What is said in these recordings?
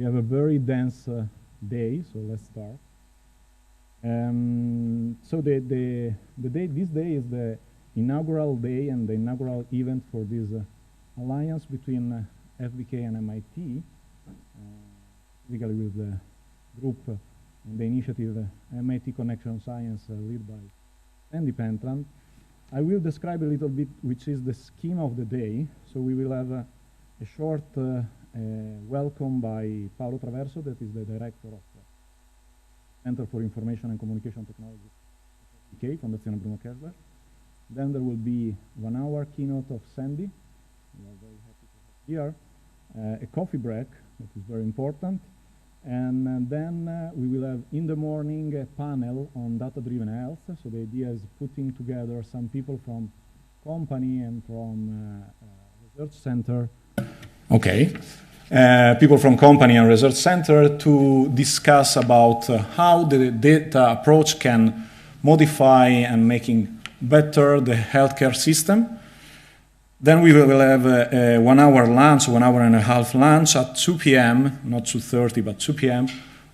We have a very dense day, so let's start. So this day is the inaugural day and the inaugural event for this alliance between FBK and MIT, specifically with the group and the initiative MIT Connection Science led by Andy Pentland. I will describe a little bit which is the scheme of the day. So we will have a short welcome by Paolo Traverso, that is the director of Center for Information and Communication Technology, FBK, Fondazione Bruno Kessler. Then there will be 1 hour keynote of Sandy. We are very happy to have here. A coffee break, that is very important. And then we will have in the morning a panel on data-driven health. So the idea is putting together some people from company and from research center. Okay. People from company and research center to discuss about how the data approach can modify and making better the healthcare system. Then we will have a 1 hour lunch, 1 hour and a half lunch at 2 p.m., not 2:30, but 2 p.m.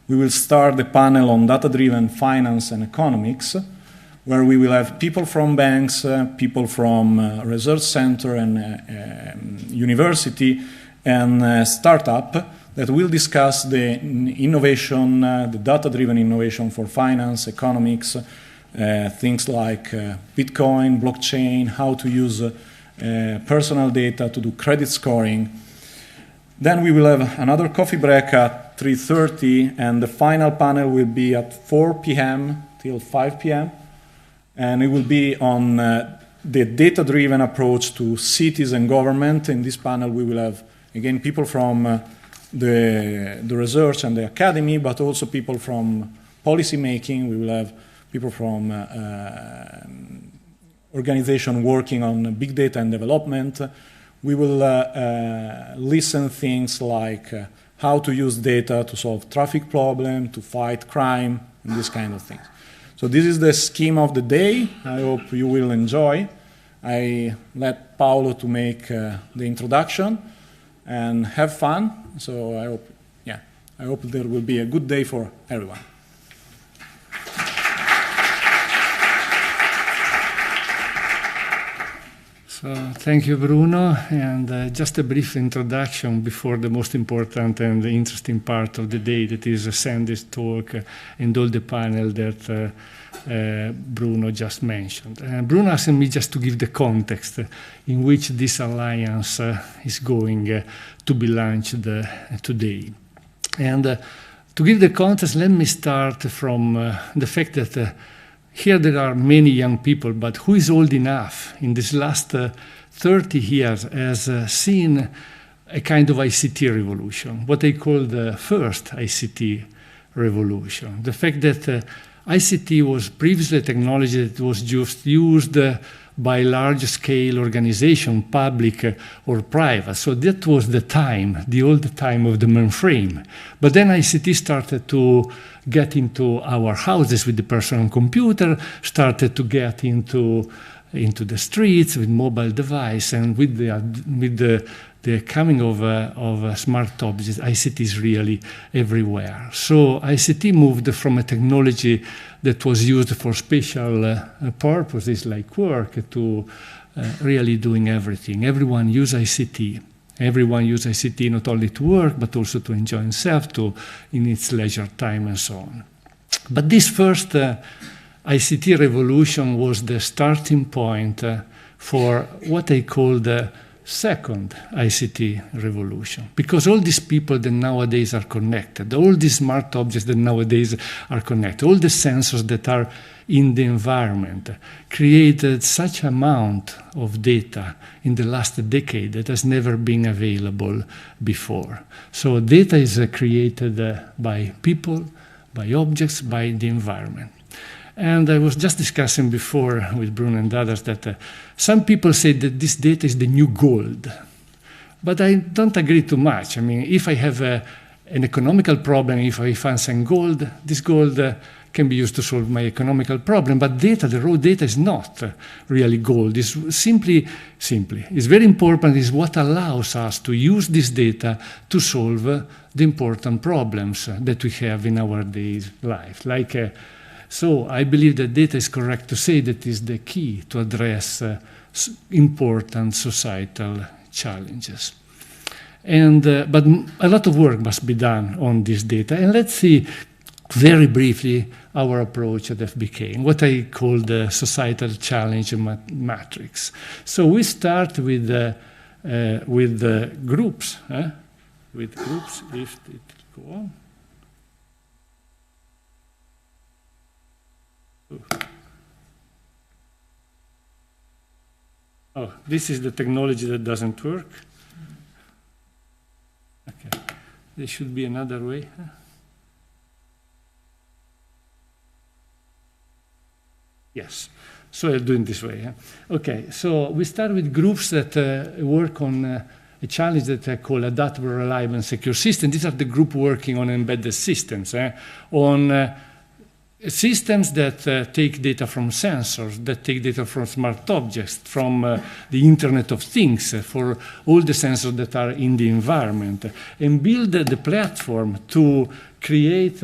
We will start the panel on data-driven finance and economics, where we will have people from banks, people from research center and university, and startup that will discuss the innovation, the data-driven innovation for finance, economics, things like Bitcoin, blockchain, how to use personal data to do credit scoring. Then we will have another coffee break at 3:30, and the final panel will be at 4 p.m. till 5 p.m. And it will be on the data-driven approach to cities and government. In this panel, we will have, again, people from the research and the academy, but also people from policy making. We will have people from organization working on big data and development. We will listen things like how to use data to solve traffic problem, to fight crime, and this kind of things. So this is the scheme of the day. I hope you will enjoy. I let Paolo to make the introduction and have fun. So I hope there will be a good day for everyone. So thank you, Bruno, and just a brief introduction before the most important and interesting part of the day, that is Sandy's talk and all the panel that Bruno just mentioned. Bruno asked me just to give the context in which this alliance is going to be launched today. And to give the context, let me start from the fact that here there are many young people, but who is old enough in this last 30 years has seen a kind of ICT revolution, what they call the first ICT revolution. The fact that ICT was previously a technology that was just used by large-scale organization, public or private. So that was the time, the old time of the mainframe. But then ICT started to get into our houses with the personal computer, started to get into the streets with mobile device, and with the coming of smart objects, ICT is really everywhere. So ICT moved from a technology that was used for special purposes like work to really doing everything. Everyone uses ICT. Everyone uses ICT not only to work, but also to enjoy himself, in its leisure time and so on. But this first ICT revolution was the starting point for what I call the second ICT revolution, because all these people that nowadays are connected, all these smart objects that nowadays are connected, all the sensors that are in the environment created such amount of data in the last decade that has never been available before. So data is created by people, by objects, by the environment. And I was just discussing before with Bruno and others that some people say that this data is the new gold. But I don't agree too much. I mean, if I have a an economical problem. If I find some gold, this gold can be used to solve my economical problem. But data, the raw data, is not really gold. It's simply, it's very important. Is what allows us to use this data to solve the important problems that we have in our daily life. So I believe that data is correct to say that is the key to address important societal challenges. And but a lot of work must be done on this data. And let's see very briefly our approach at FBK, what I call the societal challenge matrix. So we start with groups. With groups, if it go on. Oh, this is the technology that doesn't work. Okay, there should be another way. Yes, so I'll do it this way. Okay, so we start with groups that work on a challenge that I call adaptable, reliable, and secure systems. These are the group working on embedded systems, on systems that take data from sensors, that take data from smart objects, from the Internet of Things, for all the sensors that are in the environment, and build the platform to create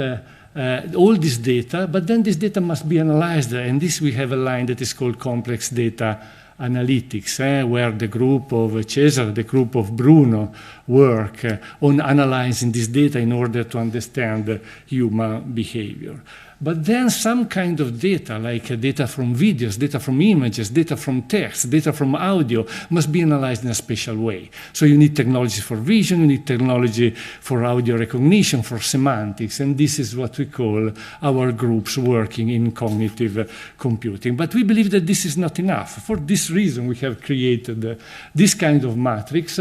all this data, but then this data must be analyzed, and this we have a line that is called complex data analytics, where the group of Cesare, the group of Bruno work on analyzing this data in order to understand human behavior. But then some kind of data, like data from videos, data from images, data from text, data from audio, must be analyzed in a special way. So you need technology for vision, you need technology for audio recognition, for semantics, and this is what we call our groups working in cognitive computing. But we believe that this is not enough. For this reason, we have created this kind of matrix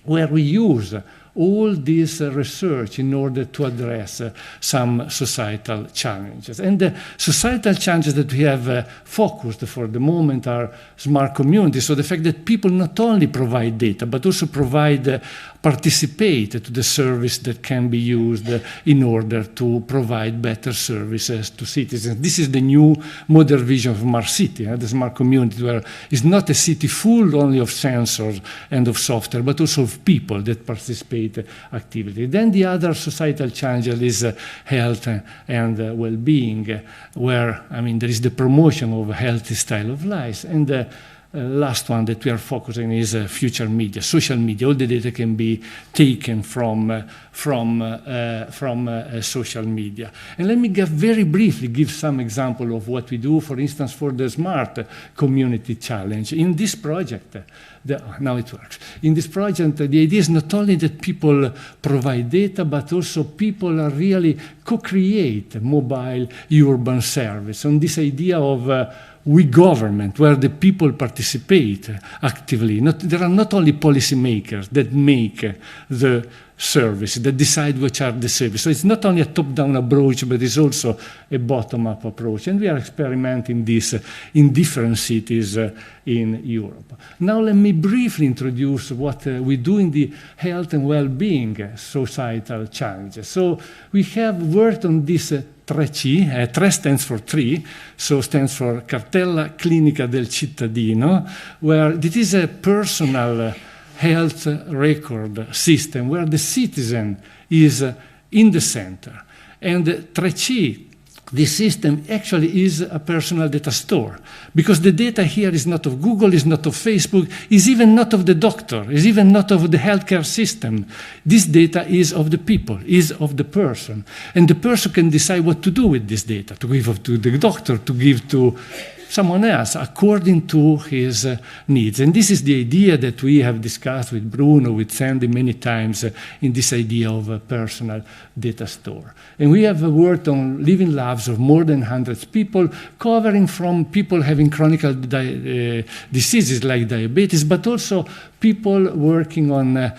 where we use all this research in order to address some societal challenges. And the societal challenges that we have focused for the moment are smart communities. So the fact that people not only provide data, but also participate to the service that can be used in order to provide better services to citizens. This is the new modern vision of smart city, the smart community, where it's not a city full only of sensors and of software, but also of people that participate actively. Then the other societal challenge is health and well-being, where, there is the promotion of a healthy style of life. And the last one that we are focusing is future media, social media. All the data can be taken from social media. And let me very briefly give some example of what we do, for instance, for the smart community challenge. In this project, now it works. In this project, the idea is not only that people provide data, but also people are really co-create mobile urban service on this idea of we government, where the people participate actively. There are not only policymakers that make the service, that decide which are the services. So it's not only a top-down approach, but it's also a bottom-up approach. And we are experimenting this in different cities in Europe. Now let me briefly introduce what we do in the health and well-being societal challenges. So we have worked on this 3C, 3 stands for 3, so stands for Cartella Clinica del Cittadino, where it is a personal health record system where the citizen is in the center. And 3C, this system actually is a personal data store, because the data here is not of Google, is not of Facebook, is even not of the doctor, is even not of the healthcare system. This data is of the people, is of the person. And the person can decide what to do with this data, to give to the doctor, to give to someone else, according to his needs. And this is the idea that we have discussed with Bruno, with Sandy many times in this idea of a personal data store. And we have worked on living labs of more than 100 people, covering from people having chronic diseases like diabetes, but also people working on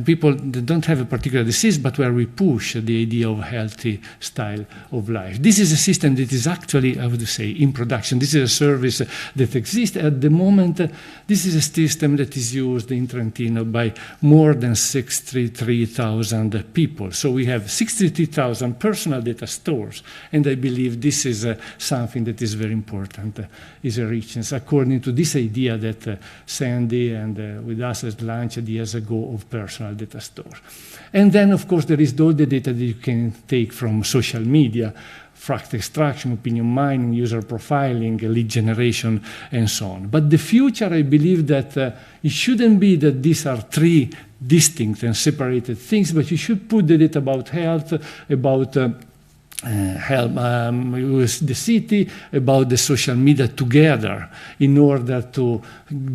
people that don't have a particular disease, but where we push the idea of a healthy style of life. This is a system that is actually, I would say, in production. This is a service that exists at the moment. This is a system that is used in Trentino by more than 63,000 people. So we have 63,000 personal data stores, and I believe this is something that is very important, is a richness, according to this idea that Sandy and with us at lunch years ago of personal data store. And then, of course, there is all the data that you can take from social media, fact extraction, opinion mining, user profiling, lead generation, and so on. But the future, I believe that it shouldn't be that these are three distinct and separated things, but you should put the data about health, about the city, about the social media together in order to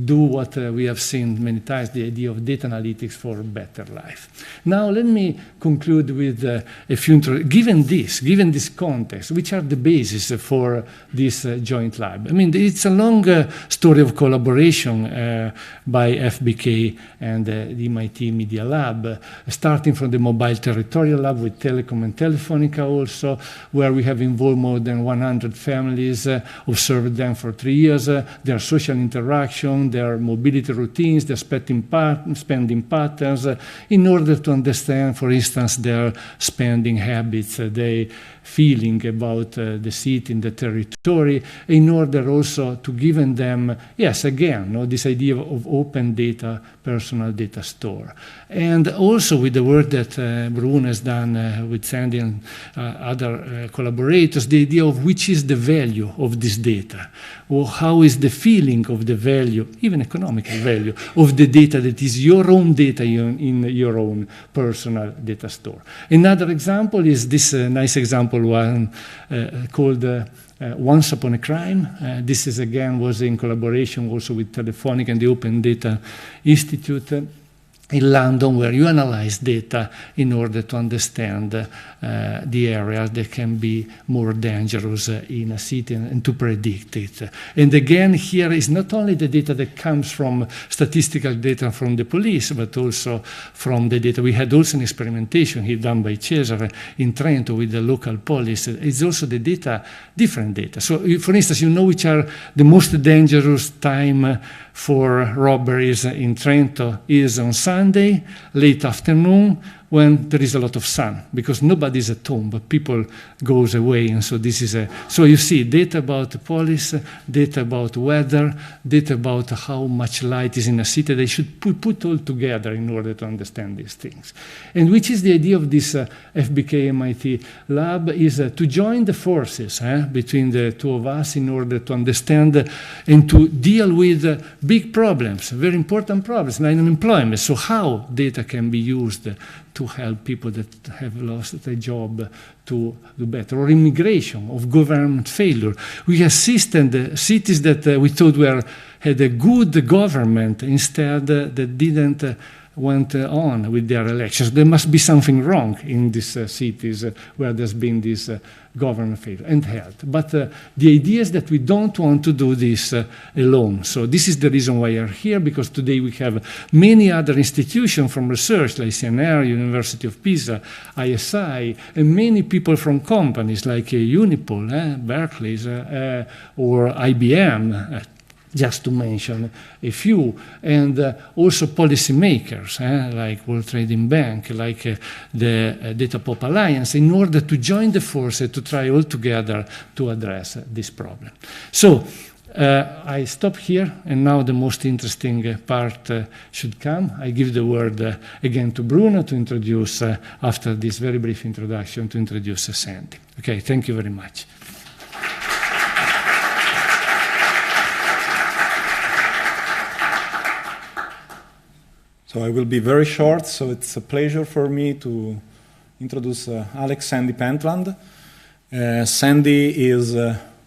do what we have seen many times, the idea of data analytics for a better life. Now let me conclude with a few, given this context, which are the basis for this joint lab. I mean, it's a long story of collaboration by FBK and the MIT Media Lab, starting from the Mobile Territorial Lab with Telecom and Telefonica also, where we have involved more than 100 families, observed them for 3 years, their social interaction, their mobility routines, their spending patterns, in order to understand, for instance, their spending habits, their feeling about the city and the territory, in order also to give them, yes, again, this idea of open data, personal data store. And also with the work that Bruno has done with Sandy and other collaborators, the idea of which is the value of this data, or how is the feeling of the value, even economical value, of the data that is your own data in your own personal data store. Another example is this nice example one called Once Upon a Crime. This is again was in collaboration also with Telefonica and the Open Data Institute in London, where you analyze data in order to understand the areas that can be more dangerous in a city and to predict it. And again, here is not only the data that comes from statistical data from the police, but also from the data. We had also an experimentation here done by Cesare in Trento with the local police. It's also the data, different data. So, for instance, you know which are the most dangerous time for robberies in Trento is on Sunday, late afternoon, when there is a lot of sun, because nobody's at home, but people goes away, and so this is so you see data about the police, data about weather, data about how much light is in a city. They should put all together in order to understand these things. And which is the idea of this FBK MIT lab is to join the forces between the two of us in order to understand and to deal with big problems, very important problems, like unemployment. So how data can be used to help people that have lost their job to do better, or immigration, of government failure. We assisted cities that we thought had a good government, instead that didn't went on with their elections. There must be something wrong in these cities where there's been this government failure and health. But the idea is that we don't want to do this alone. So this is the reason why we're here, because today we have many other institutions from research, like CNR, University of Pisa, ISI, and many people from companies like Unipol, Berkeley, or IBM, just to mention a few, and also policymakers like World Trading Bank, like the Data Pop Alliance, in order to join the forces to try all together to address this problem. So I stop here, and now the most interesting part should come. I give the word again to Bruno to introduce, after this very brief introduction, to introduce Sandy. Okay, thank you very much. So I will be very short, so it's a pleasure for me to introduce Alex Sandy Pentland. Sandy is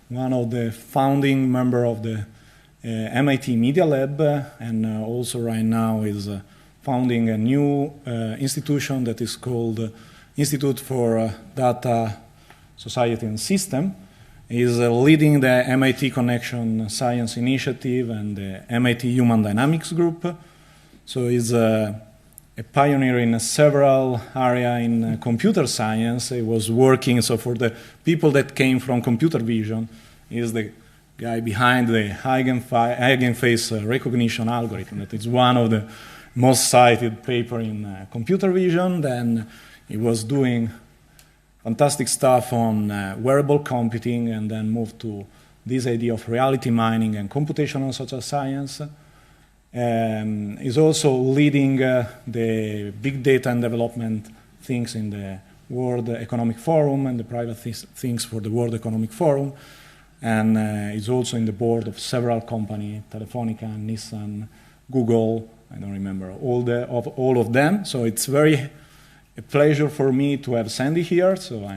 one of the founding members of the MIT Media Lab, and also right now is founding a new institution that is called Institute for Data, Society and System. He is leading the MIT Connection Science Initiative and the MIT Human Dynamics Group. So he's a pioneer in several areas in computer science. He was working, so for the people that came from computer vision, he's the guy behind the eigenface recognition algorithm. That is one of the most cited paper in computer vision. Then he was doing fantastic stuff on wearable computing, and then moved to this idea of reality mining and computational social science. Is also leading the big data and development things in the World Economic Forum and the private things for the World Economic Forum, and is also in the board of several companies, Telefonica, Nissan, Google. I don't remember all of them. So it's a pleasure for me to have Sandy here. So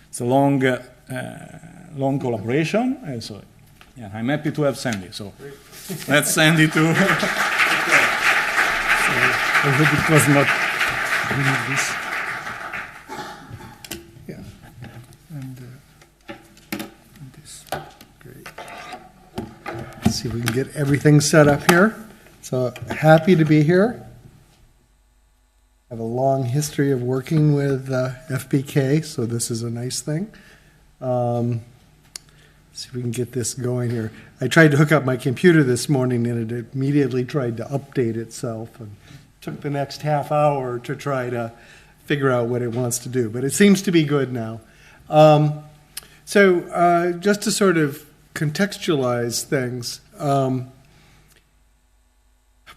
it's a long collaboration, and so yeah, I'm happy to have Sandy. So let's Sandy to. I hope it was not this. Yeah, and this. Great. Let's see if we can get everything set up here. So happy to be here. I have a long history of working with FBK, so this is a nice thing. See if we can get this going here. I tried to hook up my computer this morning, and it immediately tried to update itself, and took the next half hour to try to figure out what it wants to do. But it seems to be good now. Just to sort of contextualize things,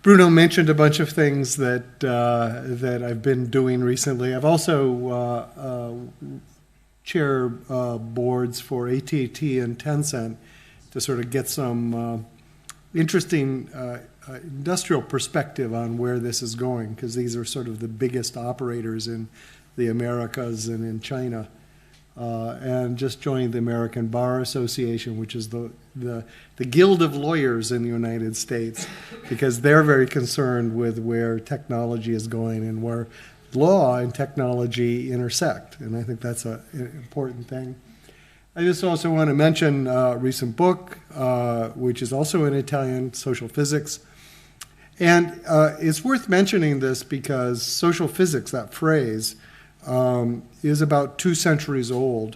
Bruno mentioned a bunch of things that I've been doing recently. I've also chair boards for AT&T and Tencent to sort of get some interesting industrial perspective on where this is going, because these are sort of the biggest operators in the Americas and in China. And just joined the American Bar Association, which is the guild of lawyers in the United States, because they're very concerned with where technology is going and where law and technology intersect, and I think that's an important thing. I just also want to mention a recent book, which is also in Italian, Social Physics. And it's worth mentioning this because social physics, that phrase, is about 2 centuries old.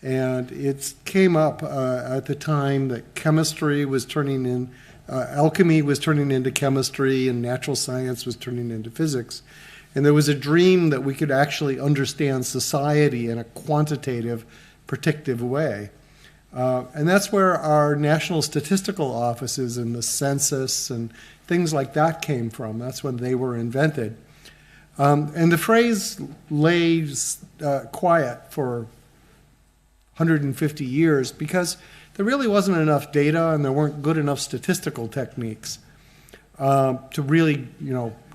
And it came up at the time that chemistry was turning in, alchemy was turning into chemistry, and natural science was turning into physics. And there was a dream that we could actually understand society in a quantitative, predictive way. And that's where our national statistical offices and the census and things like that came from. That's when they were invented. And the phrase lays quiet for 150 years because there really wasn't enough data and there weren't good enough statistical techniques to really,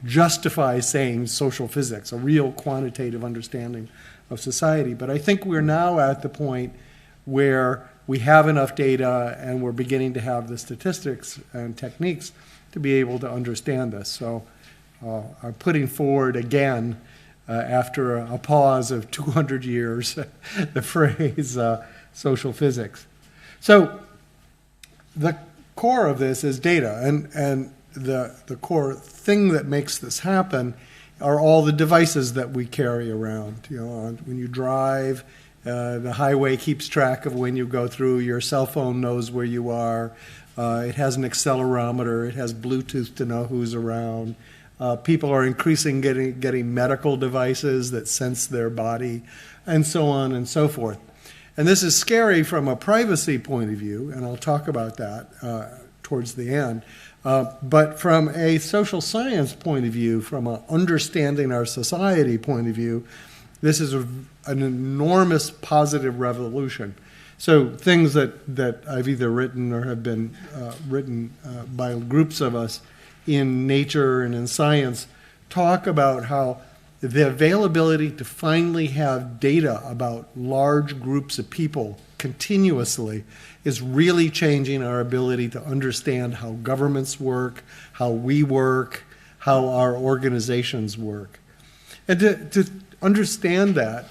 justify saying social physics, a real quantitative understanding of society. But I think we're now at the point where we have enough data and we're beginning to have the statistics and techniques to be able to understand this. So I'm putting forward again, after a pause of 200 years, the phrase social physics. So the core of this is data, and the core thing that makes this happen are all the devices that we carry around. When you drive, the highway keeps track of when you go through. Your cell phone knows where you are. It has an accelerometer. It has Bluetooth to know who's around. People are increasingly getting medical devices that sense their body, and so on and so forth. And this is scary from a privacy point of view, and I'll talk about that towards the end. But from a social science point of view, from an understanding our society point of view, this is an enormous positive revolution. So things that I've either written or have been written by groups of us in Nature and in Science talk about how the availability to finally have data about large groups of people continuously is really changing our ability to understand how governments work, how we work, how our organizations work. And to understand that,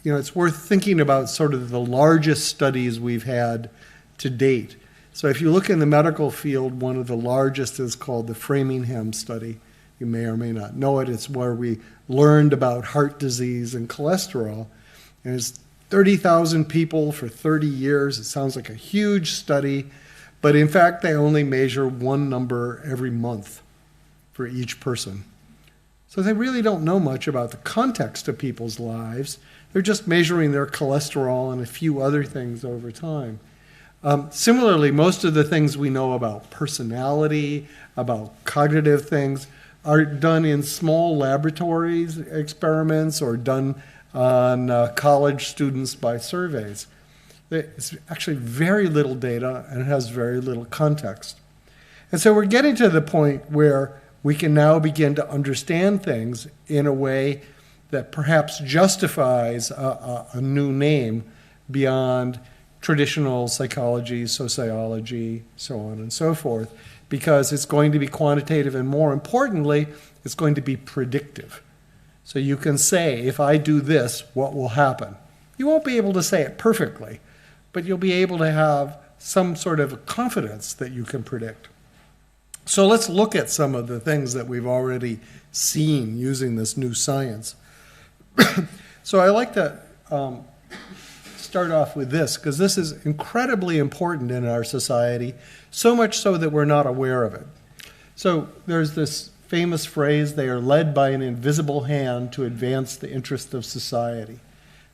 it's worth thinking about sort of the largest studies we've had to date. So if you look in the medical field, one of the largest is called the Framingham study. You may or may not know it. It's where we learned about heart disease and cholesterol. And it's 30,000 people for 30 years. It sounds like a huge study, but in fact, they only measure one number every month for each person. So they really don't know much about the context of people's lives. They're just measuring their cholesterol and a few other things over time. Similarly, most of the things we know about personality, about cognitive things, are done in small laboratories, experiments, or done on college students by surveys. It's actually very little data, and it has very little context. And so we're getting to the point where we can now begin to understand things in a way that perhaps justifies a new name beyond traditional psychology, sociology, so on and so forth, because it's going to be quantitative, and more importantly, it's going to be predictive. So you can say, if I do this, what will happen? You won't be able to say it perfectly, but you'll be able to have some sort of confidence that you can predict. So let's look at some of the things that we've already seen using this new science. So I like to start off with this, because this is incredibly important in our society, so much so that we're not aware of it. So there's this famous phrase, they are led by an invisible hand to advance the interest of society.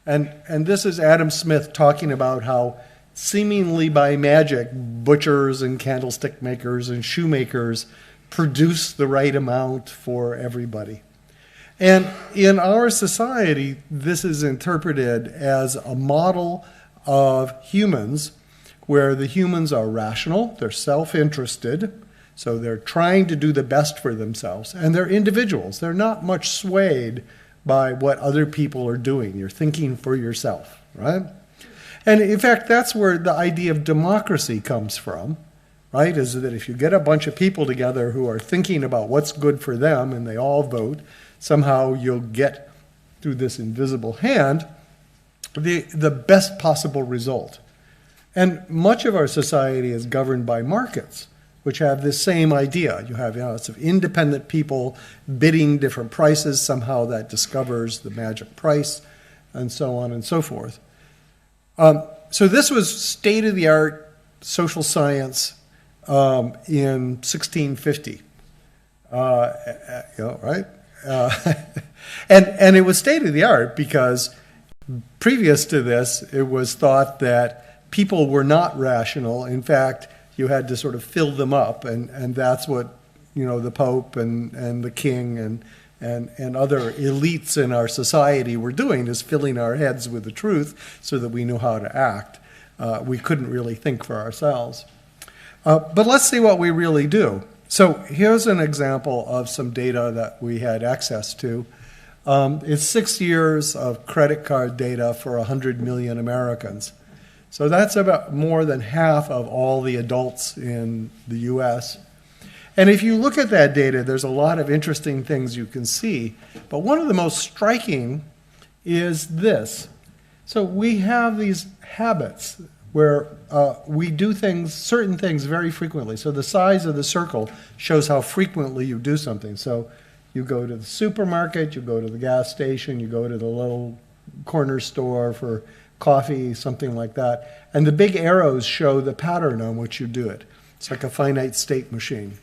And this is Adam Smith talking about how seemingly by magic, butchers and candlestick makers and shoemakers produce the right amount for everybody. And in our society, this is interpreted as a model of humans where the humans are rational, they're self-interested, so they're trying to do the best for themselves, and they're individuals. They're not much swayed by what other people are doing. You're thinking for yourself, right? And in fact, that's where the idea of democracy comes from, right? Is that if you get a bunch of people together who are thinking about what's good for them and they all vote, somehow you'll get, through this invisible hand, the best possible result. And much of our society is governed by markets, which have this same idea. You have lots of independent people bidding different prices. Somehow that discovers the magic price, and so on and so forth. So this was state-of-the-art social science in 1650, right? And it was state-of-the-art because previous to this, it was thought that people were not rational. In fact, you had to sort of fill them up, and that's what, the Pope and the King and other elites in our society were doing, is filling our heads with the truth so that we knew how to act. We couldn't really think for ourselves. But let's see what we really do. So here's an example of some data that we had access to. It's 6 years of credit card data for 100 million Americans. So that's about more than half of all the adults in the US. And if you look at that data, there's a lot of interesting things you can see. But one of the most striking is this. So we have these habits where we do certain things very frequently. So the size of the circle shows how frequently you do something. So you go to the supermarket, you go to the gas station, you go to the little corner store for coffee, something like that. And the big arrows show the pattern on which you do it. It's like a finite state machine.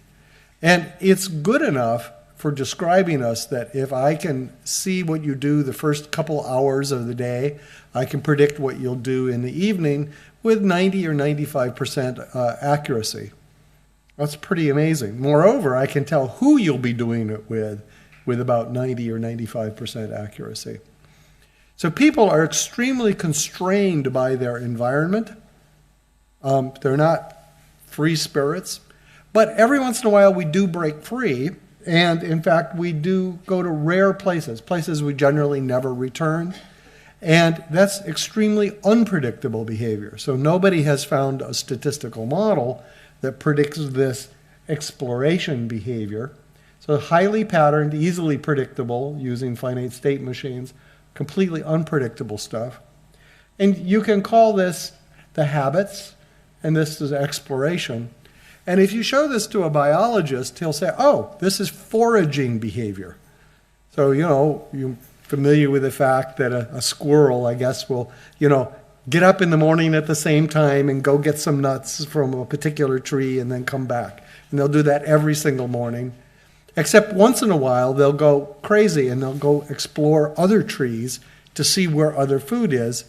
And it's good enough for describing us that if I can see what you do the first couple hours of the day, I can predict what you'll do in the evening with 90 or 95% accuracy. That's pretty amazing. Moreover, I can tell who you'll be doing it with about 90 or 95% accuracy. So people are extremely constrained by their environment. They're not free spirits. But every once in a while we do break free. And in fact, we do go to rare places we generally never return. And that's extremely unpredictable behavior. So nobody has found a statistical model that predicts this exploration behavior. So highly patterned, easily predictable using finite state machines, completely unpredictable stuff. And you can call this the habits and this is exploration. And if you show this to a biologist, he'll say, oh, this is foraging behavior. So, you're familiar with the fact that a squirrel, I guess, will, get up in the morning at the same time and go get some nuts from a particular tree and then come back. And they'll do that every single morning. Except once in a while, they'll go crazy and they'll go explore other trees to see where other food is.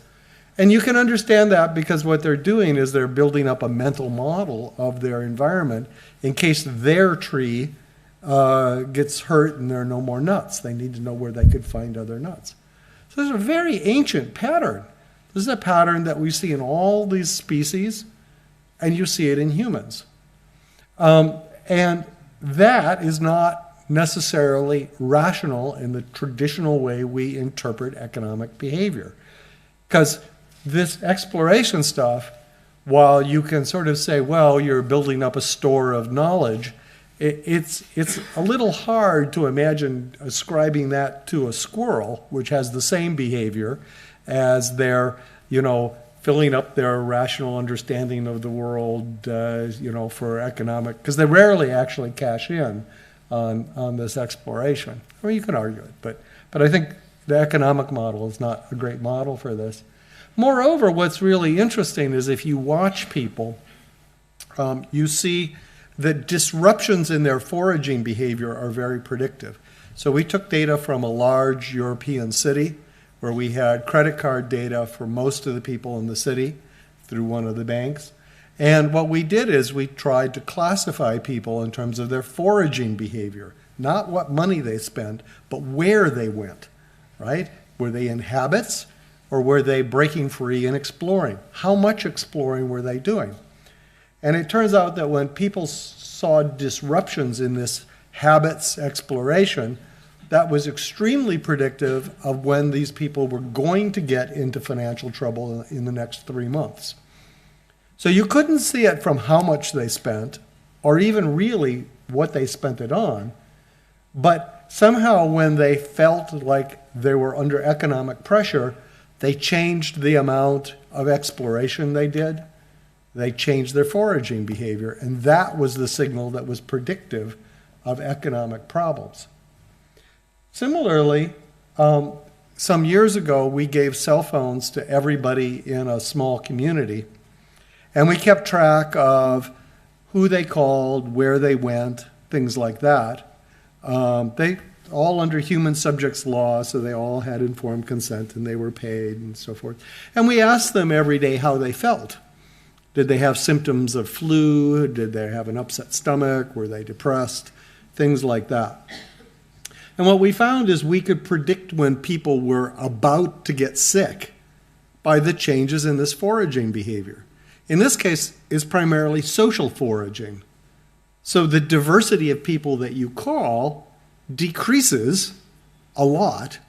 And you can understand that because what they're doing is they're building up a mental model of their environment in case their tree gets hurt and there are no more nuts. They need to know where they could find other nuts. So there's a very ancient pattern. This is a pattern that we see in all these species, and you see it in humans. And that is not necessarily rational in the traditional way we interpret economic behavior. Because this exploration stuff, while you can sort of say, well, you're building up a store of knowledge, it's a little hard to imagine ascribing that to a squirrel, which has the same behavior as their, filling up their rational understanding of the world, for economic, because they rarely actually cash in on this exploration. I mean, you can argue it, but I think the economic model is not a great model for this. Moreover, what's really interesting is if you watch people, you see that disruptions in their foraging behavior are very predictive. So we took data from a large European city where we had credit card data for most of the people in the city through one of the banks. And what we did is we tried to classify people in terms of their foraging behavior, not what money they spent, but where they went, right? Were they in habits or were they breaking free and exploring? How much exploring were they doing? And it turns out that when people saw disruptions in this habits exploration, that was extremely predictive of when these people were going to get into financial trouble in the next 3 months. So you couldn't see it from how much they spent, or even really what they spent it on, but somehow when they felt like they were under economic pressure, they changed the amount of exploration they did. They changed their foraging behavior, and that was the signal that was predictive of economic problems. Similarly, some years ago, we gave cell phones to everybody in a small community, and we kept track of who they called, where they went, things like that. They all under human subjects law, so they all had informed consent and they were paid and so forth. And we asked them every day how they felt. Did they have symptoms of flu? Did they have an upset stomach? Were they depressed? Things like that. And what we found is we could predict when people were about to get sick by the changes in this foraging behavior. In this case, it's primarily social foraging. So the diversity of people that you call decreases a lot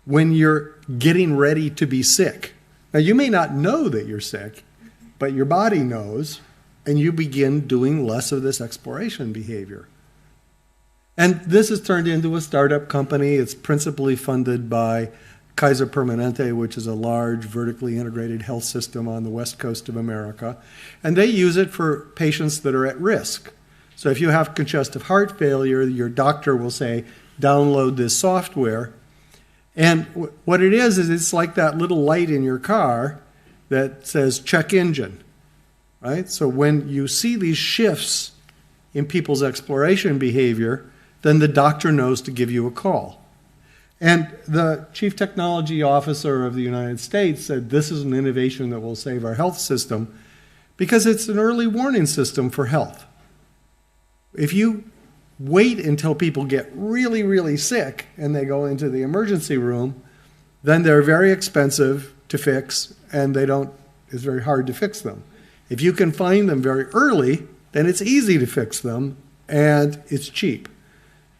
when you're getting ready to be sick. Now, you may not know that you're sick, but your body knows, and you begin doing less of this exploration behavior. And this has turned into a startup company. It's principally funded by Kaiser Permanente, which is a large vertically integrated health system on the west coast of America. And they use it for patients that are at risk. So if you have congestive heart failure, your doctor will say, download this software. And what it is it's like that little light in your car that says check engine, right? So when you see these shifts in people's exploration behavior, then the doctor knows to give you a call. And the chief technology officer of the United States said this is an innovation that will save our health system because it's an early warning system for health. If you wait until people get really, really sick and they go into the emergency room, then they're very expensive to fix and it's very hard to fix them. If you can find them very early, then it's easy to fix them and it's cheap.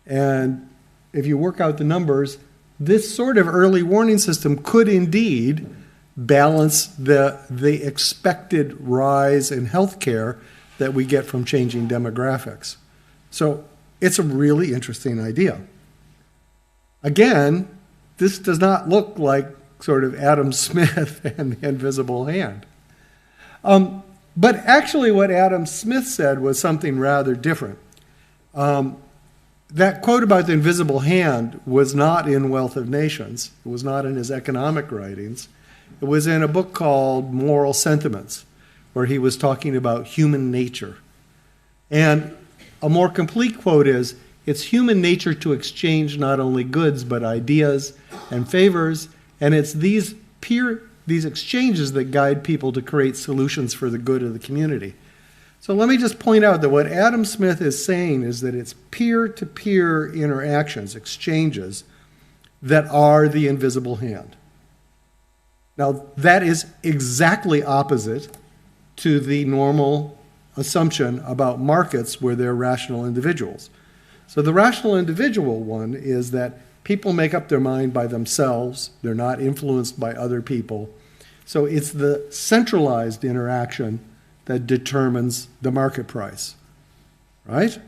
And if you work out the numbers, this sort of early warning system could indeed balance the expected rise in healthcare that we get from changing demographics. So it's a really interesting idea. Again, this does not look like sort of Adam Smith and the invisible hand. But actually what Adam Smith said was something rather different. That quote about the invisible hand was not in Wealth of Nations. It was not in his economic writings. It was in a book called Moral Sentiments, where he was talking about human nature. And a more complete quote is, it's human nature to exchange not only goods, but ideas and favors, and it's these exchanges that guide people to create solutions for the good of the community. So let me just point out that what Adam Smith is saying is that it's peer-to-peer interactions, exchanges, that are the invisible hand. Now, that is exactly opposite to the normal assumption about markets where they're rational individuals. So the rational individual one is that people make up their mind by themselves. They're not influenced by other people. So it's the centralized interaction that determines the market price, right?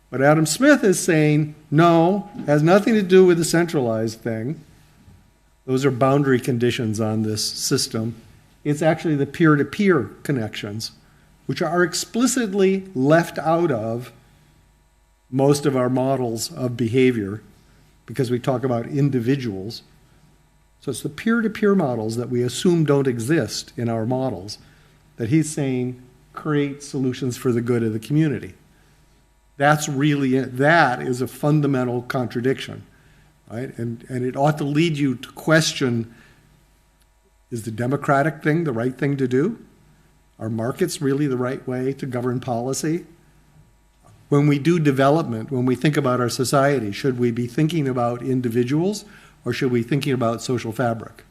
But Adam Smith is saying, no, has nothing to do with the centralized thing. Those are boundary conditions on this system. It's actually the peer-to-peer connections, which are explicitly left out of most of our models of behavior because we talk about individuals. So it's the peer-to-peer models that we assume don't exist in our models that he's saying create solutions for the good of the community. That's really it. That is a fundamental contradiction, right? And it ought to lead you to question, is the democratic thing the right thing to do? Are markets really the right way to govern policy? When we do development, when we think about our society, should we be thinking about individuals or should we be thinking about social fabric?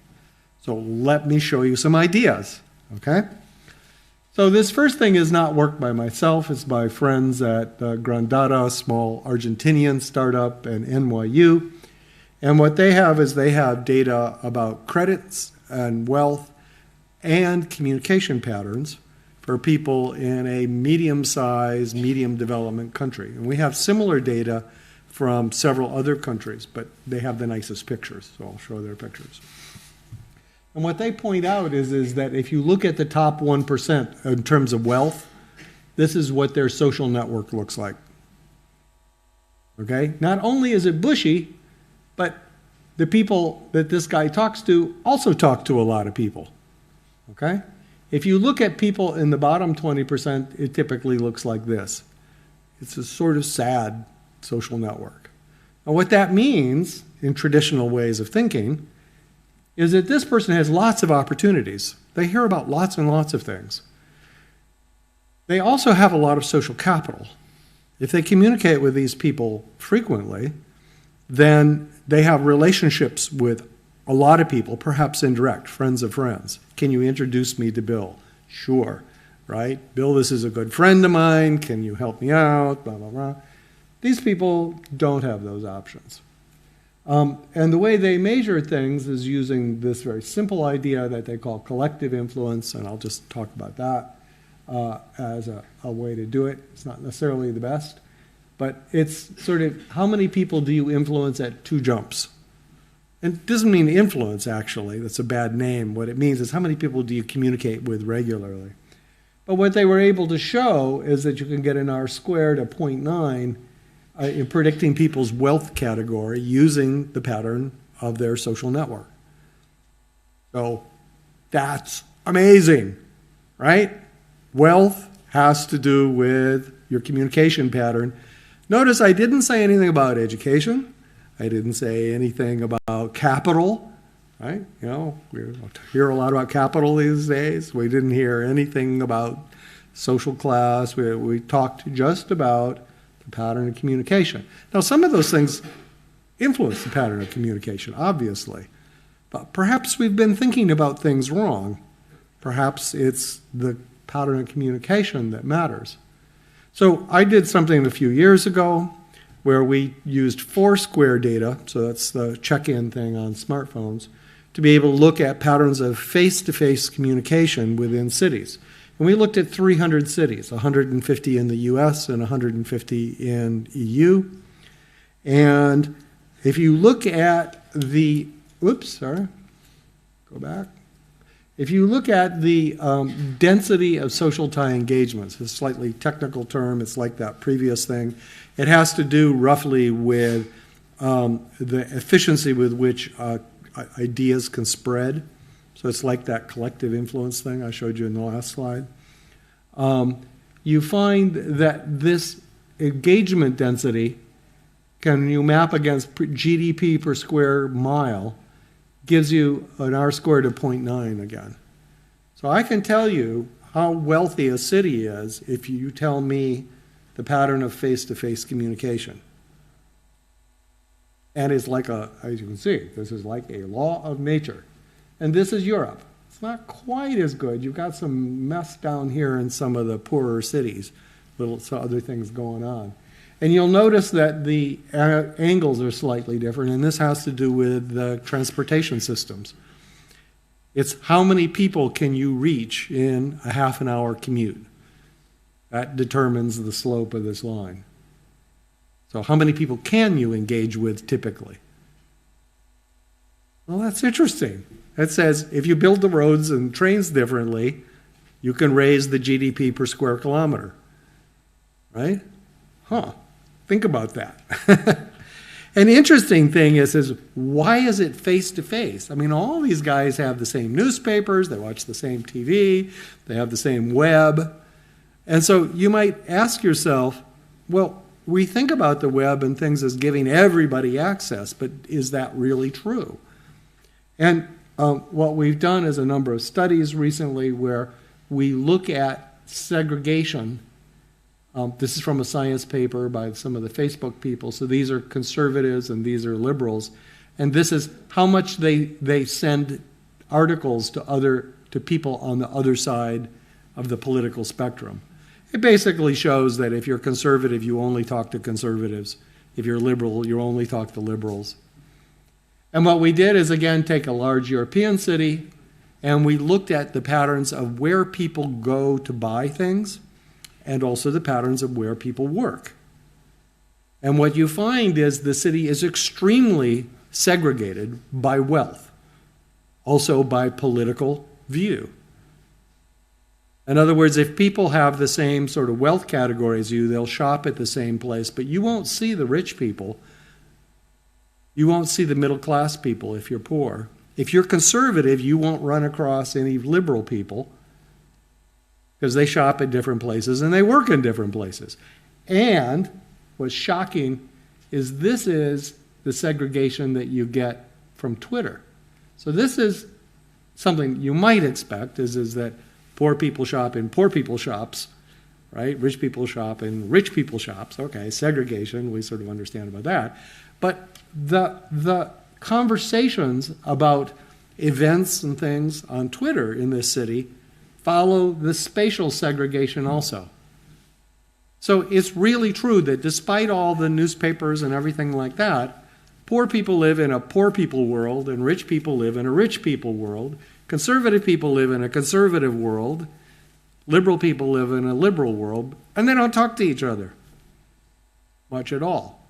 So let me show you some ideas, okay? So this first thing is not work by myself. It's by friends at Grandata, a small Argentinian startup, and NYU. And what they have is they have data about credits and wealth and communication patterns for people in a medium-sized, medium development country. And we have similar data from several other countries, but they have the nicest pictures, so I'll show their pictures. And what they point out is that if you look at the top 1% in terms of wealth, this is what their social network looks like. Okay? Not only is it bushy, but the people that this guy talks to also talk to a lot of people. Okay? If you look at people in the bottom 20%, it typically looks like this. It's a sort of sad social network. And what that means, in traditional ways of thinking, is that this person has lots of opportunities. They hear about lots and lots of things. They also have a lot of social capital. If they communicate with these people frequently, then they have relationships with a lot of people, perhaps indirect, friends of friends. Can you introduce me to Bill? Sure, right? Bill, this is a good friend of mine. Can you help me out? Blah, blah, blah. These people don't have those options. And the way they measure things is using this very simple idea that they call collective influence, and I'll just talk about that as a way to do it. It's not necessarily the best, but it's sort of how many people do you influence at 2 jumps? And it doesn't mean influence, actually. That's a bad name. What it means is how many people do you communicate with regularly? But what they were able to show is that you can get an R-squared of 0.9 in predicting people's wealth category using the pattern of their social network. So that's amazing, right? Wealth has to do with your communication pattern. Notice I didn't say anything about education. I didn't say anything about capital, right? You know, we hear a lot about capital these days. We didn't hear anything about social class. We talked just about the pattern of communication. Now, some of those things influence the pattern of communication, obviously. But perhaps we've been thinking about things wrong. Perhaps it's the pattern of communication that matters. So I did something a few years ago where we used Foursquare data, so that's the check-in thing on smartphones, to be able to look at patterns of face-to-face communication within cities. And we looked at 300 cities, 150 in the US and 150 in EU. And if you look at the, go back. If you look at the density of social tie engagements, it's a slightly technical term, it's like that previous thing. It has to do roughly with the efficiency with which ideas can spread. So it's like that collective influence thing I showed you in the last slide. You find that this engagement density, can you map against GDP per square mile, gives you an R squared of 0.9 again. So I can tell you how wealthy a city is if you tell me the pattern of face-to-face communication. And it's like as you can see, this is like a law of nature. And this is Europe. It's not quite as good. You've got some mess down here in some of the poorer cities, some other things going on. And you'll notice that the angles are slightly different, and this has to do with the transportation systems. It's how many people can you reach in a half an hour commute. That determines the slope of this line. So how many people can you engage with typically? Well, that's interesting. It says if you build the roads and trains differently, you can raise the GDP per square kilometer. Right? Huh. Think about that. An interesting thing is why is it face-to-face? I mean, all these guys have the same newspapers, they watch the same TV, they have the same web. And so you might ask yourself, well, we think about the web and things as giving everybody access, but is that really true? And what we've done is a number of studies recently where we look at segregation. This is from a science paper by some of the Facebook people. So these are conservatives and these are liberals. And this is how much they send articles to people on the other side of the political spectrum. It basically shows that if you're conservative, you only talk to conservatives. If you're liberal, you only talk to liberals. And what we did is, again, take a large European city, and we looked at the patterns of where people go to buy things, and also the patterns of where people work. And what you find is the city is extremely segregated by wealth, also by political view. In other words, if people have the same sort of wealth category as you, they'll shop at the same place, but you won't see the rich people. You won't see the middle class people if you're poor. If you're conservative, you won't run across any liberal people, because they shop at different places and they work in different places. And what's shocking is this is the segregation that you get from Twitter. So this is something you might expect, is that poor people shop in poor people shops, right? Rich people shop in rich people shops. Okay, segregation, we sort of understand about that. But the conversations about events and things on Twitter in this city follow the spatial segregation also. So it's really true that despite all the newspapers and everything like that, poor people live in a poor people world and rich people live in a rich people world. Conservative people live in a conservative world. Liberal people live in a liberal world. And they don't talk to each other much at all.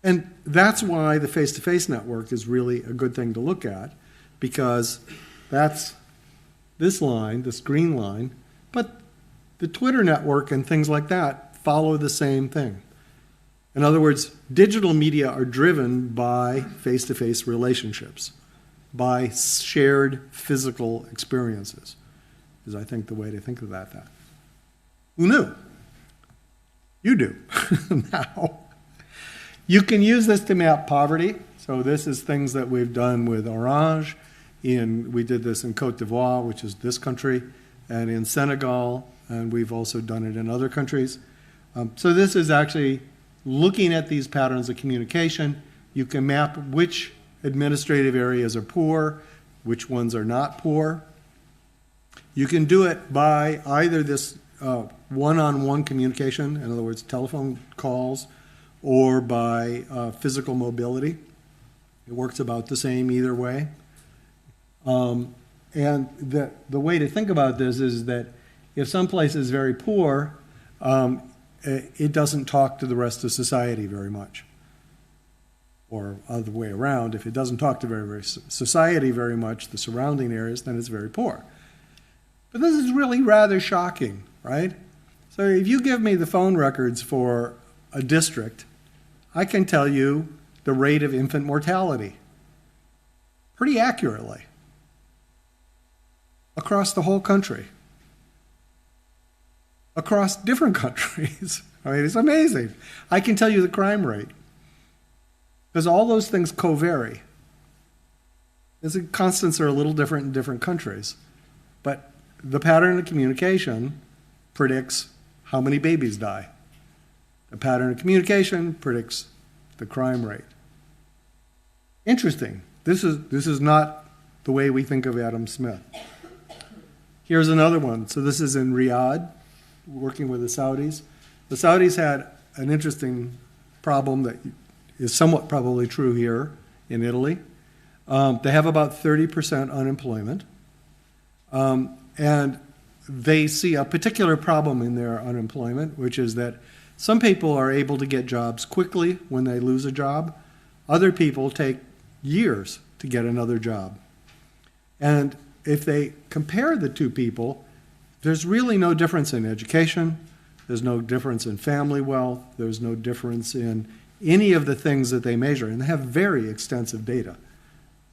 And that's why the face-to-face network is really a good thing to look at, because that's this line, this green line, but the Twitter network and things like that follow the same thing. In other words, digital media are driven by face-to-face relationships, by shared physical experiences, is I think the way to think of that. Who knew? You do now. You can use this to map poverty. So this is things that we've done with Orange. We did this in Côte d'Ivoire, which is this country, and in Senegal, and we've also done it in other countries. So this is actually looking at these patterns of communication. You can map which administrative areas are poor, which ones are not poor. You can do it by either this one-on-one communication, in other words, telephone calls, or by physical mobility. It works about the same either way. And the way to think about this is that if some place is very poor, it doesn't talk to the rest of society very much. or other way around. If it doesn't talk to society very much, the surrounding areas, then it's very poor. But this is really rather shocking, right? So if you give me the phone records for a district, I can tell you the rate of infant mortality pretty accurately across the whole country, across different countries. I mean, it's amazing. I can tell you the crime rate because all those things co-vary. The constants are a little different in different countries, but the pattern of communication predicts how many babies die. The pattern of communication predicts the crime rate. Interesting. This is not the way we think of Adam Smith. Here's another one. So this is in Riyadh, working with the Saudis. The Saudis had an interesting problem that is somewhat probably true here in Italy. They have about 30% unemployment. And they see a particular problem in their unemployment, which is that some people are able to get jobs quickly when they lose a job. Other people take years to get another job. And if they compare the two people, there's really no difference in education, there's no difference in family wealth, there's no difference in any of the things that they measure. And they have very extensive data.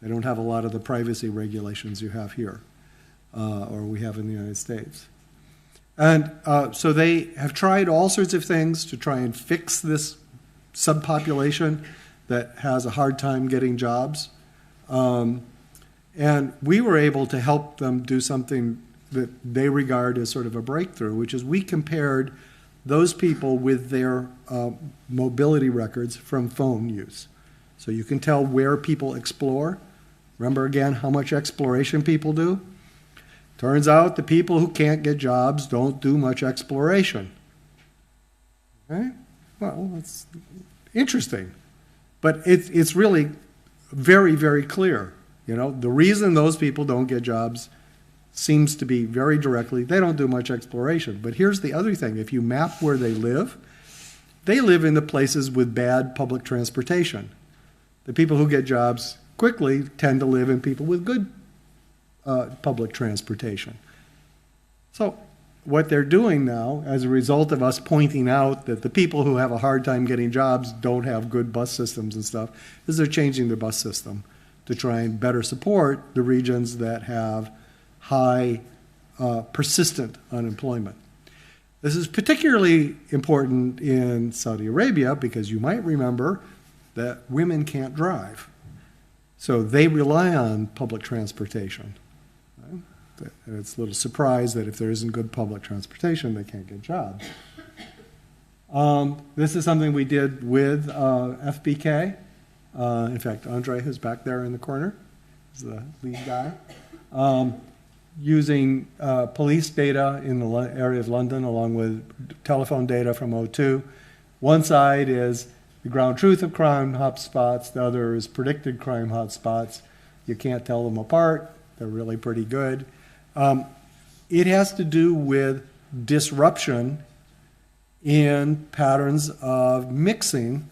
They don't have a lot of the privacy regulations you have here, or we have in the United States. And so they have tried all sorts of things to try and fix this subpopulation that has a hard time getting jobs. And we were able to help them do something that they regard as sort of a breakthrough, which is we compared those people with their mobility records from phone use. So you can tell where people explore. Remember again how much exploration people do? Turns out the people who can't get jobs don't do much exploration. Okay? Well, that's interesting. But it's really very, very clear. You know, the reason those people don't get jobs seems to be very directly, they don't do much exploration. But here's the other thing. If you map where they live in the places with bad public transportation. The people who get jobs quickly tend to live in people with good public transportation. So what they're doing now, as a result of us pointing out that the people who have a hard time getting jobs don't have good bus systems and stuff, is they're changing their bus system to try and better support the regions that have high persistent unemployment. This is particularly important in Saudi Arabia because you might remember that women can't drive. So they rely on public transportation. And it's a little surprise that if there isn't good public transportation, they can't get jobs. This is something we did with FBK. In fact, Andre, who's back there in the corner, is the lead guy. Using police data in the area of London along with telephone data from O2. One side is the ground truth of crime hotspots. The other is predicted crime hotspots. You can't tell them apart. They're really pretty good. It has to do with disruption in patterns of mixing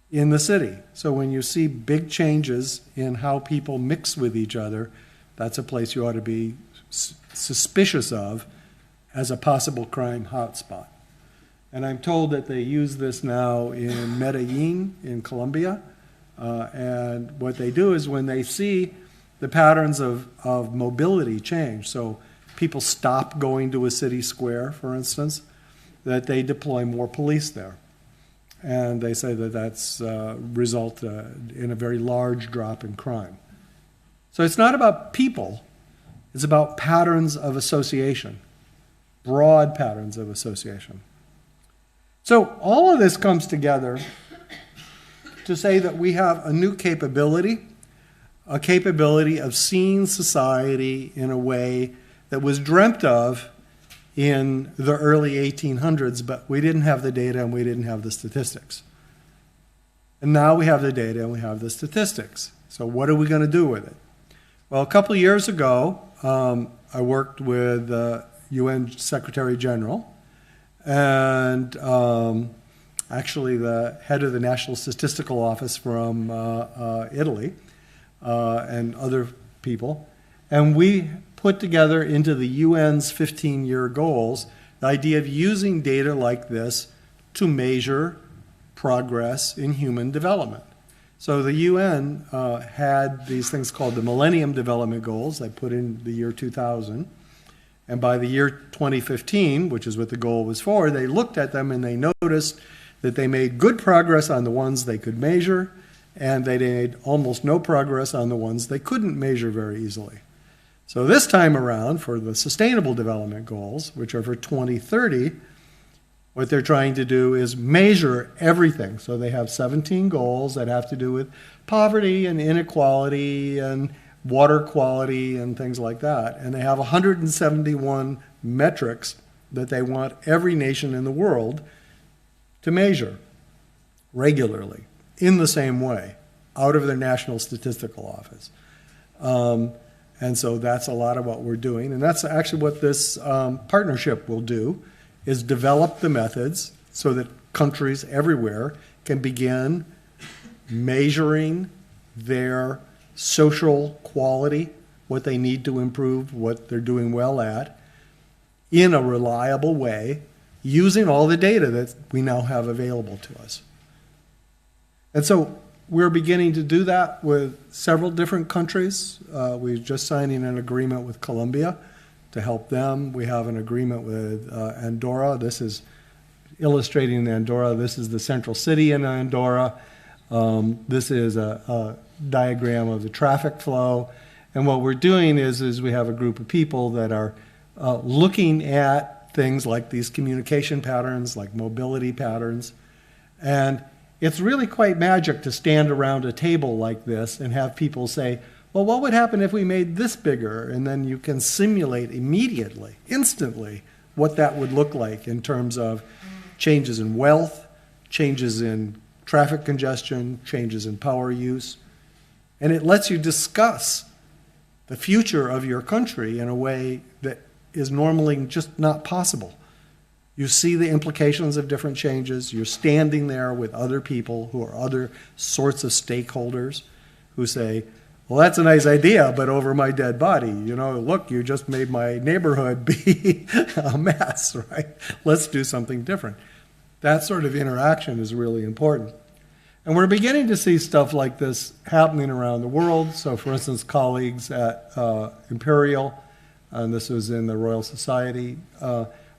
in the city. So when you see big changes in how people mix with each other, that's a place you ought to be suspicious of as a possible crime hotspot. And I'm told that they use this now in Medellin in Colombia. And what they do is when they see the patterns of mobility change, so people stop going to a city square, for instance, that they deploy more police there. And they say that that's result in a very large drop in crime. So it's not about people, it's about patterns of association, broad patterns of association. So all of this comes together to say that we have a new capability, a capability of seeing society in a way that was dreamt of in the early 1800s, but we didn't have the data and we didn't have the statistics. And now we have the data and we have the statistics. So what are we going to do with it? Well, a couple of years ago, I worked with the UN Secretary General, and actually the head of the National Statistical Office from Italy, and other people. And we put together into the UN's 15-year goals the idea of using data like this to measure progress in human development. So the UN had these things called the Millennium Development Goals. They put in the year 2000. And by the year 2015, which is what the goal was for, they looked at them and they noticed that they made good progress on the ones they could measure, and they made almost no progress on the ones they couldn't measure very easily. So this time around, for the Sustainable Development Goals, which are for 2030, what they're trying to do is measure everything. So they have 17 goals that have to do with poverty and inequality and water quality and things like that. And they have 171 metrics that they want every nation in the world to measure regularly in the same way out of their National Statistical Office. And so that's a lot of what we're doing. And that's actually what this partnership will do, is develop the methods so that countries everywhere can begin measuring their social quality, what they need to improve, what they're doing well at, in a reliable way, using all the data that we now have available to us. And so we're beginning to do that with several different countries. We're just signing an agreement with Colombia to help them. We have an agreement with Andorra. This is illustrating Andorra. This is the central city in Andorra. This is a diagram of the traffic flow. And what we're doing is we have a group of people that are looking at things like these communication patterns, like mobility patterns. And it's really quite magic to stand around a table like this and have people say, well, what would happen if we made this bigger? And then you can simulate immediately, instantly, what that would look like in terms of changes in wealth, changes in traffic congestion, changes in power use. And it lets you discuss the future of your country in a way that is normally just not possible. You see the implications of different changes. You're standing there with other people who are other sorts of stakeholders who say, well, that's a nice idea, but over my dead body, you know, look, you just made my neighborhood be a mess, right? Let's do something different. That sort of interaction is really important. And we're beginning to see stuff like this happening around the world. So, for instance, colleagues at Imperial, and this was in the Royal Society,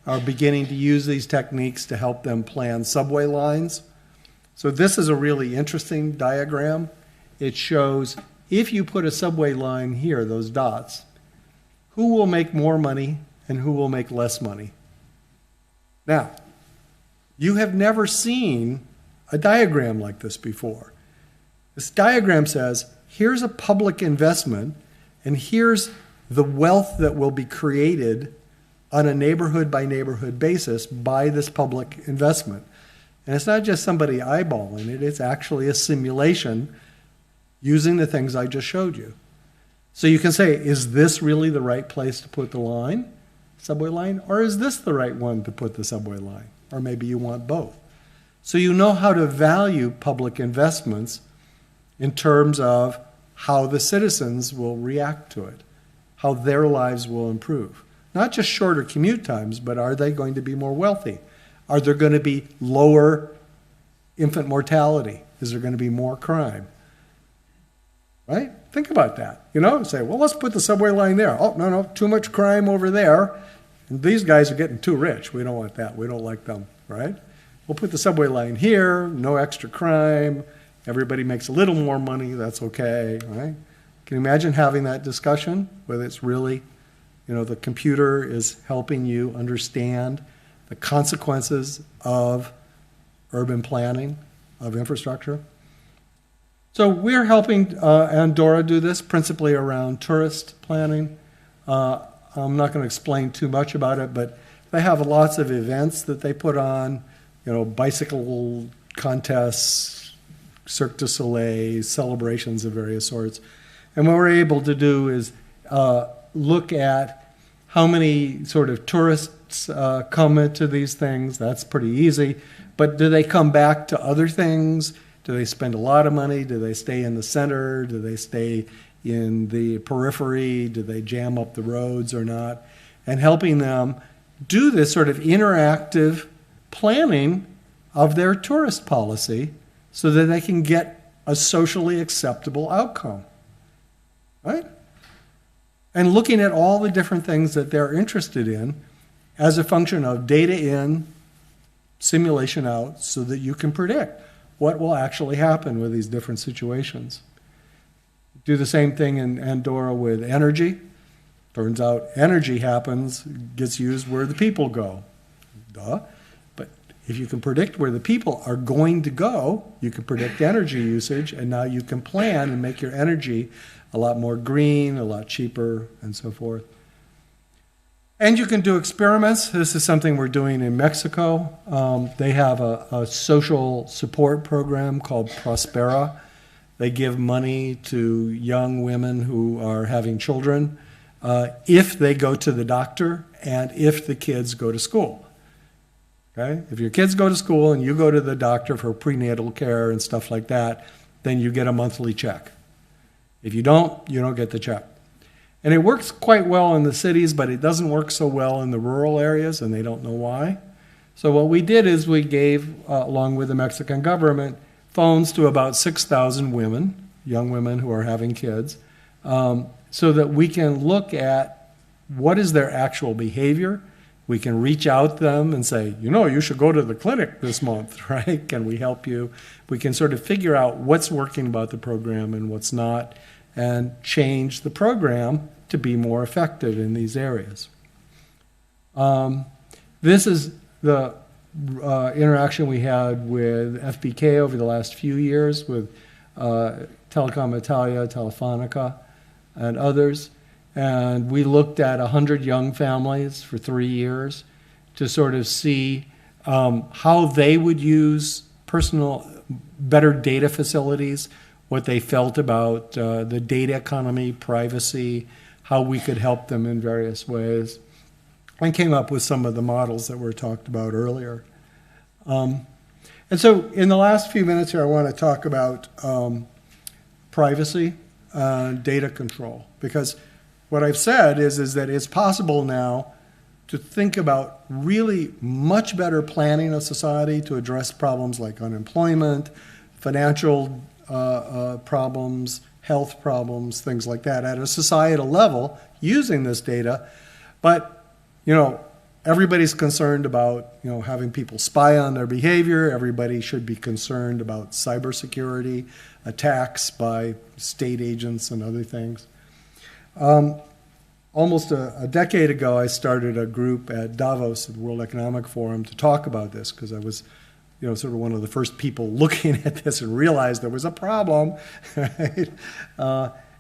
are beginning to use these techniques to help them plan subway lines. So this is a really interesting diagram. It shows if you put a subway line here, those dots, who will make more money and who will make less money. Now, you have never seen a diagram like this before. This diagram says, here's a public investment, and here's the wealth that will be created on a neighborhood-by-neighborhood basis by this public investment. And it's not just somebody eyeballing it, it's actually a simulation using the things I just showed you. So you can say, is this really the right place to put the line, subway line, or is this the right one to put the subway line? Or maybe you want both. So you know how to value public investments in terms of how the citizens will react to it, how their lives will improve. Not just shorter commute times, but are they going to be more wealthy? Are there going to be lower infant mortality? Is there going to be more crime? Right? Think about that. You know, say, well, let's put the subway line there. Oh, no, too much crime over there. And these guys are getting too rich. We don't want that. We don't like them, right? We'll put the subway line here, no extra crime. Everybody makes a little more money. That's okay, right? Can you imagine having that discussion, whether it's really, you know, the computer is helping you understand the consequences of urban planning, of infrastructure? So we're helping Andorra do this, principally around tourist planning. I'm not going to explain too much about it, but they have lots of events that they put on, you know, bicycle contests, Cirque du Soleil, celebrations of various sorts. And what we're able to do is look at how many sort of tourist come into these things? That's pretty easy. But do they come back to other things? Do they spend a lot of money? Do they stay in the center? Do they stay in the periphery? Do they jam up the roads or not? And helping them do this sort of interactive planning of their tourist policy so that they can get a socially acceptable outcome, right? And looking at all the different things that they're interested in as a function of data in, simulation out, so that you can predict what will actually happen with these different situations. Do the same thing in Andorra with energy. Turns out energy gets used where the people go. Duh. But if you can predict where the people are going to go, you can predict energy usage, and now you can plan and make your energy a lot more green, a lot cheaper, and so forth. And you can do experiments. This is something we're doing in Mexico. They have a social support program called Prospera. They give money to young women who are having children if they go to the doctor and if the kids go to school. Okay? If your kids go to school and you go to the doctor for prenatal care and stuff like that, then you get a monthly check. If you don't get the check. And it works quite well in the cities, but it doesn't work so well in the rural areas, and they don't know why. So what we did is we gave, along with the Mexican government, phones to about 6,000 women, young women who are having kids, so that we can look at what is their actual behavior. We can reach out to them and say, you should go to the clinic this month, right? Can we help you? We can sort of figure out what's working about the program and what's not, and change the program to be more effective in these areas. This is the interaction we had with FBK over the last few years with Telecom Italia, Telefonica, and others. And we looked at 100 young families for 3 years to sort of see how they would use better data facilities, what they felt about the data economy, privacy, how we could help them in various ways, and came up with some of the models that were talked about earlier. And so in the last few minutes here, I want to talk about privacy and data control, because what I've said is that it's possible now to think about really much better planning of society to address problems like unemployment, financial problems, health problems, things like that at a societal level using this data. But, everybody's concerned about, having people spy on their behavior. Everybody should be concerned about cybersecurity, attacks by state agents and other things. Almost a decade ago, I started a group at Davos at the World Economic Forum to talk about this, because I was sort of one of the first people looking at this and realized there was a problem, right?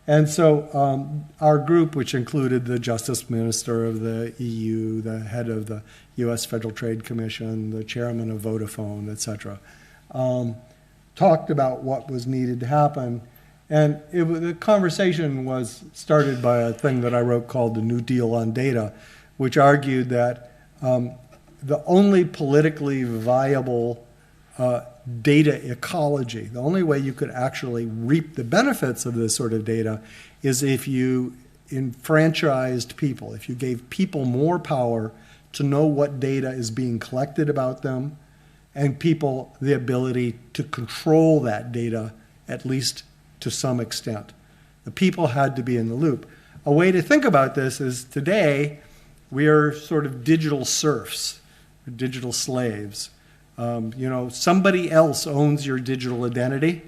And so our group, which included the Justice Minister of the EU, the head of the U.S. Federal Trade Commission, the chairman of Vodafone, etc., talked about what was needed to happen. And the conversation was started by a thing that I wrote called the New Deal on Data, which argued that the only politically viable data ecology, the only way you could actually reap the benefits of this sort of data is if you enfranchised people, if you gave people more power to know what data is being collected about them, and people the ability to control that data, at least to some extent. The people had to be in the loop. A way to think about this is today we are sort of digital serfs, digital slaves. Somebody else owns your digital identity,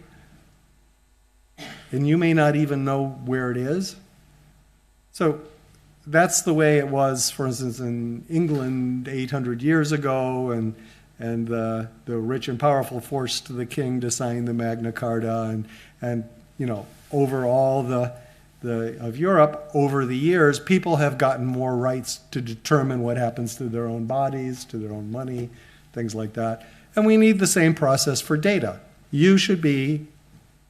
and you may not even know where it is. So that's the way it was, for instance, in England 800 years ago, and the rich and powerful forced the king to sign the Magna Carta, and over all of Europe, over the years, people have gotten more rights to determine what happens to their own bodies, to their own money, things like that. And we need the same process for data. You should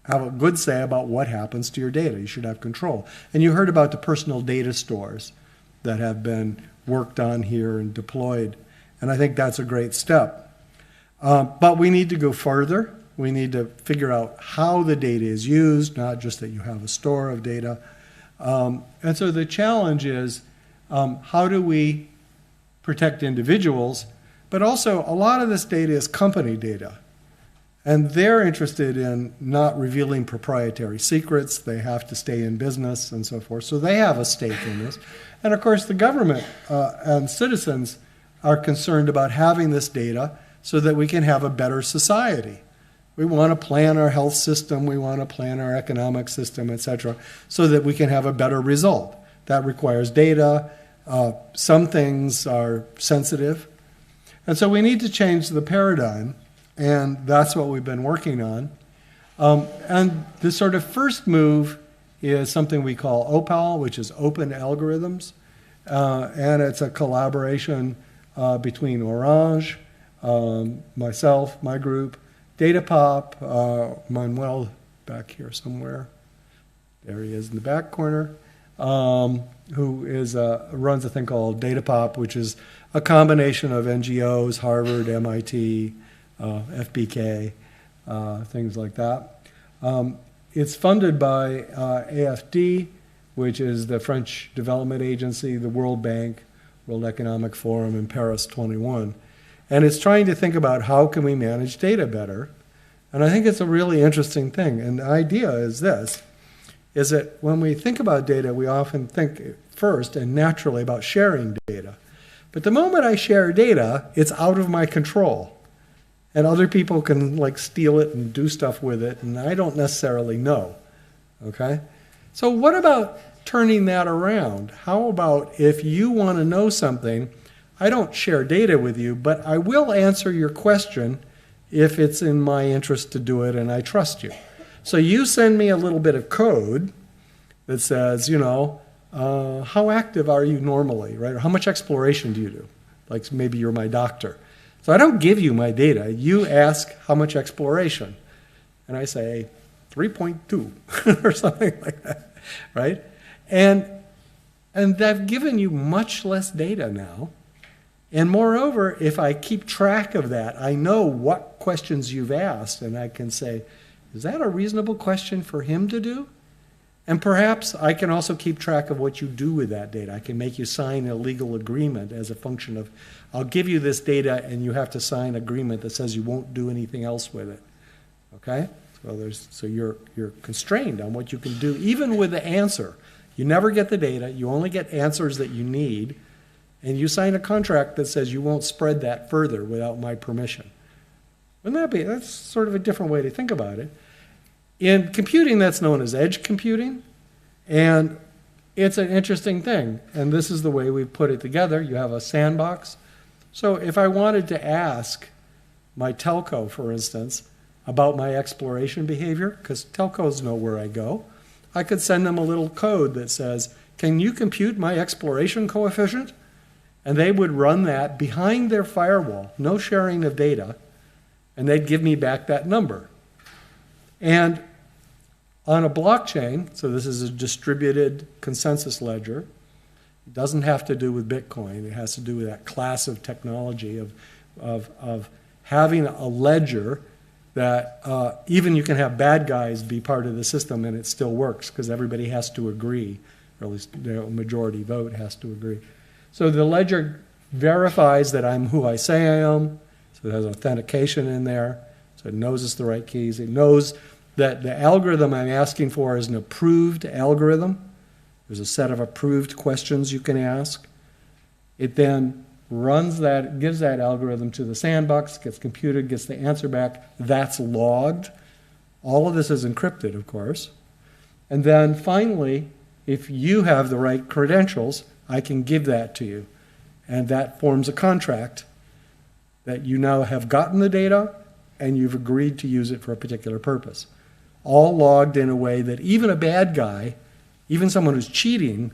have a good say about what happens to your data. You should have control. And you heard about the personal data stores that have been worked on here and deployed. And I think that's a great step. But we need to go further. We need to figure out how the data is used, not just that you have a store of data. And so the challenge is, how do we protect individuals? But also, a lot of this data is company data. And they're interested in not revealing proprietary secrets. They have to stay in business and so forth. So they have a stake in this. And of course, the government and citizens are concerned about having this data so that we can have a better society. We want to plan our health system, we want to plan our economic system, etc., so that we can have a better result. That requires data. Some things are sensitive. And so we need to change the paradigm, and that's what we've been working on. And the sort of first move is something we call OPAL, which is Open Algorithms. And it's a collaboration between Orange, myself, my group, Datapop, Manuel back here somewhere. There he is in the back corner, who is runs a thing called Datapop, which is a combination of NGOs, Harvard, MIT, FBK, things like that. It's funded by AFD, which is the French Development Agency, the World Bank, World Economic Forum, and Paris 21. And it's trying to think about how can we manage data better. And I think it's a really interesting thing. And the idea is this, is that when we think about data, we often think first and naturally about sharing data. But the moment I share data, it's out of my control. And other people can like steal it and do stuff with it, and I don't necessarily know, okay? So what about turning that around? How about if you want to know something, I don't share data with you, but I will answer your question if it's in my interest to do it and I trust you. So you send me a little bit of code that says, you know, how active are you normally, right? Or how much exploration do you do? Like maybe you're my doctor. So I don't give you my data. You ask how much exploration. And I say 3.2 or something like that, right? And I've given you much less data now. And moreover, if I keep track of that, I know what questions you've asked, and I can say, is that a reasonable question for him to do? And perhaps I can also keep track of what you do with that data. I can make you sign a legal agreement as a function of, I'll give you this data and you have to sign an agreement that says you won't do anything else with it. Okay? So you're constrained on what you can do, even with the answer. You never get the data. You only get answers that you need. And you sign a contract that says you won't spread that further without my permission. Wouldn't that be? That's sort of a different way to think about it. In computing, that's known as edge computing. And it's an interesting thing. And this is the way we put it together. You have a sandbox. So if I wanted to ask my telco, for instance, about my exploration behavior, because telcos know where I go, I could send them a little code that says, can you compute my exploration coefficient? And they would run that behind their firewall, no sharing of data, and they'd give me back that number. And on a blockchain, so this is a distributed consensus ledger, it doesn't have to do with Bitcoin. It has to do with that class of technology of having a ledger that even you can have bad guys be part of the system and it still works because everybody has to agree, or at least the majority vote has to agree. So the ledger verifies that I'm who I say I am, so it has authentication in there, so it knows it's the right keys. It knows that the algorithm I'm asking for is an approved algorithm. There's a set of approved questions you can ask. It then runs that, gives that algorithm to the sandbox, gets computed, gets the answer back. That's logged. All of this is encrypted, of course. And then finally, if you have the right credentials, I can give that to you. And that forms a contract that you now have gotten the data and you've agreed to use it for a particular purpose. All logged in a way that even a bad guy, even someone who's cheating,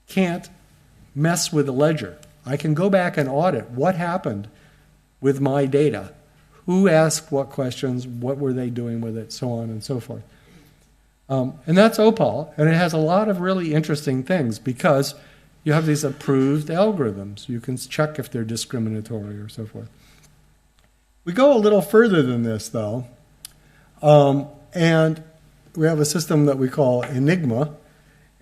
can't mess with the ledger. I can go back and audit what happened with my data. Who asked what questions, what were they doing with it, so on and so forth. And that's OPAL, and it has a lot of really interesting things because, You have these approved algorithms. You can check if they're discriminatory or so forth. We go a little further than this, though, and we have a system that we call Enigma.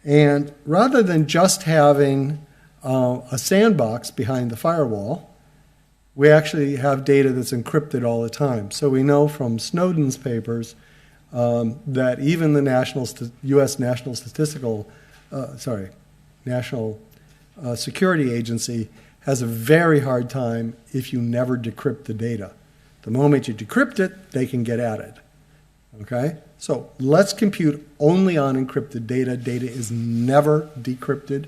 And rather than just having a sandbox behind the firewall, we actually have data that's encrypted all the time. So we know from Snowden's papers that even the U.S. National Security Agency has a very hard time if you never decrypt the data. The moment you decrypt it, they can get at it. Okay? So let's compute only on encrypted data. Data is never decrypted.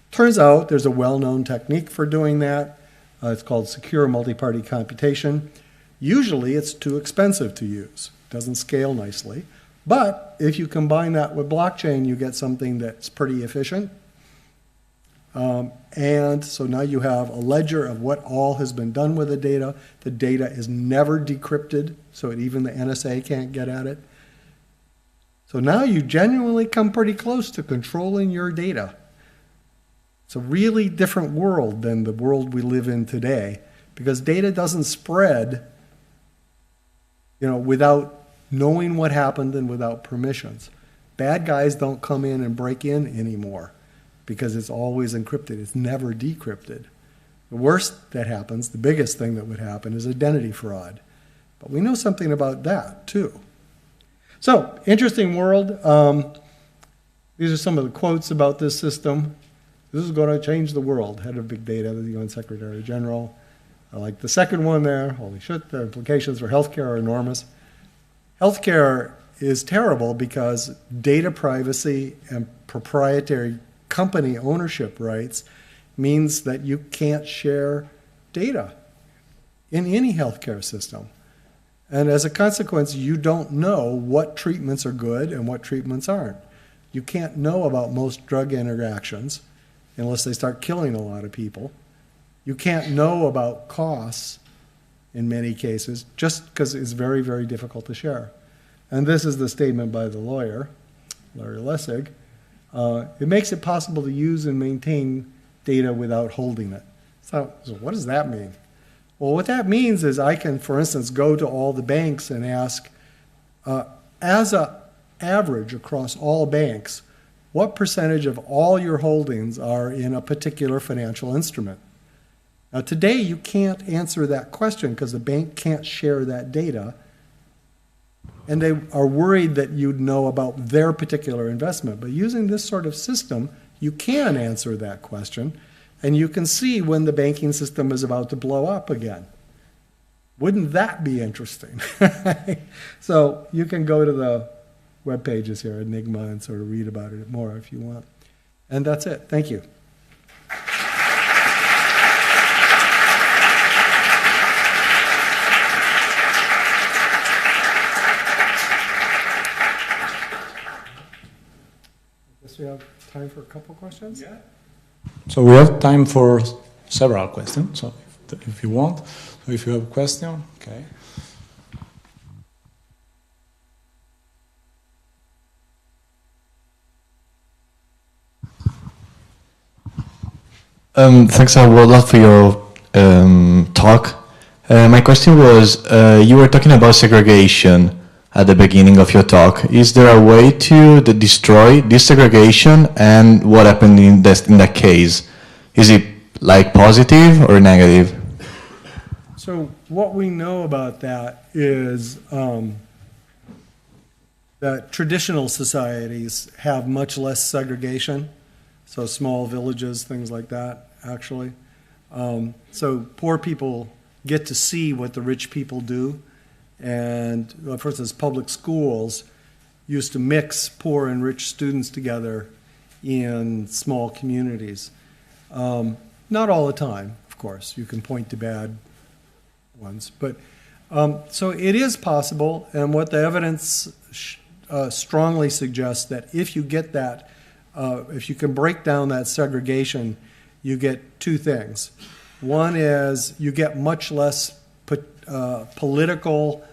Turns out there's a well-known technique for doing that. It's called secure multi-party computation. Usually it's too expensive to use. It doesn't scale nicely. But if you combine that with blockchain, you get something that's pretty efficient. And so now you have a ledger of what all has been done with the data. The data is never decrypted, so even the NSA can't get at it. So now you genuinely come pretty close to controlling your data. It's a really different world than the world we live in today, because data doesn't spread, without knowing what happened and without permissions. Bad guys don't come in and break in anymore because it's always encrypted. It's never decrypted. The worst that happens, the biggest thing that would happen, is identity fraud. But we know something about that, too. So, interesting world. These are some of the quotes about this system. This is going to change the world. Head of Big Data, the UN Secretary General. I like the second one there. Holy shit, the implications for healthcare are enormous. Healthcare is terrible because data privacy and proprietary company ownership rights means that you can't share data in any healthcare system. And as a consequence, you don't know what treatments are good and what treatments aren't. You can't know about most drug interactions unless they start killing a lot of people. You can't know about costs in many cases just because it's very, very difficult to share. And this is the statement by the lawyer, Larry Lessig. It makes it possible to use and maintain data without holding it. So what does that mean? Well, what that means is I can, for instance, go to all the banks and ask, as an average across all banks, what percentage of all your holdings are in a particular financial instrument? Now, today you can't answer that question because the bank can't share that data, and they are worried that you'd know about their particular investment. But using this sort of system, you can answer that question, and you can see when the banking system is about to blow up again. Wouldn't that be interesting? So you can go to the web pages here, Enigma, and sort of read about it more if you want. And that's it. Thank you. We have time for a couple questions? Yeah. So we have time for several questions, so if you want. So if you have a question, okay. Thanks a lot for your talk. My question was, you were talking about segregation at the beginning of your talk. Is there a way to destroy this segregation, and what happened in that case? Is it like positive or negative? So what we know about that is that traditional societies have much less segregation, so small villages, things like that, actually. So poor people get to see what the rich people do. And, for instance, public schools used to mix poor and rich students together in small communities. Not all the time, of course. You can point to bad ones. But so it is possible, and what the evidence strongly suggests that if you get that, if you can break down that segregation, you get two things. One is you get much less political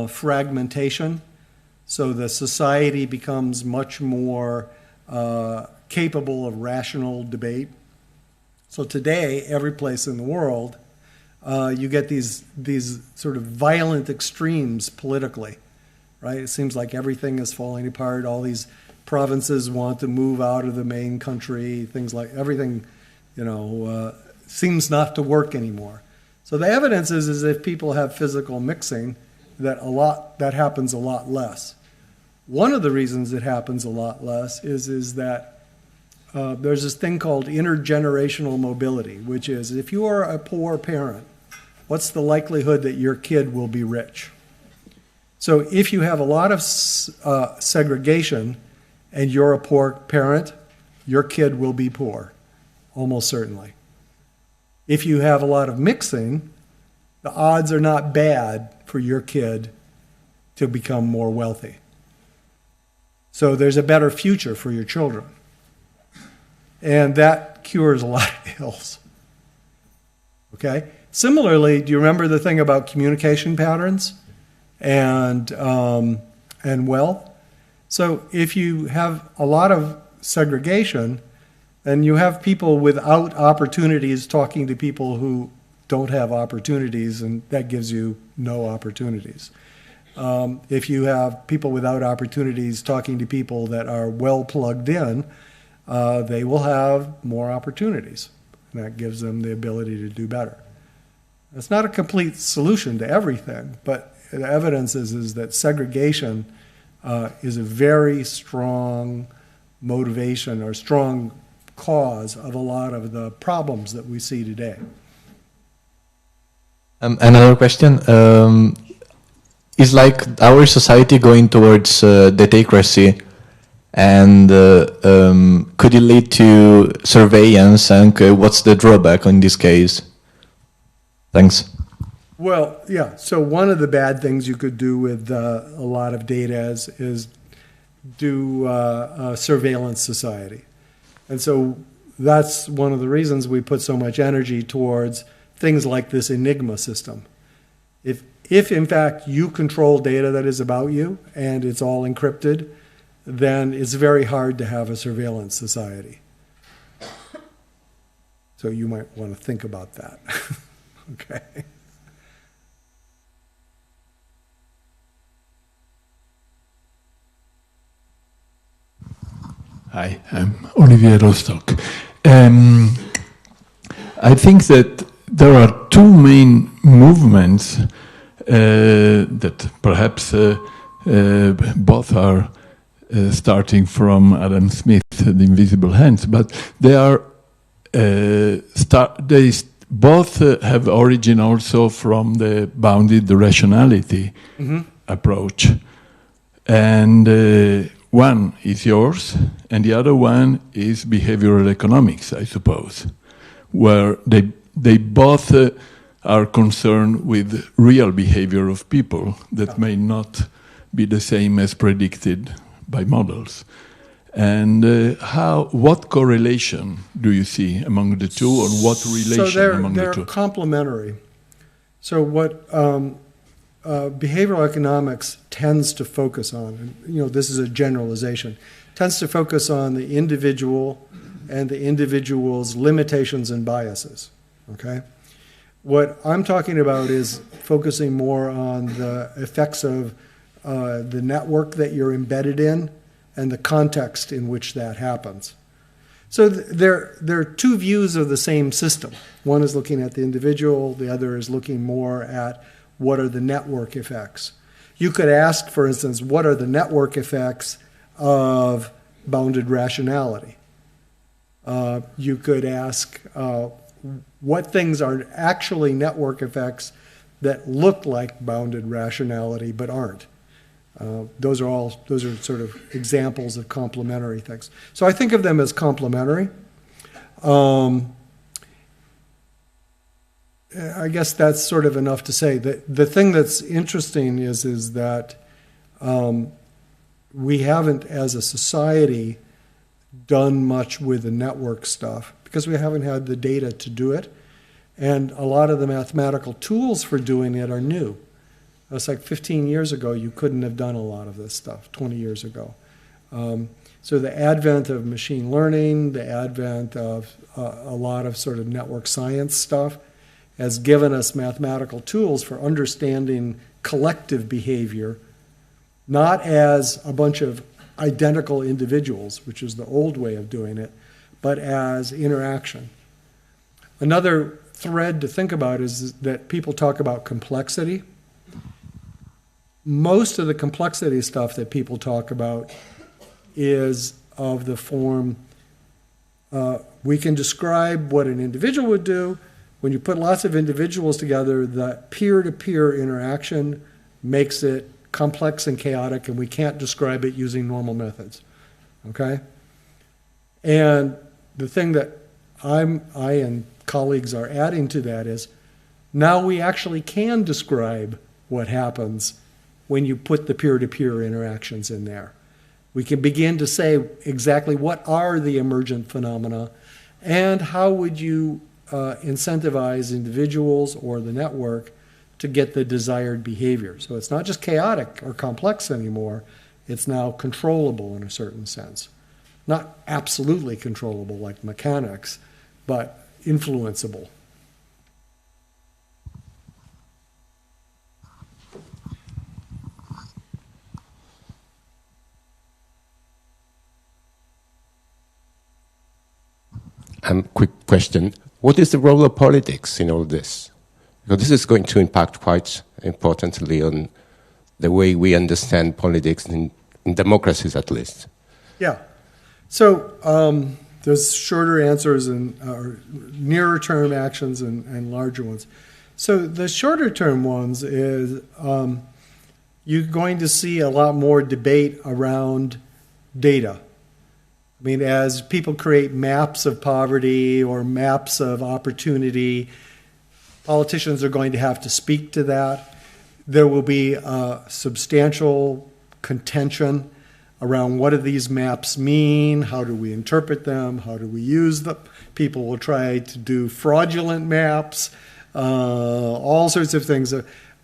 fragmentation, so the society becomes much more capable of rational debate. So today, every place in the world, you get these sort of violent extremes politically, right? It seems like everything is falling apart. All these provinces want to move out of the main country. Things like everything, seems not to work anymore. So the evidence is if people have physical mixing, that happens a lot less. One of the reasons it happens a lot less is that there's this thing called intergenerational mobility, which is if you are a poor parent, what's the likelihood that your kid will be rich? So if you have a lot of segregation and you're a poor parent, your kid will be poor, almost certainly. If you have a lot of mixing, the odds are not bad for your kid to become more wealthy. So there's a better future for your children. And that cures a lot of ills. Okay? Similarly, do you remember the thing about communication patterns and wealth? So if you have a lot of segregation and you have people without opportunities talking to people who don't have opportunities, and that gives you no opportunities. If you have people without opportunities talking to people that are well plugged in, they will have more opportunities. And that gives them the ability to do better. It's not a complete solution to everything, but the evidence is that segregation is a very strong motivation or strong cause of a lot of the problems that we see today. Another question is like our society going towards detacracy, and could it lead to surveillance, and what's the drawback in this case? Thanks. Well, yeah, so one of the bad things you could do with a lot of data is do a surveillance society. And so that's one of the reasons we put so much energy towards things like this Enigma system. If in fact you control data that is about you and it's all encrypted, then it's very hard to have a surveillance society. So you might want to think about that. Okay. Hi, I'm Olivier Rostock. I think that there are two main movements that perhaps both are starting from Adam Smith, The Invisible Hands, but they are both have origin also from the bounded rationality approach, and one is yours, and the other one is behavioral economics, I suppose, where they both are concerned with real behavior of people that may not be the same as predicted by models. And what correlation do you see among the two, or what relation among the two? They're complementary. So what behavioral economics tends to focus on, and this is a generalization, tends to focus on the individual and the individual's limitations and biases. Okay? What I'm talking about is focusing more on the effects of the network that you're embedded in and the context in which that happens. So there are two views of the same system. One is looking at the individual, the other is looking more at what are the network effects. You could ask, for instance, what are the network effects of bounded rationality? You could ask what things are actually network effects that look like bounded rationality but aren't. Those are sort of examples of complementary things. So I think of them as complementary. I guess that's sort of enough to say. The thing that's interesting is that we haven't, as a society, done much with the network stuff because we haven't had the data to do it. And a lot of the mathematical tools for doing it are new. It's like 15 years ago, you couldn't have done a lot of this stuff, 20 years ago. So the advent of machine learning, the advent of a lot of sort of network science stuff has given us mathematical tools for understanding collective behavior, not as a bunch of identical individuals, which is the old way of doing it, but as interaction. Another thread to think about is that people talk about complexity. Most of the complexity stuff that people talk about is of the form, we can describe what an individual would do. When you put lots of individuals together, the peer-to-peer interaction makes it complex and chaotic, and we can't describe it using normal methods, okay? And the thing that I and colleagues are adding to that is now we actually can describe what happens when you put the peer-to-peer interactions in there. We can begin to say exactly what are the emergent phenomena and how would you incentivize individuals or the network to get the desired behavior. So it's not just chaotic or complex anymore, it's now controllable in a certain sense. Not absolutely controllable like mechanics, but influenceable. Quick question. What is the role of politics in all this? Because this is going to impact quite importantly on the way we understand politics in democracies, at least. Yeah. So there's shorter answers and nearer term actions and larger ones. So the shorter term ones is you're going to see a lot more debate around data. I mean, as people create maps of poverty or maps of opportunity, politicians are going to have to speak to that. There will be a substantial contention around what do these maps mean, how do we interpret them, how do we use them. People will try to do fraudulent maps, all sorts of things.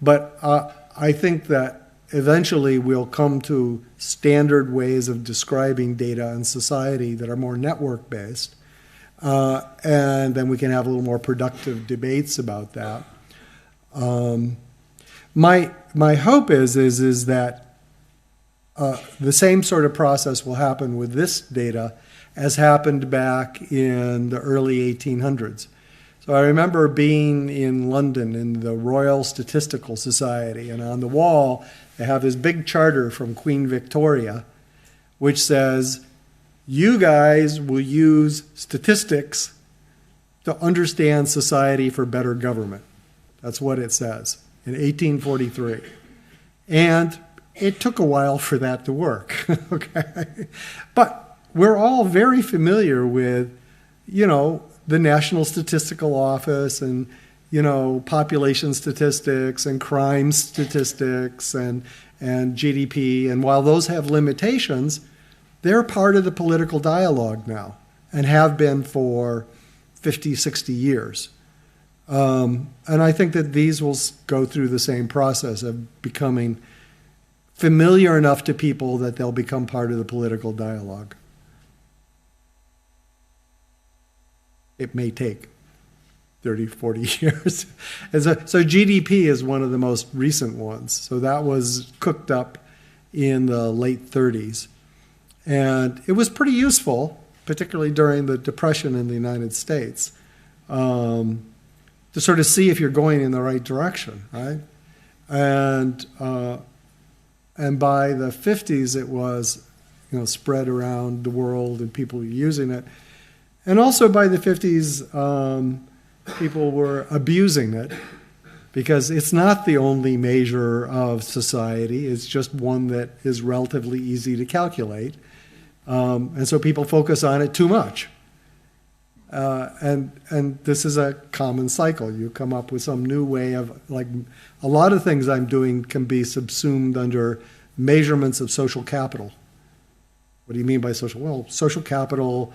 But I think that eventually we'll come to standard ways of describing data in society that are more network-based. And then we can have a little more productive debates about that. My hope is that the same sort of process will happen with this data as happened back in the early 1800s. So I remember being in London in the Royal Statistical Society, and on the wall they have this big charter from Queen Victoria which says, you guys will use statistics to understand society for better government. That's what it says in 1843. And it took a while for that to work, okay? But we're all very familiar with, the National Statistical Office and, population statistics and crime statistics and GDP. And while those have limitations, they're part of the political dialogue now and have been for 50, 60 years. And I think that these will go through the same process of becoming familiar enough to people that they'll become part of the political dialogue. It may take 30, 40 years. And so GDP is one of the most recent ones. So that was cooked up in the late 30s. And it was pretty useful, particularly during the Depression in the United States, to sort of see if you're going in the right direction, right? And by the 50s, it was, spread around the world and people were using it. And also by the 50s, people were abusing it because it's not the only measure of society. It's just one that is relatively easy to calculate. And so people focus on it too much. And this is a common cycle. You come up with some new way of, like, a lot of things I'm doing can be subsumed under measurements of social capital. What do you mean by social? Well, social capital,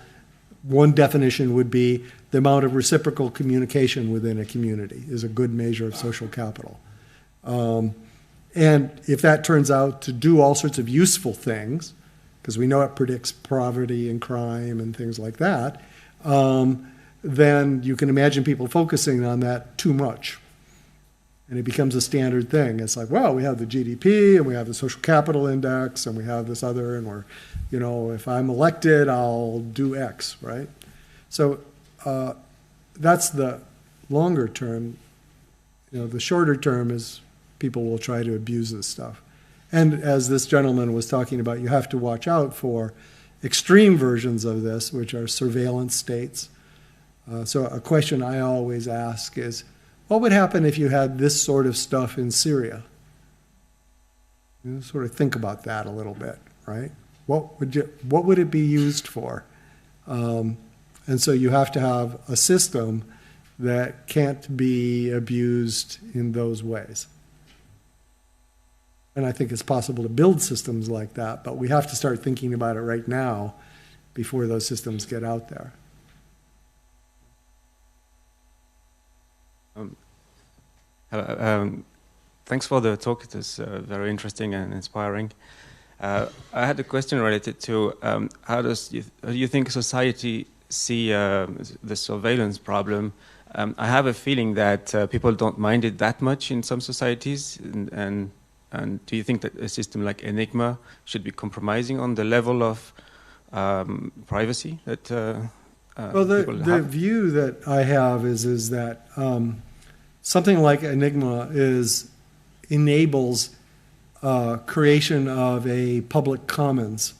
one definition would be the amount of reciprocal communication within a community is a good measure of social capital. And if that turns out to do all sorts of useful things, because we know it predicts poverty and crime and things like that, then you can imagine people focusing on that too much. And it becomes a standard thing. It's like, well, we have the GDP, and we have the social capital index, and we have this other, and we're, you know, if I'm elected, I'll do X, right? So that's the longer term. You know, the shorter term is people will try to abuse this stuff. And as this gentleman was talking about, you have to watch out for extreme versions of this, which are surveillance states. So a question I always ask is, what would happen if you had this sort of stuff in Syria? You know, sort of think about that a little bit, right? What would it be used for? And so you have to have a system that can't be abused in those ways. And I think it's possible to build systems like that, but we have to start thinking about it right now before those systems get out there. Thanks for the talk. It was very interesting and inspiring. I had a question related to how do you think society see the surveillance problem? I have a feeling that people don't mind it that much in some societies, and do you think that a system like Enigma should be compromising on the level of privacy that well, the view that I have is that something like Enigma enables creation of a public commons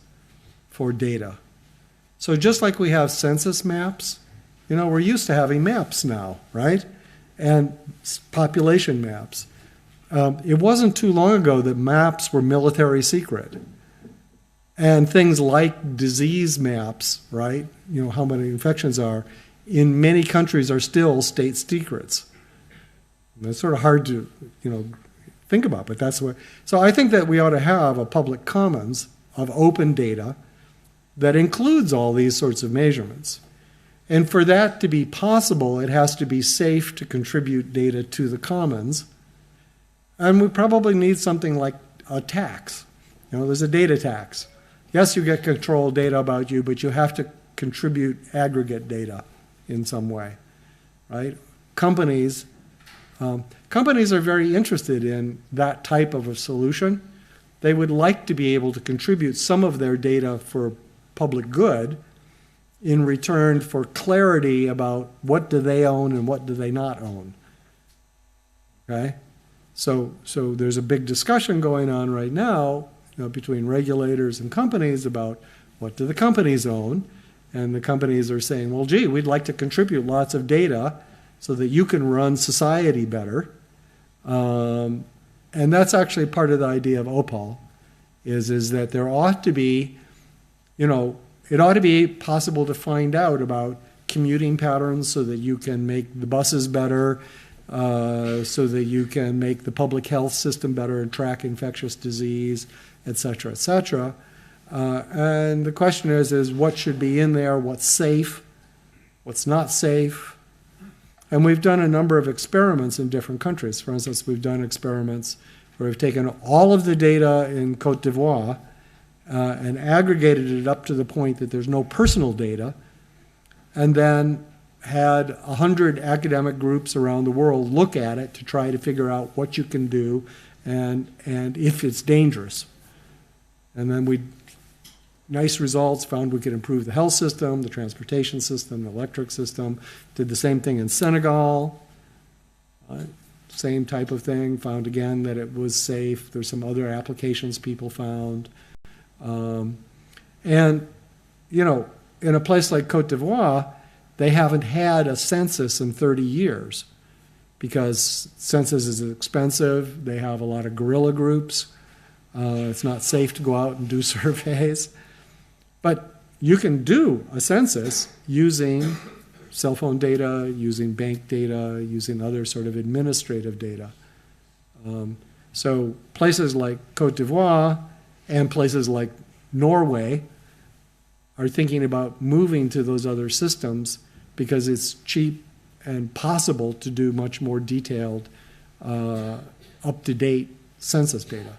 for data. So just like we have census maps, you know, we're used to having maps now, right? And population maps. It wasn't too long ago that maps were military secret. And things like disease maps, right? You know, how many infections are, in many countries are still state secrets. And it's sort of hard to, you know, think about, but that's what. So I think that we ought to have a public commons of open data that includes all these sorts of measurements. And for that to be possible, it has to be safe to contribute data to the commons. And we probably need something like a tax. You know, there's a data tax. Yes, you get control data about you, but you have to contribute aggregate data in some way, right? Companies are very interested in that type of a solution. They would like to be able to contribute some of their data for public good in return for clarity about what do they own and what do they not own. Okay? So there's a big discussion going on right now, you know, between regulators and companies about what do the companies own, and the companies are saying, well, gee, we'd like to contribute lots of data so that you can run society better. And that's actually part of the idea of OPAL, is that there ought to be, you know, it ought to be possible to find out about commuting patterns so that you can make the buses better, so that you can make the public health system better and track infectious disease, et cetera, et cetera. And the question is what should be in there, what's safe, what's not safe. And we've done a number of experiments in different countries. For instance, we've done experiments where we've taken all of the data in Côte d'Ivoire and aggregated it up to the point that there's no personal data, and then had 100 academic groups around the world look at it to try to figure out what you can do and if it's dangerous. And then nice results, found we could improve the health system, the transportation system, the electric system. Did the same thing in Senegal. Same type of thing, found again that it was safe. There's some other applications people found. And, you know, in a place like Côte d'Ivoire, they haven't had a census in 30 years because census is expensive. They have a lot of guerrilla groups. It's not safe to go out and do surveys. But you can do a census using cell phone data, using bank data, using other sort of administrative data. So places like Côte d'Ivoire and places like Norway are thinking about moving to those other systems because it's cheap and possible to do much more detailed, up-to-date census data.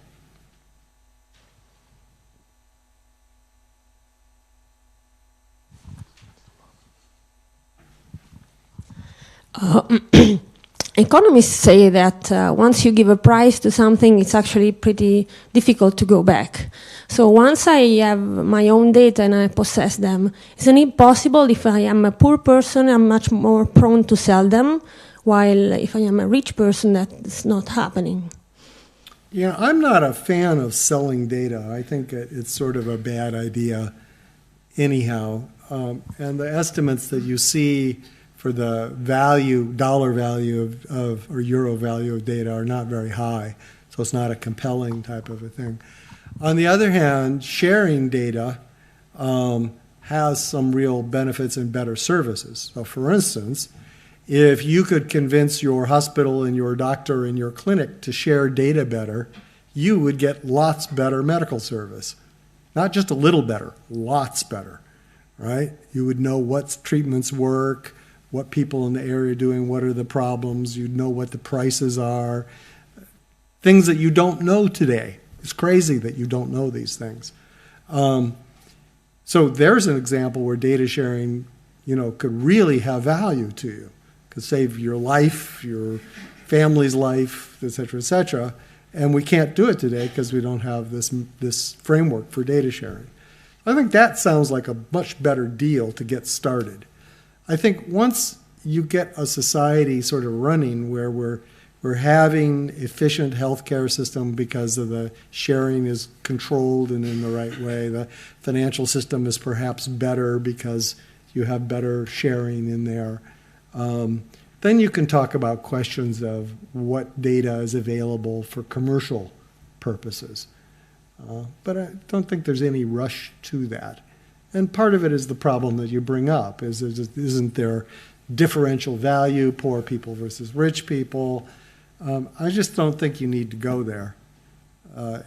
Economists say that once you give a price to something, it's actually pretty difficult to go back. So once I have my own data and I possess them, isn't it possible if I am a poor person, I'm much more prone to sell them, while if I am a rich person, that's not happening? Yeah, I'm not a fan of selling data. I think it's sort of a bad idea anyhow. And the estimates that you see for the value, dollar value of or euro value of data are not very high. So it's not a compelling type of a thing. On the other hand, sharing data has some real benefits and better services. So for instance, if you could convince your hospital and your doctor and your clinic to share data better, you would get lots better medical service. Not just a little better, lots better, right? You would know what treatments work, what people in the area are doing, what are the problems, you'd know what the prices are, things that you don't know today. It's crazy that you don't know these things. So there's an example where data sharing, could really have value to you. Could save your life, your family's life, et cetera, and we can't do it today because we don't have this framework for data sharing. I think that sounds like a much better deal to get started. I think once you get a society sort of running where we're having efficient healthcare system because of the sharing is controlled and in the right way, the financial system is perhaps better because you have better sharing in there. Then you can talk about questions of what data is available for commercial purposes. But I don't think there's any rush to that. And part of it is the problem that you bring up, isn't there differential value, poor people versus rich people? I just don't think you need to go there.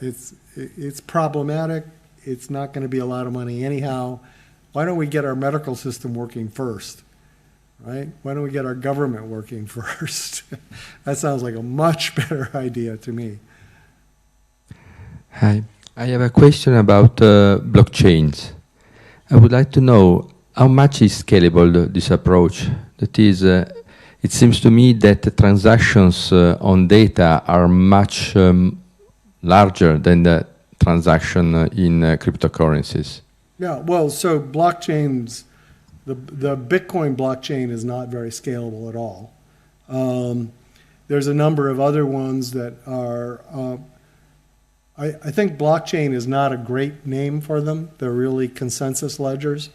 It's problematic. It's not going to be a lot of money anyhow. Why don't we get our medical system working first? Right? Why don't we get our government working first? That sounds like a much better idea to me. Hi, I have a question about blockchains. I would like to know how much is scalable this approach. That is, it seems to me that the transactions on data are much larger than the transaction in cryptocurrencies. Yeah, well, so blockchains, the Bitcoin blockchain is not very scalable at all. There's a number of other ones that are, I think blockchain is not a great name for them. They're really consensus ledgers.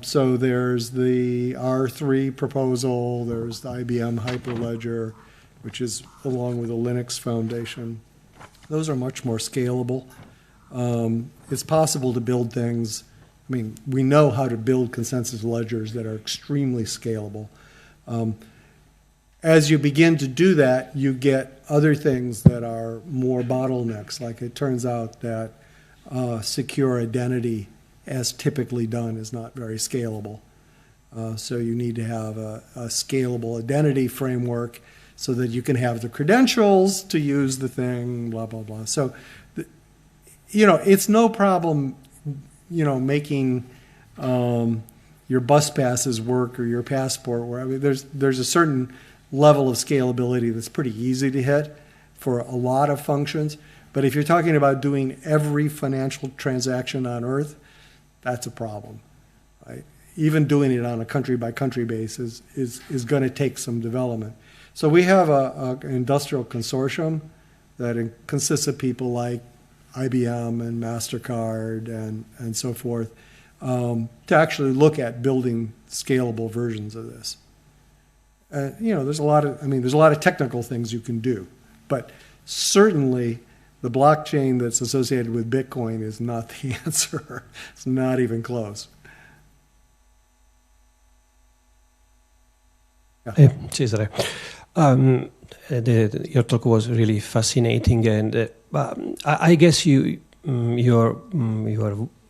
So there's the R3 proposal, there's the IBM Hyperledger, which is along with the Linux Foundation. Those are much more scalable. It's possible to build things. I mean, we know how to build consensus ledgers that are extremely scalable. As you begin to do that, you get other things that are more bottlenecks. Like it turns out that secure identity, as typically done, is not very scalable. So you need to have a scalable identity framework so that you can have the credentials to use the thing, blah, blah, blah. So, it's no problem, making your bus passes work or your passport work. I mean, there's a certain level of scalability that's pretty easy to hit for a lot of functions. But if you're talking about doing every financial transaction on Earth, that's a problem, right? Even doing it on a country-by-country basis is going to take some development. So we have an industrial consortium that consists of people like IBM and MasterCard and so forth to actually look at building scalable versions of this. There's a lot of technical things you can do, but certainly the blockchain that's associated with Bitcoin is not the answer. It's not even close. Yeah. Cesare, your talk was really fascinating, and I guess you are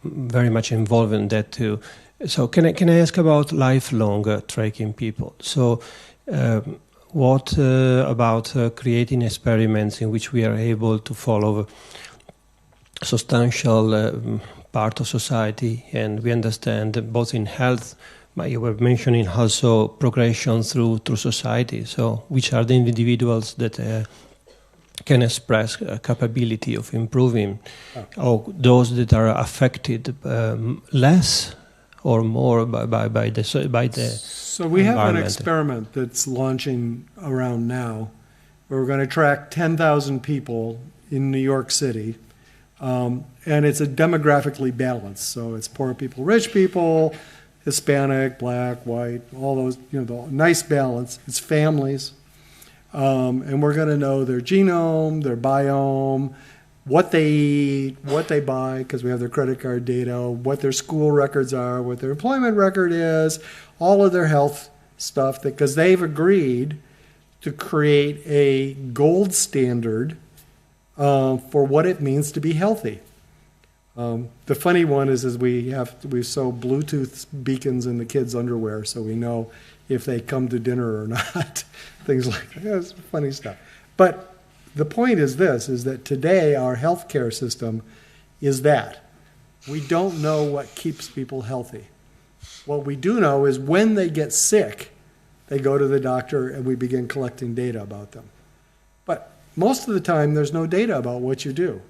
very much involved in that too. So can I ask about lifelong tracking people? So what about creating experiments in which we are able to follow a substantial part of society, and we understand both in health, but you were mentioning also progression through society. So which are the individuals that can express a capability of improving, or those that are affected less or more by the So we have an experiment that's launching around now, where we're going to track 10,000 people in New York City, and it's a demographically balanced. So it's poor people, rich people, Hispanic, black, white, all those, the nice balance. It's families. And we're going to know their genome, their biome, what they eat, what they buy, because we have their credit card data, what their school records are, what their employment record is, all of their health stuff, because they've agreed to create a gold standard for what it means to be healthy. The funny one is we sew Bluetooth beacons in the kids' underwear, so we know if they come to dinner or not. Things like that. It's funny stuff. But the point is this, is that today our healthcare system is that. We don't know what keeps people healthy. What we do know is when they get sick, they go to the doctor and we begin collecting data about them. But most of the time there's no data about what you do.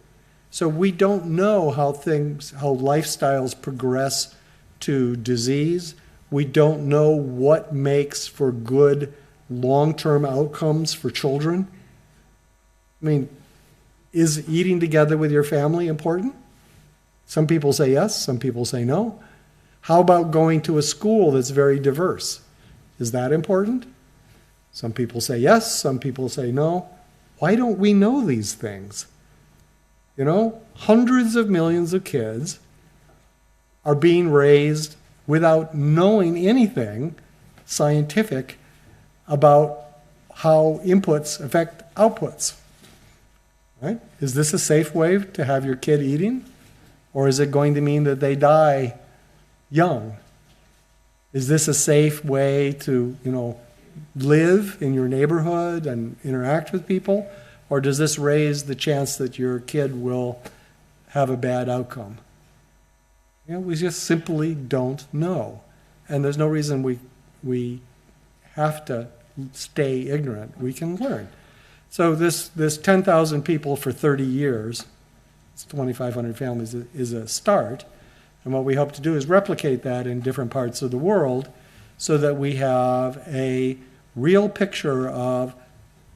So we don't know how lifestyles progress to disease. We don't know what makes for good long-term outcomes for children. I mean, is eating together with your family important? Some people say yes, some people say no. How about going to a school that's very diverse? Is that important? Some people say yes, some people say no. Why don't we know these things? Hundreds of millions of kids are being raised without knowing anything scientific about how inputs affect outputs. Right? Is this a safe way to have your kid eating? Or is it going to mean that they die young? Is this a safe way to, live in your neighborhood and interact with people? Or does this raise the chance that your kid will have a bad outcome? We just simply don't know. And there's no reason we have to stay ignorant. We can learn. So this 10,000 people for 30 years, it's 2,500 families, is a start. And what we hope to do is replicate that in different parts of the world so that we have a real picture of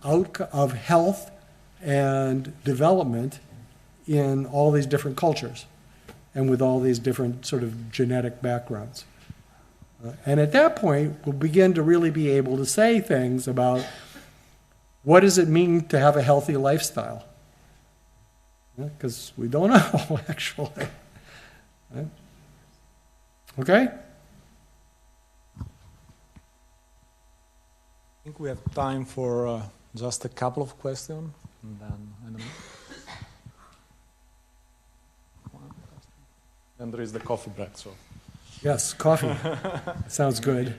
health and development in all these different cultures and with all these different sort of genetic backgrounds. And at that point, we'll begin to really be able to say things about what does it mean to have a healthy lifestyle? Because we don't know, actually. Right? Okay? I think we have time for just a couple of questions, and then, I don't know. And there is the coffee break, so. Yes, coffee. Sounds good.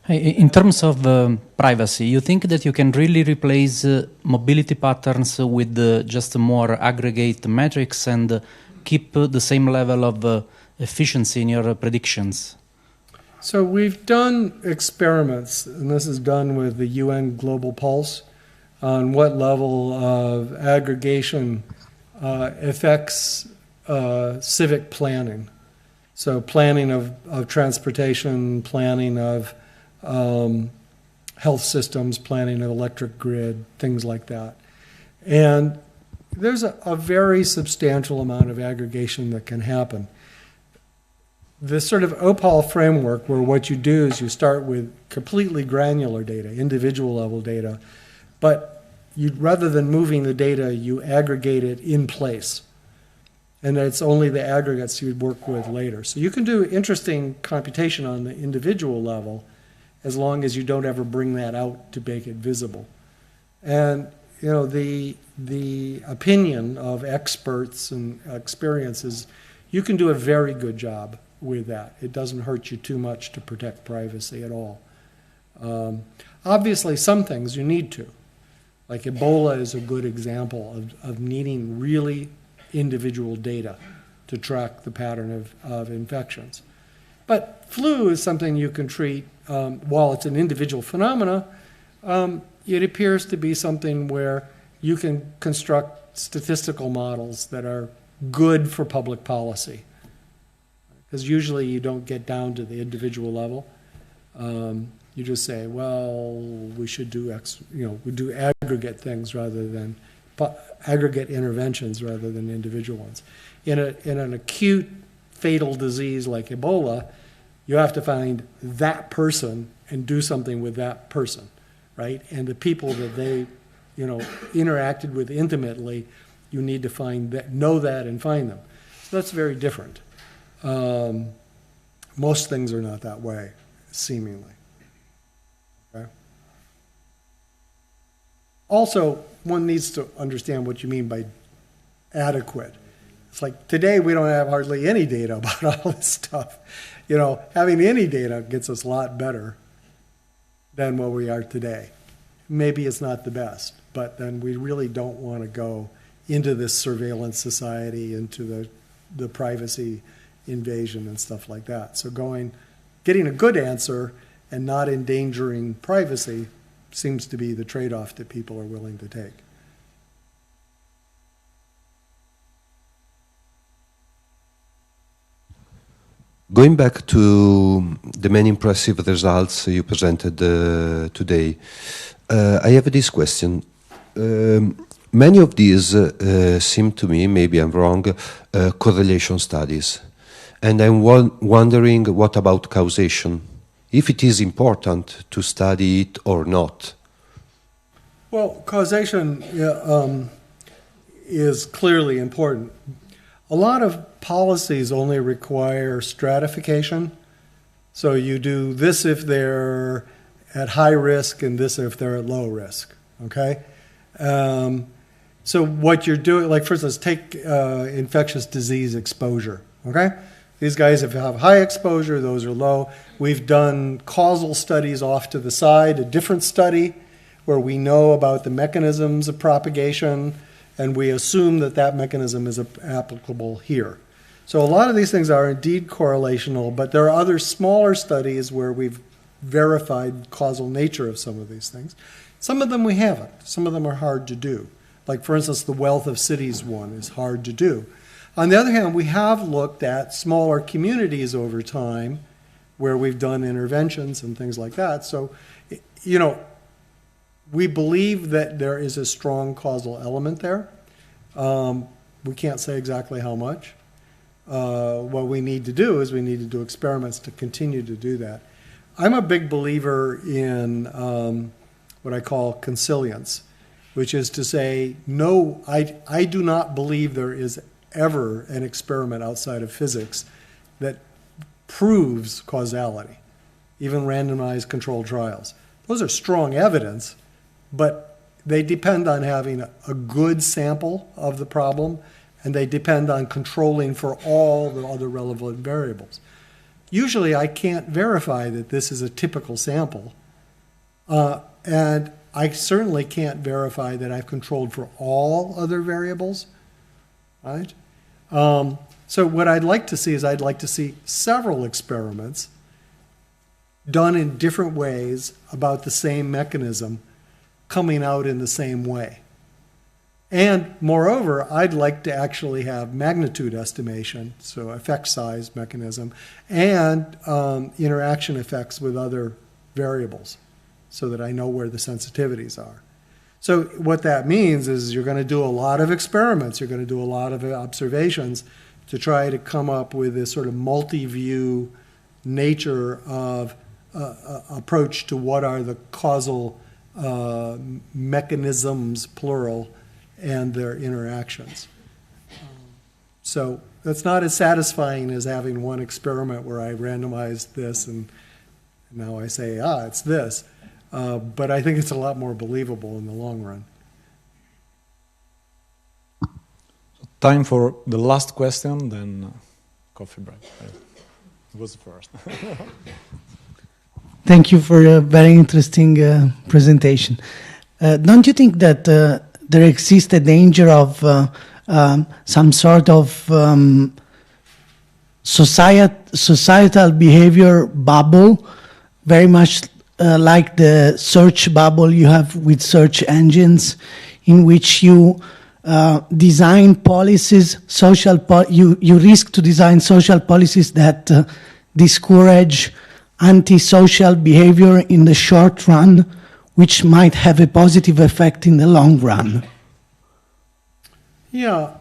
In terms of privacy, you think that you can really replace mobility patterns with just more aggregate metrics and keep the same level of efficiency in your predictions? So we've done experiments, and this is done with the UN Global Pulse, on what level of aggregation affects civic planning. So planning of transportation, planning of health systems, planning of electric grid, things like that. And there's a very substantial amount of aggregation that can happen. This sort of OPAL framework, where what you do is you start with completely granular data, individual level data, but rather than moving the data, you aggregate it in place. And it's only the aggregates you'd work with later. So you can do interesting computation on the individual level as long as you don't ever bring that out to make it visible. And the opinion of experts and experiences, you can do a very good job with that. It doesn't hurt you too much to protect privacy at all. Obviously, some things you need to. Like Ebola is a good example of needing really individual data to track the pattern of infections. But flu is something you can treat, while it's an individual phenomena, it appears to be something where you can construct statistical models that are good for public policy. Because usually you don't get down to the individual level. You just say, well, we should do X, we do aggregate things rather than aggregate interventions rather than individual ones. In an acute fatal disease like Ebola, you have to find that person and do something with that person, right? And the people that they, interacted with intimately, you need to find that, know that, and find them. So that's very different. Most things are not that way, seemingly. Okay? Also, one needs to understand what you mean by adequate. It's like today we don't have hardly any data about all this stuff. Having any data gets us a lot better than what we are today. Maybe it's not the best, but then we really don't want to go into this surveillance society, into the privacy invasion and stuff like that. So getting a good answer and not endangering privacy seems to be the trade-off that people are willing to take. Going back to the many impressive results you presented today, I have this question. Many of these seem to me, maybe I'm wrong, correlation studies. And I'm wondering, what about causation? If it is important to study it or not? Well, causation is clearly important. A lot of policies only require stratification. So you do this if they're at high risk and this if they're at low risk, okay? So what you're doing, like for instance, take infectious disease exposure, okay? These guys, if you have high exposure, those are low. We've done causal studies off to the side, a different study where we know about the mechanisms of propagation, and we assume that that mechanism is applicable here. So a lot of these things are indeed correlational, but there are other smaller studies where we've verified causal nature of some of these things. Some of them we haven't. Some of them are hard to do. Like, for instance, the wealth of cities one is hard to do. On the other hand, we have looked at smaller communities over time where we've done interventions and things like that. So, we believe that there is a strong causal element there. We can't say exactly how much. What we need to do is we need to do experiments to continue to do that. I'm a big believer in what I call consilience, which is to say, no, I do not believe there is ever an experiment outside of physics that proves causality, even randomized controlled trials. Those are strong evidence, but they depend on having a good sample of the problem, and they depend on controlling for all the other relevant variables. Usually I can't verify that this is a typical sample, and I certainly can't verify that I've controlled for all other variables, right? So what I'd like to see is I'd like to see several experiments done in different ways about the same mechanism coming out in the same way. And moreover, I'd like to actually have magnitude estimation, so effect size mechanism, and interaction effects with other variables so that I know where the sensitivities are. So what that means is you're going to do a lot of experiments, you're going to do a lot of observations to try to come up with this sort of multi-view nature of approach to what are the causal mechanisms, plural, and their interactions. So that's not as satisfying as having one experiment where I randomized this and now I say, it's this. But I think it's a lot more believable in the long run. Time for the last question, then coffee break. It was first. Thank you for a very interesting presentation. Don't you think that there exists a danger of some sort of societal behavior bubble, very much like the search bubble you have with search engines, in which you design policies, you risk to design social policies that discourage antisocial behavior in the short run, which might have a positive effect in the long run. Yeah,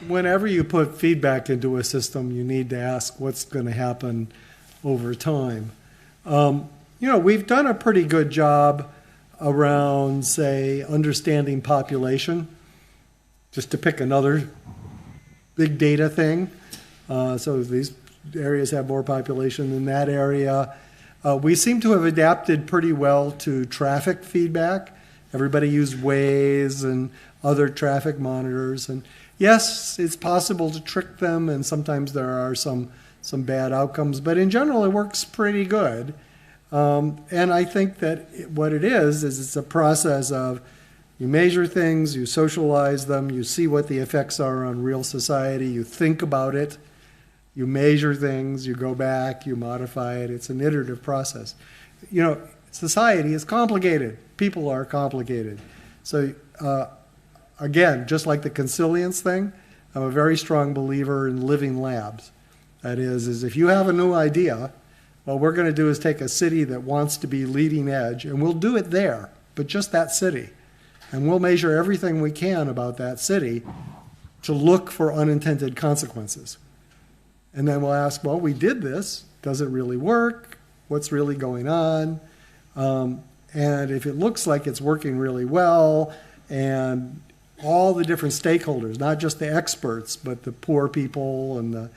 whenever you put feedback into a system, you need to ask what's going to happen over time. You know, we've done a pretty good job around, say, understanding population, just to pick another big data thing. So these areas have more population than that area. We seem to have adapted pretty well to traffic feedback. Everybody used Waze and other traffic monitors. And yes, it's possible to trick them, and sometimes there are some bad outcomes. But in general, it works pretty good. And I think that what it is it's a process of you measure things, you socialize them, you see what the effects are on real society, you think about it, you measure things, you go back, you modify it. It's an iterative process. You know, society is complicated. People are complicated. So again, just like the consilience thing, I'm a very strong believer in living labs. That is if you have a new idea, what we're going to do is take a city that wants to be leading edge, and we'll do it there, but just that city. And we'll measure everything we can about that city to look for unintended consequences. And then we'll ask, well, we did this. Does it really work? What's really going on? And if it looks like it's working really well, and all the different stakeholders, not just the experts, but the poor people and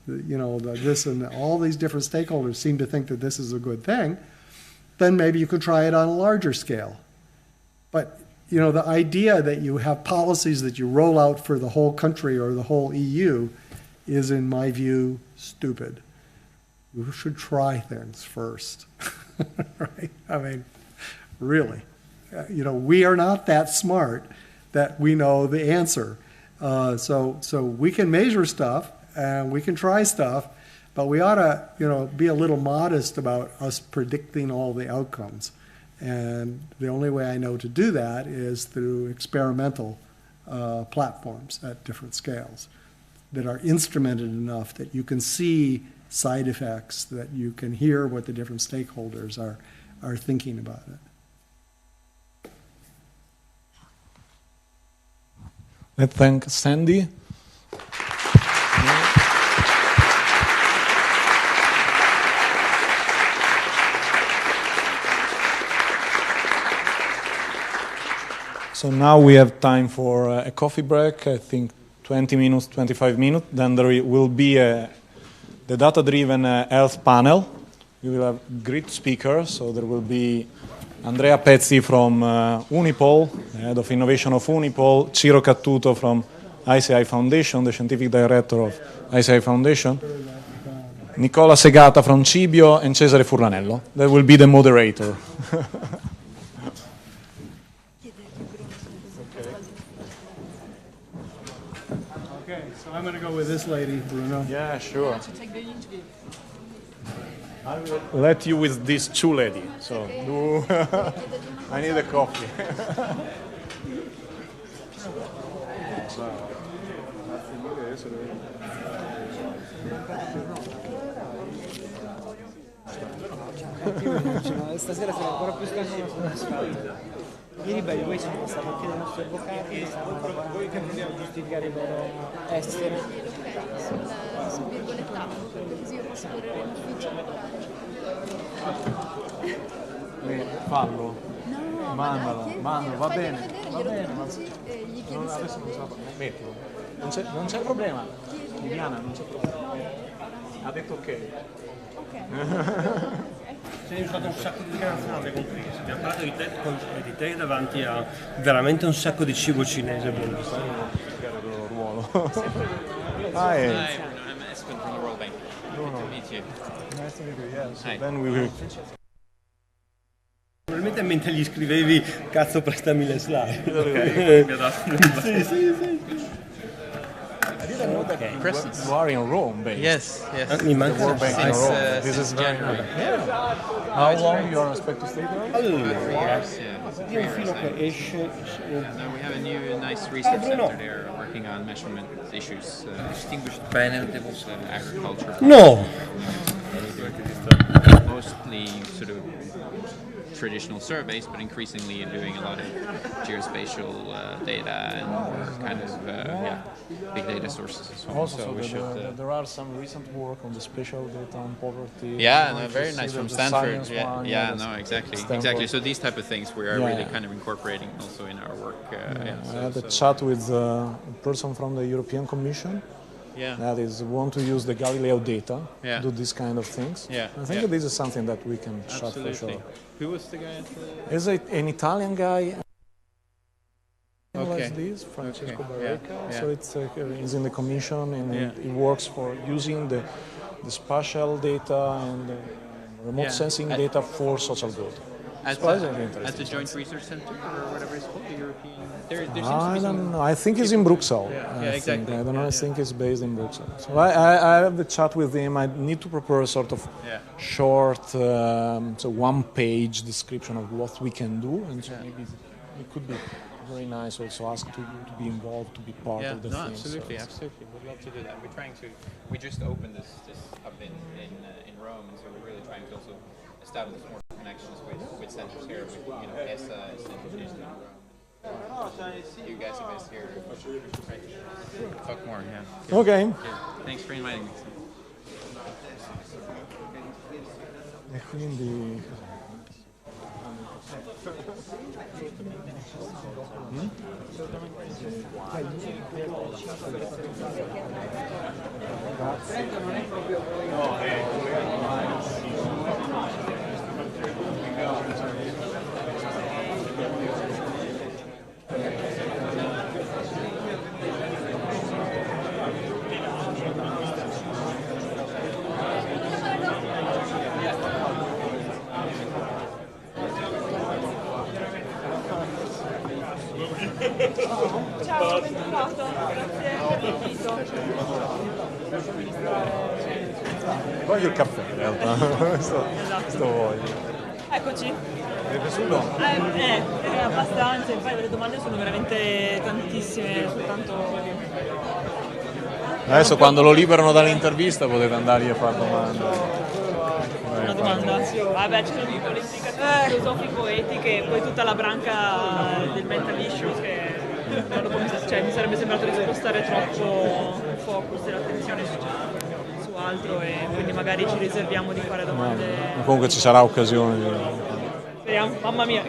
this and all these different stakeholders seem to think that this is a good thing, then maybe you could try it on a larger scale. But you know, the idea that you have policies that you roll out for the whole country or the whole EU is, in my view, stupid. You should try things first, right? I mean, really. You know, we are not that smart that we know the answer. So we can measure stuff and we can try stuff, but we ought to, you know, be a little modest about us predicting all the outcomes. And the only way I know to do that is through experimental platforms at different scales that are instrumented enough that you can see side effects, that you can hear what the different stakeholders are thinking about it. Let's thank Sandy. So now we have time for a coffee break, I think 20 minutes, 25 minutes. Then there will be the data-driven health panel. We will have great speakers. So there will be Andrea Pezzi from Unipol, the head of innovation of Unipol, Ciro Cattuto from ICI Foundation, the scientific director of ICI Foundation, Nicola Segata from Cibio, and Cesare Furlanello. That will be the moderator. I'm going to go with this lady, Bruno. Yeah, sure. I will let you with these two ladies. So I need a coffee. Stasera sarà ancora più stanco e soddisfatto. Ieri bello, poi sono stato a chiedere ai nostri avvocati, voi che vogliamo giustificare il loro essere. Sul virgolettato, così io posso correre in ufficio. Fallo. No, mandalo, va bene. Va bene, ma adesso non ce la mettilo. Non c'è problema. Viviana, non c'è problema. Ha detto ok. Sei usato un sacco di internazionale compreso. Abbiamo parlato di te davanti a veramente un sacco di cibo cinese. Ruolo. Hi, I'm Espen from the World Bank. Good to meet you. Nice to meet you. Yeah. So then we will. Probabilmente mentre gli scrivevi cazzo prestami le slide. Sì. Okay. Presence. You are in Rome, based. Yes, yes. The World Bank in Rome. This since is very January. nice. How long you are expected to stay there? 3 years, yeah. 3 years, now we have a new nice research center there working on measurement issues. Distinguished panel, agriculture. No. Mostly sort of traditional surveys, but increasingly doing a lot of geospatial data and more kind of big data sources as well. Also, we should, there are some recent work on the spatial data on poverty. yeah, no, very nice from Stanford. One, Exactly. So these type of things we are really kind of incorporating also in our work. I had a chat with a person from the European Commission. Yeah. That is want to use the Galileo data Yeah. to do this kind of things. Yeah. I think that this is something that we can shut for sure. Who was the guy at the... Is it an Italian guy? Okay. Like this, Francesco Okay. Barreca. Yeah. So he's in the commission and he works for using the spatial data and remote sensing data for social good. At the Joint Research Center or whatever it's called, the European... There seems to be I some... don't know. I think he's in Bruxelles. Yeah, exactly. I don't know. I think he's based in Bruxelles. So I have the chat with him. I need to prepare a sort of short, so one-page description of what we can do, and so maybe it could be very nice also ask to be involved, to be part of the thing. Absolutely. We'd love to do that. We just opened this hub in Rome, and so we're really trying to also establish more connections with centers here, with ESA is in Rome. You guys are based here. Talk more, yeah. Okay. Thanks for inviting me. E quindi... Ciao, ben trovato. Grazie. Voglio il caffè in realtà, questo voglio. Eccoci. Ti è piaciuto? Abbastanza, poi le domande sono veramente tantissime, soltanto... Adesso quando lo liberano dall'intervista potete andargli a fare domande. Una domanda? Vabbè, ci sono tipo le implicazioni filosofico-etiche e poi tutta la branca del mental issues che dopo mi sarebbe sembrato di spostare troppo il focus e l'attenzione su altro e quindi magari ci riserviamo di fare domande. Comunque ci sarà occasione. Speriamo, mamma mia,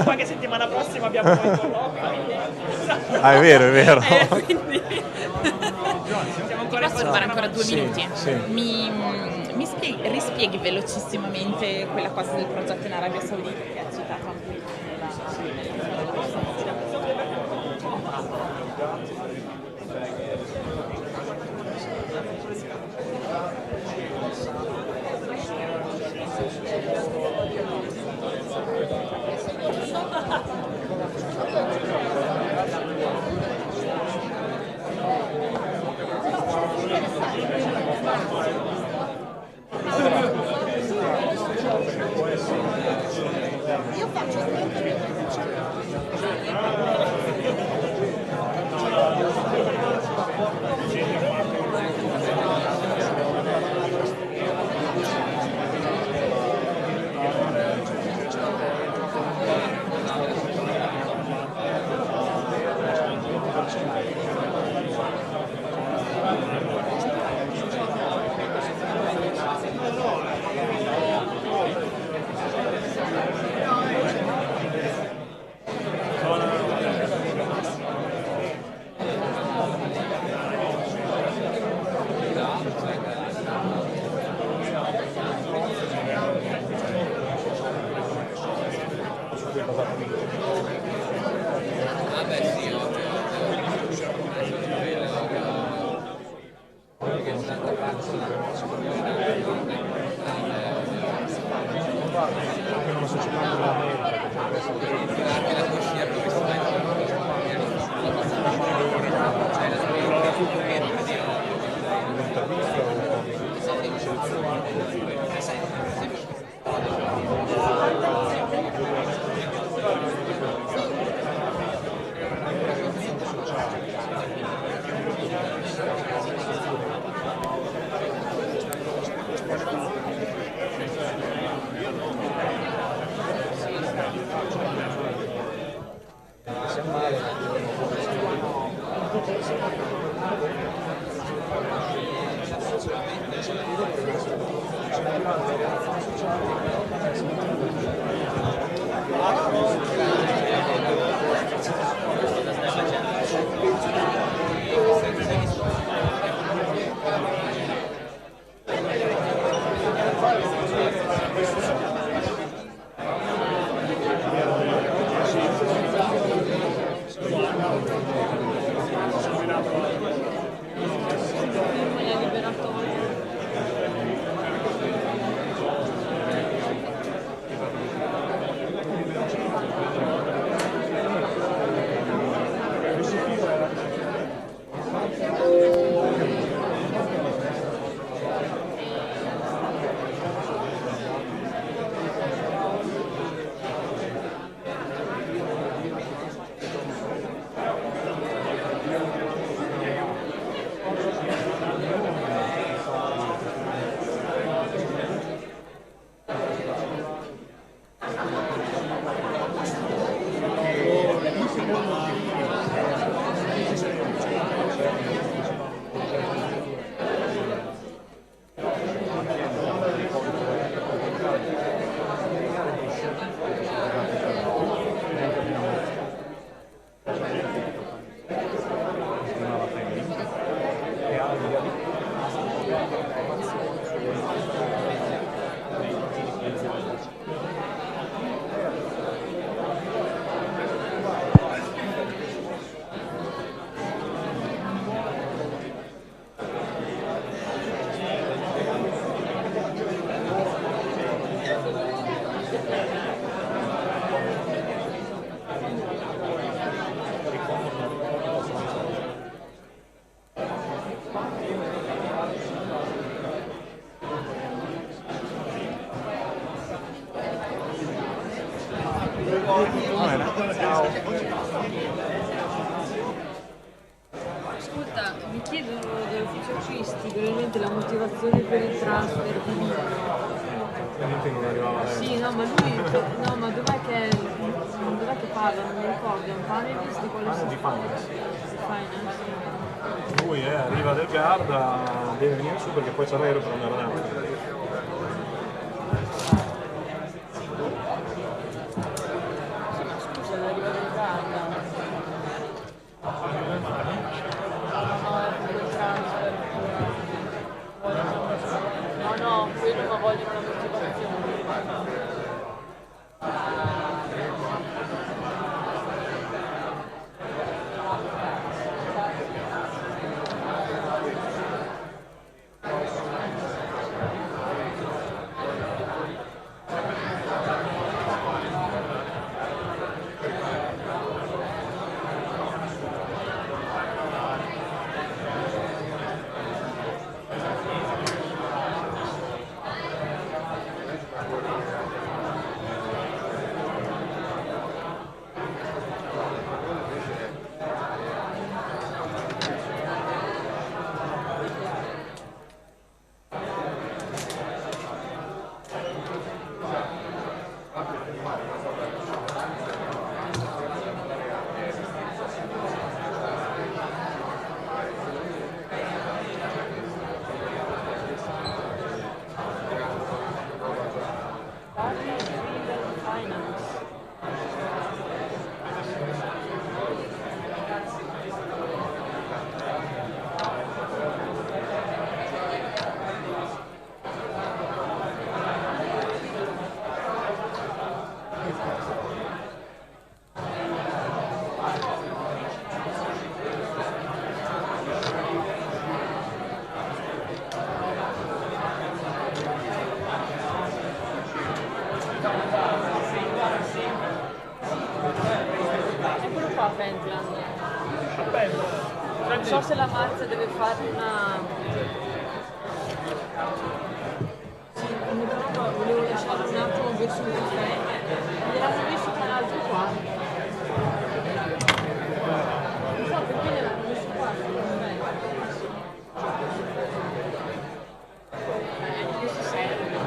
qualche settimana prossima abbiamo poi il colloquio. Ah, è vero. Quindi siamo ancora Posso fare ancora 2 minuti? Sì. Mi rispieghi velocissimamente quella cosa del progetto in Arabia Saudita che ha citato anche Grazie. Ascolta, mi chiedono dell'ufficio acquisti brevemente la motivazione per il transfer di Mino. Sì, no, ma lui, no, ma dov'è che parla? Non mi ricordo, è un panelist di quale si Finance. Finance. Lui arriva del Garda, deve venire su perché poi c'è l'aereo per andare avanti. Scusa, arriva del Garda. No, quello ma vogliono la motivazione. Eccolo qua, Pentland. Non so se la Marza deve fare una... L'hanno messo tra l'altro qua. Non so perché l'hanno messo qua. Questo serve.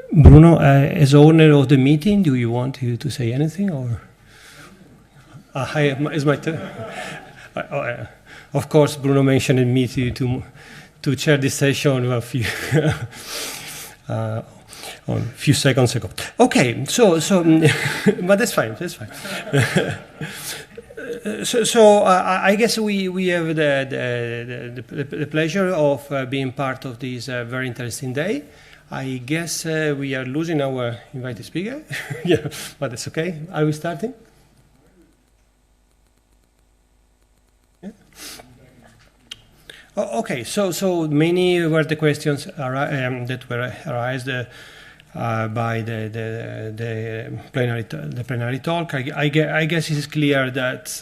Bruno, as owner of the meeting, do you want to say anything, or is my turn? Of course, Bruno mentioned me to chair this session a few seconds ago. Okay, so but that's fine. That's fine. So I guess we have the pleasure of being part of this very interesting day. I guess we are losing our invited speaker. Yeah, but that's okay. Are we starting? Yeah. Okay, so many were the questions that were raised by the plenary talk. I guess it is clear that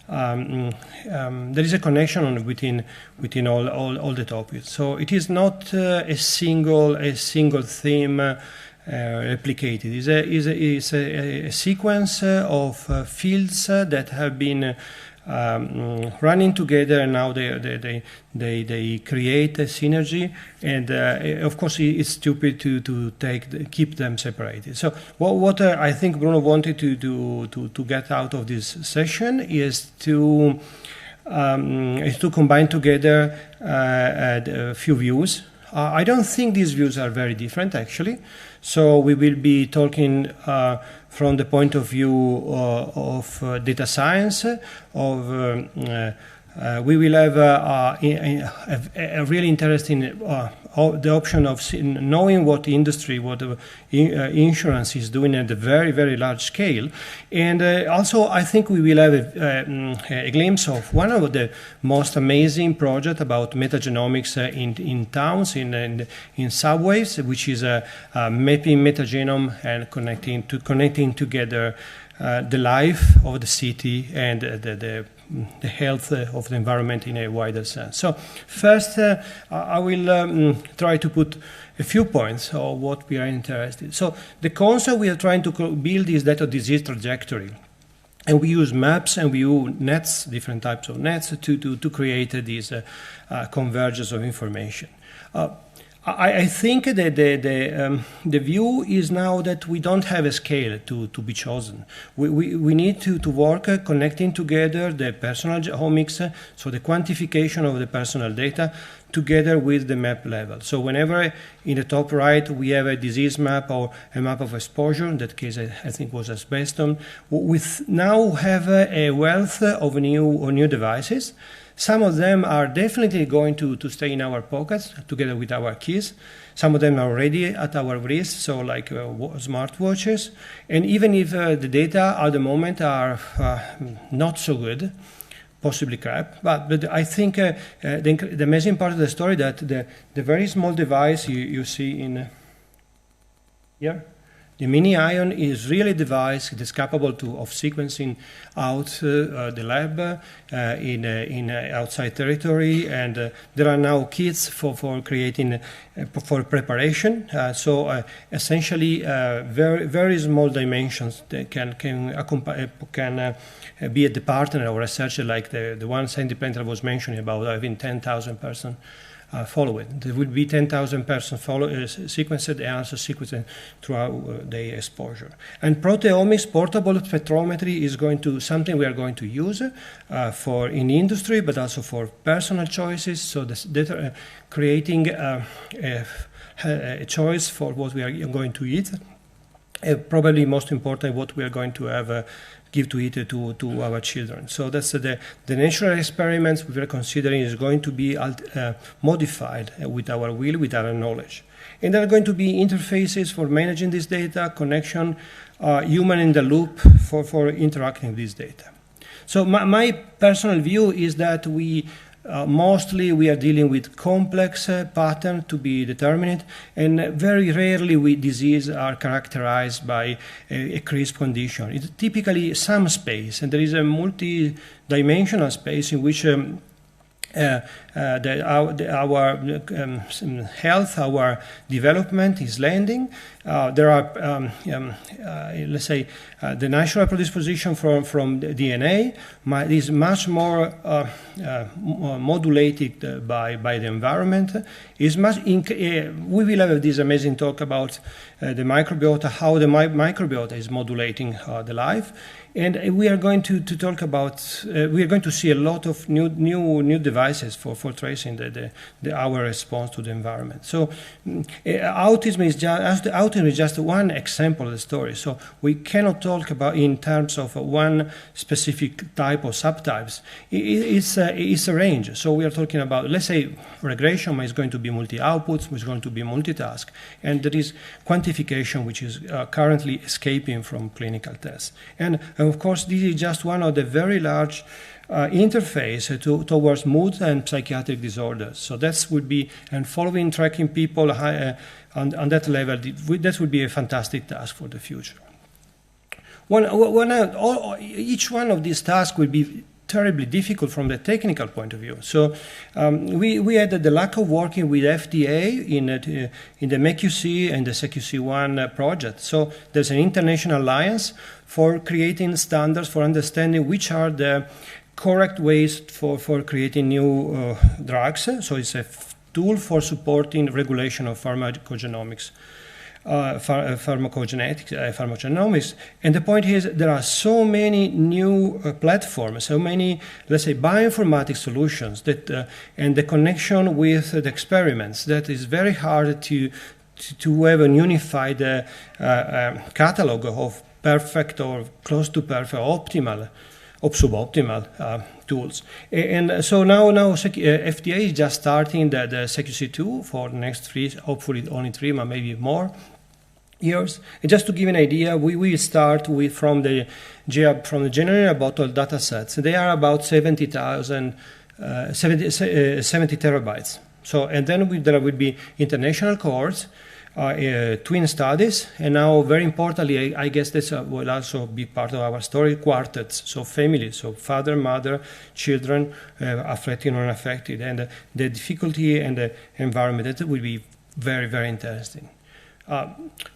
there is a connection between all the topics. So it is not a single theme replicated. It's a sequence of fields that have been running together, and now they create a synergy, and of course it's stupid to keep them separated. So what I think Bruno wanted to get out of this session is to combine together a few views. I don't think these views are very different, actually. So we will be talking from the point of view of data science. We will have a really interesting the option of knowing what industry, what insurance is doing at a very, very large scale. And also, I think we will have a glimpse of one of the most amazing projects about metagenomics in towns, in subways, which is mapping metagenome and connecting together the life of the city and the health of the environment in a wider sense. So first, I will try to put a few points of what we are interested in. So the concept we are trying to build is that of disease trajectory. And we use maps and we use nets, different types of nets, to create this convergence of information. I think that the view is now that we don't have a scale to be chosen. We need to work connecting together the personal omics, so the quantification of the personal data, together with the map level. So whenever in the top right we have a disease map or a map of exposure, in that case I think was asbestos, we now have a wealth of new devices. Some of them are definitely going to stay in our pockets together with our keys. Some of them are already at our wrist, so like smartwatches. And even if the data at the moment are not so good, possibly crap, but I think the amazing part of the story that the very small device you see in here, The mini-ion is really a device that is capable of sequencing out the lab in outside territory, and there are now kits for creating for preparation. So essentially, very small dimensions that can be at the partner or researcher, like the one Sandy Pentland was mentioning about having 10,000 person follow it. There will be 10,000 persons sequenced and also sequenced throughout the exposure. And proteomics portable spectrometry is something we are going to use for in industry, but also for personal choices. So creating a choice for what we are going to eat. Probably most important, what we are going to have give to eat to our children. So that's the natural experiments we are considering is going to be modified with our will, with our knowledge. And there are going to be interfaces for managing this data, connection, human in the loop for interacting with this data. So my personal view is that mostly we are dealing with complex patterns to be determined, and very rarely diseases are characterized by a crisp condition. It's typically some space, and there is a multi-dimensional space in which our health, our development is landing. There are, let's say, the natural predisposition from the DNA is much more modulated by the environment. We will have this amazing talk about the microbiota, how the microbiota is modulating the life. And we are going to talk about, we are going to see a lot of new devices for tracing our response to the environment. So autism is just one example of the story. So we cannot talk about in terms of one specific type or subtypes. It's a range. So we are talking about, let's say, regression is going to be multi-outputs, is going to be multitask. And there is quantification, which is currently escaping from clinical tests. And of course, this is just one of the very large interface towards mood and psychiatric disorders. So that would be, and following, tracking people on that level, that would be a fantastic task for the future. Each one of these tasks will be terribly difficult from the technical point of view. So we had the luck of working with FDA in the MEQC and the CQC1 project. So there's an international alliance for creating standards for understanding which are the correct ways for creating new drugs. So it's a tool for supporting regulation of pharmacogenomics. Pharmacogenomics. And the point is there are so many new platforms, so many, let's say, bioinformatics solutions that, and the connection with the experiments, that is very hard to have a unified catalog of perfect or close to perfect, optimal or suboptimal tools. And so now FDA is just starting the CQC2 for the next 3, hopefully only 3, but maybe more years. And just to give an idea, we will start from the general bottle data sets. They are about 70 terabytes. So, and then there will be international cohorts, twin studies, and now very importantly, I guess this will also be part of our story, quartets, so families, so father, mother, children, affected or unaffected, and the difficulty and the environment, that will be very, very interesting.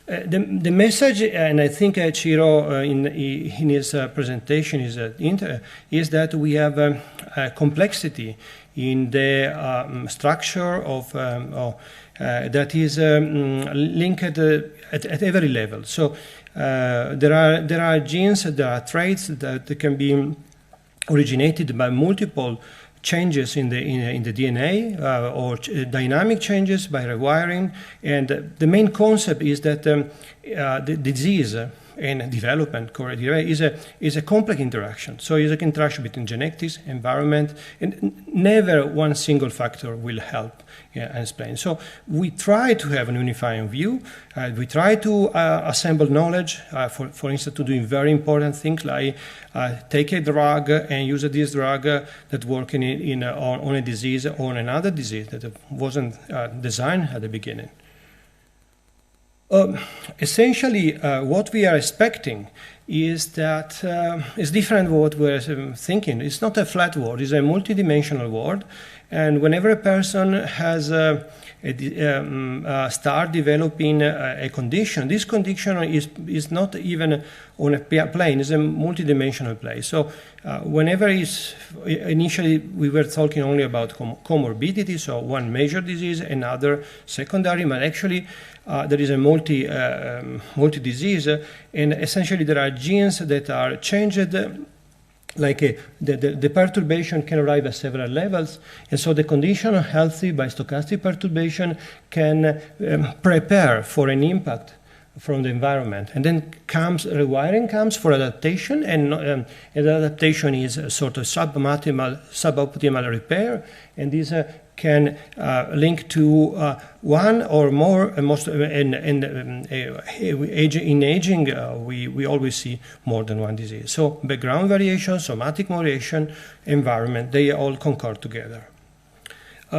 The message, and I think Ciro in his presentation is that we have complexity in the structure of that is linked at every level. So there are genes, there are traits that can be originated by multiple changes in the DNA or dynamic changes by rewiring. And the main concept is that the disease and development is a complex interaction. So it's an interaction between genetics, environment, and never one single factor will help and explain. So we try to have an unifying view. We try to assemble knowledge, for instance, to do very important things like take a drug and use this drug that works on a disease or on another disease that wasn't designed at the beginning. Essentially, what we are expecting is that it's different from what we're thinking. It's not a flat world, it's a multidimensional world. And whenever a person has start developing a condition, this condition is not even on a plane, it's a multidimensional plane. So whenever initially we were talking only about comorbidity, so one major disease, another secondary, but actually there is a multi-disease, and essentially there are genes that are changed, like the perturbation can arrive at several levels, and so the condition healthy by stochastic perturbation can prepare for an impact from the environment. And then rewiring comes for adaptation, and adaptation is a sort of suboptimal repair, and this can link to one or more, in aging, we always see more than one disease. So background variation, somatic moderation, environment, they all concur together.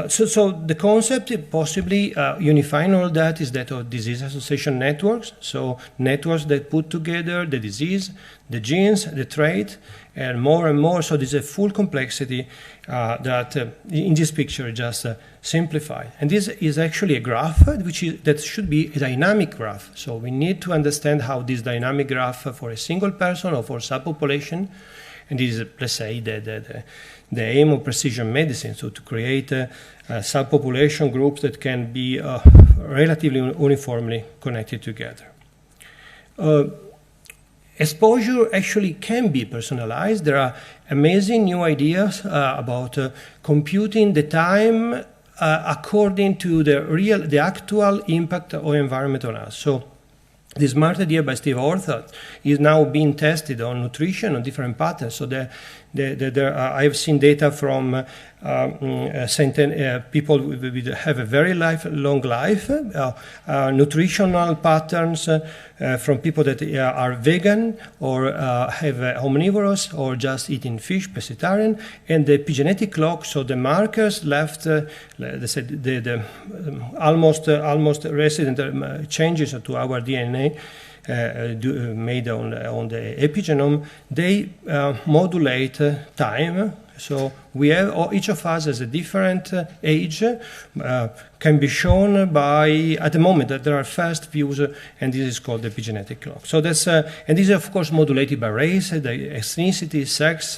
So the concept, possibly unifying all that, is that of disease association networks. So networks that put together the disease, the genes, the trait, and more. So there's a full complexity that in this picture just simplified. And this is actually a graph that should be a dynamic graph. So we need to understand how this dynamic graph for a single person or for subpopulation, and this is, let's say, the aim of precision medicine, so to create subpopulation groups that can be relatively uniformly connected together. Exposure actually can be personalized. There are amazing new ideas about computing the time according to the actual impact of environment on us. So this smart idea by Steve Orthard is now being tested on nutrition, on different patterns. So I have seen data from people who have a very long life, nutritional patterns from people that are vegan or have omnivorous or just eating fish, pescatarian, and the epigenetic clock, so the markers left, let's say the almost resident changes to our DNA made on the epigenome, they modulate time. So we have, each of us has a different age, can be shown by, at the moment, that there are first views, and this is called the epigenetic clock. So that's, and this is of course modulated by race, the ethnicity, sex,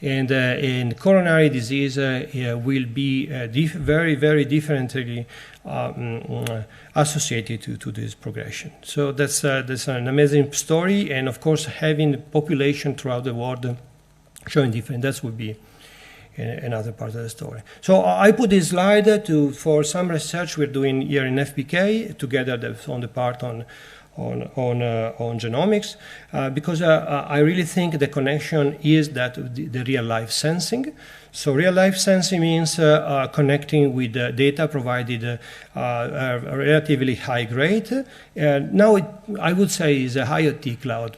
and coronary disease will be very, very differently associated to this progression. So that's an amazing story, and of course having population throughout the world showing different, that would be another part of the story. So I put this slide for some research we're doing here in FBK together on the part on genomics, because I really think the connection is that the real life sensing. So real life sensing means connecting with data provided a relatively high grade. Now I would say is a IoT cloud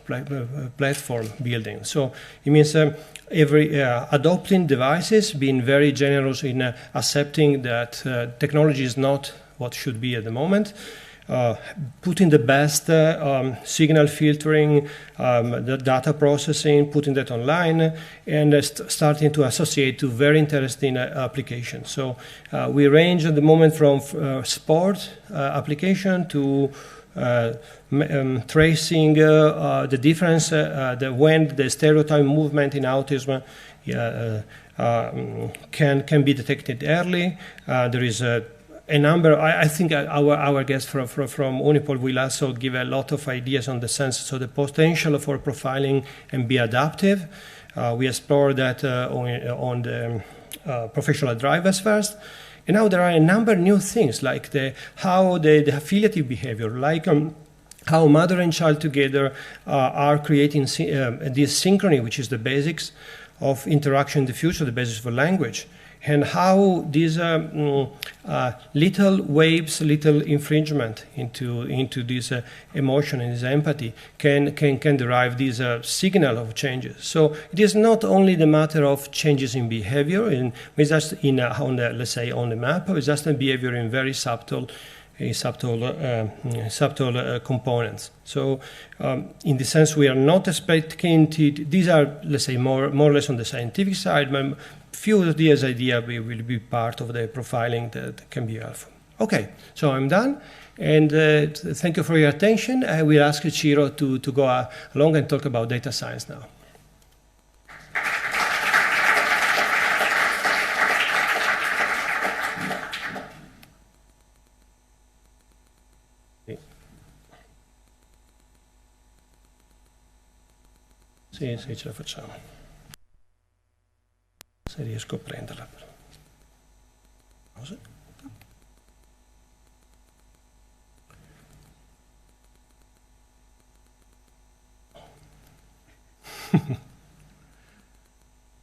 platform building. So it means adopting devices, being very generous in accepting that technology is not what should be at the moment, putting the best signal filtering, the data processing, putting that online, and starting to associate to very interesting applications. So we range at the moment from sport application to tracing the difference when the stereotype movement in autism can be detected early. There is a number. I think our guest from Unipol will also give a lot of ideas on the sense, so the potential for profiling and be adaptive. We explore that on the professional drivers first. And now there are a number of new things, like how the affiliative behavior, like how mother and child together are creating this synchrony, which is the basics of interaction in the future, the basis for language, and how these little waves, little infringement into this emotion and this empathy can derive this signal of changes. So it is not only the matter of changes in behavior, let's say on the map, it's just a behavior in very subtle subtle components. So in the sense we are not expecting these are, let's say, more or less on the scientific side, but few of these ideas will be part of the profiling that can be helpful. Okay, so I'm done. And thank you for your attention. I will ask Ciro to go along and talk about data science now. Sì, ce la facciamo. Se riesco a prenderla. Cosa?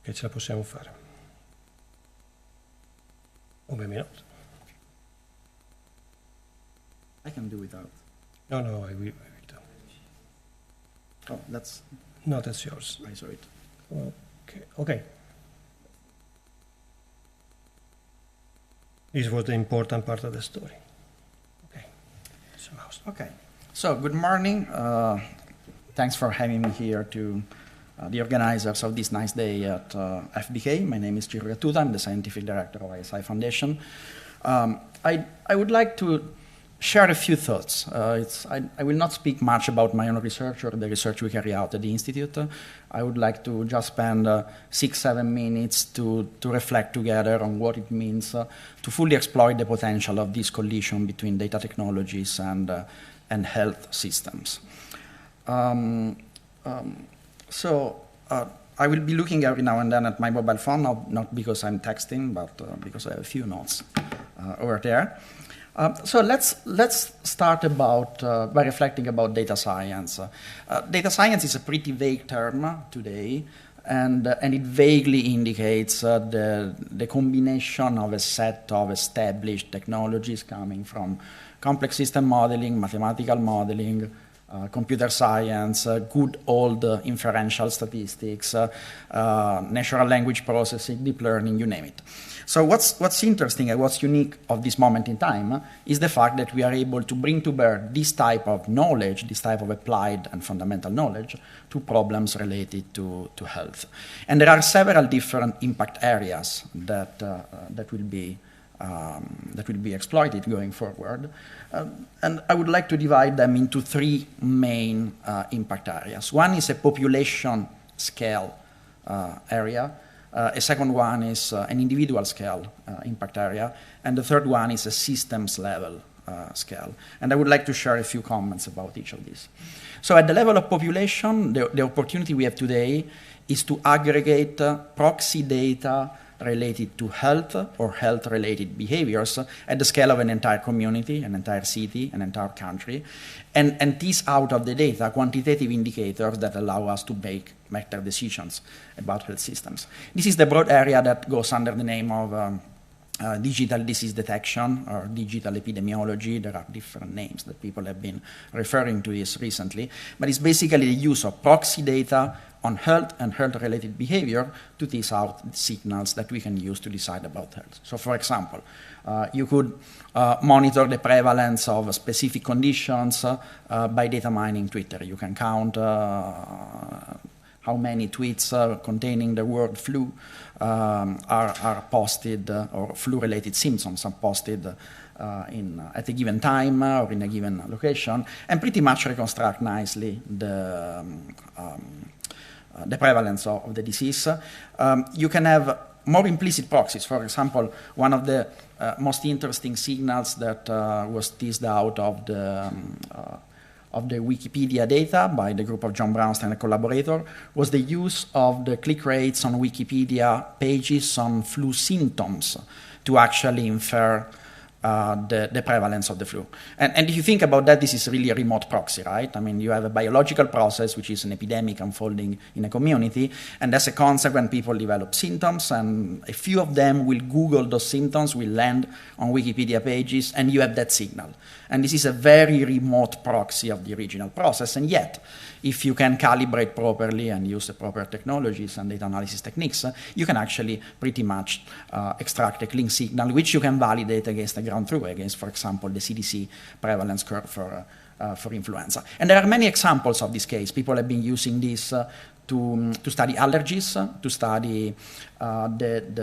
Che ce la possiamo fare. Oh, maybe not. I can do without. No, I will. Oh, that's... No, that's yours. I saw it. Okay. This was the important part of the story. Okay. So, good morning. Thanks for having me here to the organizers of this nice day at FBK. My name is Ciro Gattuta. I'm the scientific director of ISI Foundation. I would like to share a few thoughts. I will not speak much about my own research or the research we carry out at the Institute. I would like to just spend 6-7 minutes to reflect together on what it means to fully exploit the potential of this collision between data technologies and health systems. So I will be looking every now and then at my mobile phone, not because I'm texting, but because I have a few notes over there. So let's start by reflecting about data science. Data science is a pretty vague term today, and it vaguely indicates the combination of a set of established technologies coming from complex system modeling, mathematical modeling, computer science, good old inferential statistics, natural language processing, deep learning, you name it. So what's interesting and what's unique of this moment in time is the fact that we are able to bring to bear this type of knowledge, this type of applied and fundamental knowledge to problems related to health. And there are several different impact areas that will be exploited going forward. And I would like to divide them into 3 main impact areas. One is a population scale area. A second one is an individual scale impact area. And the third one is a systems level scale. And I would like to share a few comments about each of these. So at the level of population, the opportunity we have today is to aggregate proxy data related to health or health-related behaviors at the scale of an entire community, an entire city, an entire country, and tease out of the data quantitative indicators that allow us to make better decisions about health systems. This is the broad area that goes under the name of digital disease detection or digital epidemiology. There are different names that people have been referring to this recently, but it's basically the use of proxy data on health and health-related behavior to tease out signals that we can use to decide about health. So, for example, you could monitor the prevalence of specific conditions by data mining Twitter. You can count how many tweets containing the word flu are posted, or flu-related symptoms are posted at a given time or in a given location, and pretty much reconstruct nicely the prevalence of the disease. You can have more implicit proxies. For example, one of the most interesting signals that was teased out of the Wikipedia data by the group of John Brownstein and collaborator was the use of the click rates on Wikipedia pages on flu symptoms to actually infer the prevalence of the flu. And if you think about that, this is really a remote proxy, right? I mean, you have a biological process, which is an epidemic unfolding in a community, and as a consequence, people develop symptoms, and a few of them will Google those symptoms, will land on Wikipedia pages, and you have that signal. And this is a very remote proxy of the original process, and yet, if you can calibrate properly and use the proper technologies and data analysis techniques, you can actually pretty much extract a clean signal, which you can validate against a run through against, for example, the CDC prevalence curve for influenza. And there are many examples of this case. People have been using this to study allergies, to study the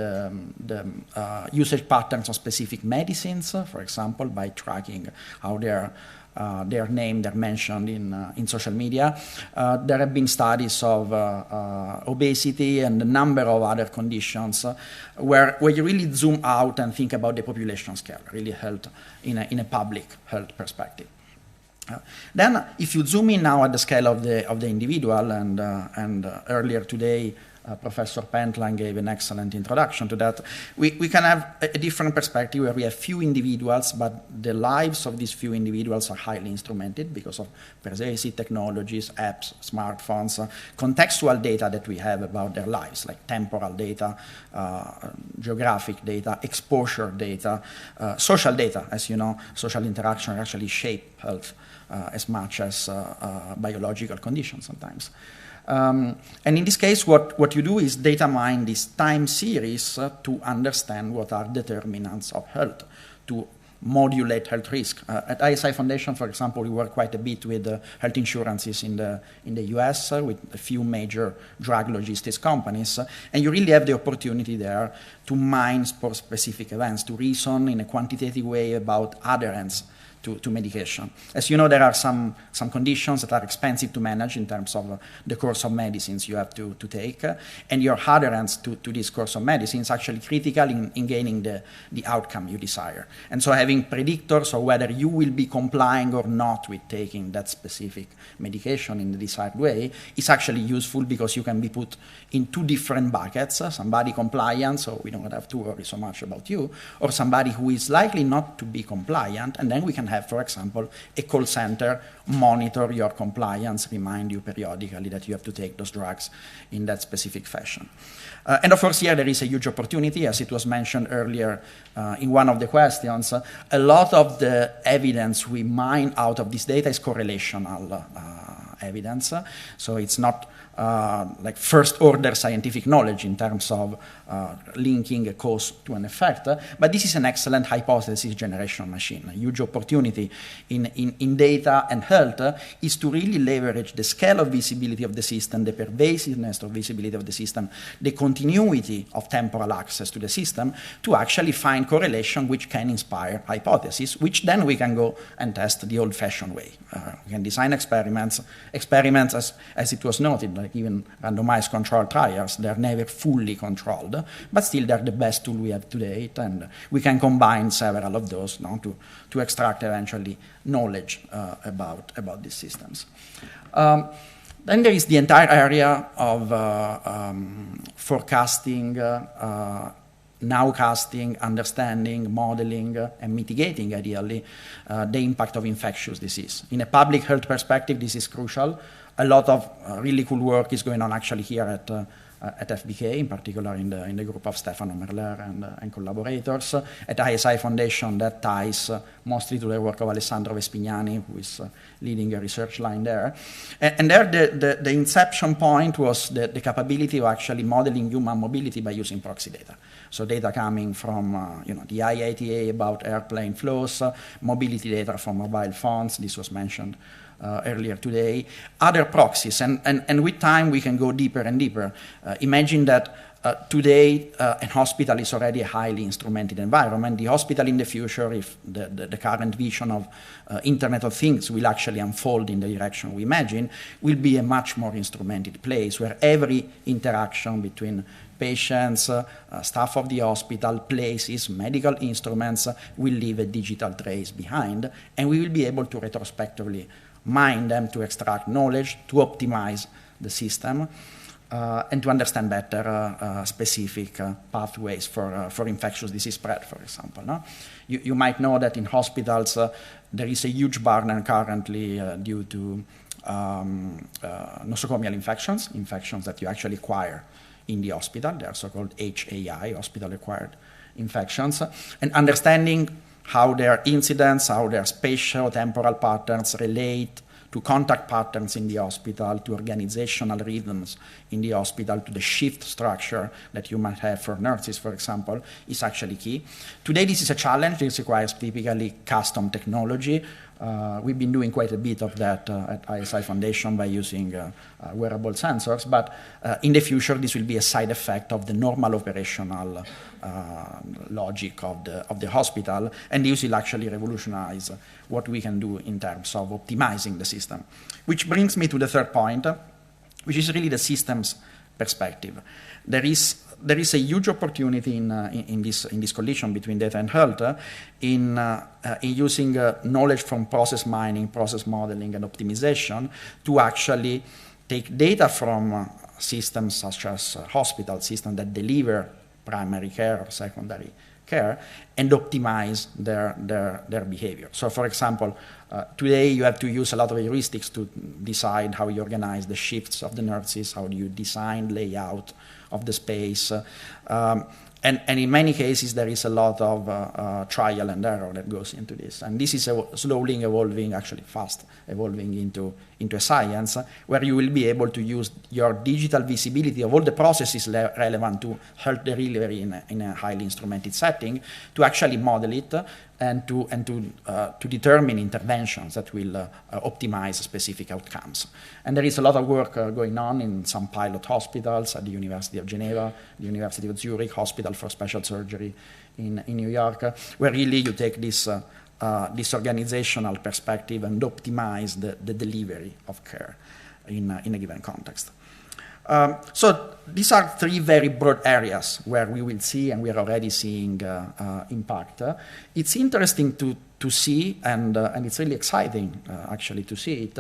usage patterns of specific medicines, for example, by tracking how they're named, they're mentioned in social media. There have been studies of obesity and a number of other conditions where you really zoom out and think about the population scale, really health in a public health perspective. Then, if you zoom in now at the scale of the individual, and earlier today, Professor Pentland gave an excellent introduction to that, we can have a different perspective where we have few individuals, but the lives of these few individuals are highly instrumented because of pervasive technologies, apps, smartphones, contextual data that we have about their lives, like temporal data, geographic data, exposure data, social data. As you know, social interaction actually shape health as much as biological conditions sometimes. And in this case, what you do is data mine this time series to understand what are determinants of health, to modulate health risk. At ISI Foundation, for example, we work quite a bit with health insurances in the US, with a few major drug logistics companies, and you really have the opportunity there to mine for specific events, to reason in a quantitative way about adherence to medication. As you know, there are some conditions that are expensive to manage in terms of the course of medicines you have to take, and your adherence to this course of medicine is actually critical in gaining the outcome you desire. And so having predictors of whether you will be complying or not with taking that specific medication in the desired way is actually useful, because you can be put in two different buckets, somebody compliant, so we don't have to worry so much about you, or somebody who is likely not to be compliant, and then we can have, for example, a call center monitor your compliance, remind you periodically that you have to take those drugs in that specific fashion. And of course, here there is a huge opportunity, as it was mentioned earlier in one of the questions. A lot of the evidence we mine out of this data is correlational evidence, so it's not like first-order scientific knowledge in terms of linking a cause to an effect, but this is an excellent hypothesis generation machine. A huge opportunity in data and health is to really leverage the scale of visibility of the system, the pervasiveness of visibility of the system, the continuity of temporal access to the system, to actually find correlation which can inspire hypotheses, which then we can go and test the old-fashioned way. We can design experiments as it was noted, like even randomized controlled trials, they're never fully controlled, but still they're the best tool we have to date, and we can combine several of those to extract eventually knowledge about these systems. Then there is the entire area of forecasting, nowcasting, understanding, modeling, and mitigating, ideally, the impact of infectious disease. In a public health perspective, this is crucial. A lot of really cool work is going on actually here at FBK, in particular in the group of Stefano Merler and collaborators. At ISI Foundation, that ties mostly to the work of Alessandro Vespignani, who is leading a research line there. And there, the inception point was the capability of actually modeling human mobility by using proxy data. So data coming from the IATA about airplane flows, mobility data from mobile phones, this was mentioned earlier today, other proxies, and with time we can go deeper and deeper. Imagine that today a hospital is already a highly instrumented environment. The hospital in the future, if the current vision of Internet of Things will actually unfold in the direction we imagine, will be a much more instrumented place where every interaction between patients, staff of the hospital, places, medical instruments will leave a digital trace behind, and we will be able to retrospectively mine them to extract knowledge, to optimize the system, and to understand better specific pathways for infectious disease spread, for example. No? You might know that in hospitals there is a huge burden currently due to nosocomial infections that you actually acquire in the hospital. They are so-called HAI, hospital-acquired infections, and understanding how their incidence, how their spatial temporal patterns relate to contact patterns in the hospital, to organizational rhythms in the hospital, to the shift structure that you might have for nurses, for example, is actually key. Today, this is a challenge. This requires typically custom technology. We've been doing quite a bit of that at ISI Foundation by using wearable sensors, but in the future, this will be a side effect of the normal operational logic of the hospital, and this will actually revolutionize what we can do in terms of optimizing the system. Which brings me to the third point, which is really the systems perspective. There is a huge opportunity in this collision between data and health in using knowledge from process mining, process modeling, and optimization to actually take data from systems such as hospital systems that deliver primary care or secondary care and optimize their behavior. So, for example, today you have to use a lot of heuristics to decide how you organize the shifts of the nurses, how do you design layout of the space. And in many cases, there is a lot of trial and error that goes into this. And this is slowly evolving, actually fast evolving into a science where you will be able to use your digital visibility of all the processes relevant to health delivery in a highly instrumented setting to actually model it and to determine interventions that will optimize specific outcomes. And there is a lot of work going on in some pilot hospitals at the University of Geneva, the University of Zurich, Hospital for Special Surgery in New York, where really you take this organizational perspective and optimize the delivery of care in a given context. So these are three very broad areas where we will see, and we are already seeing impact. It's interesting to see, and it's really exciting actually to see it,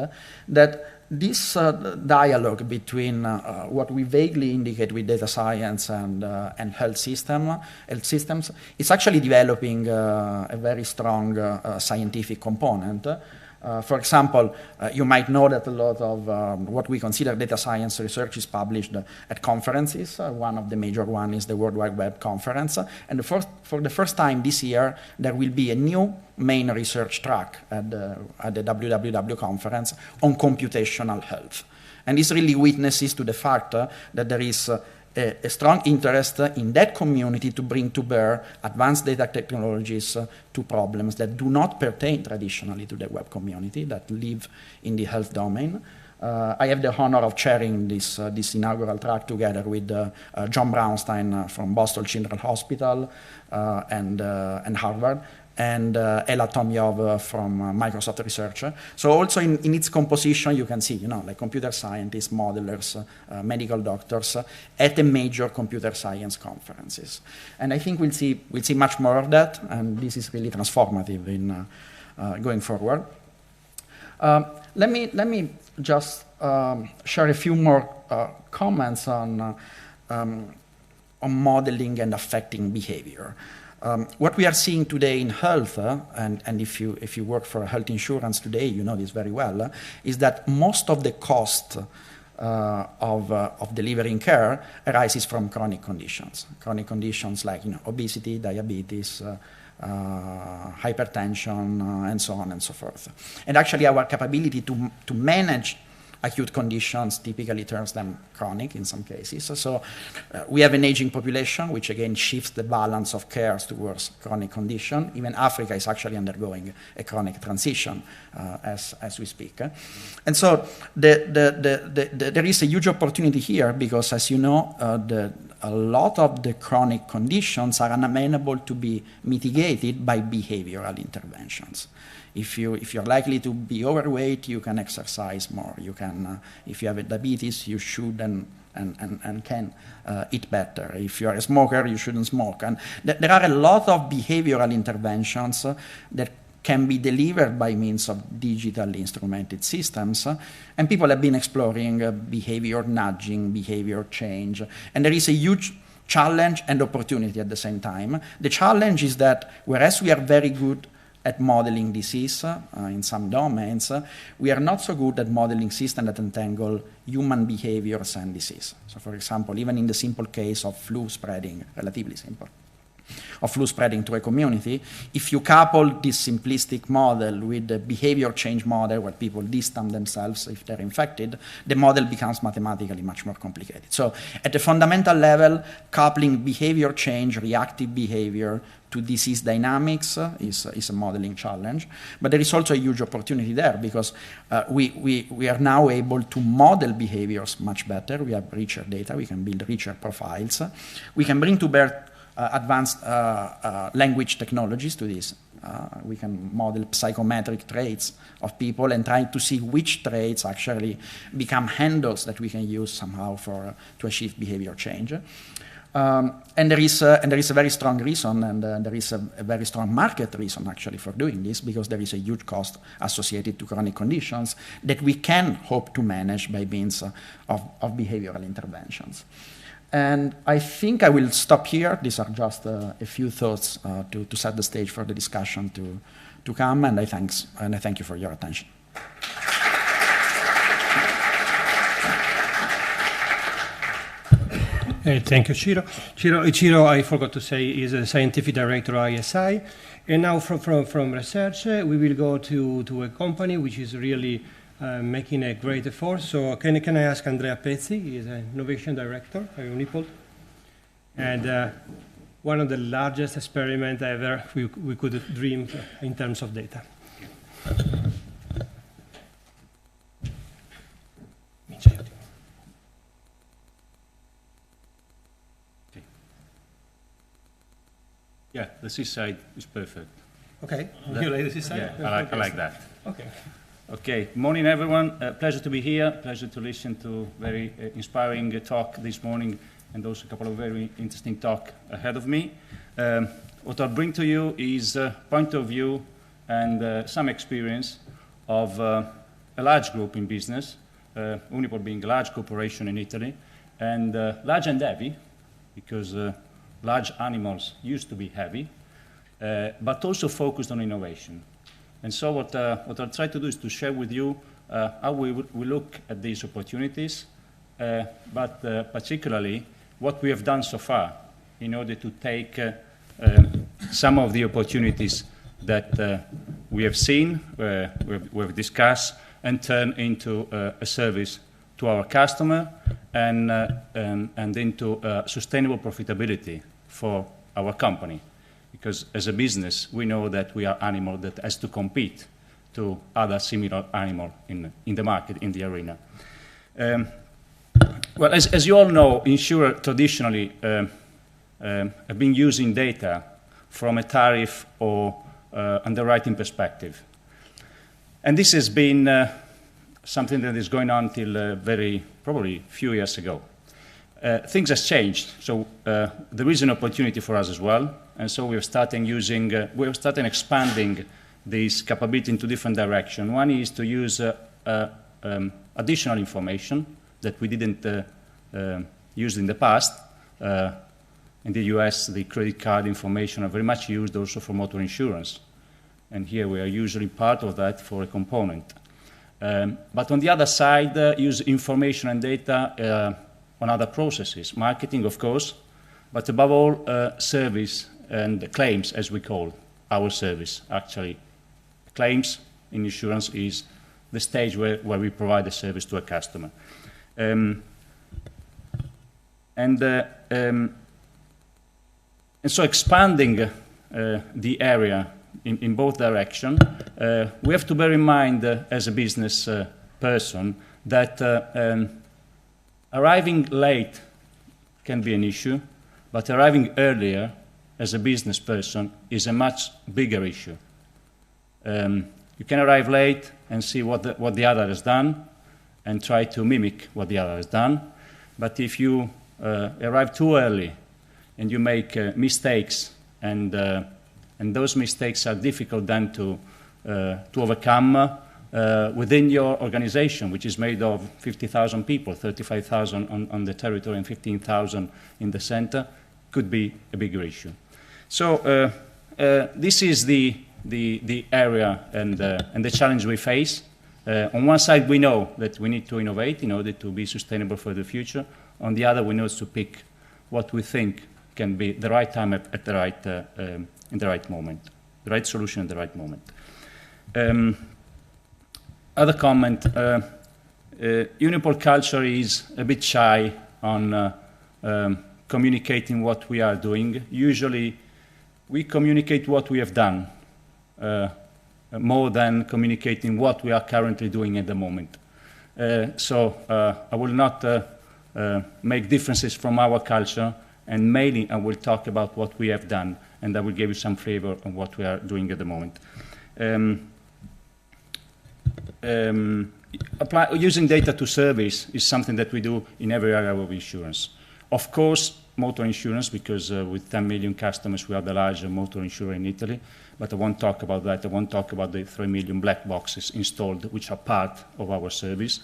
that this dialogue between what we vaguely indicate with data science and health systems is actually developing a very strong scientific component. For example, you might know that a lot of what we consider data science research is published at conferences. One of the major ones is the World Wide Web Conference. And for the first time this year, there will be a new main research track at the WWW conference on computational health. And this really witnesses to the fact that there is a strong interest in that community to bring to bear advanced data technologies to problems that do not pertain traditionally to the web community, that live in the health domain. I have the honor of chairing this inaugural track together with John Brownstein from Boston Children's Hospital and Harvard, and Ella Tomyov from Microsoft Research. So also in its composition, you can see, like computer scientists, modelers, medical doctors at the major computer science conferences. And I think we'll see much more of that, and this is really transformative in going forward. Let me just share a few more comments on modeling and affecting behavior. What we are seeing today in health, and if you work for health insurance today, you know this very well, is that most of the cost of delivering care arises from chronic conditions. Chronic conditions like obesity, diabetes, hypertension, and so on and so forth. And actually, our capability to manage acute conditions typically turns them chronic in some cases. So we have an aging population, which again shifts the balance of care towards chronic condition. Even Africa is actually undergoing a chronic transition as we speak. And so there is a huge opportunity here because, as you know, a lot of the chronic conditions are unamenable to be mitigated by behavioral interventions. If you're likely to be overweight, you can exercise more. You can, if you have diabetes, you should and can eat better. If you're a smoker, you shouldn't smoke. And there are a lot of behavioral interventions that can be delivered by means of digitally instrumented systems. And people have been exploring behavior nudging, behavior change. And there is a huge challenge and opportunity at the same time. The challenge is that whereas we are very good at modeling disease in some domains, we are not so good at modeling systems that entangle human behaviors and disease. So, for example, even in the simple case of flu spreading, relatively simple, flu spreading to a community. If you couple this simplistic model with the behavior change model, where people distance themselves if they're infected, the model becomes mathematically much more complicated. So at the fundamental level, coupling behavior change, reactive behavior, to disease dynamics is a modeling challenge. But there is also a huge opportunity there, because we are now able to model behaviors much better. We have richer data. We can build richer profiles. We can bring to bear advanced language technologies to this. We can model psychometric traits of people and try to see which traits actually become handles that we can use somehow to achieve behavior change. And there is a very strong reason, and there is a very strong market reason actually for doing this, because there is a huge cost associated to chronic conditions that we can hope to manage by means of behavioral interventions. And I think I will stop here. These are just a few thoughts to set the stage for the discussion to come, and I thank you for your attention. Thank you, Ciro. Ciro, I forgot to say, is a scientific director at ISI. And now from research, we will go to a company which is really making a great effort. So can I ask Andrea Pezzi? He is an innovation director at Unipol. And one of the largest experiments ever we could dream in terms of data. Yeah, the seaside is perfect. Okay, you like the seaside? Yeah, I like that. Okay. Okay, morning everyone. Pleasure to be here. Pleasure to listen to very inspiring talk this morning, and also a couple of very interesting talk ahead of me. What I'll bring to you is a point of view and some experience of a large group in business, Unipol being a large corporation in Italy, and large and heavy, because large animals used to be heavy, but also focused on innovation. And so what I'll try to do is to share with you how we look at these opportunities, but particularly what we have done so far in order to take some of the opportunities that we have seen, we've discussed, and turn into a service to our customer and into sustainable profitability for our company. Because as a business, we know that we are animal that has to compete to other similar animal in the market, in the arena. Well, as you all know, insurers traditionally have been using data from a tariff or underwriting perspective. And this has been something that is going on till very probably few years ago. Things have changed, so there is an opportunity for us as well, and so we're starting expanding this capability into different directions. One is to use additional information that we didn't use in the past. In the US, the credit card information are very much used also for motor insurance, and here we are usually part of that for a component. But on the other side, use information and data on other processes, marketing, of course, but above all, service and claims, as we call our service. Actually, claims in insurance is the stage where we provide the service to a customer. And so expanding the area in both directions, we have to bear in mind as a business person that arriving late can be an issue, but arriving earlier as a business person is a much bigger issue. You can arrive late and see what the other has done and try to mimic what the other has done, but if you arrive too early and you make mistakes, and those mistakes are difficult then to overcome within your organization, which is made of 50,000 people, 35,000 on the territory and 15,000 in the center, could be a bigger issue. So this is the area and the challenge we face. On one side, we know that we need to innovate in order to be sustainable for the future. On the other, we know to pick what we think can be the right time at the right, in the right moment, the right solution at the right moment. Other comment, Unipol culture is a bit shy on communicating what we are doing. Usually we communicate what we have done more than communicating what we are currently doing at the moment. So I will not make differences from our culture, and mainly I will talk about what we have done, and I will give you some flavor on what we are doing at the moment. Using data to service is something that we do in every area of insurance. Of course, motor insurance, because with 10 million customers, we are the largest motor insurer in Italy, but I won't talk about that. I won't talk about the 3 million black boxes installed, which are part of our service.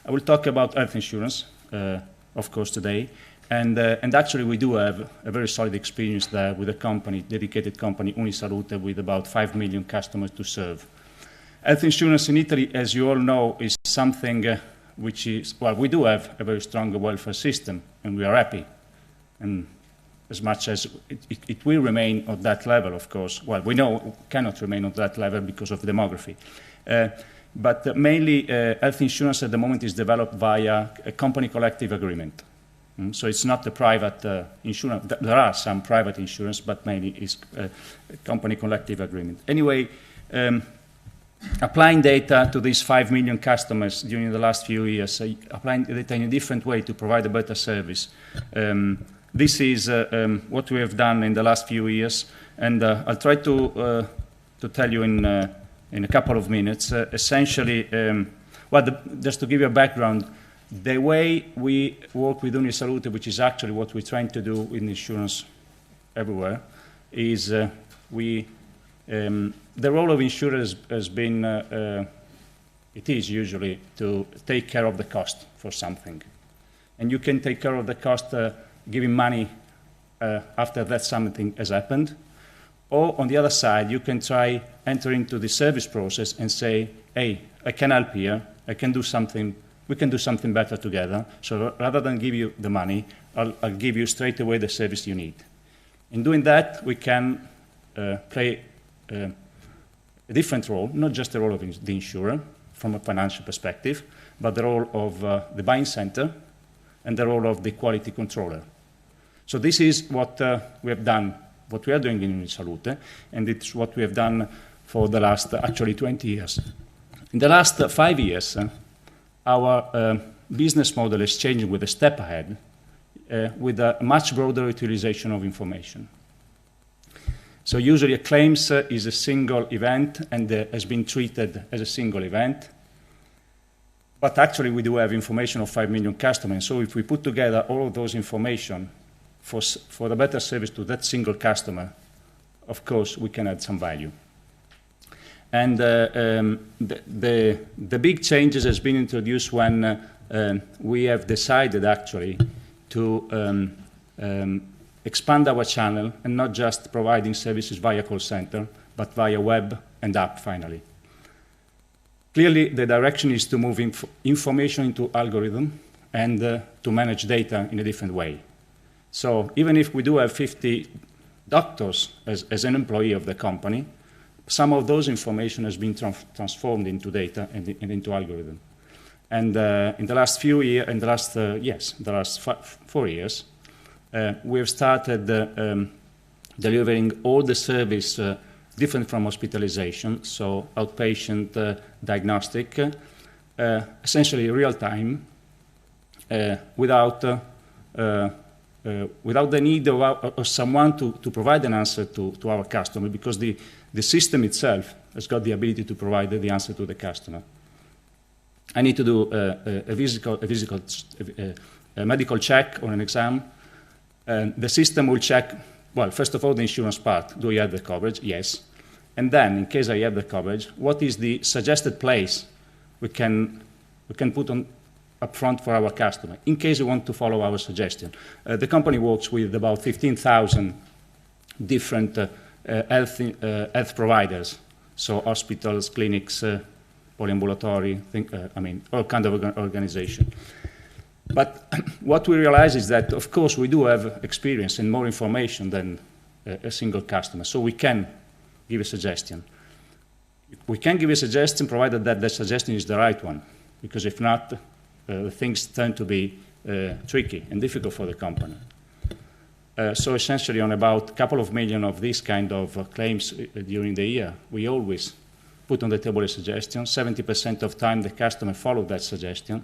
I will talk about health insurance, of course, today. And actually, we do have a very solid experience there with a company, dedicated company, Unisalute, with about 5 million customers to serve. Health insurance in Italy, as you all know, is something which is, well, we do have a very strong welfare system, and we are happy. And as much as it will remain at that level, of course, well, we know it cannot remain at that level because of demography. But mainly, health insurance at the moment is developed via a company collective agreement. So it's not a private insurance. There are some private insurance, but mainly it's a company collective agreement. Anyway, applying data to these 5 million customers during the last few years, applying data in a different way to provide a better service. This is what we have done in the last few years, and I'll try to tell you in a couple of minutes. Essentially, just to give you a background, the way we work with Unisalute, which is actually what we're trying to do in insurance everywhere, is the role of insurers has been, it is usually to take care of the cost for something. And you can take care of the cost giving money after that something has happened. Or on the other side, you can try enter into the service process and say, hey, I can help here, I can do something, we can do something better together. So rather than give you the money, I'll give you straight away the service you need. In doing that, we can play a different role, not just the role of the insurer from a financial perspective, but the role of the buying center and the role of the quality controller. So this is what we have done, what we are doing in Unisalute, and it's what we have done for the last actually 20 years. In the last 5 years, our business model is changing with a step ahead, with a much broader utilization of information. So usually a claims is a single event and has been treated as a single event. But actually we do have information of 5 million customers. So if we put together all of those information for the better service to that single customer, of course we can add some value. And the big changes has been introduced when we have decided actually to expand our channel and not just providing services via call center, but via web and app finally. Clearly, the direction is to move information into algorithm and to manage data in a different way. So even if we do have 50 doctors as an employee of the company, some of those information has been transformed into data and into algorithm. And in the last few years, in the last 4 years, we have started delivering all the service different from hospitalization, so outpatient diagnostic, essentially real time, without the need of someone to provide an answer to our customer, because the system itself has got the ability to provide the answer to the customer. I need to do a medical check or an exam. The system will check, well, first of all, the insurance part. Do you have the coverage? Yes. And then, in case I have the coverage, what is the suggested place we can put on up front for our customer, in case we want to follow our suggestion. The company works with about 15,000 different health providers, so hospitals, clinics, polyambulatory, all kind of organization. But what we realize is that, of course, we do have experience and more information than a single customer, so we can give a suggestion. We can give a suggestion provided that the suggestion is the right one, because if not, things tend to be tricky and difficult for the company. So essentially, on about a couple of million of these kind of claims during the year, we always put on the table a suggestion. 70% of time, the customer followed that suggestion.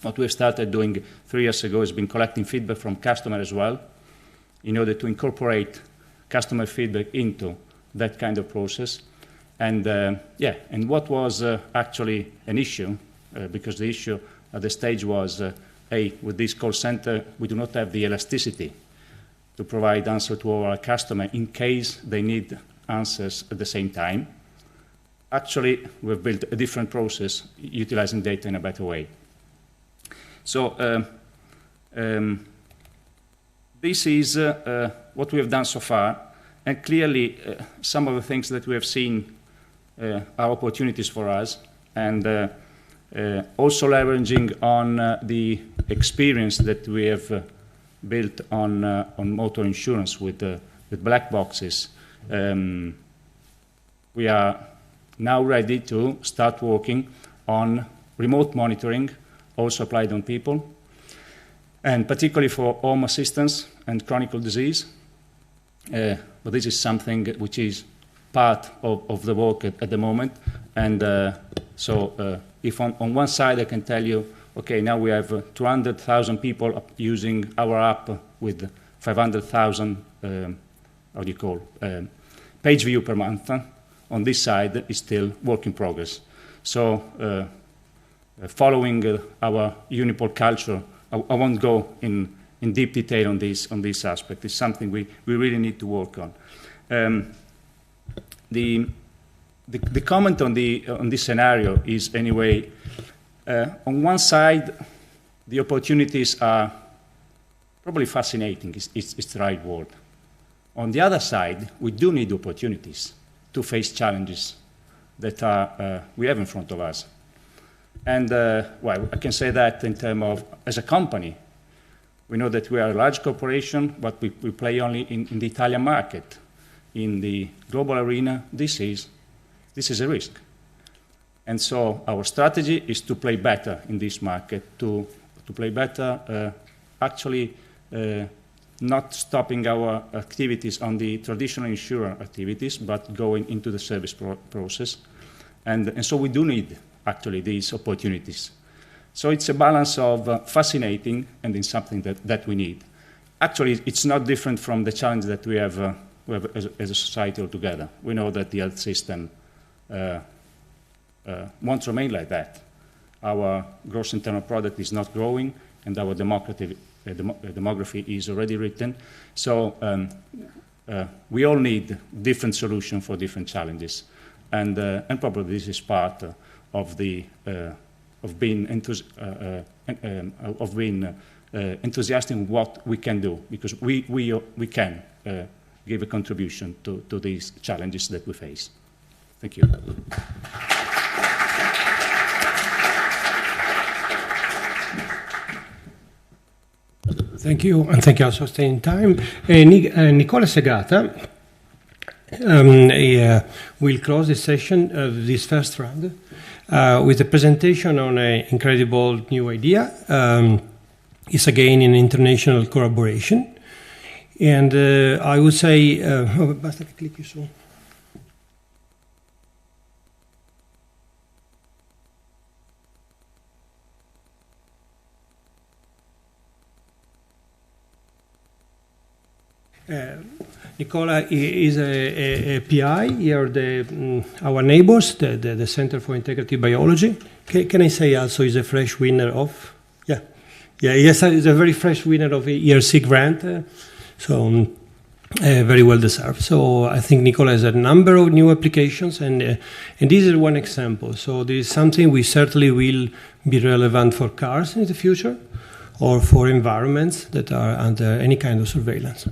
What we've started doing 3 years ago has been collecting feedback from customers as well, in order to incorporate customer feedback into that kind of process. And and what was actually an issue, because the issue at the stage was, with this call center, we do not have the elasticity to provide answer to our customer in case they need answers at the same time. Actually, we've built a different process utilizing data in a better way. So this is what we have done so far, and clearly some of the things that we have seen are opportunities for us, and also leveraging on the experience that we have built on motor insurance with black boxes. We are now ready to start working on remote monitoring, also applied on people, and particularly for home assistance and chronic disease. But this is something which is part of the work at the moment. And so if on one side I can tell you, okay, now we have 200,000 people using our app with 500,000, page view per month. On this side is still work in progress. So following our Unipol culture, I won't go in deep detail on this aspect. It's something we really need to work on. The comment on this scenario is anyway, on one side, the opportunities are probably fascinating, it's the right word. On the other side, we do need opportunities to face challenges that we have in front of us. And well, I can say that in terms of, as a company, we know that we are a large corporation, but we play only in the Italian market. In the global arena, this is a risk. And so our strategy is to play better in this market, to play better, actually not stopping our activities on the traditional insurer activities, but going into the service process. And so we do need, actually, these opportunities. So it's a balance of fascinating and in something that we need. Actually, it's not different from the challenge that we have as a society altogether. We know that the health system won't remain like that. Our gross internal product is not growing, and our demography is already written. So we all need different solutions for different challenges, and probably this is part of the of being enthusiastic in what we can do, because we can give a contribution to these challenges that we face. Thank you. Thank you, and thank you also for staying in time. Nicola Segata will close this session of this first round with a presentation on an incredible new idea. It's again in international collaboration. And I would say, basta che clicchi su. Nicola is a PI here, our neighbors, the Center for Integrative Biology. Can I say also is a fresh winner of? Yes, he's a very fresh winner of a ERC grant. So very well deserved. So I think Nicola has a number of new applications, and this is one example. So this is something we certainly will be relevant for cars in the future, or for environments that are under any kind of surveillance.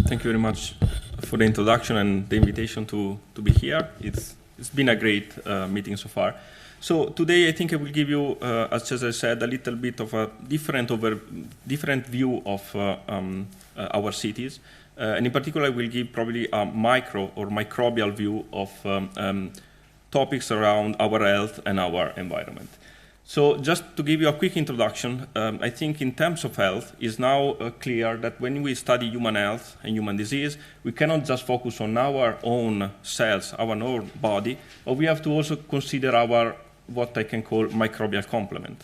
Thank you very much for the introduction and the invitation to be here. It's been a great meeting so far. So today I think I will give you, as Cesare said, a little bit of a different view of our cities. And in particular, I will give probably a micro or microbial view of topics around our health and our environment. So just to give you a quick introduction, I think in terms of health, it's now clear that when we study human health and human disease, we cannot just focus on our own cells, our own body, but we have to also consider our, what I can call microbial complement.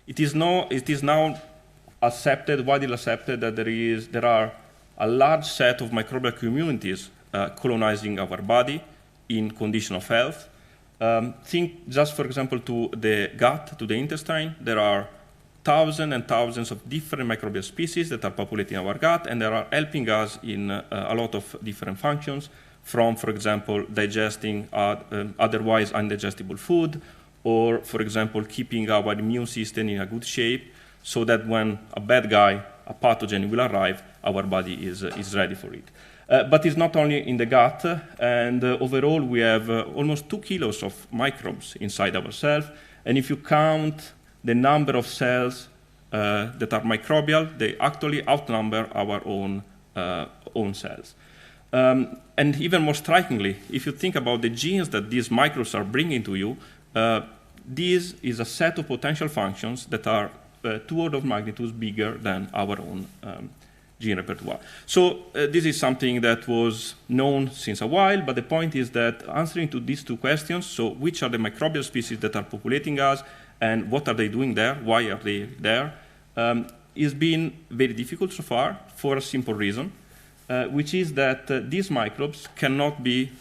It is now accepted, widely accepted, that there are a large set of microbial communities colonizing our body in condition of health. Think just, for example, to the gut, to the intestine. There are thousands and thousands of different microbial species that are populating our gut, and they are helping us in a lot of different functions, from, for example, digesting otherwise undigestible food, or, for example, keeping our immune system in a good shape, so that when a bad guy, a pathogen will arrive, our body is ready for it. But it's not only in the gut, and overall we have almost 2 kilos of microbes inside ourselves, and if you count the number of cells that are microbial, they actually outnumber our own cells. And even more strikingly, if you think about the genes that these microbes are bringing to you, this is a set of potential functions that are 2 orders of magnitude bigger than our own gene repertoire. So this is something that was known since a while, but the point is that answering to these 2 questions, so which are the microbial species that are populating us, and what are they doing there, why are they there, is been very difficult so far for a simple reason, which is that these microbes cannot be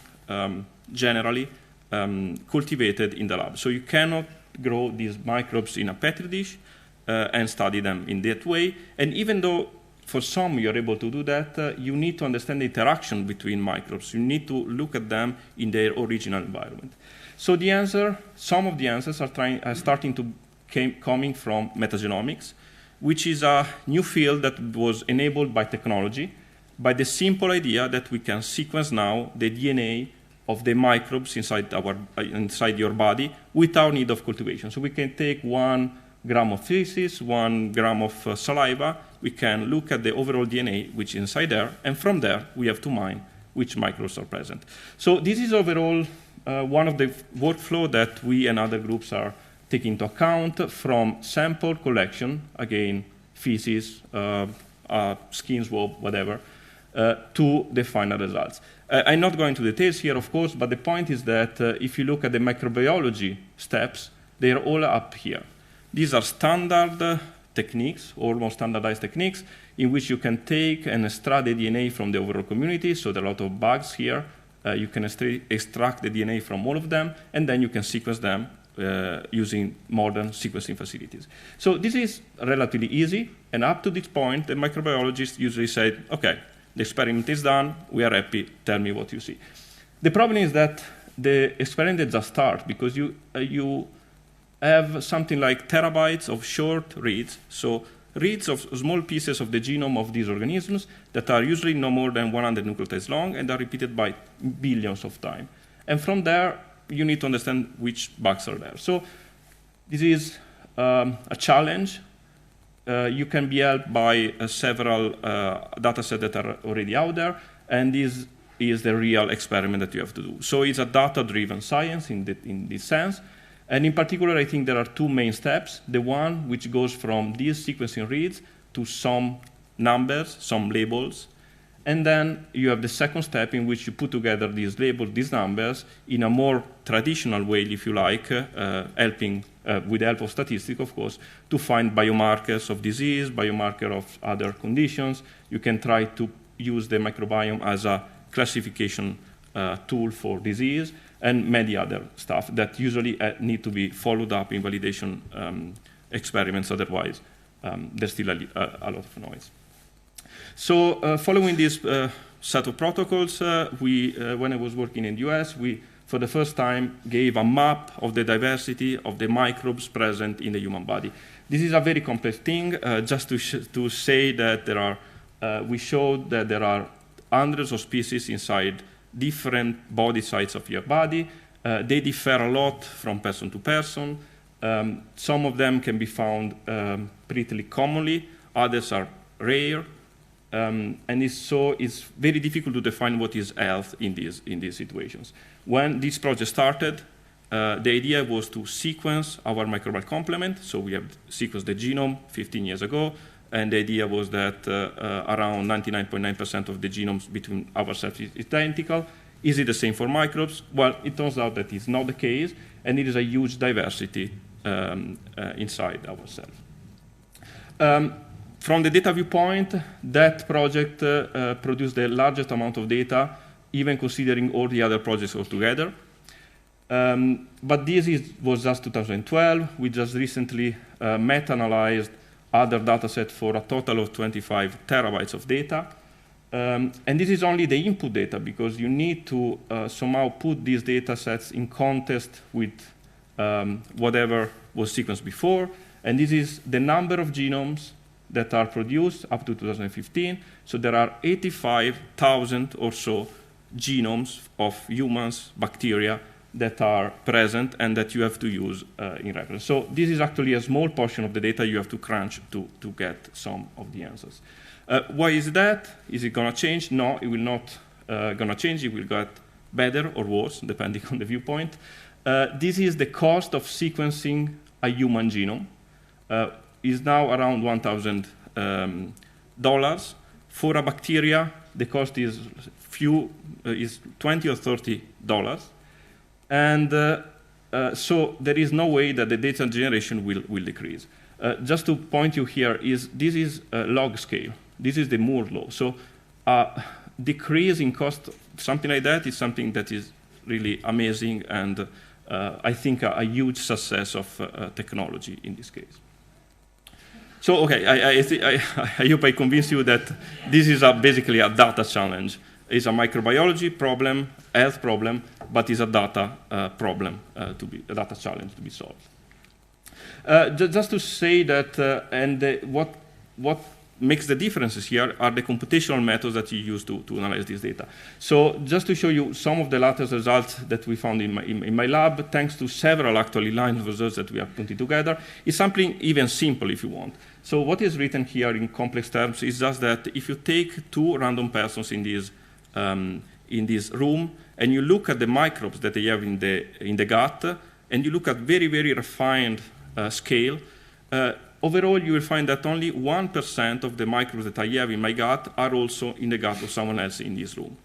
generally cultivated in the lab. So you cannot grow these microbes in a petri dish and study them in that way. And even though for some you're able to do that, you need to understand the interaction between microbes. You need to look at them in their original environment. So the answer, some of the answers are starting to coming from metagenomics, which is a new field that was enabled by technology, by the simple idea that we can sequence now the DNA of the microbes inside your body without need of cultivation. So we can take 1 gram of feces, 1 gram of saliva, we can look at the overall DNA which is inside there, and from there we have to mine which microbes are present. So this is overall one of the workflow that we and other groups are taking into account, from sample collection, again, feces, skin swab, whatever, to the final results. I'm not going to details here, of course, but the point is that if you look at the microbiology steps, they are all up here. These are standard techniques, almost standardized techniques, in which you can take and extract the DNA from the overall community. So there are a lot of bugs here. You can extract the DNA from all of them, and then you can sequence them using modern sequencing facilities. So this is relatively easy, and up to this point, the microbiologists usually say, okay, the experiment is done, we are happy, tell me what you see. The problem is that the experiment just starts, because you have something like terabytes of short reads, so reads of small pieces of the genome of these organisms that are usually no more than 100 nucleotides long and are repeated by billions of times. And from there, you need to understand which bugs are there. So this is a challenge. You can be helped by several data sets that are already out there, and this is the real experiment that you have to do. So it's a data-driven science in this sense. And in particular, I think there are 2 main steps. The one which goes from these sequencing reads to some numbers, some labels. And then you have the second step in which you put together these labels, these numbers, in a more traditional way, if you like, helping, with the help of statistics, of course, to find biomarkers of disease, biomarker of other conditions. You can try to use the microbiome as a classification tool for disease, and many other stuff that usually need to be followed up in validation experiments. Otherwise, there's still a lot of noise. So following this set of protocols, when I was working in the US, we, for the first time, gave a map of the diversity of the microbes present in the human body. This is a very complex thing, just to say that there are, we showed that there are hundreds of species inside different body sites of your body, They differ a lot from person to person. Some of them can be found pretty commonly, others are rare, and it's very difficult to define what is health in these situations. When this project started, the idea was to sequence our microbial complement, so we have sequenced the genome 15 years ago, and the idea was that around 99.9% of the genomes between ourselves is identical. Is it the same for microbes? Well, it turns out that it's not the case, and it is a huge diversity inside ourselves. From the data viewpoint, that project produced the largest amount of data, even considering all the other projects altogether. But this was just 2012. We just recently meta-analyzed other data sets for a total of 25 terabytes of data. And this is only the input data, because you need to somehow put these data sets in context with whatever was sequenced before. And this is the number of genomes that are produced up to 2015. So there are 85,000 or so genomes of humans, bacteria, that are present and that you have to use in reference. So this is actually a small portion of the data you have to crunch to get some of the answers. Why is that? Is it going to change? No, it will not going to change. It will get better or worse, depending on the viewpoint. This is the cost of sequencing a human genome. Is now around $1,000. For a bacteria, the cost is $20 or $30. And so there is no way that the data generation will decrease. Just to point you here, this is a log scale. This is the Moore's law. So decrease in cost, something like that, is something that is really amazing, and I think a huge success of technology in this case. So, okay, I hope I convinced you that this is basically a data challenge. It's a microbiology problem, health problem, but it's a data problem, a data challenge to be solved. Just to say that, what makes the differences here are the computational methods that you use to analyze this data. So just to show you some of the latest results that we found in my lab, thanks to several actually lines of results that we are putting together, is something even simple if you want. So what is written here in complex terms is just that if you take two random persons in this room and you look at the microbes that they have in the gut, and you look at very, very refined scale, overall you will find that only 1% of the microbes that I have in my gut are also in the gut of someone else in this room.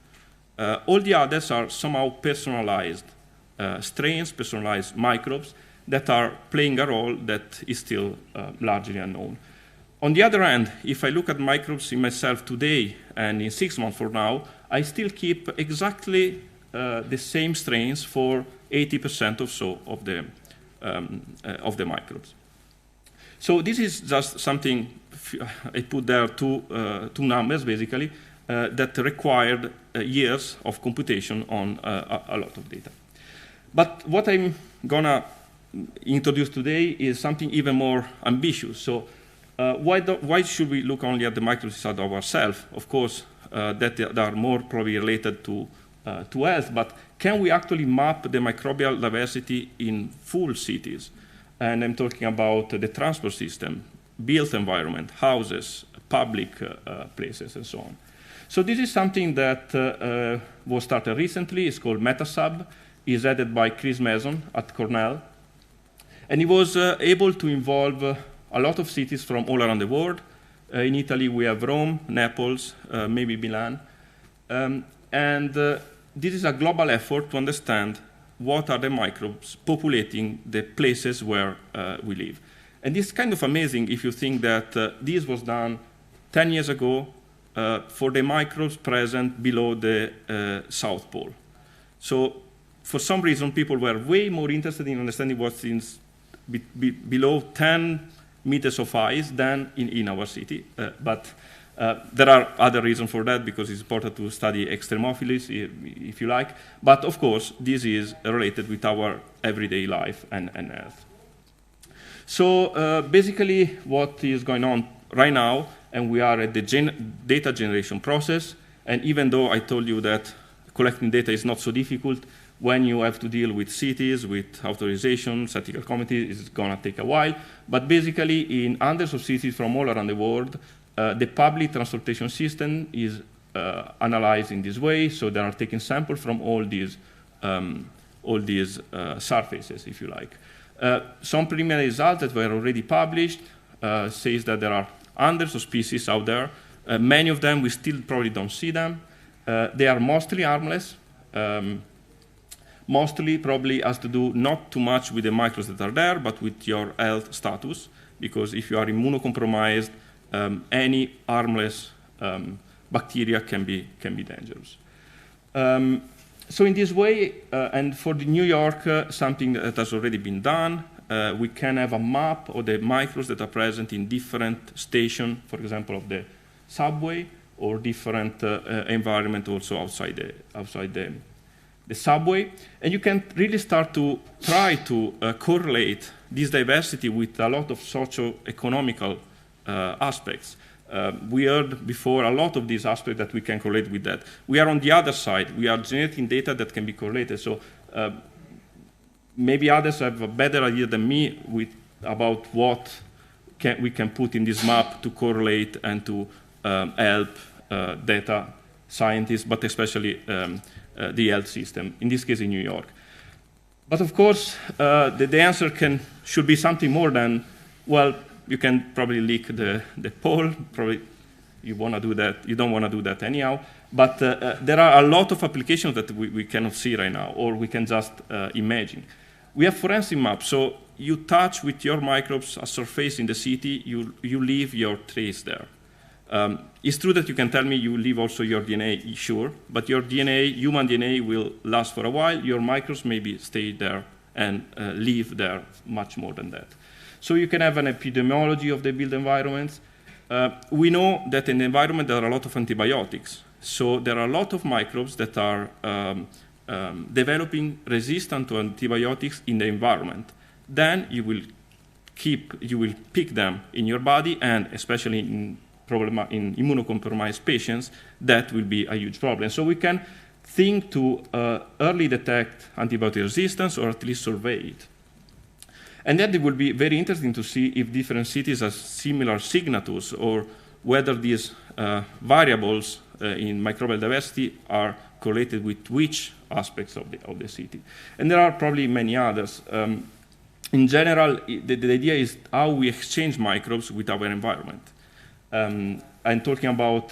All the others are somehow personalized strains, personalized microbes that are playing a role that is still largely unknown. On the other hand, if I look at microbes in myself today and in 6 months from now, I still keep exactly the same strains for 80% or so of the microbes. So this is just something, I put there two numbers basically, that required years of computation on a lot of data. But what I'm gonna introduce today is something even more ambitious. So why should we look only at the microbes inside of ourselves? Of course, that are more probably related to health, but can we actually map the microbial diversity in full cities? And I'm talking about the transport system, built environment, houses, public places, and so on. So this is something that was started recently. It's called MetaSub. It's headed by Chris Mason at Cornell. And he was able to involve a lot of cities from all around the world. In Italy, we have Rome, Naples, maybe Milan. This is a global effort to understand what are the microbes populating the places where we live. And it's kind of amazing if you think that this was done 10 years ago for the microbes present below the South Pole. So for some reason, people were way more interested in understanding what's below 10 meters of ice than in our city. But there are other reasons for that, because it's important to study extremophiles, if you like. But of course, this is related with our everyday life and health. So basically, what is going on right now, and we are at the data generation process, and even though I told you that collecting data is not so difficult, when you have to deal with cities, with authorizations, ethical committees, it's going to take a while. But basically, in hundreds of cities from all around the world, the public transportation system is analyzed in this way. So they are taking samples from all these surfaces, if you like. Some preliminary results that were already published says that there are hundreds of species out there. Many of them, we still probably don't see them. They are mostly harmless. Mostly probably has to do not too much with the microbes that are there, but with your health status. Because if you are immunocompromised, any harmless bacteria can be dangerous. So in this way, and for the New York, something that has already been done, we can have a map of the microbes that are present in different stations, for example, of the subway, or different environment also outside the subway. And you can really start to try to correlate this diversity with a lot of socio-economical aspects. We heard before a lot of these aspects that we can correlate with that. We are on the other side. We are generating data that can be correlated. So maybe others have a better idea than me about what we can put in this map to correlate and to help data scientists, but especially the health system, in this case in New York. But of course, the answer should be something more than, well, you can probably leak the poll, probably you want to do that, you don't want to do that anyhow, but there are a lot of applications that we cannot see right now, or we can just imagine. We have forensic maps, so you touch with your microbes a surface in the city, you leave your trace there. It's true that you can tell me you leave also your DNA, sure, but your DNA, human DNA, will last for a while. Your microbes maybe stay there and live there much more than that. So you can have an epidemiology of the built environments. We know that in the environment there are a lot of antibiotics. So there are a lot of microbes that are developing resistance to antibiotics in the environment. Then you will pick them in your body, and especially in immunocompromised patients, that will be a huge problem. So we can think to early detect antibiotic resistance, or at least survey it. And then it will be very interesting to see if different cities have similar signatures, or whether these variables in microbial diversity are correlated with which aspects of the city. And there are probably many others. In general, the idea is how we exchange microbes with our environment. I'm talking about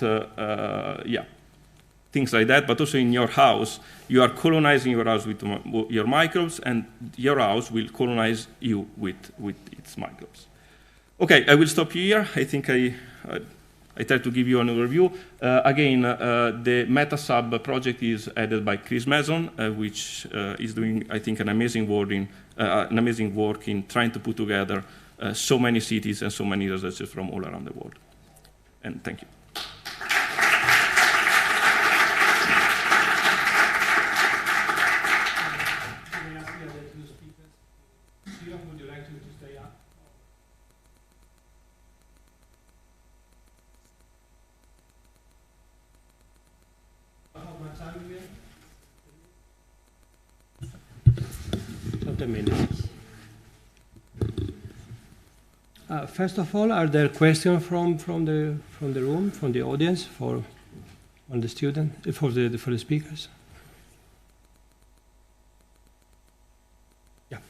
things like that, but also in your house, you are colonizing your house with your microbes, and your house will colonize you with its microbes. Okay, I will stop here. I think I tried to give you an overview. Again, the MetaSub project is headed by Chris Mason, which is doing, I think, an amazing work in trying to put together so many cities and so many researchers from all around the world. And thank you. Would you like to stay up? How much time do we have? Not a minute. First of all, are there questions from the room, from the audience, on the student, for the speakers? Yeah.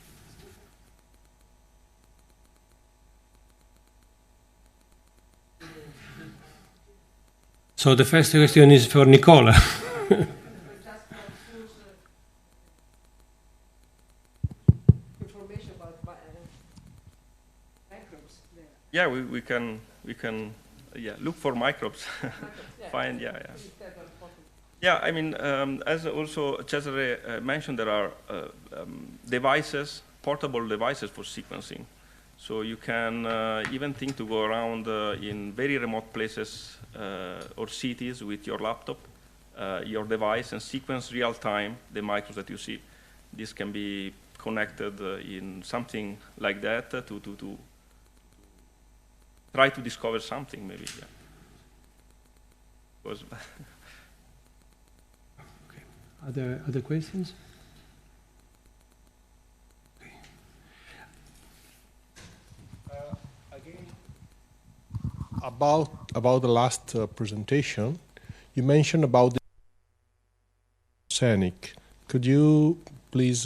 So the first question is for Nicola. Yeah, we can look for microbes. Find Yeah, I mean, as also Cesare mentioned, there are devices, portable devices for sequencing. So you can even think to go around in very remote places or cities with your laptop, your device, and sequence real time the microbes that you see. This can be connected in something like that to try to discover something, maybe. Yeah. Okay. Other questions? About the last presentation, you mentioned about the arsenic. Could you please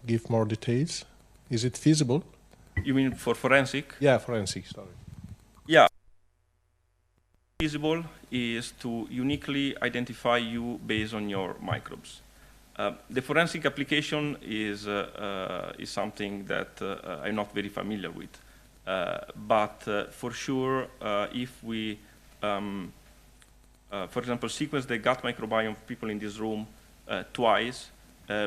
give more details? Is it feasible? You mean for forensic? Yeah, forensic, sorry. Yeah. Feasible is to uniquely identify you based on your microbes. The forensic application is something that I'm not very familiar with. But for sure, if we, for example, sequence the gut microbiome of people in this room twice,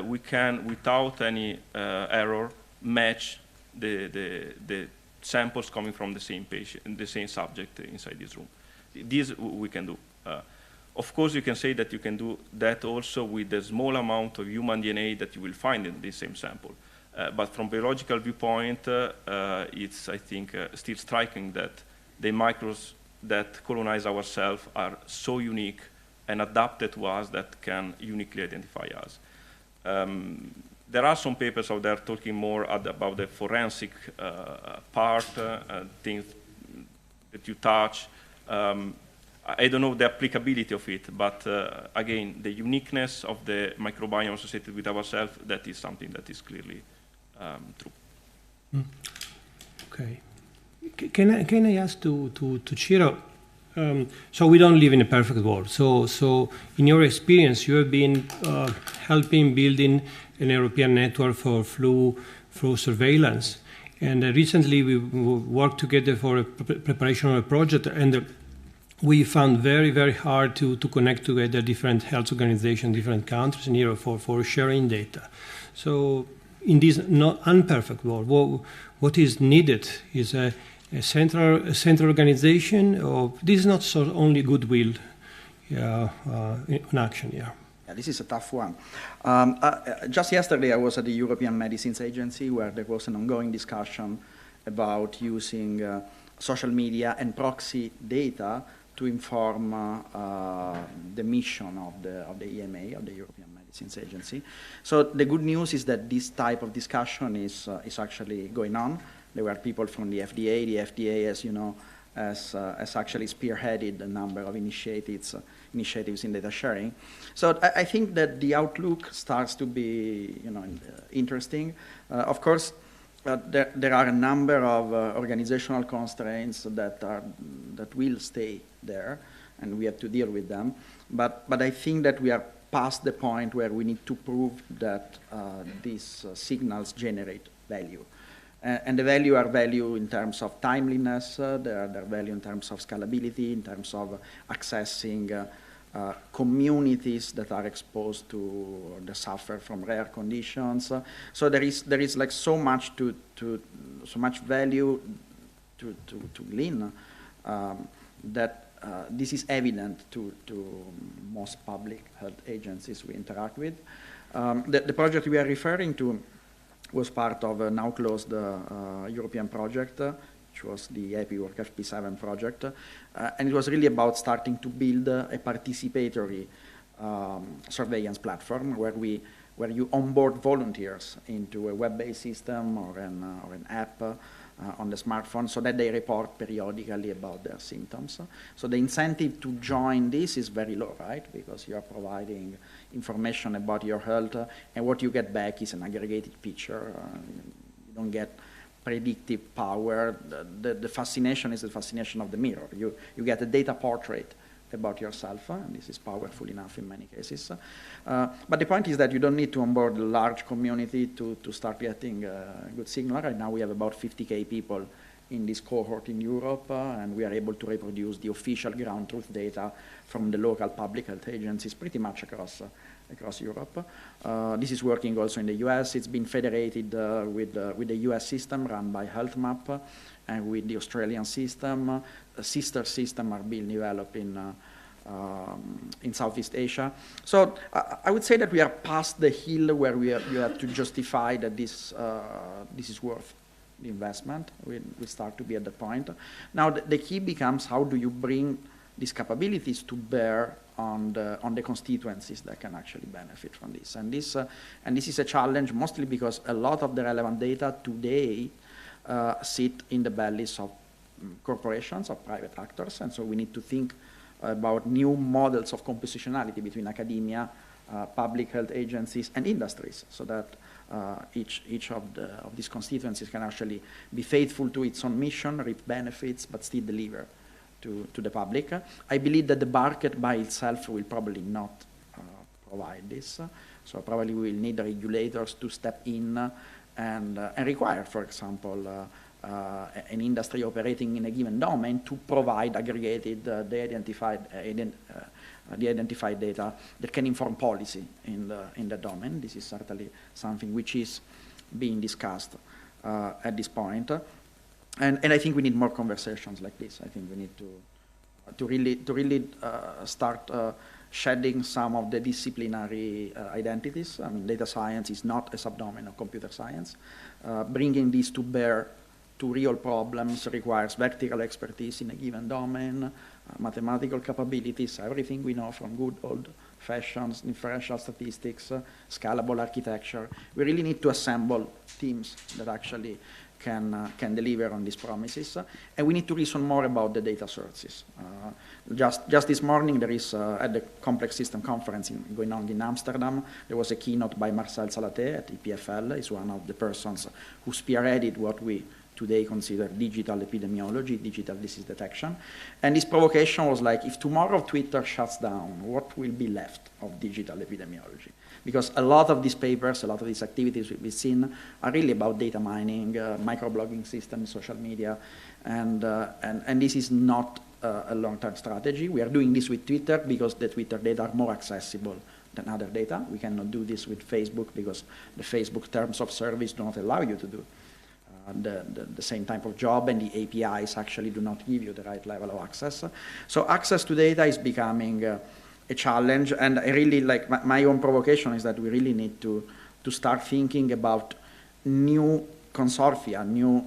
we can, without any error, match the samples coming from the same patient, the same subject inside this room. This we can do. Of course, you can say that you can do that also with the small amount of human DNA that you will find in the same sample. But from biological viewpoint, it's, I think, still striking that the microbes that colonize our cells are so unique and adapted to us that can uniquely identify us. There are some papers out there talking more about the forensic part, things that you touch. I don't know the applicability of it, but again, the uniqueness of the microbiome associated with ourselves, that is something that is clearly true. Okay. Can I ask to Ciro? So we don't live in a perfect world. So in your experience, you have been helping building an European network for flu surveillance. And recently we worked together for a preparation of a project, and we found very, very hard to connect together different health organizations, different countries in Europe for sharing data. So in this not unperfect world, what is needed is a central organization, or this is not so only goodwill in action here. Yeah, this is a tough one. Just yesterday I was at the European Medicines Agency, where there was an ongoing discussion about using social media and proxy data to inform the mission of the EMA, of the European Medicines Agency. So the good news is that this type of discussion is actually going on. There were people from the FDA. The FDA, as you know, has actually spearheaded a number of initiatives in data sharing. So I think that the outlook starts to be, interesting. Of course, there are a number of organizational constraints that will stay there, and we have to deal with them. But I think that we are past the point where we need to prove that these signals generate value. And the value are value in terms of timeliness, they're value in terms of scalability, in terms of accessing communities that are exposed to or that suffer from rare conditions. So there is like so much so much value to glean that this is evident to most public health agencies we interact with. The project we are referring to was part of a now closed European project, which was the EpiWork FP7 project. And it was really about starting to build a participatory surveillance platform where you onboard volunteers into a web-based system or an app on the smartphone so that they report periodically about their symptoms. So the incentive to join this is very low, right? Because you are providing information about your health, and what you get back is an aggregated picture. You don't get predictive power. The fascination is the fascination of the mirror. You get a data portrait about yourself, and this is powerful enough in many cases. But the point is that you don't need to onboard a large community to start getting a good signal. Right now we have about 50,000 people in this cohort in Europe, and we are able to reproduce the official ground truth data from the local public health agencies pretty much across Europe. This is working also in the US. It's been federated with the US system run by HealthMap and with the Australian system. A sister system are being developed in Southeast Asia. So I would say that we are past the hill where you have to justify that this is worth the investment. We start to be at the point. Now the key becomes, how do you bring these capabilities to bear on the constituencies that can actually benefit from this? And this is a challenge, mostly because a lot of the relevant data today sit in the bellies of corporations, of private actors, and so we need to think about new models of compositionality between academia, public health agencies, and industries, so that each of these constituencies can actually be faithful to its own mission, reap benefits, but still deliver to the public. I believe that the market by itself will probably not provide this, so probably we will need regulators to step in and require, for example, an industry operating in a given domain to provide aggregated, the identified data that can inform policy in the domain. This is certainly something which is being discussed at this point. And I think we need more conversations like this. I think we need to really start shedding some of the disciplinary identities. I mean, data science is not a subdomain of computer science. Bringing this to bear to real problems requires vertical expertise in a given domain, mathematical capabilities, everything we know from good old-fashioned inferential statistics, scalable architecture. We really need to assemble teams that actually can deliver on these promises, and we need to reason more about the data sources. Just this morning, there is at the Complex System Conference going on in Amsterdam, there was a keynote by Marcel Salaté at EPFL. He's one of the persons who spearheaded what we today consider digital epidemiology, digital disease detection. And his provocation was like, if tomorrow Twitter shuts down, what will be left of digital epidemiology? Because a lot of these papers, a lot of these activities we've seen are really about data mining, microblogging systems, social media, and this is not a long-term strategy. We are doing this with Twitter because the Twitter data are more accessible than other data. We cannot do this with Facebook because the Facebook terms of service do not allow you to do the same type of job, and the APIs actually do not give you the right level of access. So access to data is becoming a challenge, and I really like my own provocation is that we really need to start thinking about new consortia, new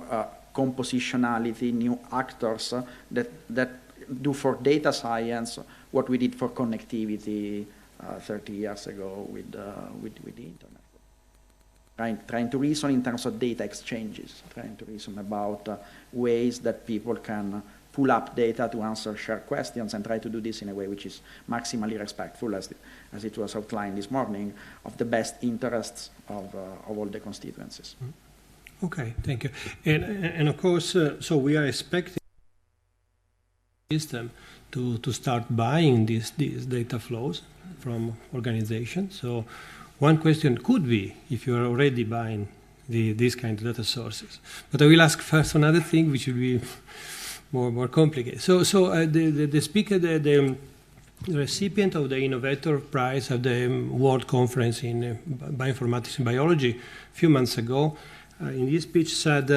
compositionality, new actors that do for data science what we did for connectivity 30 years ago with the internet. Trying to reason in terms of data exchanges, trying to reason about ways that people can pull up data to answer shared questions, and try to do this in a way which is maximally respectful, as it was outlined this morning, of the best interests of all the constituencies. Okay, thank you. And of course, so we are expecting the system to start buying these data flows from organizations. So one question could be if you are already buying these kind of data sources. But I will ask first another thing, which will be more complicated. So the speaker, the recipient of the Innovator Prize at the World Conference in Bioinformatics and Biology a few months ago, in his speech said,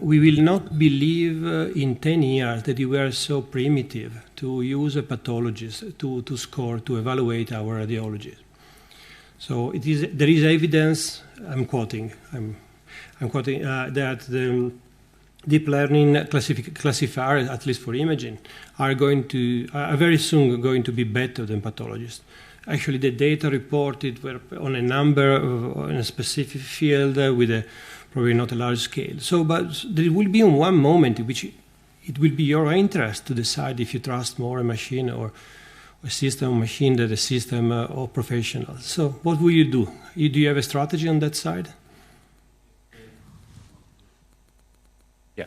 we will not believe in 10 years that we were so primitive to use a pathologist to score, to evaluate our radiology. So there is evidence, I'm quoting that the deep learning classifiers, at least for imaging, are very soon going to be better than pathologists. Actually, the data reported were on a number in a specific field with probably not a large scale. So, but there will be one moment in which it will be your interest to decide if you trust more a machine or a system of machine than a system of professionals. So what will you do? Do you have a strategy on that side? Yeah.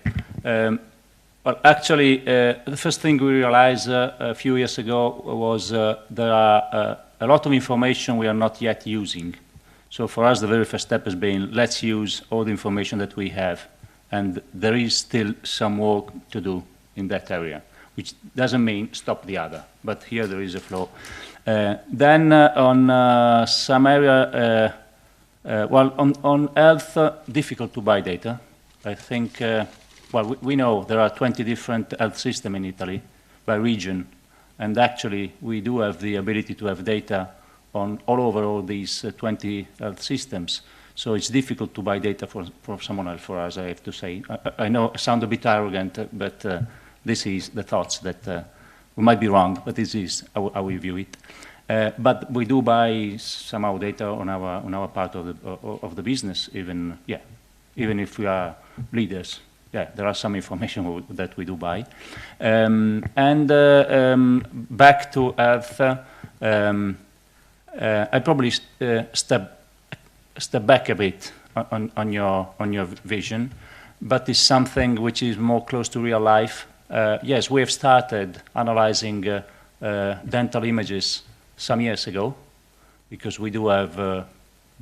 Well, actually, the first thing we realized a few years ago was there are a lot of information we are not yet using. So for us, the very first step has been, let's use all the information that we have. And there is still some work to do in that area, which doesn't mean stop the other, but here there is a flow. Then on some area, well, on health, difficult to buy data. I think, well, we know there are 20 different health systems in Italy by region, and actually we do have the ability to have data on all over all these 20 health systems. So it's difficult to buy data for someone else, for us, I have to say. I know I sound a bit arrogant, but this is the thoughts that we might be wrong, but this is how we view it. But we do buy somehow data on our part of the business, even if we are leaders yeah, there are some information that we do buy. Back to Earth, I probably step back a bit on your vision, but it's something which is more close to real life. Yes, we have started analyzing dental images some years ago, because we do have a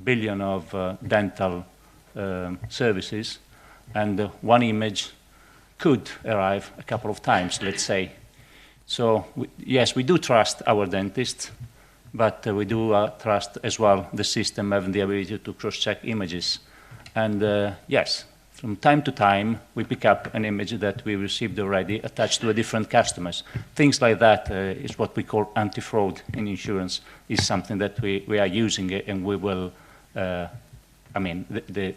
billion of dental services, and one image could arrive a couple of times, let's say. So yes, we do trust our dentists, but we do trust as well the system having the ability to cross-check images. And yes, from time to time, we pick up an image that we received already attached to a different customers. Things like that is what we call anti-fraud in insurance, is something that we are using, and we will,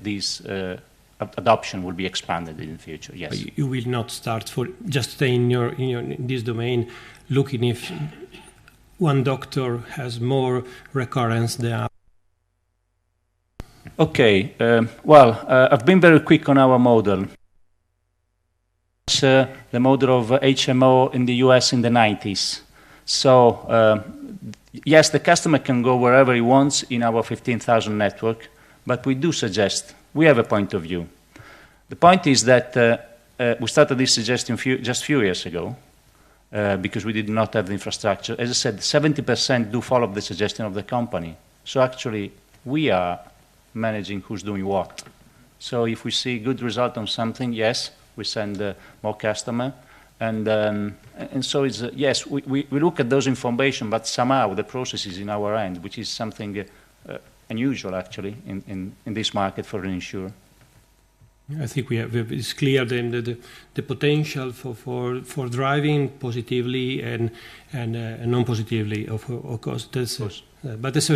these adoption will be expanded in the future, yes. You will not start for just stay in this domain, looking if one doctor has more recurrence than. Okay, I've been very quick on our model. It's the model of HMO in the US in the 90s. So, yes, the customer can go wherever he wants in our 15,000 network, but we do suggest, we have a point of view. The point is that we started this suggestion just a few years ago, because we did not have the infrastructure. As I said, 70% do follow the suggestion of the company. So actually, we are managing who's doing what. So if we see good result on something, yes, we send more customer. And so it's, yes, we look at those information, but somehow the process is in our end, which is something unusual actually in this market for an insurer. I think it's clear the potential for driving positively and non-positively, of course. But that's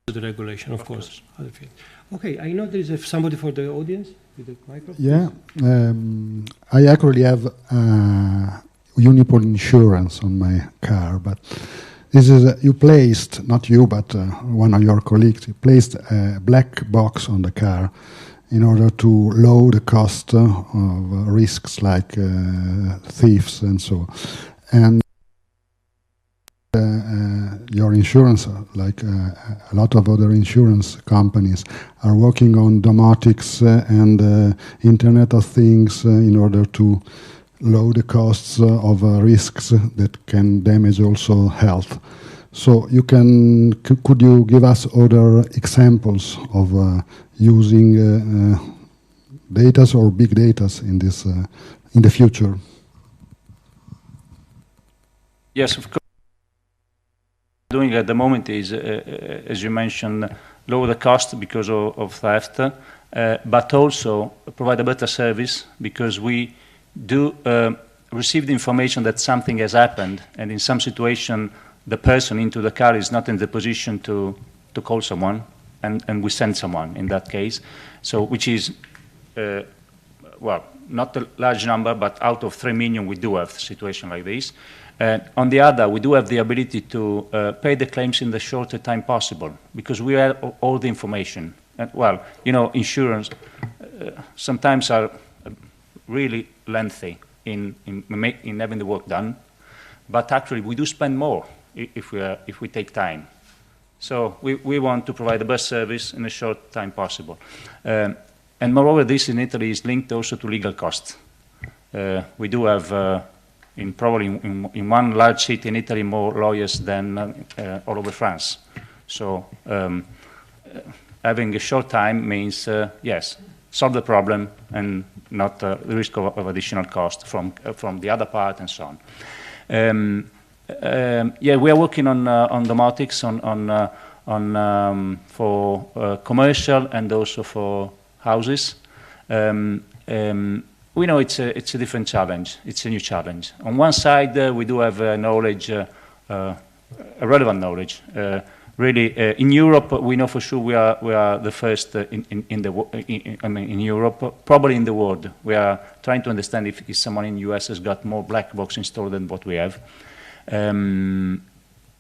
the regulation, of course. Okay, I know there is somebody for the audience with the microphone. Yeah, I actually have Unipol insurance on my car, but this is you placed, not you, but one of your colleagues, you placed a black box on the car in order to lower the cost of risks like thieves and so. And your insurance, like a lot of other insurance companies, are working on domotics and Internet of Things in order to lower the costs of risks that can damage also health. So you could you give us other examples of using data or big data in this in the future? Yes, of course. Doing at the moment is, as you mentioned, lower the cost because of theft, but also provide a better service because we do receive the information that something has happened, and in some situation the person into the car is not in the position to call someone, and we send someone in that case. So which is, well, not a large number, but out of 3 million we do have a situation like this. On the other, we do have the ability to pay the claims in the shortest time possible because we have all the information. And, well, you know, insurance sometimes are really lengthy in having the work done, but actually we do spend more if we take time. So we want to provide the best service in a short time possible. And moreover, this in Italy is linked also to legal costs. We do have probably in one large city in Italy more lawyers than all over France. So having a short time means, yes, solve the problem and not the risk of additional cost from the other part and so on. Yeah, we are working on domotics for commercial and also for houses. We know it's a different challenge. It's a new challenge. On one side, we do have knowledge, a relevant knowledge. Really, in Europe, we know for sure we are the first in Europe, probably in the world. We are trying to understand if someone in the US has got more black box installed than what we have.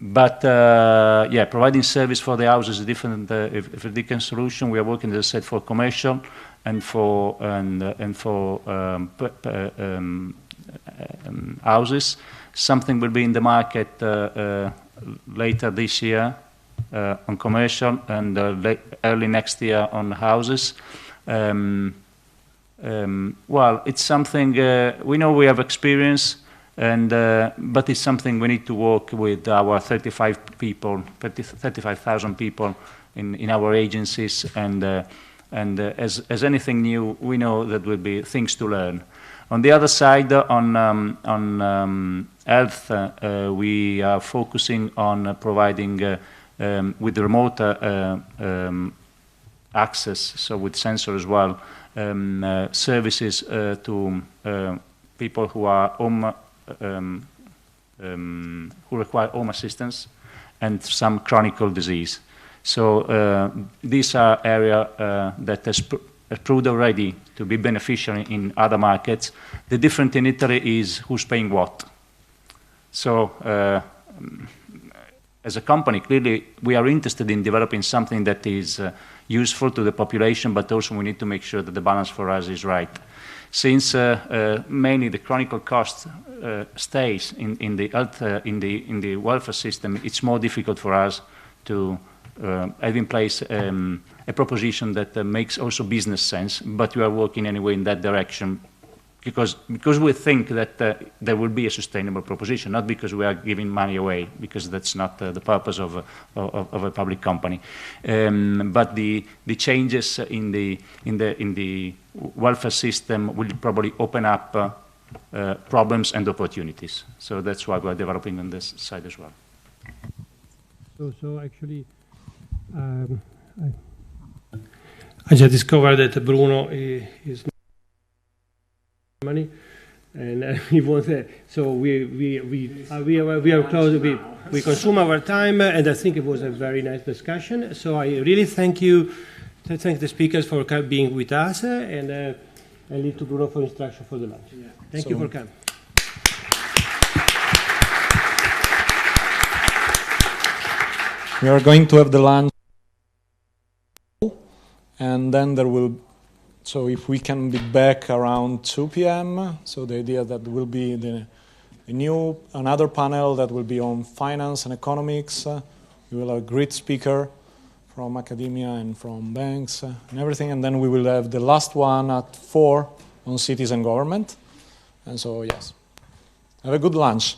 But yeah, providing service for the house is a different solution. We are working, as I said, for commercial and for houses. Something will be in the market later this year on commercial, and early next year on houses. Well, it's something we know we have experience, and but it's something we need to work with our 35,000 people in our agencies, and as anything new, we know that will be things to learn. On the other side, on health, we are focusing on providing with remote access, so with sensor as well, services to people who are home, who require home assistance, and some chronic disease. So these are areas that has proved already to be beneficial in other markets. The difference in Italy is who's paying what. So as a company, clearly we are interested in developing something that is useful to the population, but also we need to make sure that the balance for us is right. Since mainly the chronic cost stays in the health, in the welfare system, it's more difficult for us to have in place a proposition that makes also business sense, but we are working anyway in that direction because we think that there will be a sustainable proposition, not because we are giving money away, because that's not the purpose of a public company. But the changes in the welfare system will probably open up problems and opportunities. So that's why we're developing on this side as well. So actually, I just discovered that Bruno is money, and he wants so we are close. We consume our time, and I think it was a very nice discussion. So I really thank you. Thank the speakers for being with us, and I leave to Bruno for instruction for the lunch. Yeah. Thank you for coming. We are going to have the lunch, and then there will, so if we can be back around 2 p.m., so the idea that there will be another panel that will be on finance and economics. We will have a great speaker from academia and from banks and everything, and then we will have the last one at 4 on cities and government. And so, yes, have a good lunch.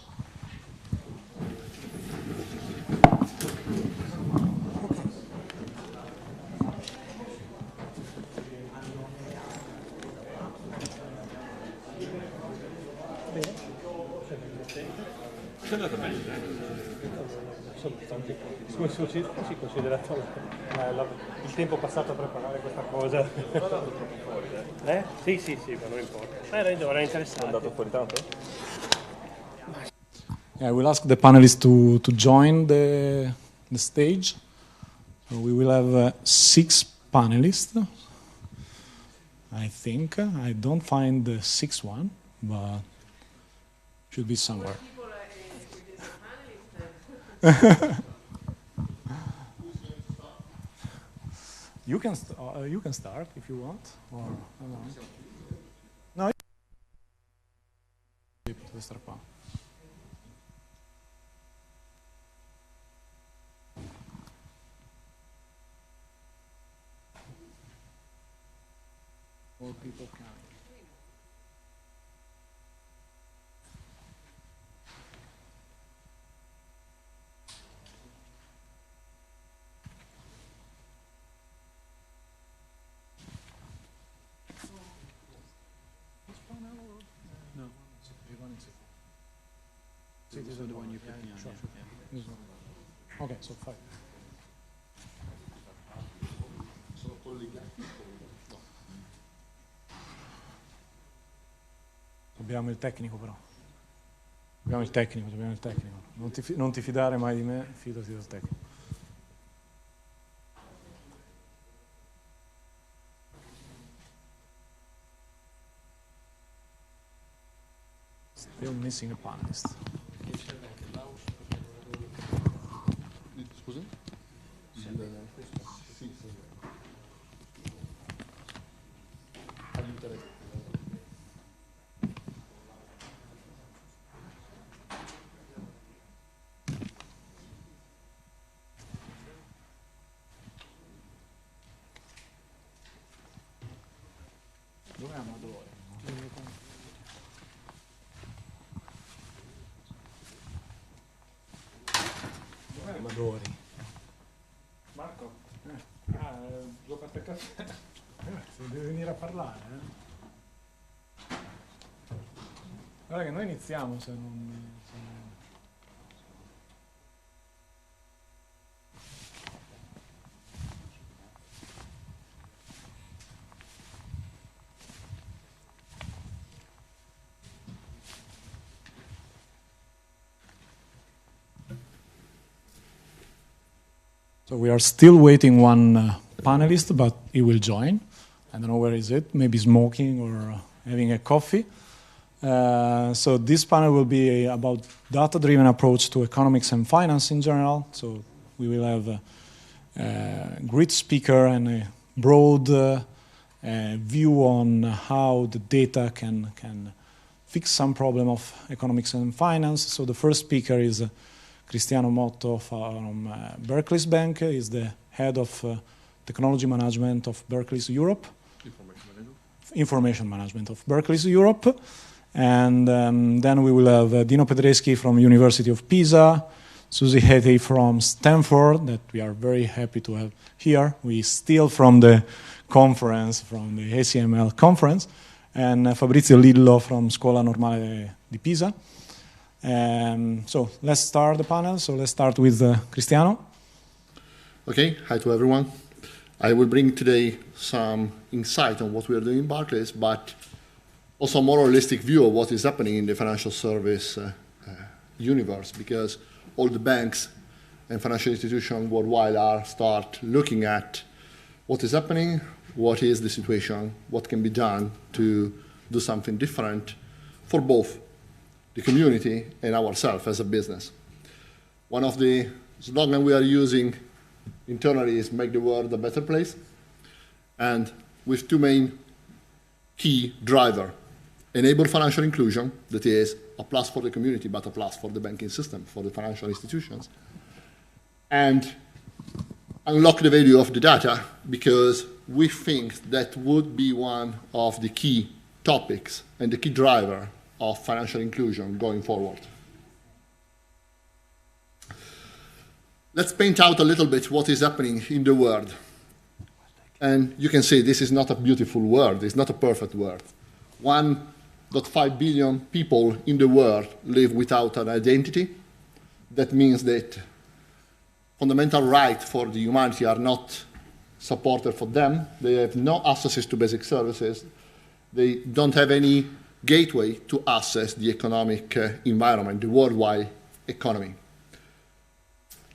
Si considera il tempo passato a preparare questa cosa. Sì, ma non importa. Era interessante. È andato fuori tanto? I will ask the panelists to join the stage. So we will have 6 panelists, I think. I don't find the 6th one, but should be somewhere. You can start if you want, or no. More people can. This is the one you put me on. Sure. Yeah. Okay, so 5. Abbiamo il tecnico però. Abbiamo il tecnico. Non ti fidare mai di me, fidati del tecnico. Still missing a panelist. Scusa? Sì. Dov'è Amadore? Dov'è Amadori? Marco? Due parte caffè. Se deve venire a parlare, Guarda che noi iniziamo se non... So we are still waiting one panelist, but he will join. I don't know where is it, maybe smoking or having a coffee. So this panel will be about data-driven approach to economics and finance in general. So we will have a great speaker and a broad view on how the data can fix some problem of economics and finance. So the first speaker is Cristiano Motto from Barclays Bank. He's the head of technology management of Barclays Europe. Information management of Barclays Europe. And then we will have Dino Pedreschi from University of Pisa, Susie Hete from Stanford, that we are very happy to have here. We steal from the conference, from the ACML conference, and Fabrizio Lillo from Scuola Normale di Pisa. So let's start the panel. So let's start with Cristiano. Okay, hi to everyone. I will bring today some insight on what we are doing in Barclays, but also a more holistic view of what is happening in the financial service universe, because all the banks and financial institutions worldwide start looking at what is happening, what is the situation, what can be done to do something different for both the community and ourselves as a business. One of the slogans we are using internally is make the world a better place, and with two main key drivers. Enable financial inclusion, that is a plus for the community, but a plus for the banking system, for the financial institutions. And unlock the value of the data, because we think that would be one of the key topics and the key driver of financial inclusion going forward. Let's paint out a little bit what is happening in the world. And you can see this is not a beautiful world, it's not a perfect world. 1.5 billion people in the world live without an identity. That means that fundamental rights for the humanity are not supported for them. They have no access to basic services. They don't have any gateway to access the economic environment, the worldwide economy.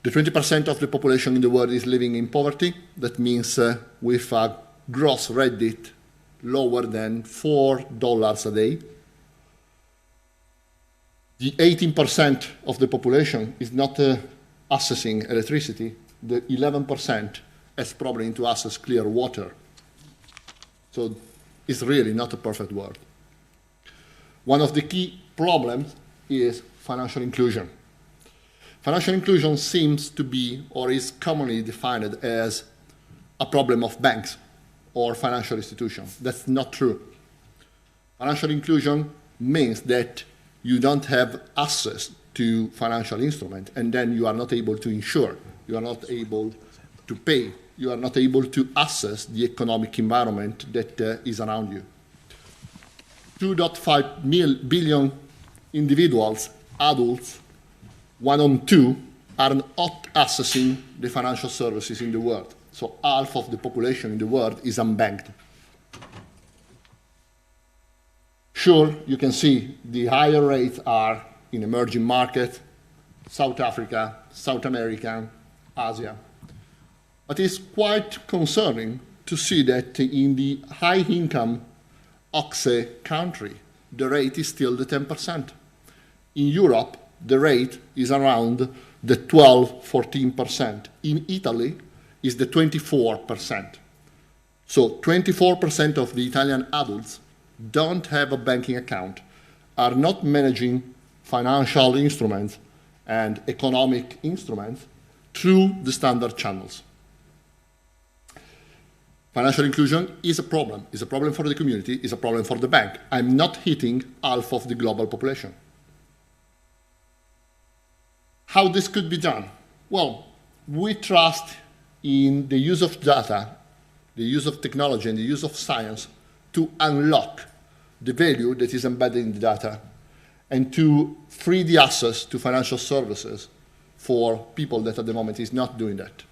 The 20% of the population in the world is living in poverty. That means with a gross Reddit lower than $4 a day. The 18% of the population is not accessing electricity. The 11% has problem to access clear water. So it's really not a perfect world. One of the key problems is financial inclusion. Financial inclusion seems to be, or is commonly defined as, a problem of banks or financial institutions. That's not true. Financial inclusion means that you don't have access to financial instruments, and then you are not able to insure, you are not able to pay, you are not able to access the economic environment that is around you. 2.5 billion individuals, adults, 1 on 2, are not accessing the financial services in the world. So half of the population in the world is unbanked. Sure, you can see the higher rates are in emerging markets, South Africa, South America, Asia. But it's quite concerning to see that in the high-income OCSE country, the rate is still the 10%. In Europe, the rate is around the 12-14%. In Italy, is the 24%. So 24% of the Italian adults don't have a banking account, are not managing financial instruments and economic instruments through the standard channels. Financial inclusion is a problem. It's a problem for the community, it's a problem for the bank. I'm not hitting half of the global population. How this could be done? Well, we trust in the use of data, the use of technology, and the use of science to unlock the value that is embedded in the data and to free the access to financial services for people that at the moment is not doing that.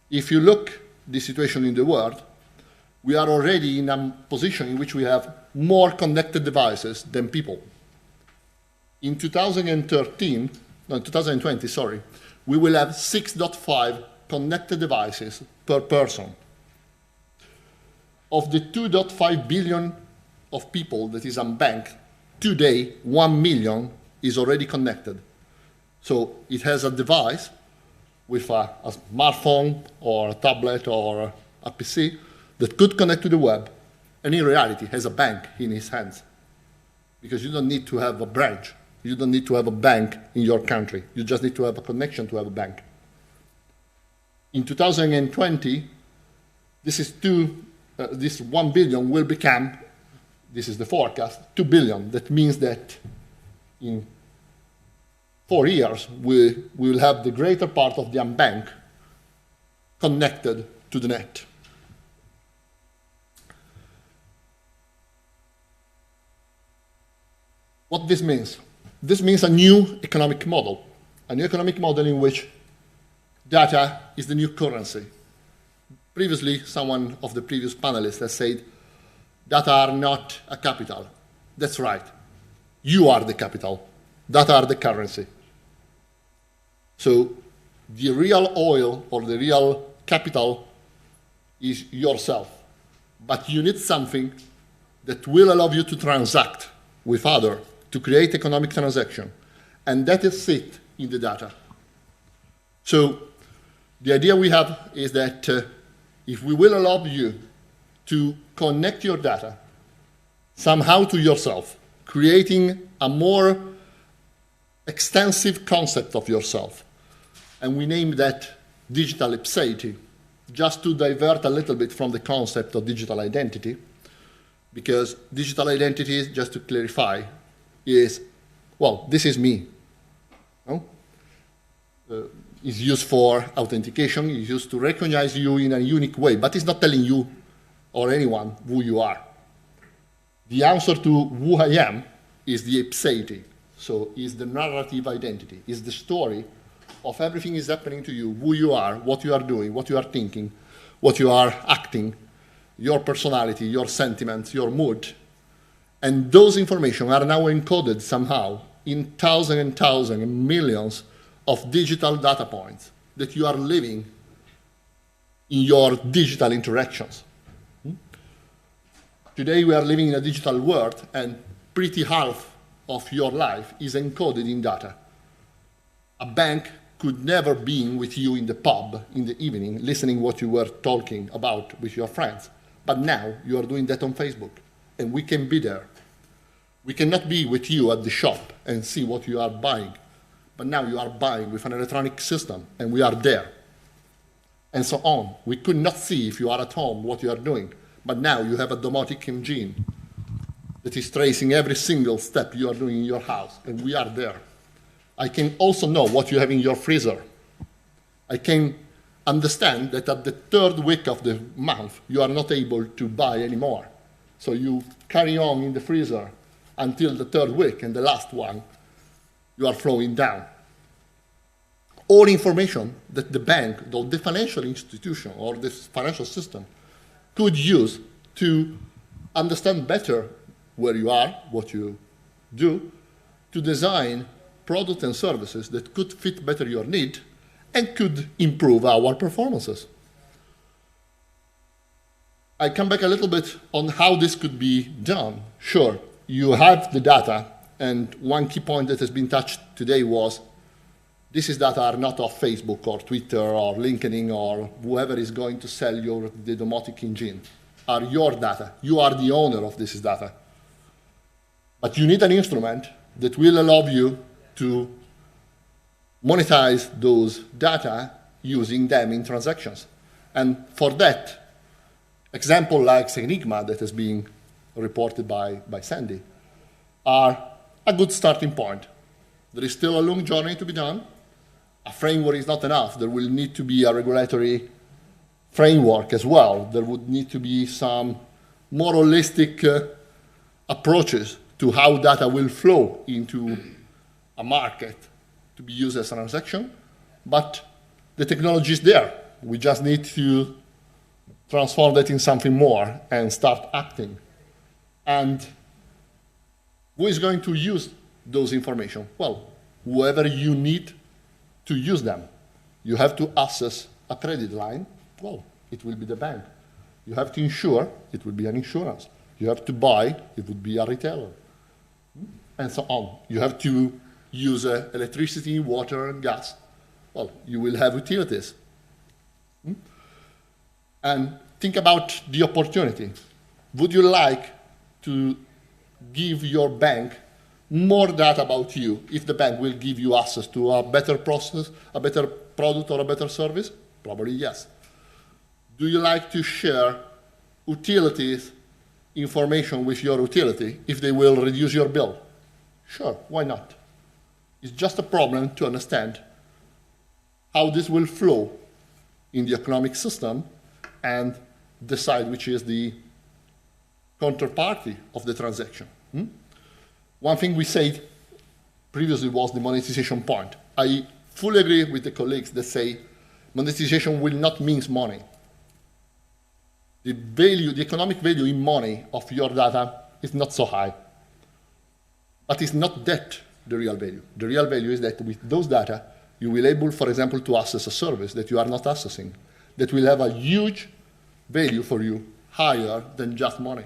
If you look the situation in the world, we are already in a position in which we have more connected devices than people. In 2020, we will have 6.5 connected devices per person. Of the 2.5 billion of people that is unbanked, today 1 million is already connected. So it has a device with a smartphone or a tablet or a PC that could connect to the web, and in reality has a bank in his hands. Because you don't need to have a branch. You don't need to have a bank in your country. You just need to have a connection to have a bank. In 2020, this 1 billion will become, this is the forecast, 2 billion. That means that in 4 years, we will have the greater part of the unbanked connected to the net. What this means? This means a new economic model in which data is the new currency. Previously, someone of the previous panelists has said, data are not a capital. That's right. You are the capital. Data are the currency. So the real oil or the real capital is yourself. But you need something that will allow you to transact with others, to create economic transaction. And that is it in the data. So the idea we have is that if we will allow you to connect your data somehow to yourself, creating a more extensive concept of yourself, and we name that digital ipseity, just to divert a little bit from the concept of digital identity, because digital identity, just to clarify, is, well, this is me. No? Is used for authentication, is used to recognize you in a unique way, but it's not telling you or anyone who you are. The answer to who I am is the ipseity, so is the narrative identity, is the story of everything is happening to you, who you are, what you are doing, what you are thinking, what you are acting, your personality, your sentiments, your mood. And those information are now encoded somehow in thousands and thousands and millions of digital data points that you are living in your digital interactions. Today we are living in a digital world, and pretty half of your life is encoded in data. A bank could never be with you in the pub in the evening, listening what you were talking about with your friends. But now you are doing that on Facebook, and we can be there. We cannot be with you at the shop and see what you are buying. But now you are buying with an electronic system, and we are there. And so on. We could not see if you are at home what you are doing. But now you have a domotic engine that is tracing every single step you are doing in your house, and we are there. I can also know what you have in your freezer. I can understand that at the third week of the month, you are not able to buy anymore. So you carry on in the freezer until the third week, and the last one, you are flowing down. All information that the bank, or the financial institution, or the financial system could use to understand better where you are, what you do, to design products and services that could fit better your need and could improve our performances. I come back a little bit on how this could be done. Sure, you have the data, and one key point that has been touched today was this is data are not of Facebook or Twitter or LinkedIn or whoever is going to sell you the domotic engine. are your data. You are the owner of this data. But you need an instrument that will allow you to monetize those data using them in transactions. And for that, example like Enigma that has been reported by Sandy are a good starting point. There is still a long journey to be done. A framework is not enough. There will need to be a regulatory framework as well. There would need to be some more holistic approaches to how data will flow into a market to be used as a transaction. But the technology is there. We just need to transform that in something more and start acting. And who is going to use those information? Well, whoever you need to use them. You have to access a credit line. Well, it will be the bank. You have to insure, it will be an insurance. You have to buy, it would be a retailer, and so on. You have to use electricity, water, and gas. Well, you will have utilities. And think about the opportunity. Would you like to give your bank more data about you if the bank will give you access to a better process, a better product, or a better service? Probably yes. Do you like to share utilities information with your utility if they will reduce your bill? Sure, why not? It's just a problem to understand how this will flow in the economic system and decide which is the counterparty of the transaction. One thing we said previously was the monetization point. I fully agree with the colleagues that say monetization will not mean money. The value, the economic value in money of your data is not so high. But it's not that the real value. The real value is that with those data, you will be able, for example, to access a service that you are not accessing, that will have a huge value for you, higher than just money.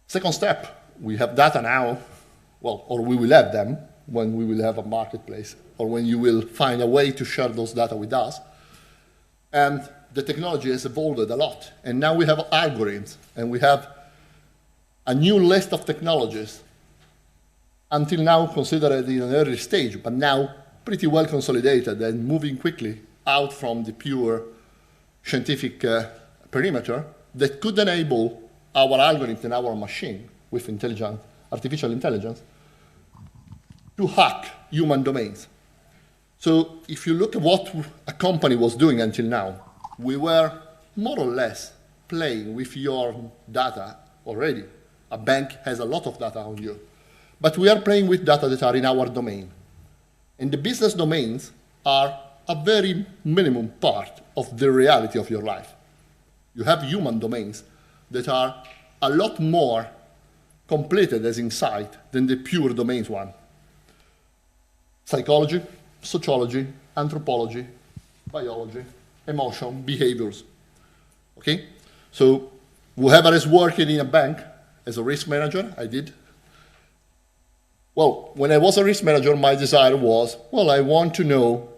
Second step, we have data now, well, or we will have them when we will have a marketplace, or when you will find a way to share those data with us. And the technology has evolved a lot. And now we have algorithms, and we have a new list of technologies, until now considered in an early stage, but now pretty well consolidated and moving quickly out from the pure scientific perimeter that could enable our algorithm and our machine with artificial intelligence to hack human domains. So if you look at what a company was doing until now, we were more or less playing with your data already. A bank has a lot of data on you. But we are playing with data that are in our domain. And the business domains are a very minimum part of the reality of your life. You have human domains that are a lot more completed as insight than the pure domains one. Psychology, sociology, anthropology, biology, emotion, behaviors. Okay? So whoever is working in a bank as a risk manager, I did. Well, when I was a risk manager, my desire was, well, I want to know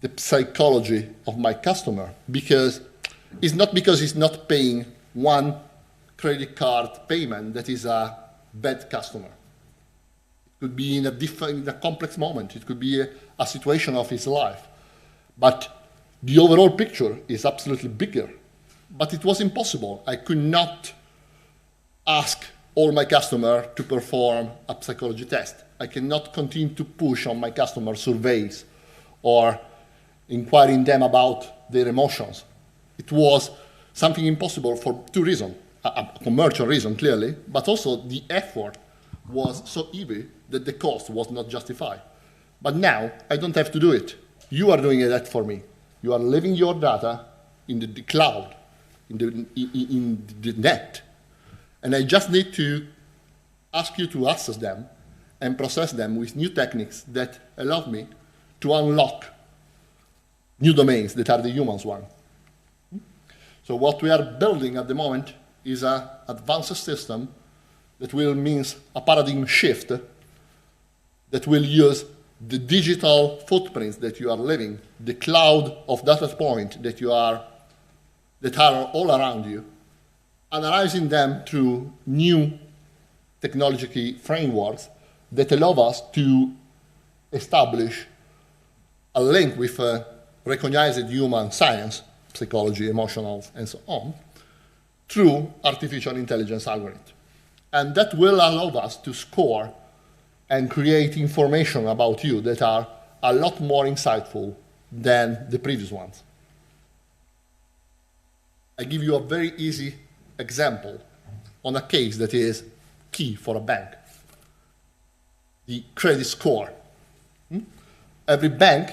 the psychology of my customer, because it's not because he's not paying one credit card payment that is a bad customer. It could be in a complex moment. It could be a situation of his life. But the overall picture is absolutely bigger. But it was impossible. I could not ask all my customers to perform a psychology test. I cannot continue to push on my customer surveys or inquiring them about their emotions. It was something impossible for two reasons. A commercial reason, clearly, but also the effort was so heavy that the cost was not justified. But now, I don't have to do it. You are doing that for me. You are leaving your data in the cloud, in the net, and I just need to ask you to access them and process them with new techniques that allow me to unlock new domains that are the humans one. So what we are building at the moment is an advanced system that will mean a paradigm shift that will use the digital footprints that you are leaving, the cloud of data points that are all around you, analyzing them through new technological frameworks that allow us to establish a link with recognized human science, psychology, emotional, and so on, through artificial intelligence algorithms. And that will allow us to score and create information about you that are a lot more insightful than the previous ones. I give you a very easy example on a case that is key for a bank. The credit score. Every bank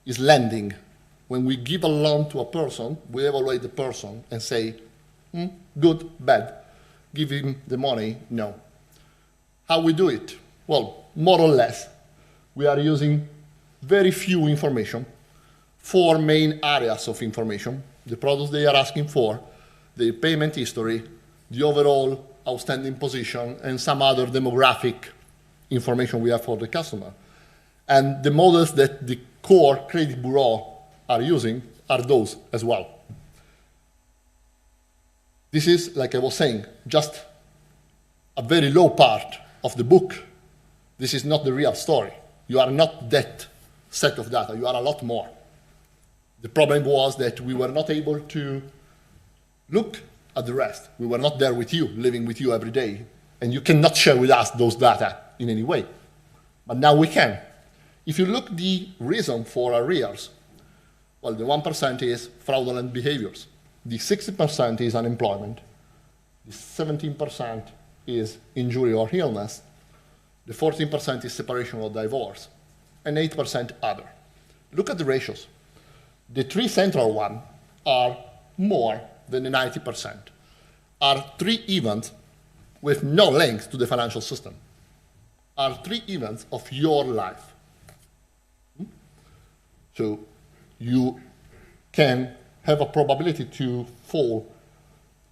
is lending. When we give a loan to a person, we evaluate the person and say, good, bad. Give him the money, no. How we do it? Well, more or less, we are using very few information, 4 main areas of information: the products they are asking for, the payment history, the overall outstanding position, and some other demographic information we have for the customer. And the models that the core credit bureau are using are those as well. This is, like I was saying, just a very low part of the book. This is not the real story. You are not that set of data. You are a lot more. The problem was that we were not able to look at the rest. We were not there with you, living with you every day. And you cannot share with us those data in any way. But now we can. If you look the reason for arrears, well, the 1% is fraudulent behaviors. The 60% is unemployment. The 17% is injury or illness. The 14% is separation or divorce. And 8% other. Look at the ratios. The 3 central ones are more than the 90%. Are 3 events with no links to the financial system. Are 3 events of your life. So you can have a probability to fall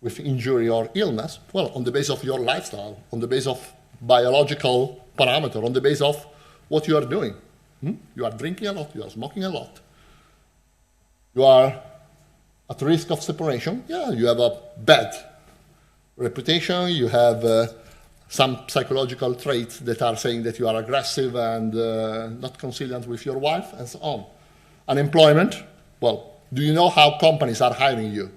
with injury or illness, well, on the basis of your lifestyle, on the basis of biological parameter, on the basis of what you are doing. You are drinking a lot, you are smoking a lot. You are at risk of separation. Yeah, you have a bad reputation, you have some psychological traits that are saying that you are aggressive and not conciliant with your wife, and so on. Unemployment, well, do you know how companies are hiring you?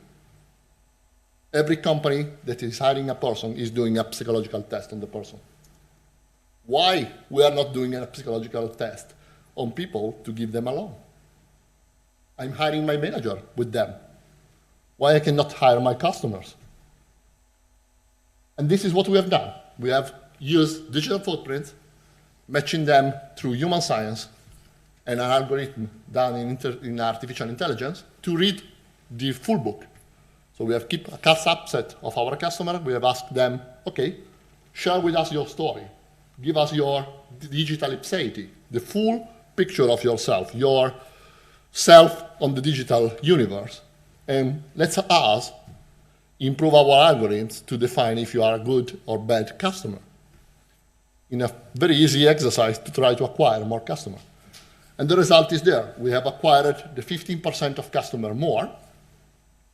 Every company that is hiring a person is doing a psychological test on the person. Why we are not doing a psychological test on people to give them a loan? I'm hiring my manager with them. Why I cannot hire my customers? And this is what we have done. We have used digital footprints, matching them through human science and an algorithm done in artificial intelligence to read the full book. So we have kept a subset of our customers. We have asked them, okay, share with us your story. Give us your digital ipseity, the full picture of yourself, your self on the digital universe. And let us improve our algorithms to define if you are a good or bad customer. In a very easy exercise to try to acquire more customers. And the result is there. We have acquired the 15% of customer more.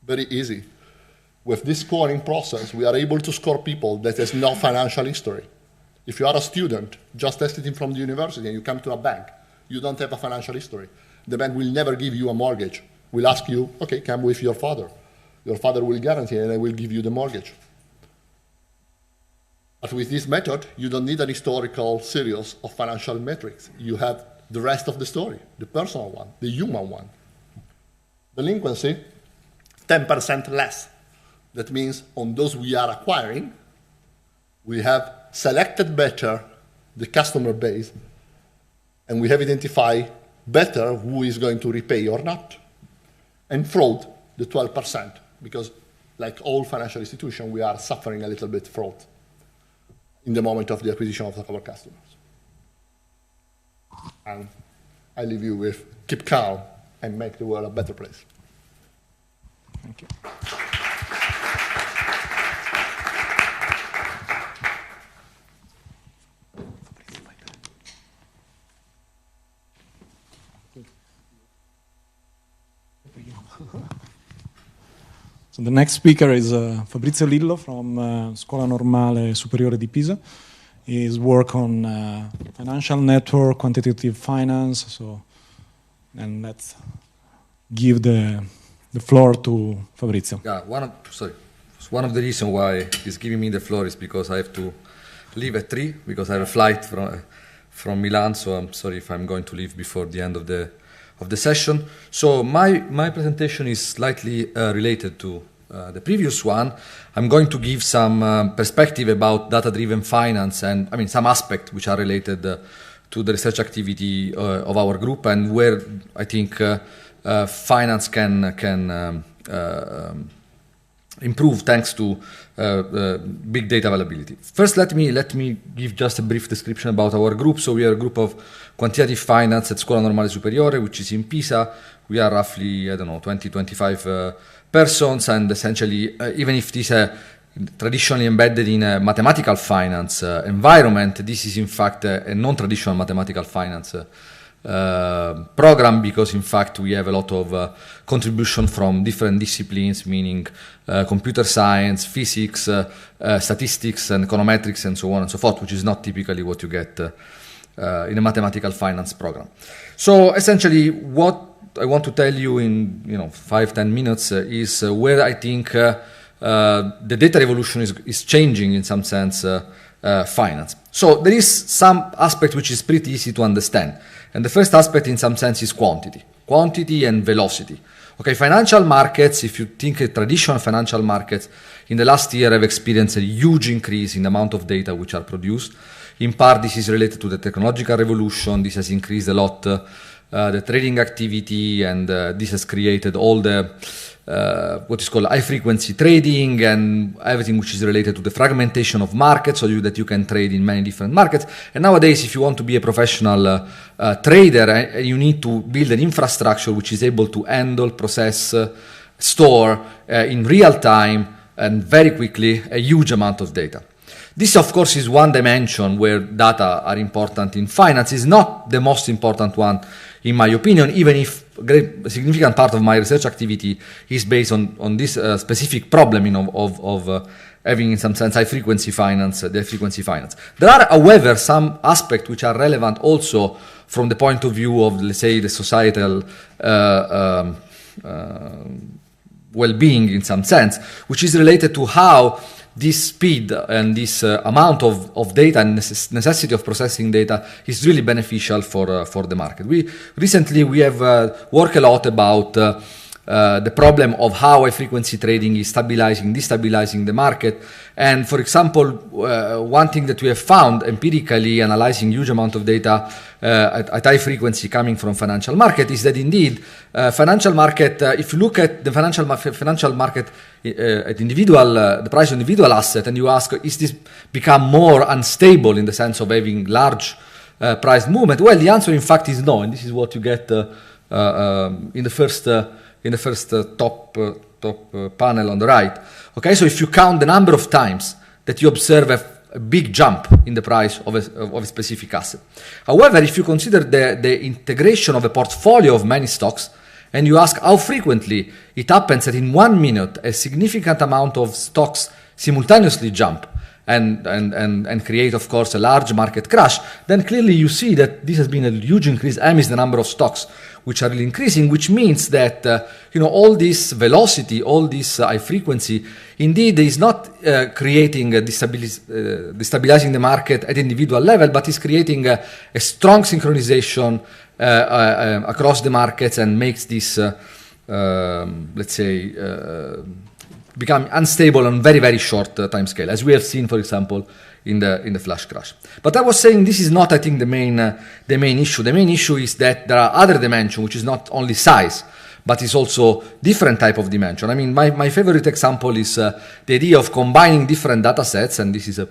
Very easy. With this scoring process, we are able to score people that has no financial history. If you are a student, just exiting from the university, and you come to a bank, you don't have a financial history. The bank will never give you a mortgage. We'll ask you, okay, come with your father. Your father will guarantee and I will give you the mortgage. But with this method, you don't need an historical series of financial metrics. You have the rest of the story, the personal one, the human one. Delinquency, 10% less. That means on those we are acquiring, we have selected better the customer base, and we have identified better who is going to repay or not. And fraud, the 12%, because like all financial institutions, we are suffering a little bit fraud in the moment of the acquisition of our customers. And I leave you with keep calm and make the world a better place. Thank you. So the next speaker is Fabrizio Lillo from Scuola Normale Superiore di Pisa. His work on financial network, quantitative finance. So, and let's give the floor to Fabrizio. Yeah, one of the reasons why he's giving me the floor is because I have to leave at 3 because I have a flight from Milan. So I'm sorry if I'm going to leave before the end of the session. So my presentation is slightly related to the previous one. I'm going to give some perspective about data-driven finance and some aspects which are related to the research activity of our group and where I think finance can improve thanks to big data availability. First, let me give just a brief description about our group. So we are a group of quantitative finance at Scuola Normale Superiore, which is in Pisa. We are roughly, 20-25 persons, and essentially, even if this is traditionally embedded in a mathematical finance environment, this is in fact a non-traditional mathematical finance program, because in fact we have a lot of contribution from different disciplines, meaning computer science, physics, statistics and econometrics and so on and so forth, which is not typically what you get in a mathematical finance program. So essentially what I want to tell you in 5-10 minutes is where I think the data revolution is changing in some sense finance. So there is some aspect which is pretty easy to understand. And the first aspect in some sense is quantity and velocity. Okay, financial markets, if you think of traditional financial markets, in the last year have experienced a huge increase in the amount of data which are produced. In part, this is related to the technological revolution. This has increased a lot the trading activity, and this has created all the what is called high-frequency trading and everything which is related to the fragmentation of markets, so that you can trade in many different markets. And nowadays, if you want to be a professional trader, you need to build an infrastructure which is able to handle, process, store in real time and very quickly a huge amount of data. This, of course, is one dimension where data are important in finance. It's not the most important one, in my opinion, even if a significant part of my research activity is based on this specific problem of having, in some sense, high-frequency finance, the high-frequency finance. There are, however, some aspects which are relevant also from the point of view of, let's say, the societal well-being, in some sense, which is related to how this speed and this amount of data and necessity of processing data is really beneficial for the market. Recently we have worked a lot about the problem of how high-frequency trading is stabilizing, destabilizing the market. And for example, one thing that we have found empirically analyzing huge amount of data at high frequency coming from financial market is that indeed financial market, if you look at the financial market at individual, the price of individual asset, and you ask, is this become more unstable in the sense of having large price movement? Well, the answer in fact is no, and this is what you get in the first top panel on the right. Okay, so if you count the number of times that you observe a big jump in the price of a specific asset. However, if you consider the integration of a portfolio of many stocks, and you ask how frequently it happens that in 1 minute a significant amount of stocks simultaneously jump and create, of course, a large market crash, then clearly you see that this has been a huge increase. M is the number of stocks which are really increasing, which means that all this velocity, all this high frequency, indeed is not creating destabilizing the market at individual level, but is creating a strong synchronization across the markets and makes this, let's say, become unstable on very, very short time scale, as we have seen, for example, in the flash crash. But I was saying this is not, I think, the main issue. The main issue is that there are other dimensions, which is not only size, but is also different type of dimension. I mean, my favorite example is the idea of combining different data sets, and this is a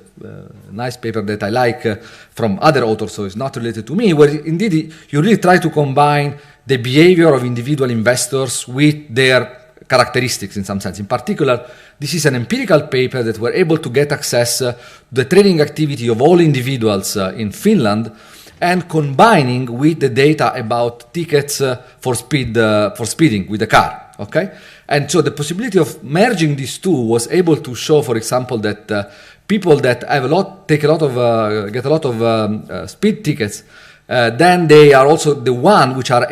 nice paper that I like from other authors, so it's not related to me, where indeed you really try to combine the behavior of individual investors with their characteristics in some sense. In particular, this is an empirical paper that we're able to get access to the trading activity of all individuals in Finland, and combining with the data about tickets for speeding with the car. Okay, And so the possibility of merging these two was able to show, for example, that people that have get a lot of speed tickets, then they are also the one which are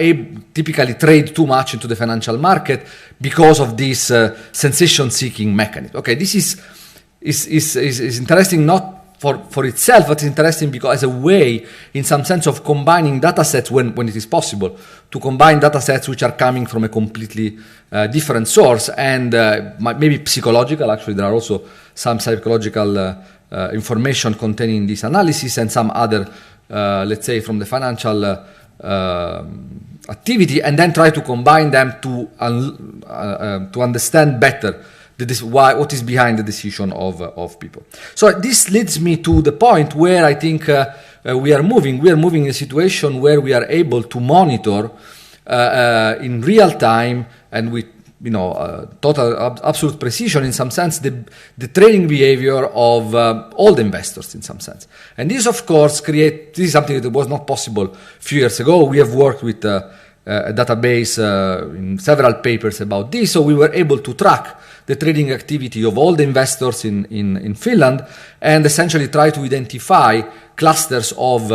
typically trade too much into the financial market because of this sensation-seeking mechanism. Okay, this is interesting not for itself, but it's interesting because as a way, in some sense, of combining data sets when it is possible, to combine data sets which are coming from a completely different source and maybe psychological. Actually, there are also some psychological information containing this analysis and some other, let's say, from the financial activity, and then try to combine them to understand better what is behind the decision of people. So this leads me to the point where I think we are moving. We are moving in a situation where we are able to monitor in real time and with total absolute precision, in some sense, the trading behavior of all the investors, in some sense. And this, of course, this is something that was not possible a few years ago. We have worked with a database in several papers about this, so we were able to track the trading activity of all the investors in Finland and essentially try to identify clusters of,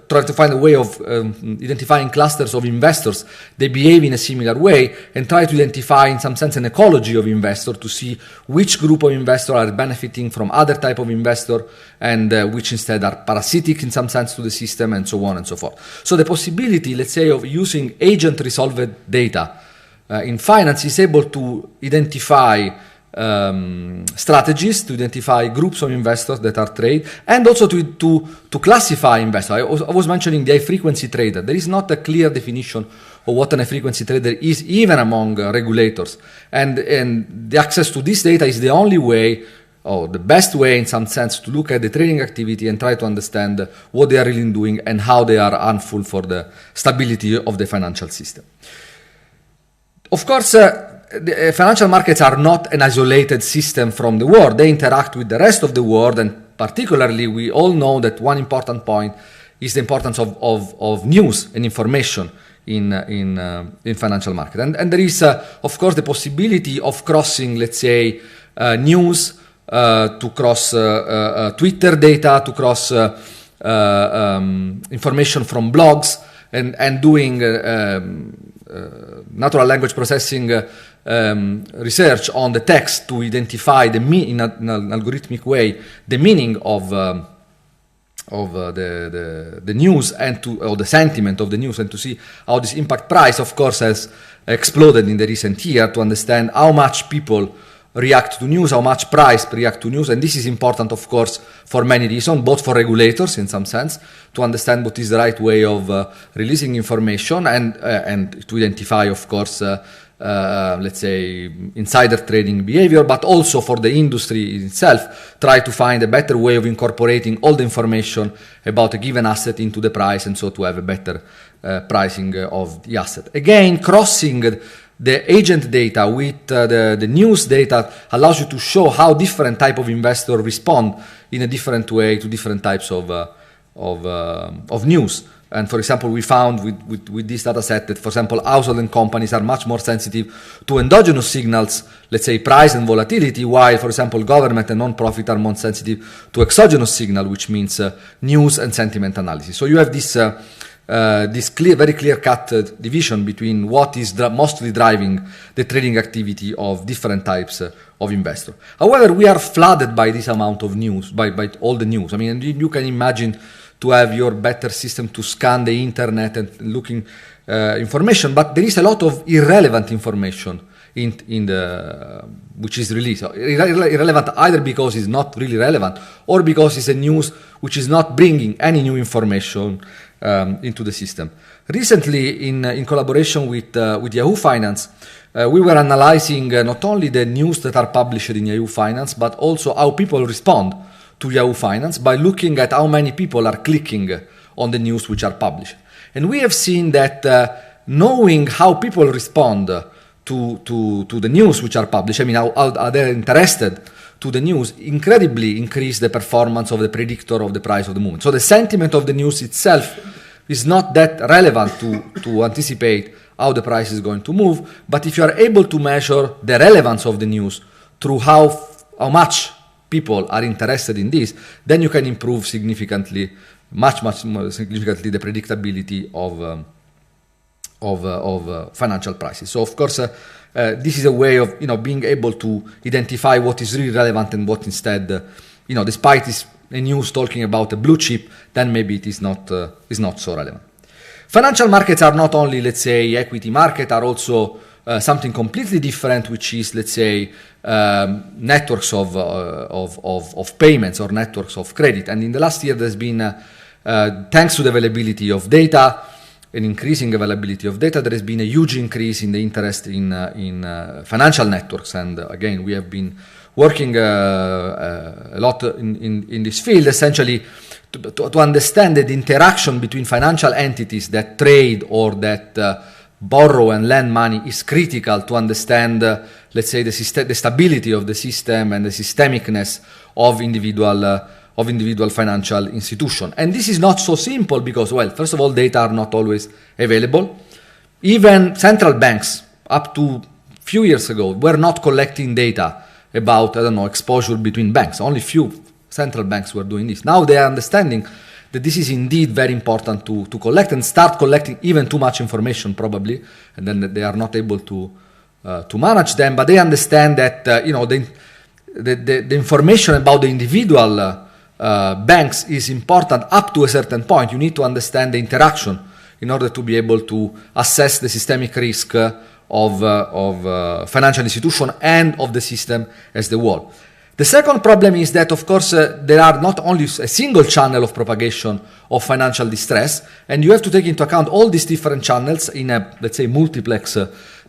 try to find a way of identifying clusters of investors. They behave in a similar way and try to identify, in some sense, an ecology of investor to see which group of investors are benefiting from other type of investor and which instead are parasitic in some sense to the system, and so on and so forth. So the possibility, let's say, of using agent-resolved data in finance is able to identify strategies, to identify groups of investors that are trade, and also to classify investors. I was mentioning the high-frequency trader. There is not a clear definition of what an high-frequency trader is, even among regulators. And the access to this data is the only way, or the best way in some sense, to look at the trading activity and try to understand what they are really doing and how they are harmful for the stability of the financial system. Of course, the financial markets are not an isolated system from the world. They interact with the rest of the world, and particularly we all know that one important point is the importance of news and information in financial market. And there is, of course, the possibility of crossing, let's say, news to cross Twitter data, to cross information from blogs, and doing natural language processing research on the text to identify in an algorithmic way the meaning of the news or the sentiment of the news, and to see how this impact price, of course, has exploded in the recent year, to understand how much people react to news, how much price react to news. And this is important, of course, for many reasons, both for regulators in some sense, to understand what is the right way of releasing information, and to identify, of course, let's say, insider trading behavior, but also for the industry itself, try to find a better way of incorporating all the information about a given asset into the price, and so to have a better pricing of the asset. Again, crossing the agent data with the news data allows you to show how different type of investor respond in a different way to different types of news. And for example, we found with this data set that, for example, household and companies are much more sensitive to endogenous signals, let's say price and volatility, while, for example, government and non-profit are more sensitive to exogenous signal, which means news and sentiment analysis. So you have this very clear-cut division between what is mostly driving the trading activity of different types of investors. However, we are flooded by this amount of news, by all the news. I mean, you can imagine to have your better system to scan the internet and looking information, but there is a lot of irrelevant information in the which is released. Irrelevant either because it's not really relevant, or because it's a news which is not bringing any new information into the system. Recently, in collaboration with Yahoo Finance, we were analyzing not only the news that are published in Yahoo Finance, but also how people respond to Yahoo Finance by looking at how many people are clicking on the news which are published. And we have seen that knowing how people respond to the news which are published, I mean, how they're interested to the news, incredibly increase the performance of the predictor of the price of the moment. So the sentiment of the news itself is not that relevant to anticipate how the price is going to move. But if you are able to measure the relevance of the news through how much people are interested in this, then you can improve significantly, much more significantly, the predictability of financial prices. So of course, this is a way of being able to identify what is really relevant and what instead, despite this news talking about a blue chip, then maybe it is not so relevant. Financial markets are not only, let's say, equity market, are also something completely different, which is, let's say, networks of payments or networks of credit. And in the last year, there's been, thanks to the availability of data, an increasing availability of data, there has been a huge increase in the interest in financial networks. And again, we have been working a lot in this field, essentially to understand that the interaction between financial entities that trade or that borrow and lend money is critical to understand, let's say, the stability of the system and the systemicness of individual financial institution. And this is not so simple because, well, first of all, data are not always available. Even central banks, up to few years ago, were not collecting data about, exposure between banks. Only few central banks were doing this. Now they are understanding that this is indeed very important to collect and start collecting even too much information probably, and then they are not able to manage them. But they understand that the information about the individual banks is important up to a certain point. You need to understand the interaction in order to be able to assess the systemic risk of financial institution and of the system as the whole. The second problem is that, of course, there are not only a single channel of propagation of financial distress, and you have to take into account all these different channels in a, let's say, multiplex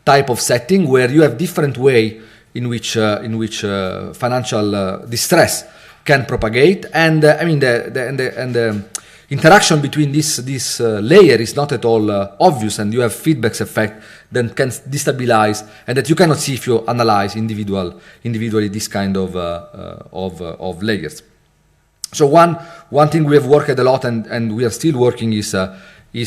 type of setting where you have different way in which financial distress can propagate, and the interaction between this layer is not at all obvious, and you have feedback effect that can destabilize and that you cannot see if you analyze individually this kind of layers. So one thing we have worked a lot and we are still working is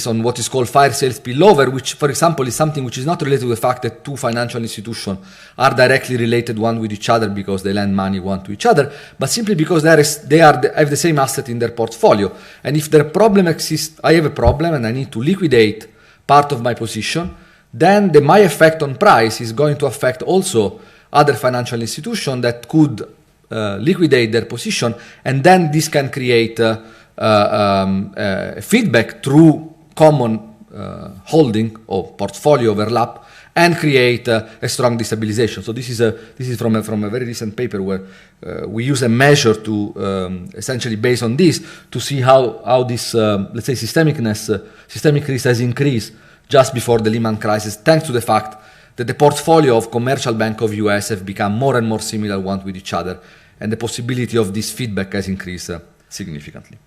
on what is called fire sale spillover, which, for example, is something which is not related to the fact that two financial institutions are directly related one with each other because they lend money one to each other, but simply because they have the same asset in their portfolio. And if their problem exists, I have a problem and I need to liquidate part of my position, then my effect on price is going to affect also other financial institutions that could liquidate their position, and then this can create feedback through common holding or portfolio overlap and create a strong destabilization. So this is from a very recent paper where we use a measure to essentially based on this to see how this let's say systemic risk has increased just before the Lehman crisis, thanks to the fact that the portfolio of commercial bank of US have become more and more similar one with each other, and the possibility of this feedback has increased significantly.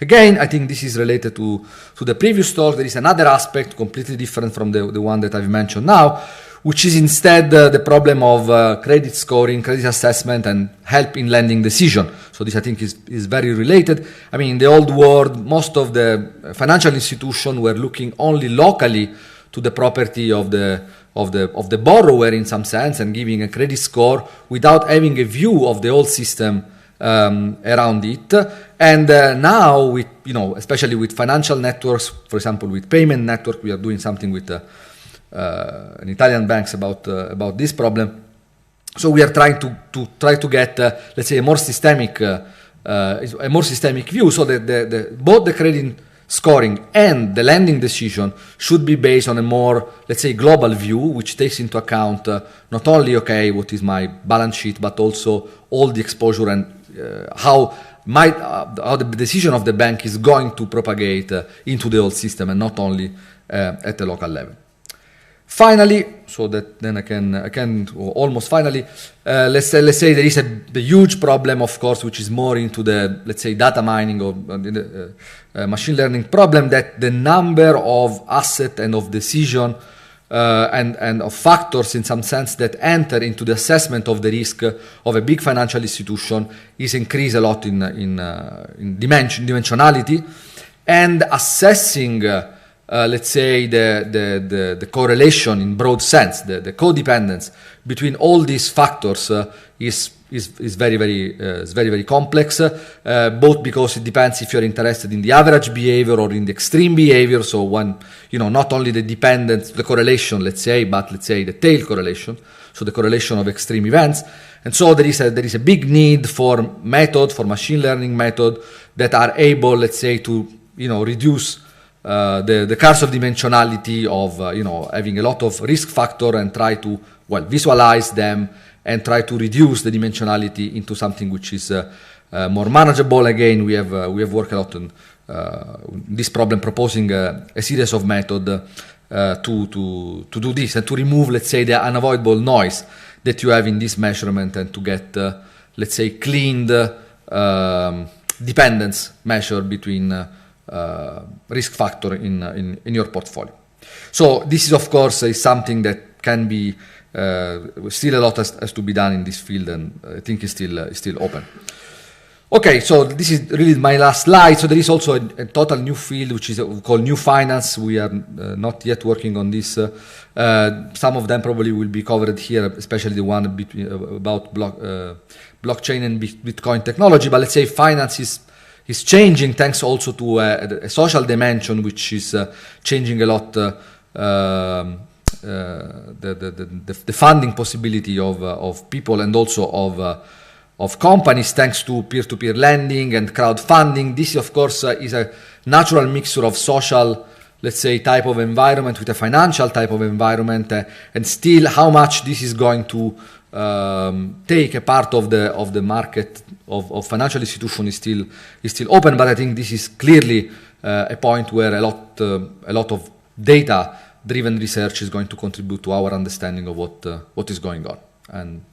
Again, I think this is related to the previous talk. There is another aspect completely different from the one that I've mentioned now, which is instead the problem of credit scoring, credit assessment, and help in lending decision. So this, I think, is very related. I mean, in the old world, most of the financial institutions were looking only locally to the property of the borrower in some sense and giving a credit score without having a view of the whole system around it. And now, with especially with financial networks, for example, with payment network, we are doing something with an Italian banks about this problem. So we are trying to get, let's say, a more systemic view, so that both the credit scoring and the lending decision should be based on a more, let's say, global view, which takes into account not only, what is my balance sheet, but also all the exposure and how the decision of the bank is going to propagate into the whole system and not only at the local level. Finally, so that then I can almost finally, let's say there is the huge problem, of course, which is more into the, let's say, data mining or machine learning problem, that the number of asset and of decision and of factors in some sense that enter into the assessment of the risk of a big financial institution is increased a lot in dimensionality, and assessing let's say, the correlation in broad sense, the codependence between all these factors is very, very complex, both because it depends if you're interested in the average behavior or in the extreme behavior. So one, not only the dependence, the correlation, let's say, but let's say the tail correlation, so the correlation of extreme events. And so there is a big need for machine learning method that are able, let's say, to, reduce the curse of dimensionality of, having a lot of risk factor and try to, visualize them and try to reduce the dimensionality into something which is more manageable. Again, we have worked a lot on this problem, proposing a series of methods to do this and to remove, let's say, the unavoidable noise that you have in this measurement and to get, let's say, cleaned dependence measure between risk factor in your portfolio. So this is, of course, is something that can be still a lot has to be done in this field, and I think it's still open. Okay, so this is really my last slide. So there is also a total new field which is called new finance. We are not yet working on this. Some of them probably will be covered here, especially the one about blockchain and Bitcoin technology. But let's say finance is changing thanks also to a social dimension which is changing a lot. The funding possibility of people and also of companies, thanks to peer-to-peer lending and crowdfunding. This, of course, is a natural mixture of social, let's say, type of environment with a financial type of environment, and still how much this is going to take a part of the market of financial institution is still open. But I think this is clearly a point where a lot of data-driven research is going to contribute to our understanding of what is going on. And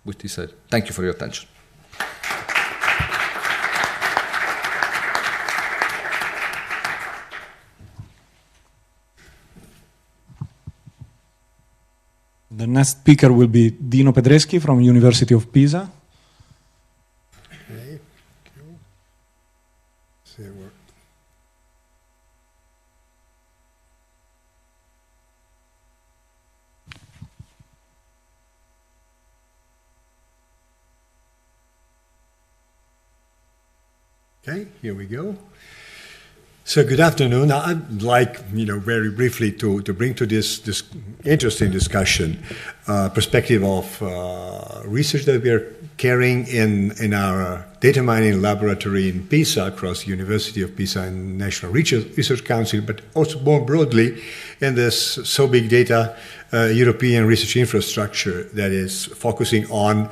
with this, thank you for your attention. The next speaker will be Dino Pedreschi from University of Pisa. Okay. See what. Okay, here we go. So good afternoon. I'd like, very briefly to bring to this interesting discussion perspective of research that we are carrying in our data mining laboratory in Pisa, across the University of Pisa and National Research Council, but also more broadly in this so big data European research infrastructure that is focusing on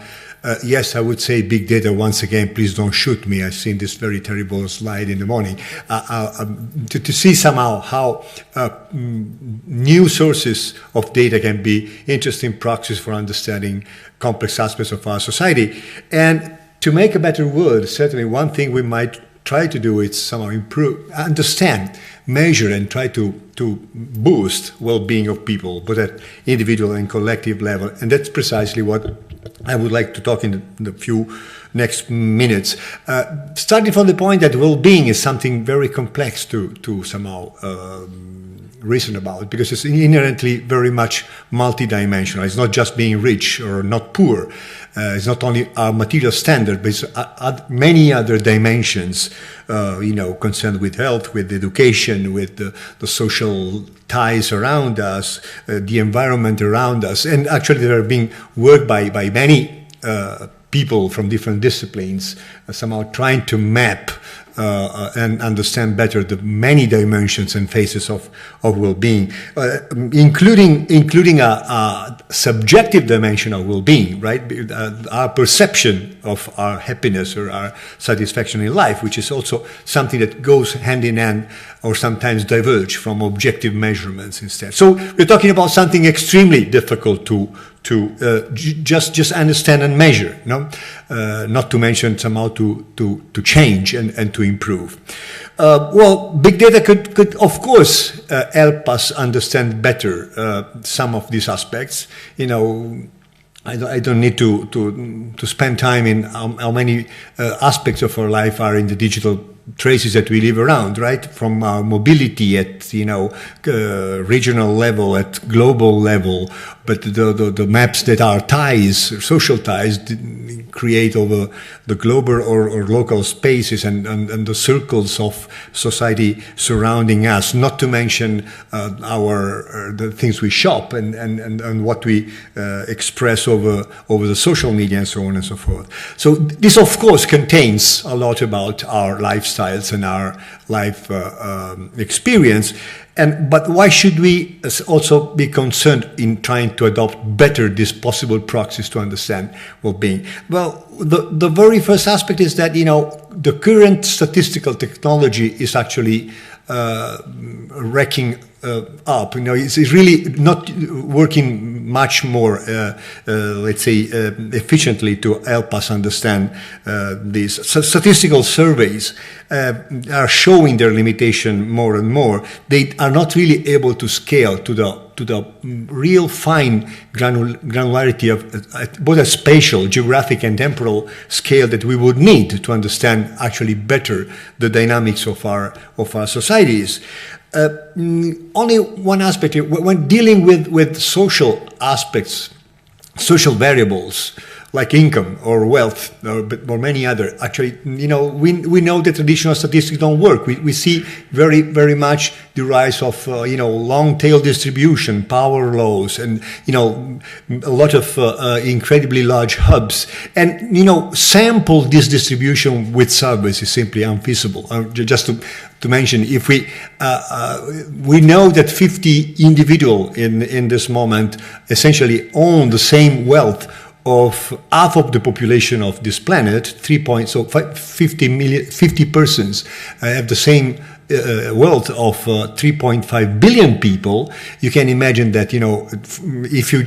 yes, I would say big data once again. Please don't shoot me. I've seen this very terrible slide in the morning. To see somehow how new sources of data can be interesting proxies for understanding complex aspects of our society. And to make a better world, certainly one thing we might try to do is somehow improve, understand, measure, and try to boost well-being of people, both at individual and collective level. And that's precisely what I would like to talk in the few next minutes. Starting from the point that well-being is something very complex to somehow reason about, because it's inherently very much multidimensional. It's not just being rich or not poor. It's not only our material standard, but it's many other dimensions, concerned with health, with education, with the social ties around us, the environment around us. And actually they are being worked by many people from different disciplines, somehow trying to map and understand better the many dimensions and phases of well-being, including a subjective dimension of well-being, right? Our perception of our happiness or our satisfaction in life, which is also something that goes hand in hand or sometimes diverge from objective measurements instead. So we're talking about something extremely difficult to just understand and measure, no? Not to mention somehow to change and to improve. Well, big data could of course help us understand better some of these aspects. I don't need to spend time in how many aspects of our life are in the digital traces that we leave around, right? From our mobility at, regional level, at global level, but the maps that are ties, social ties, create over the global or local spaces and the circles of society surrounding us, not to mention the things we shop and what we express over the social media and so on and so forth. So this, of course, contains a lot about our lifestyles and our life experience. But why should we also be concerned in trying to adopt better these possible proxies to understand well-being? Well, the very first aspect is that, the current statistical technology is actually wrecking up. It's really not working much more, let's say, efficiently to help us understand these. So statistical surveys are showing their limitation more and more. They are not really able to scale to the real fine granularity of both a spatial, geographic, and temporal scale that we would need to understand actually better the dynamics of our societies. Only one aspect here, when dealing with social aspects, social variables like income or wealth or many other, actually, we know that traditional statistics don't work. We see very, very much the rise of, long tail distribution, power laws, and, a lot of incredibly large hubs. And, sample this distribution with surveys is simply unfeasible. Just to mention, if we know that 50 individuals in this moment essentially own the same wealth of half of the population of this planet, 50 persons have the same wealth of 3.5 billion people. You can imagine that, if you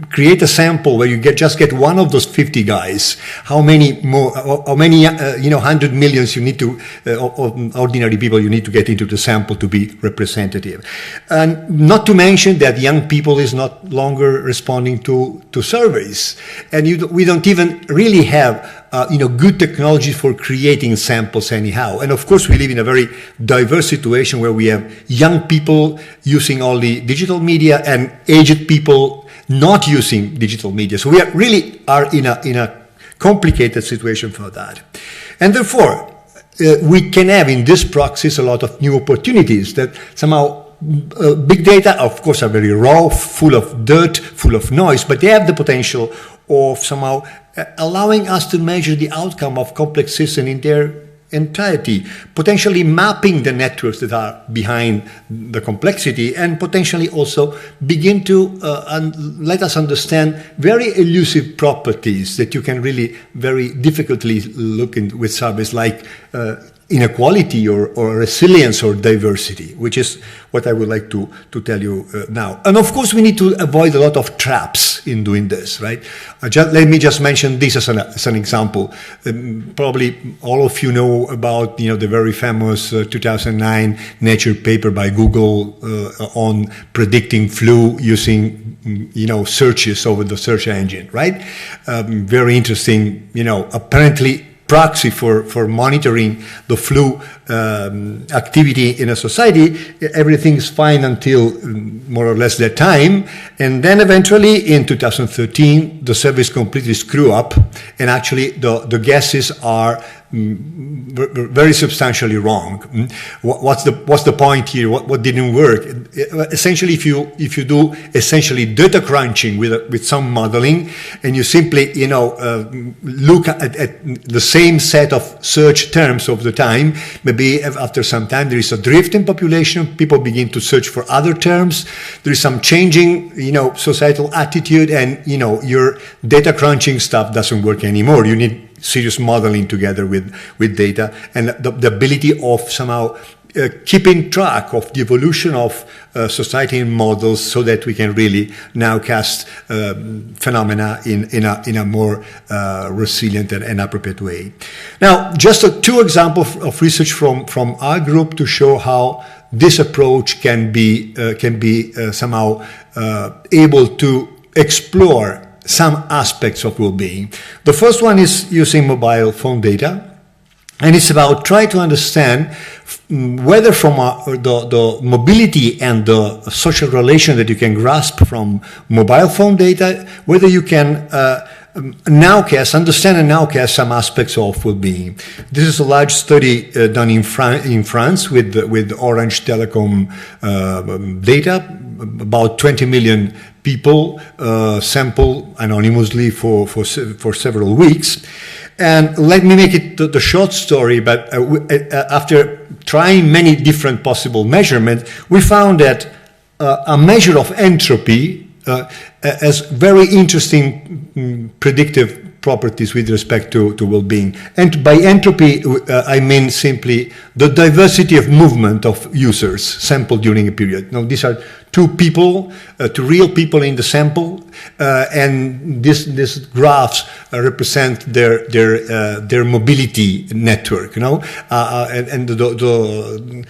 create a sample where you just get one of those 50 guys, how many 100 millions you need to, ordinary people you need to get into the sample to be representative. And not to mention that young people is not longer responding to surveys. And we don't even really have good technology for creating samples anyhow. And of course, we live in a very diverse situation where we have young people using only digital media and aged people not using digital media. So we really are in a complicated situation for that. And therefore, we can have in this proxies a lot of new opportunities that somehow big data, of course, are very raw, full of dirt, full of noise, but they have the potential of somehow allowing us to measure the outcome of complex systems in their entirety, potentially mapping the networks that are behind the complexity, and potentially also begin to let us understand very elusive properties that you can really very difficultly look in with surveys like inequality or resilience or diversity, which is what I would like to tell you now. And of course, we need to avoid a lot of traps in doing this, right? Let me just mention this as an example. Probably all of you know about the very famous 2009 Nature paper by Google on predicting flu using searches over the search engine, right? Very interesting, apparently proxy for monitoring the flu activity in a society. Everything's fine until more or less that time. And then eventually in 2013, the service completely screw up. And actually the guesses are very substantially wrong. What's the point here? What didn't work? Essentially, if you do essentially data crunching with some modeling, and you simply look at the same set of search terms of the time, maybe after some time there is a drift in population. People begin to search for other terms. There is some changing societal attitude, and your data crunching stuff doesn't work anymore. You need serious modeling together with data, and the ability of somehow keeping track of the evolution of society in models, so that we can really now cast phenomena in a more resilient and appropriate way. Now, just two examples of research from our group to show how this approach can be somehow able to explore some aspects of well-being. The first one is using mobile phone data. And it's about trying to understand whether from the mobility and the social relation that you can grasp from mobile phone data, whether you can understand and nowcast some aspects of well-being. This is a large study done in France with Orange Telecom data, about 20 million people sampled anonymously for several weeks. And let me make it the short story, but after trying many different possible measurements, we found that a measure of entropy has very interesting predictive properties with respect to well-being. And by entropy, I mean simply the diversity of movement of users sampled during a period. Now, these are two people, two real people in the sample, and these graphs represent their mobility network, you know, and the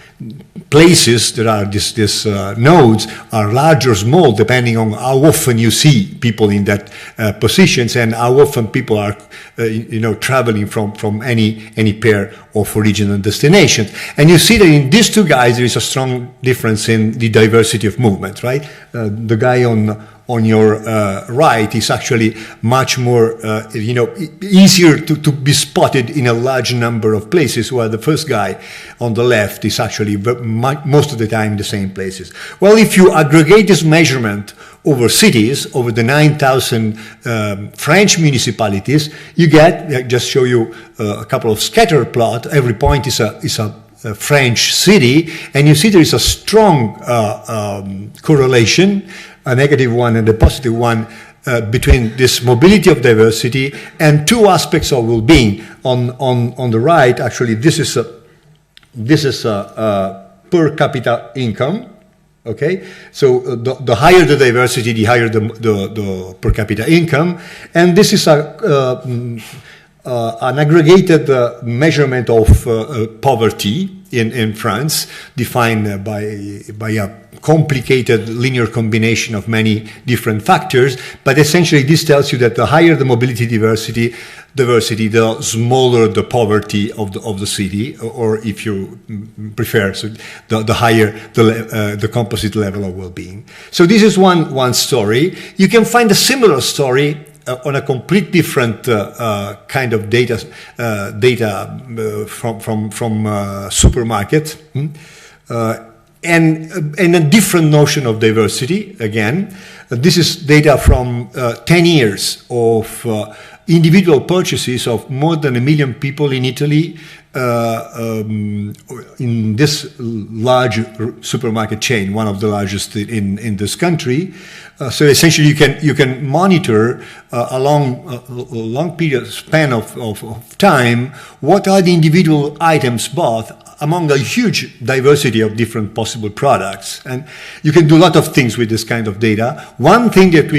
places that are these nodes are large or small depending on how often you see people in that positions and how often people are traveling from any pair of origin and destination. And you see that in these two guys there is a strong difference in the diversity of movement, right? The guy on your right is actually much more, easier to be spotted in a large number of places, while the first guy on the left is actually most of the time in the same places. Well, if you aggregate this measurement over cities, over the 9,000 French municipalities, you get, just show you a couple of scatter plot. Every point is a French city, and you see there is a strong correlation, a negative one and a positive one, between this mobility of diversity and two aspects of well-being. On the right, actually, this is per capita income. Okay, so the higher the diversity, the higher the per capita income, and this is an aggregated measurement of poverty in France, defined by a complicated linear combination of many different factors. But essentially, this tells you that the higher the mobility diversity, the smaller the poverty of the city, or if you prefer, so the higher the composite level of well-being. So this is one story. You can find a similar story on a complete different kind of data from supermarket, and a different notion of diversity. Again, this is data from 10 years of individual purchases of more than 1 million people in Italy, in this large supermarket chain, one of the largest in this country. So essentially, you can monitor a long period span of time what are the individual items bought among a huge diversity of different possible products, and you can do a lot of things with this kind of data. One thing that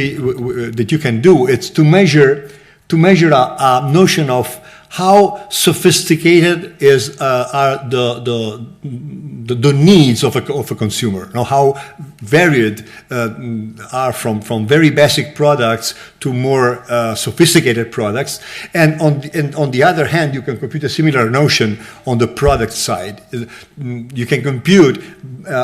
you can do is to measure a notion of how sophisticated are the needs of a consumer. Now, how varied are from very basic products to more sophisticated products. And on the other hand, you can compute a similar notion on the product side. You can compute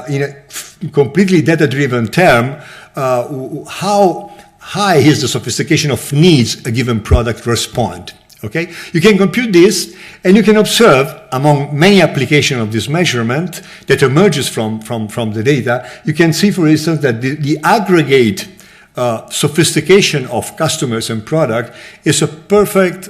in a completely data-driven term how high is the sophistication of needs a given product respond. Okay, you can compute this, and you can observe among many applications of this measurement that emerges from the data. You can see, for instance, that the aggregate sophistication of customers and product is a perfect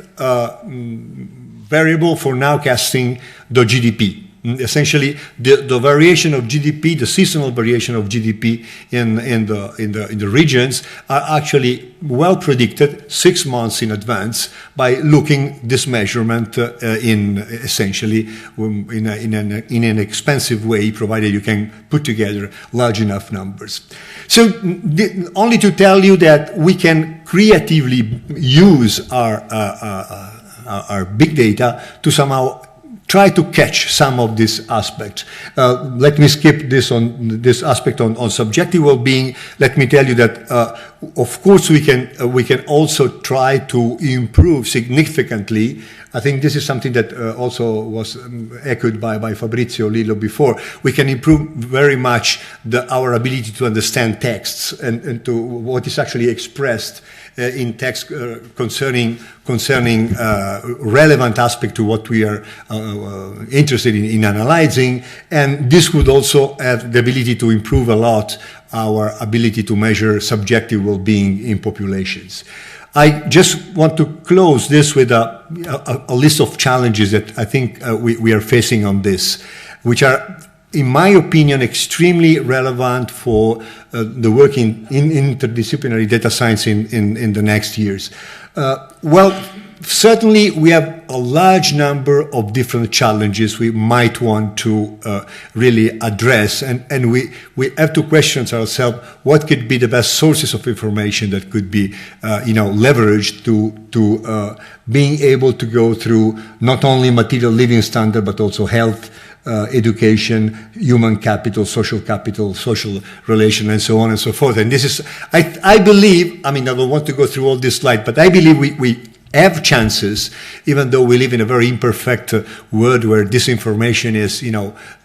variable for nowcasting the GDP. Essentially, the variation of GDP, the seasonal variation of GDP in the regions are actually well predicted 6 months in advance by looking this measurement in an expensive way, provided you can put together large enough numbers. So only to tell you that we can creatively use our big data to somehow try to catch some of these aspects. Let me skip this aspect on subjective well-being. Let me tell you that of course, we can also try to improve significantly. I think this is something that also was echoed by Fabrizio Lillo before. We can improve very much our ability to understand texts and to what is actually expressed in text concerning relevant aspect to what we are interested in analyzing. And this would also have the ability to improve a lot our ability to measure subjective well-being in populations. I just want to close this with a list of challenges that I think we are facing on this, which are, in my opinion, extremely relevant for the work in interdisciplinary data science in the next years. Well, certainly we have a large number of different challenges we might want to really address, and we have to question ourselves what could be the best sources of information that could be leveraged to being able to go through not only material living standard but also health, education, human capital, social relation, and so on and so forth. And this is, I believe, I mean, I don't want to go through all this slide, but I believe we have chances, even though we live in a very imperfect world where this information is,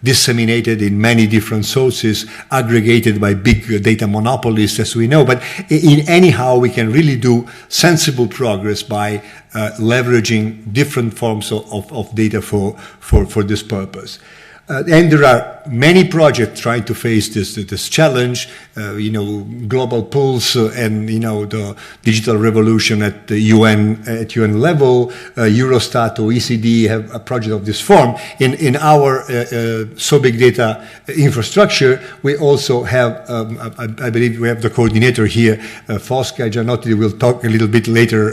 disseminated in many different sources, aggregated by big data monopolists, as we know. But anyhow, we can really do sensible progress by leveraging different forms of data for this purpose. And there are many projects trying to face this challenge, global pulse and, the digital revolution at the UN level. Eurostat or OECD have a project of this form. In our so big data infrastructure, we also have, I believe we have the coordinator here, Fosca Gianotti will talk a little bit later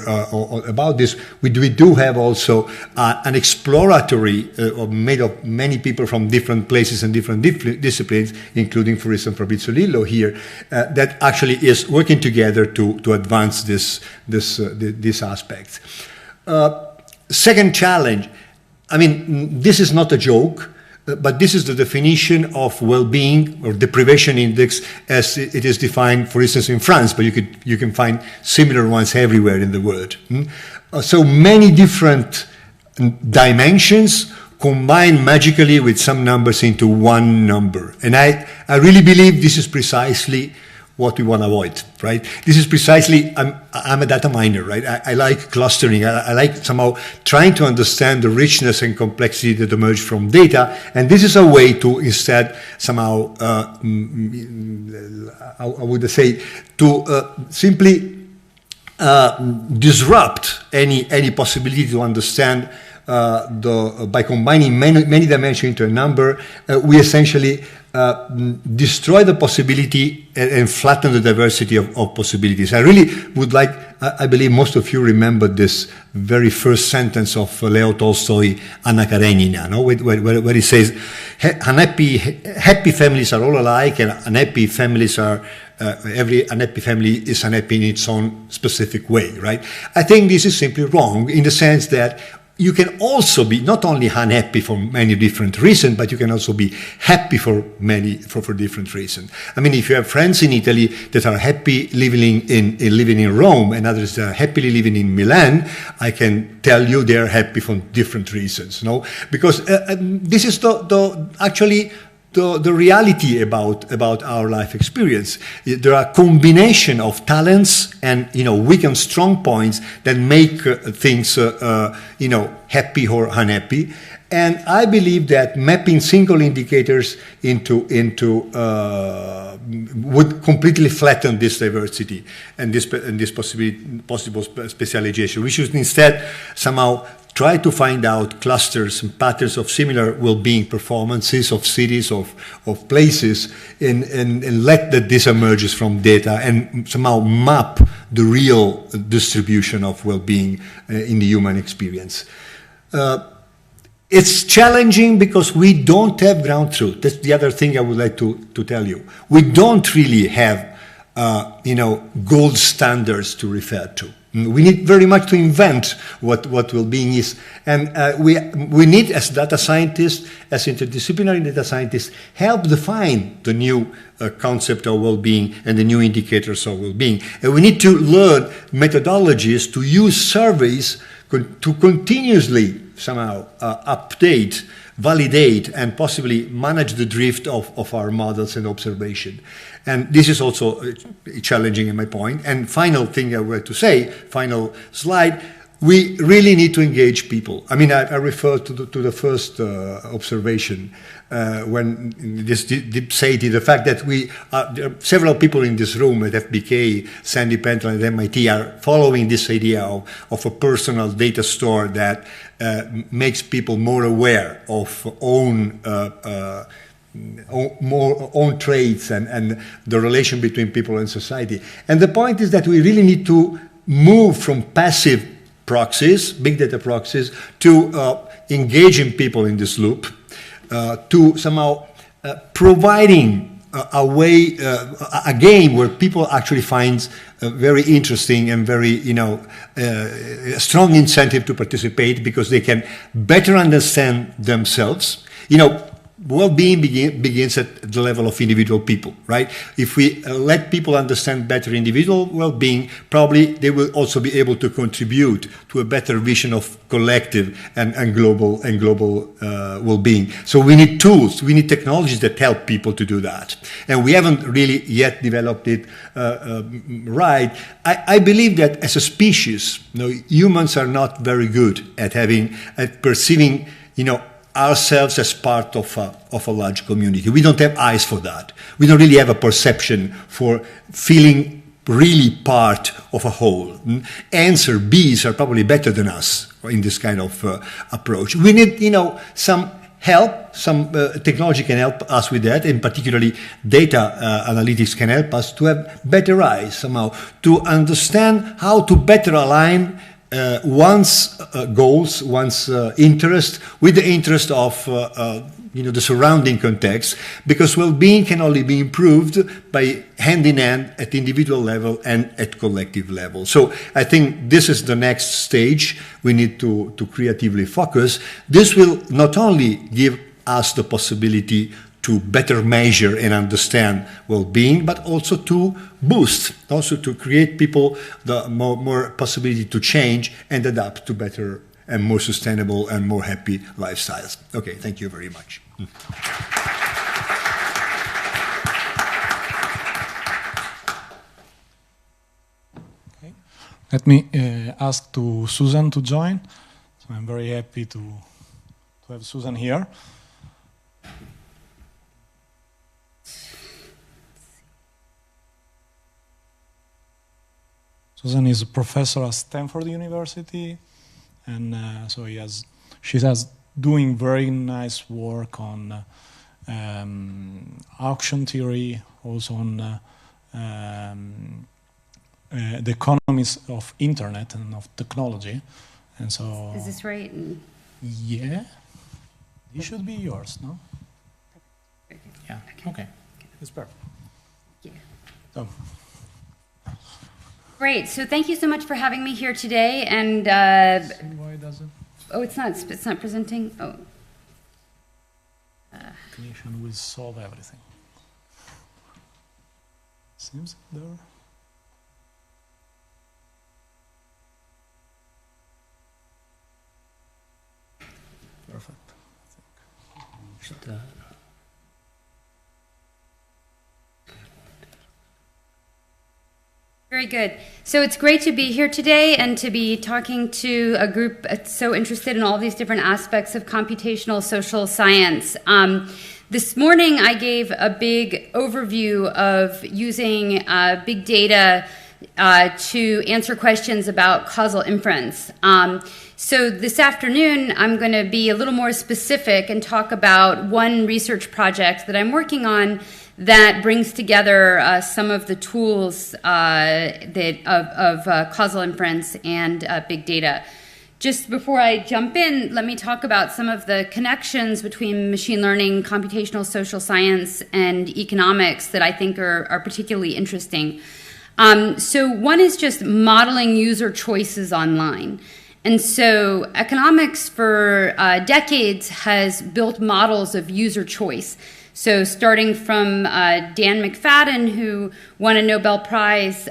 about this. We do have also an exploratory made of many people from different places and different disciplines, including, for instance, Fabrizio Lillo here, that actually is working together to advance this aspect. Second challenge, I mean, this is not a joke, but this is the definition of well-being or deprivation index as it is defined, for instance, in France, but you can find similar ones everywhere in the world. So many different dimensions combined magically with some numbers into one number. And I really believe this is precisely what we want to avoid, right? This is precisely, I'm a data miner, right? I like clustering. I like somehow trying to understand the richness and complexity that emerge from data. And this is a way to instead somehow, I would say, to simply disrupt any possibility to understand by combining many dimensions into a number, we essentially destroy the possibility and flatten the diversity of possibilities. I really would like, I believe most of you remember this very first sentence of Leo Tolstoy, Anna Karenina, no? where he says, happy families are all alike, and unhappy families are every unhappy family is unhappy in its own specific way, right? I think this is simply wrong in the sense that you can also be not only unhappy for many different reasons, but you can also be happy for different reasons. I mean, if you have friends in Italy that are happy living in Rome and others that are happily living in Milan, I can tell you they are happy for different reasons, no? Because this is actually the reality about our life experience. There are a combination of talents and weak and strong points that make things happy or unhappy. And I believe that mapping single indicators into would completely flatten this diversity and this possible specialization. We should instead somehow try to find out clusters and patterns of similar well-being performances of cities, of places, and let this emerges from data and somehow map the real distribution of well-being in the human experience. It's challenging because we don't have ground truth. That's the other thing I would like to tell you. We don't really have gold standards to refer to. We need very much to invent what well-being is. And we need, as data scientists, as interdisciplinary data scientists, help define the new concept of well-being and the new indicators of well-being. And we need to learn methodologies to use surveys to continuously somehow update, validate, and possibly manage the drift of our models and observation. And this is also challenging in my point. And final thing I were to say, final slide, we really need to engage people. I mean, I refer to the first observation when this say the fact that there are several people in this room at FBK, Sandy Pentland at MIT are following this idea of a personal data store that makes people more aware of own traits and the relation between people and society. And the point is that we really need to move from passive proxies, big data proxies, to engaging people in this loop, to somehow providing a way, a game where people actually find very interesting and very, strong incentive to participate because they can better understand themselves. Well-being begins at the level of individual people, right? If we let people understand better individual well-being, probably they will also be able to contribute to a better vision of collective and global well-being. So we need tools, we need technologies that help people to do that. And we haven't really yet developed it right. I believe that as a species, humans are not very good at perceiving, ourselves as part of a large community. We don't have eyes for that. We don't really have a perception for feeling really part of a whole. Ants or bees are probably better than us in this kind of approach. We need, some help, some technology can help us with that, and particularly data analytics can help us to have better eyes somehow, to understand how to better align one's goals, one's interest with the interest of the surrounding context, because well-being can only be improved by hand in hand at individual level and at collective level. So I think this is the next stage we need to creatively focus. This will not only give us the possibility to better measure and understand well-being, but also to boost, also to create people the more possibility to change and adapt to better and more sustainable and more happy lifestyles. Okay, thank you very much. Okay. Let me ask to Susan to join. So I'm very happy to have Susan here. Susan is a professor at Stanford University, and so she's doing very nice work on auction theory, also on the economies of internet and of technology, and so. Is this right? Yeah, it should be yours, no? Yeah. Okay. It's perfect. Yeah. So. Great. So thank you so much for having me here today. And why does it? Oh, it's not presenting. Oh. Connection will solve everything. Seems there. Perfect. Very good. So it's great to be here today and to be talking to a group that's so interested in all these different aspects of computational social science. This morning I gave a big overview of using big data to answer questions about causal inference. So this afternoon I'm going to be a little more specific and talk about one research project that I'm working on that brings together some of the tools of causal inference and big data. Just before I jump in, let me talk about some of the connections between machine learning, computational social science, and economics that I think are particularly interesting. So one is just modeling user choices online. And so economics for decades has built models of user choice. So starting from Dan McFadden, who won a Nobel Prize,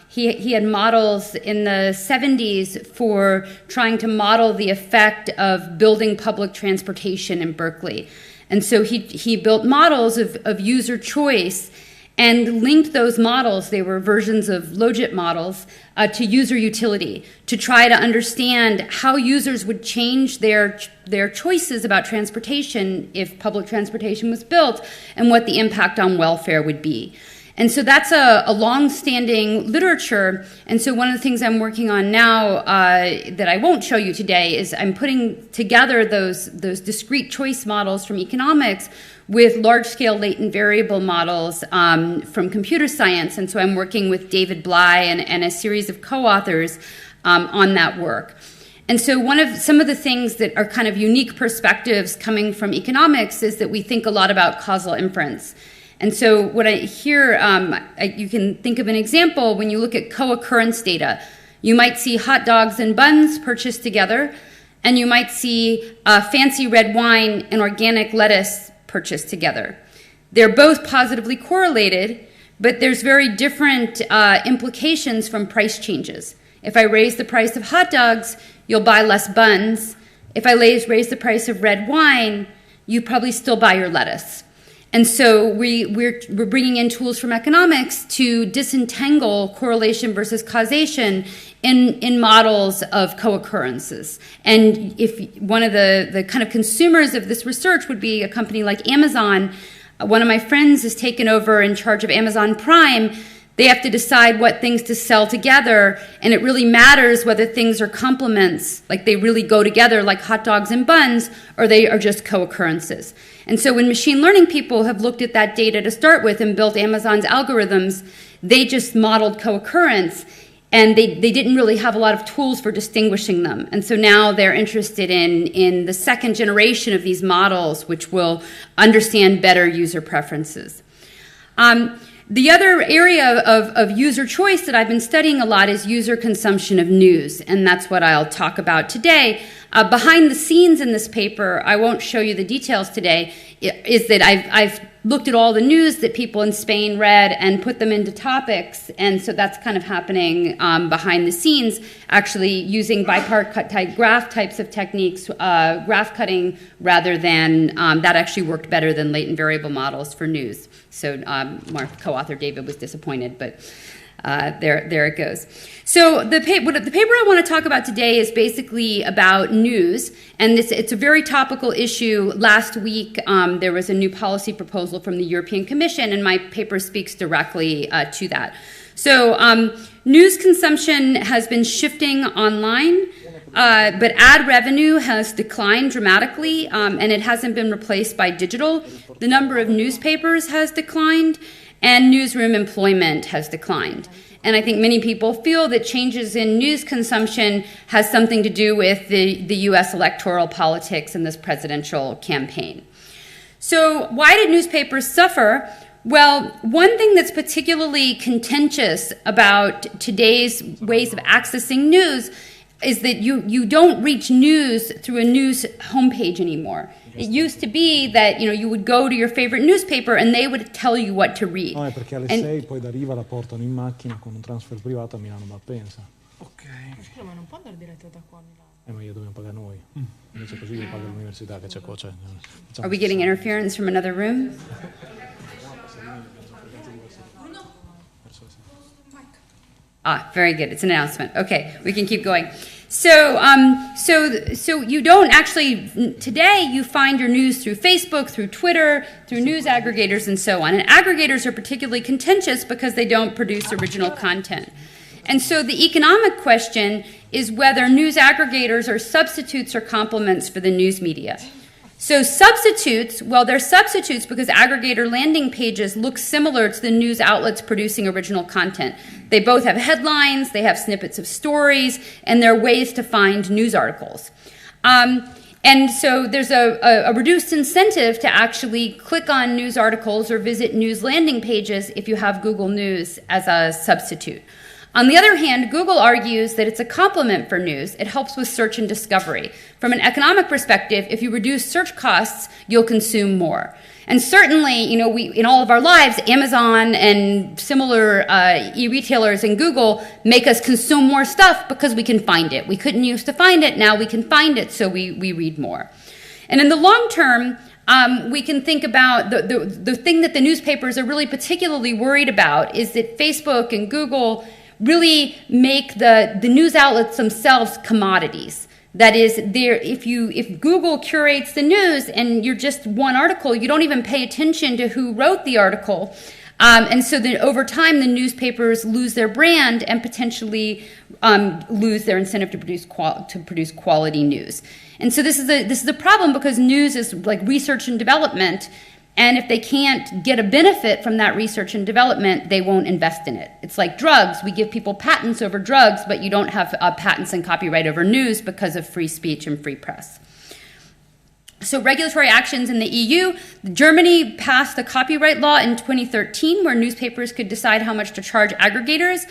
he had models in the 70s for trying to model the effect of building public transportation in Berkeley. And so he built models of user choice and linked those models, they were versions of logit models, to user utility, to try to understand how users would change their choices about transportation if public transportation was built, and what the impact on welfare would be. And so that's a long-standing literature. And so one of the things I'm working on now that I won't show you today is I'm putting together those discrete choice models from economics with large-scale latent variable models from computer science. And so I'm working with David Bly and a series of co-authors on that work. And so some of the things that are kind of unique perspectives coming from economics is that we think a lot about causal inference. And so what I hear, you can think of an example when you look at co-occurrence data. You might see hot dogs and buns purchased together, and you might see fancy red wine and organic lettuce purchased together. They're both positively correlated, but there's very different implications from price changes. If I raise the price of hot dogs, you'll buy less buns. If I raise the price of red wine, you probably still buy your lettuce. And so we're bringing in tools from economics to disentangle correlation versus causation in models of co-occurrences. And if one of the kind of consumers of this research would be a company like Amazon, one of my friends is taken over in charge of Amazon Prime. They have to decide what things to sell together, and it really matters whether things are complements, like they really go together like hot dogs and buns, or they are just co-occurrences. And so when machine learning people have looked at that data to start with and built Amazon's algorithms, they just modeled co-occurrence, and they didn't really have a lot of tools for distinguishing them. And so now they're interested in the second generation of these models, which will understand better user preferences. The other area of user choice that I've been studying a lot is user consumption of news, and that's what I'll talk about today. Behind the scenes in this paper, I won't show you the details today, is that I've looked at all the news that people in Spain read and put them into topics, and so that's kind of happening behind the scenes, actually using bipart graph types of techniques, graph cutting, rather than, that actually worked better than latent variable models for news. So my co-author David was disappointed, but there it goes. So the paper I want to talk about today is basically about news, and it's a very topical issue. Last week there was a new policy proposal from the European Commission, and my paper speaks directly to that. So news consumption has been shifting online, but ad revenue has declined dramatically, and it hasn't been replaced by digital. The number of newspapers has declined, and newsroom employment has declined. And I think many people feel that changes in news consumption has something to do with the U.S. electoral politics in this presidential campaign. So why did newspapers suffer? Well, one thing that's particularly contentious about today's ways of accessing news is that you don't reach news through a news homepage anymore. It used to be that you would go to your favorite newspaper and they would tell you what to read. No, è perché alle 6 poi da Riva la portano in macchina con un transfer privato a Milano Malpensa. Ok. Scusa, ma non può andare diretto da qua a Milano? Ma io dobbiamo pagare noi. Invece così io pago l'università che c'è qua. Are we getting interference from another room? Very good. It's an announcement. Okay, we can keep going. So you don't actually, today you find your news through Facebook, through Twitter, through news aggregators and so on. And aggregators are particularly contentious because they don't produce original content. And so the economic question is whether news aggregators are substitutes or complements for the news media. So substitutes, well, they're substitutes because aggregator landing pages look similar to the news outlets producing original content. They both have headlines, they have snippets of stories, and they're ways to find news articles. And And so there's a reduced incentive to actually click on news articles or visit news landing pages if you have Google News as a substitute. On the other hand, Google argues that it's a complement for news. It helps with search and discovery. From an economic perspective, if you reduce search costs, you'll consume more. And certainly, you know, we, in all of our lives, Amazon and similar e-retailers and Google make us consume more stuff because we can find it. We couldn't used to find it, now we can find it, so we read more. And in the long term, we can think about the thing that the newspapers are really particularly worried about is that Facebook and Google really make the news outlets themselves commodities. That is, if Google curates the news and you're just one article, you don't even pay attention to who wrote the article. And so then over time, the newspapers lose their brand and potentially lose their incentive to produce quality news. And so this is a problem because news is like research and development. And if they can't get a benefit from that research and development, they won't invest in it. It's like drugs. We give people patents over drugs, but you don't have patents and copyright over news because of free speech and free press. So regulatory actions in the EU. Germany passed a copyright law in 2013 where newspapers could decide how much to charge aggregators.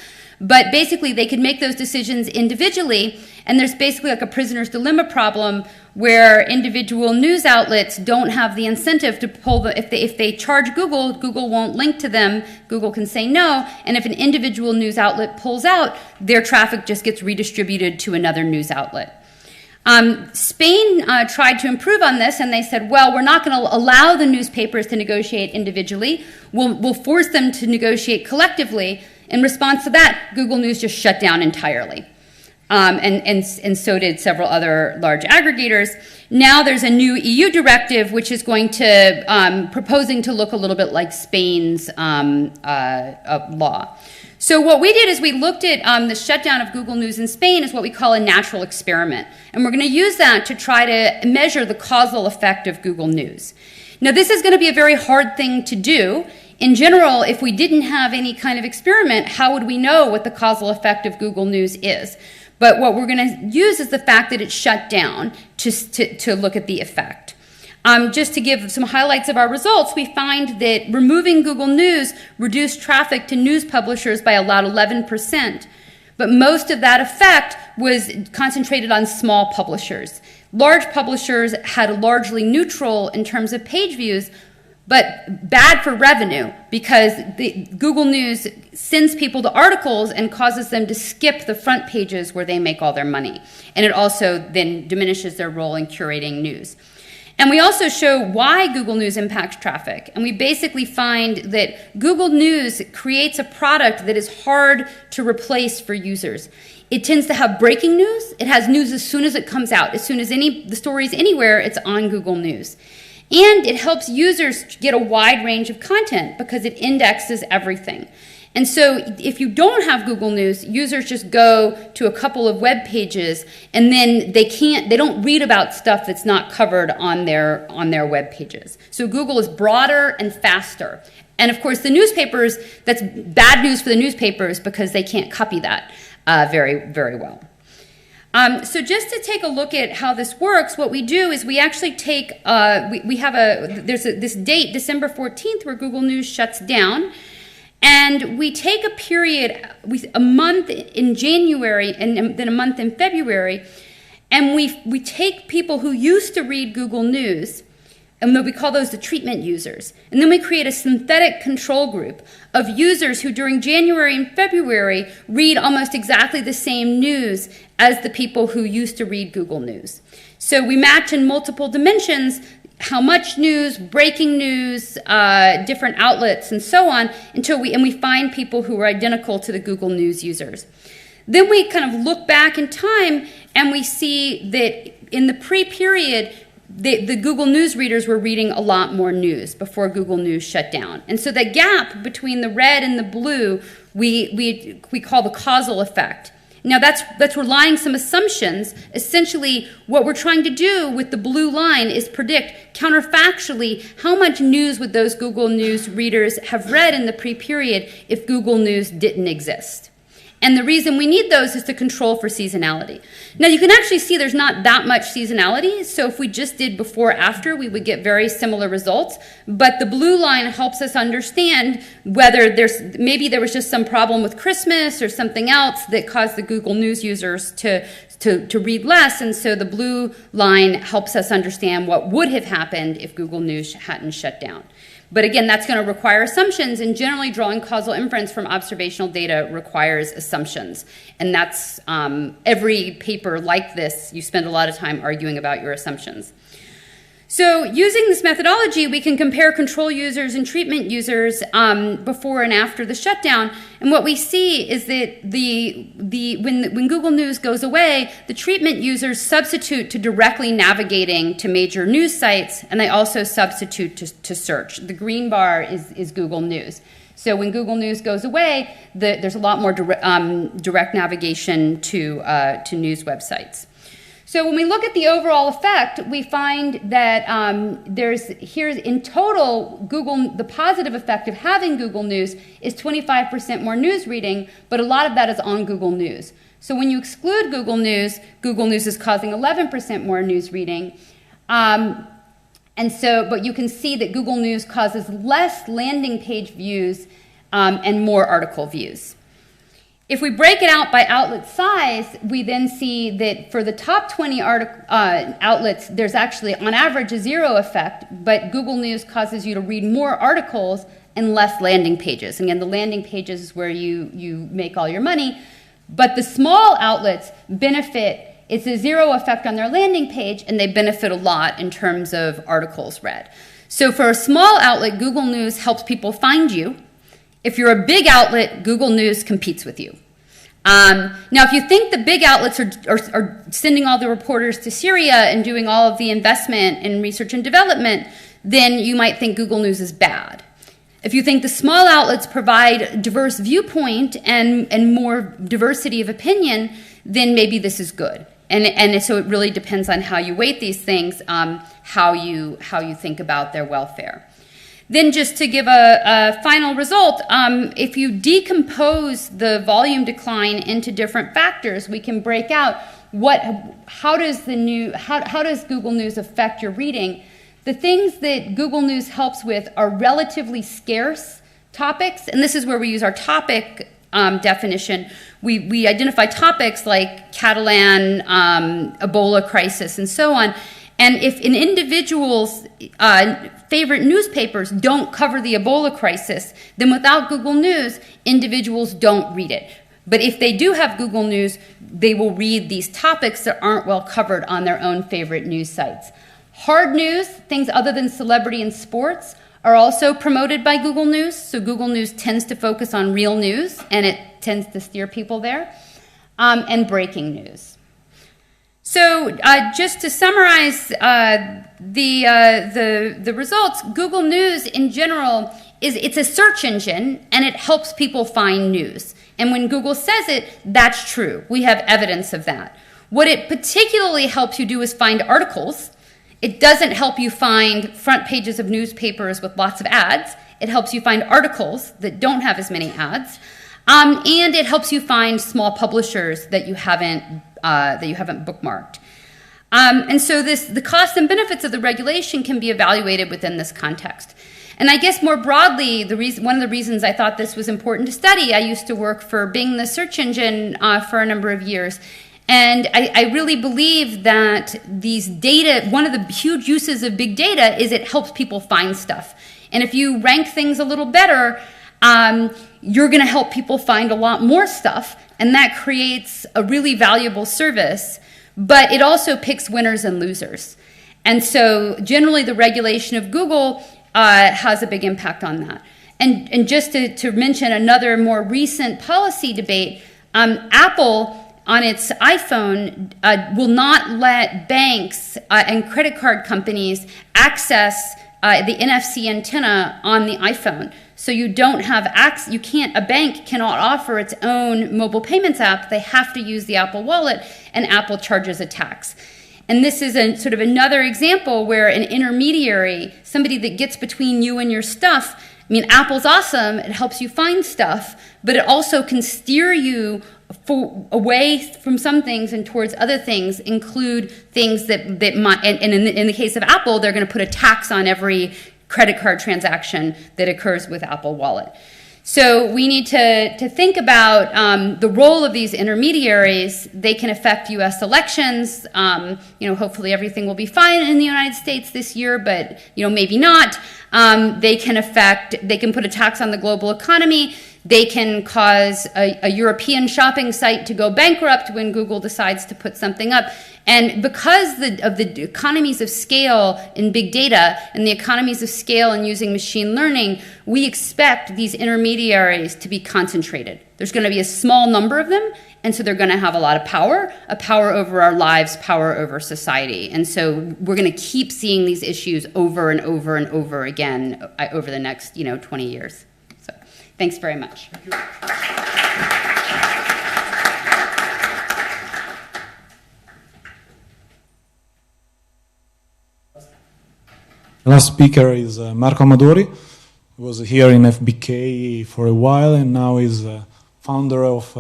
But basically, they could make those decisions individually, and there's basically like a prisoner's dilemma problem where individual news outlets don't have the incentive to pull the, if they charge Google, Google won't link to them, Google can say no, and if an individual news outlet pulls out, their traffic just gets redistributed to another news outlet. Spain tried to improve on this, and they said, well, we're not going to allow the newspapers to negotiate individually, we'll force them to negotiate collectively. In response to that, Google News just shut down entirely. And so did several other large aggregators. Now there's a new EU directive which is going to, proposing to look a little bit like Spain's law. So what we did is we looked at the shutdown of Google News in Spain as what we call a natural experiment. And we're going to use that to try to measure the causal effect of Google News. Now this is going to be a very hard thing to do. In general, if we didn't have any kind of experiment, how would we know what the causal effect of Google News is? But what we're going to use is the fact that it's shut down to look at the effect. Just to give some highlights of our results, we find that removing Google News reduced traffic to news publishers by about 11%. But most of that effect was concentrated on small publishers. Large publishers had largely neutral in terms of page views, but bad for revenue because Google News sends people to articles and causes them to skip the front pages where they make all their money. And it also then diminishes their role in curating news. And we also show why Google News impacts traffic. And we basically find that Google News creates a product that is hard to replace for users. It tends to have breaking news. It has news as soon as it comes out. As soon as the story is anywhere, it's on Google News. And it helps users get a wide range of content because it indexes everything. And so if you don't have Google News, users just go to a couple of web pages and then they don't read about stuff that's not covered on their web pages. So Google is broader and faster. And of course the newspapers, that's bad news for the newspapers because they can't copy that very, very well. So just to take a look at how this works, what we do is we actually take, there's this date, December 14th, where Google News shuts down, and we take a period, a month in January and then a month in February, and we take people who used to read Google News, and we call those the treatment users. And then we create a synthetic control group of users who during January and February read almost exactly the same news as the people who used to read Google News. So we match in multiple dimensions how much news, breaking news, different outlets, and so on, until we find people who are identical to the Google News users. Then we kind of look back in time and we see that in the pre-period, the Google News readers were reading a lot more news before Google News shut down. And so that gap between the red and the blue, we call the causal effect. Now that's relying some assumptions. Essentially, what we're trying to do with the blue line is predict counterfactually how much news would those Google News readers have read in the pre-period if Google News didn't exist. And the reason we need those is to control for seasonality. Now you can actually see there's not that much seasonality. So if we just did before after, we would get very similar results. But the blue line helps us understand whether maybe there was just some problem with Christmas or something else that caused the Google News users to read less. And so the blue line helps us understand what would have happened if Google News hadn't shut down. But again, that's going to require assumptions, and generally drawing causal inference from observational data requires assumptions. And that's every paper like this, you spend a lot of time arguing about your assumptions. So using this methodology, we can compare control users and treatment users before and after the shutdown. And what we see is that when Google News goes away, the treatment users substitute to directly navigating to major news sites, and they also substitute to search. The green bar is Google News. So when Google News goes away, there's a lot more direct navigation to news websites. So when we look at the overall effect, we find that here's in total, the positive effect of having Google News is 25% more news reading, but a lot of that is on Google News. So when you exclude Google News is causing 11% more news reading. But you can see that Google News causes less landing page views and more article views. If we break it out by outlet size, we then see that for the top 20 outlets, there's actually, on average, a 0 effect, but Google News causes you to read more articles and less landing pages. Again, the landing pages is where you make all your money, but the small outlets benefit. It's a 0 effect on their landing page, and they benefit a lot in terms of articles read. So for a small outlet, Google News helps people find you. If you're a big outlet, Google News competes with you. Now, if you think the big outlets are sending all the reporters to Syria and doing all of the investment in research and development, then you might think Google News is bad. If you think the small outlets provide diverse viewpoint and more diversity of opinion, then maybe this is good. And so it really depends on how you weight these things, how you think about their welfare. Then just to give a final result, if you decompose the volume decline into different factors, we can break out how does Google News affect your reading. The things that Google News helps with are relatively scarce topics, and this is where we use our topic definition. We identify topics like Catalan, Ebola crisis, and so on. And if an individual's favorite newspapers don't cover the Ebola crisis, then without Google News, individuals don't read it. But if they do have Google News, they will read these topics that aren't well covered on their own favorite news sites. Hard news, things other than celebrity and sports, are also promoted by Google News. So Google News tends to focus on real news, and it tends to steer people there, and breaking news. So just to summarize the results, Google News in general it's a search engine, and it helps people find news. And when Google says it, that's true. We have evidence of that. What it particularly helps you do is find articles. It doesn't help you find front pages of newspapers with lots of ads. It helps you find articles that don't have as many ads. And it helps you find small publishers that you haven't bookmarked. And so the costs and benefits of the regulation can be evaluated within this context. And I guess more broadly, one of the reasons I thought this was important to study, I used to work for Bing, the search engine, for a number of years. And I really believe that these data, one of the huge uses of big data is it helps people find stuff. And if you rank things a little better, you're going to help people find a lot more stuff. And that creates a really valuable service. But it also picks winners and losers. And so generally the regulation of Google has a big impact on that. And just to mention another more recent policy debate, Apple on its iPhone will not let banks and credit card companies access the NFC antenna on the iPhone. So you don't have access, a bank cannot offer its own mobile payments app. They have to use the Apple Wallet, and Apple charges a tax. And this is sort of another example where an intermediary, somebody that gets between you and your stuff, I mean, Apple's awesome. It helps you find stuff, but it also can steer you away from some things and towards other things, include things that might, and in the case of Apple, they're going to put a tax on every credit card transaction that occurs with Apple Wallet. So we need to think about the role of these intermediaries. They can affect U.S. elections. Hopefully everything will be fine in the United States this year, but maybe not. They can put a tax on the global economy. They can cause a European shopping site to go bankrupt when Google decides to put something up. And because of the economies of scale in big data and the economies of scale in using machine learning, we expect these intermediaries to be concentrated. There's going to be a small number of them, and so they're going to have a lot of power over our lives, power over society. And so we're going to keep seeing these issues over and over and over again over the next 20 years. So thanks very much. Thank you. The last speaker is Marco Amadori, who was here in FBK for a while and now is founder of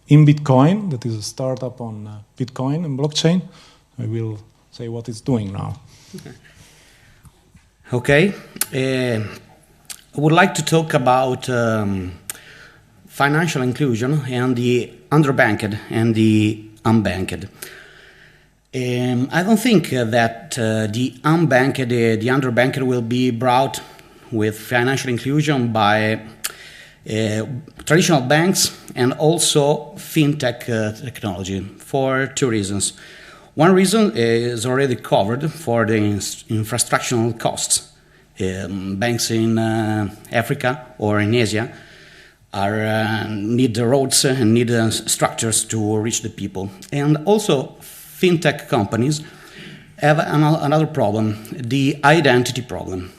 In Bitcoin, that is a startup on Bitcoin and blockchain. I will say what it's doing now. Okay. I would like to talk about financial inclusion and the underbanked and the unbanked. I don't think that the underbanked will be brought with financial inclusion by traditional banks and also fintech technology for two reasons. One reason is already covered for the infrastructural costs. Banks in Africa or in Asia need the roads and need structures to reach the people. And also fintech companies have another problem, the identity problem.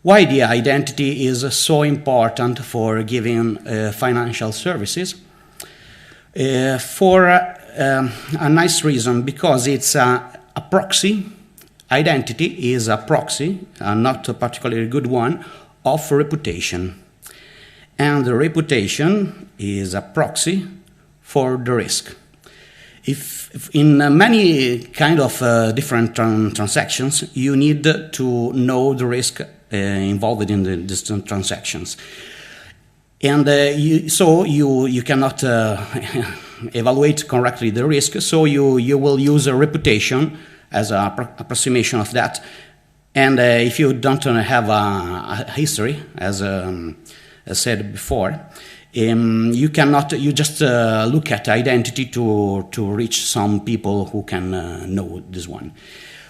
Why the identity is so important for giving financial services? For a nice reason, because it's a proxy. Identity is a proxy, not a particularly good one, of reputation. And the reputation is a proxy for the risk. If in many kind of different transactions, you need to know the risk involved in these transactions. And so you cannot evaluate correctly the risk, so you will use a reputation as an approximation of that. And if you don't have a history, as said before, you just look at identity to reach some people who can know this one.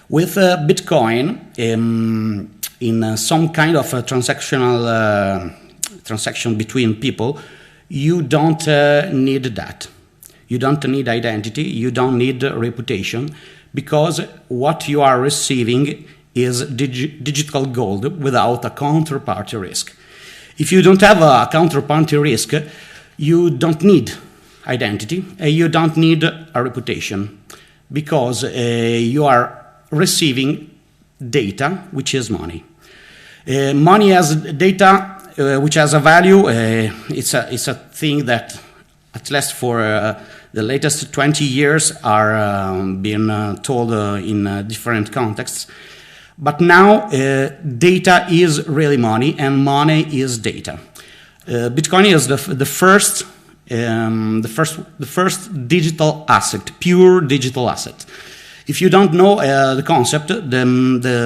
With Bitcoin, in some kind of a transaction between people, you don't need that. You don't need identity, you don't need reputation, because what you are receiving is digital gold without a counterparty risk. If you don't have a counterparty risk, you don't need identity, you don't need a reputation, because you are receiving data, which is money. Money as data, which has a value. It's a thing that, at least for the latest 20 years, are being told in different contexts. But now, data is really money, and money is data. Bitcoin is the first digital asset, pure digital asset. If you don't know the concept, the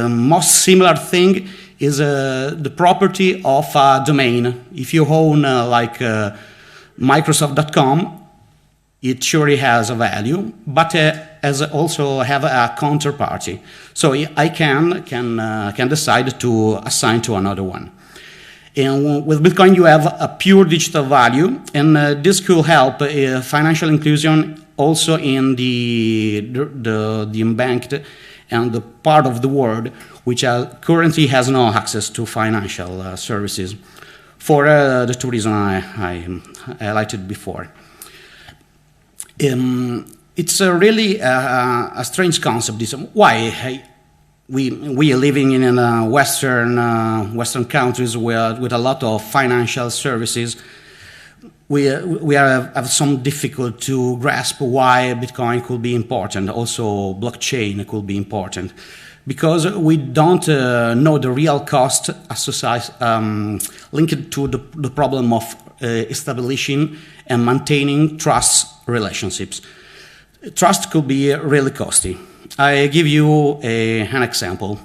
most similar thing is the property of a domain. If you own like Microsoft.com, it surely has a value, but as also have a counterparty. So I can decide to assign to another one. And with Bitcoin, you have a pure digital value, and this could help financial inclusion also in the unbanked and the part of the world which currently has no access to financial services, for the two reasons I highlighted before. It's really a strange concept. Why we are living in Western countries with a lot of financial services. We have some difficulty to grasp why Bitcoin could be important. Also, blockchain could be important, because we don't know the real cost linked to the problem of establishing and maintaining trust relationships. Trust could be really costly. I give you an example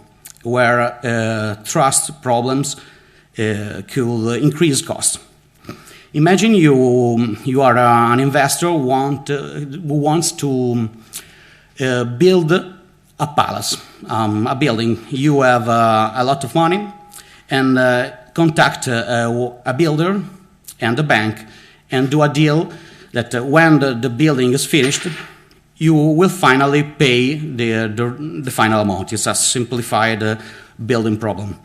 where trust problems could increase costs. Imagine you are an investor who wants to build a palace, a building. You have a lot of money, and contact a builder and a bank and do a deal that when the building is finished, you will finally pay the final amount. It's a simplified building problem.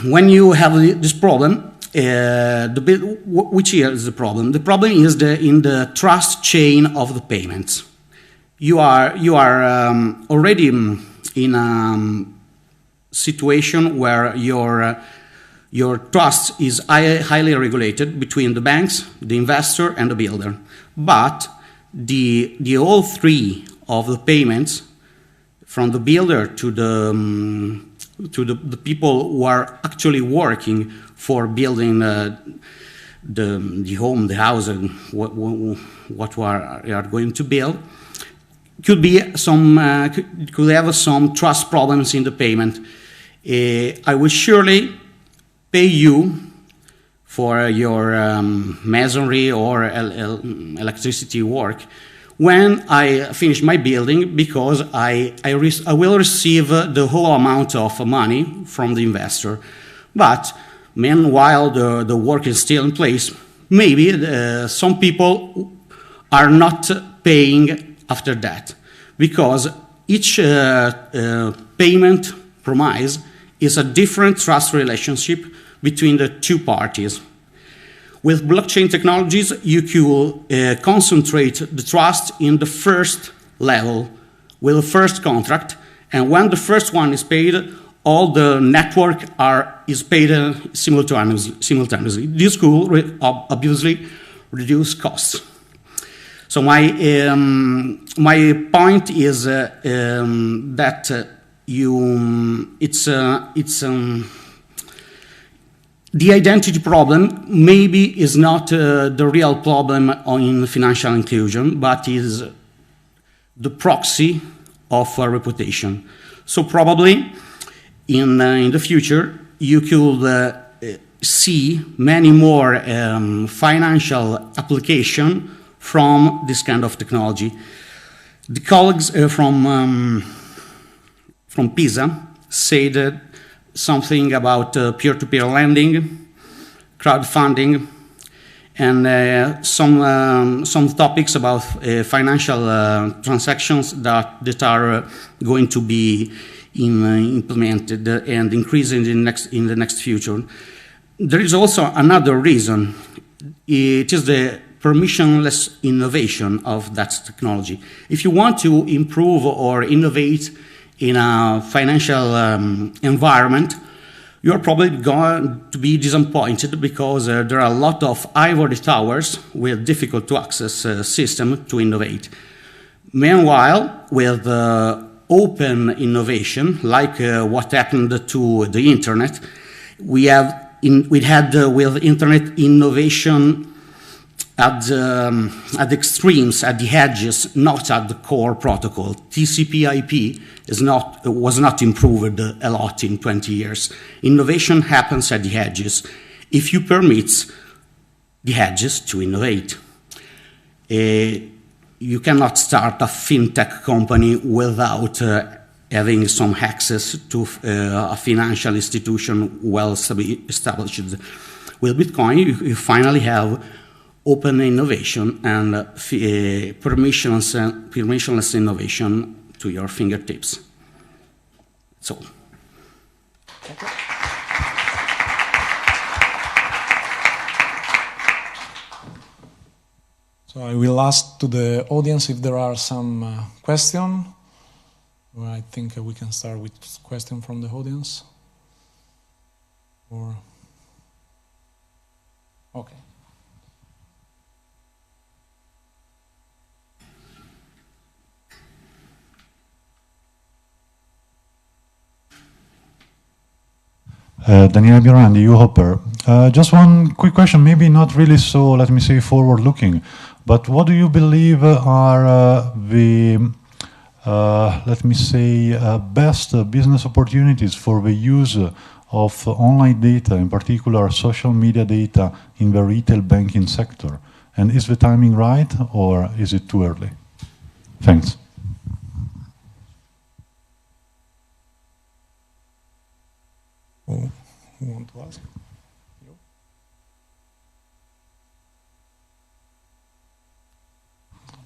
When you have this problem, which here is the problem? The problem is in the trust chain of the payments. You are already in a situation where your trust is highly regulated between the banks, the investor, and the builder. But the all three of the payments, from the builder to the people who are actually working for building the home, the house, and what we are going to build, could have some trust problems in the payment. I will surely pay you for your masonry or electricity work when I finish my building, because I will receive the whole amount of money from the investor. But meanwhile, the work is still in place. Maybe some people are not paying after that, because each payment promise is a different trust relationship between the two parties. With blockchain technologies, you could concentrate the trust in the first level with the first contract, and when the first one is paid, all the network is paid simultaneously. This could obviously reduce costs. So my point is that the identity problem maybe is not the real problem in financial inclusion, but is the proxy of a reputation. So probably in the future you could see many more financial application from this kind of technology. The colleagues from PISA said something about peer-to-peer lending, crowdfunding, and some topics about financial transactions that are going to be implemented and increasing in the next future. There is also another reason. It is the permissionless innovation of that technology. If you want to improve or innovate in a financial environment, you are probably going to be disappointed, because there are a lot of ivory towers with difficult to access system to innovate. Meanwhile, with open innovation, like what happened to the internet, we had with internet innovation at the extremes, at the edges, not at the core protocol. TCP/IP was not improved a lot in 20 years. Innovation happens at the edges, if you permit the edges to innovate. You cannot start a fintech company without having some access to a financial institution well established. With Bitcoin, you finally have open innovation and permissionless innovation to your fingertips. So. So I will ask to the audience if there are some questions. Well, I think we can start with question from the audience. Or okay. Daniele Biorandi, U-Hopper. Just one quick question, maybe not really so, let me say, forward-looking, but what do you believe are the, let me say, best business opportunities for the use of online data, in particular social media data, in the retail banking sector? And is the timing right, or is it too early? Thanks. Who want to ask?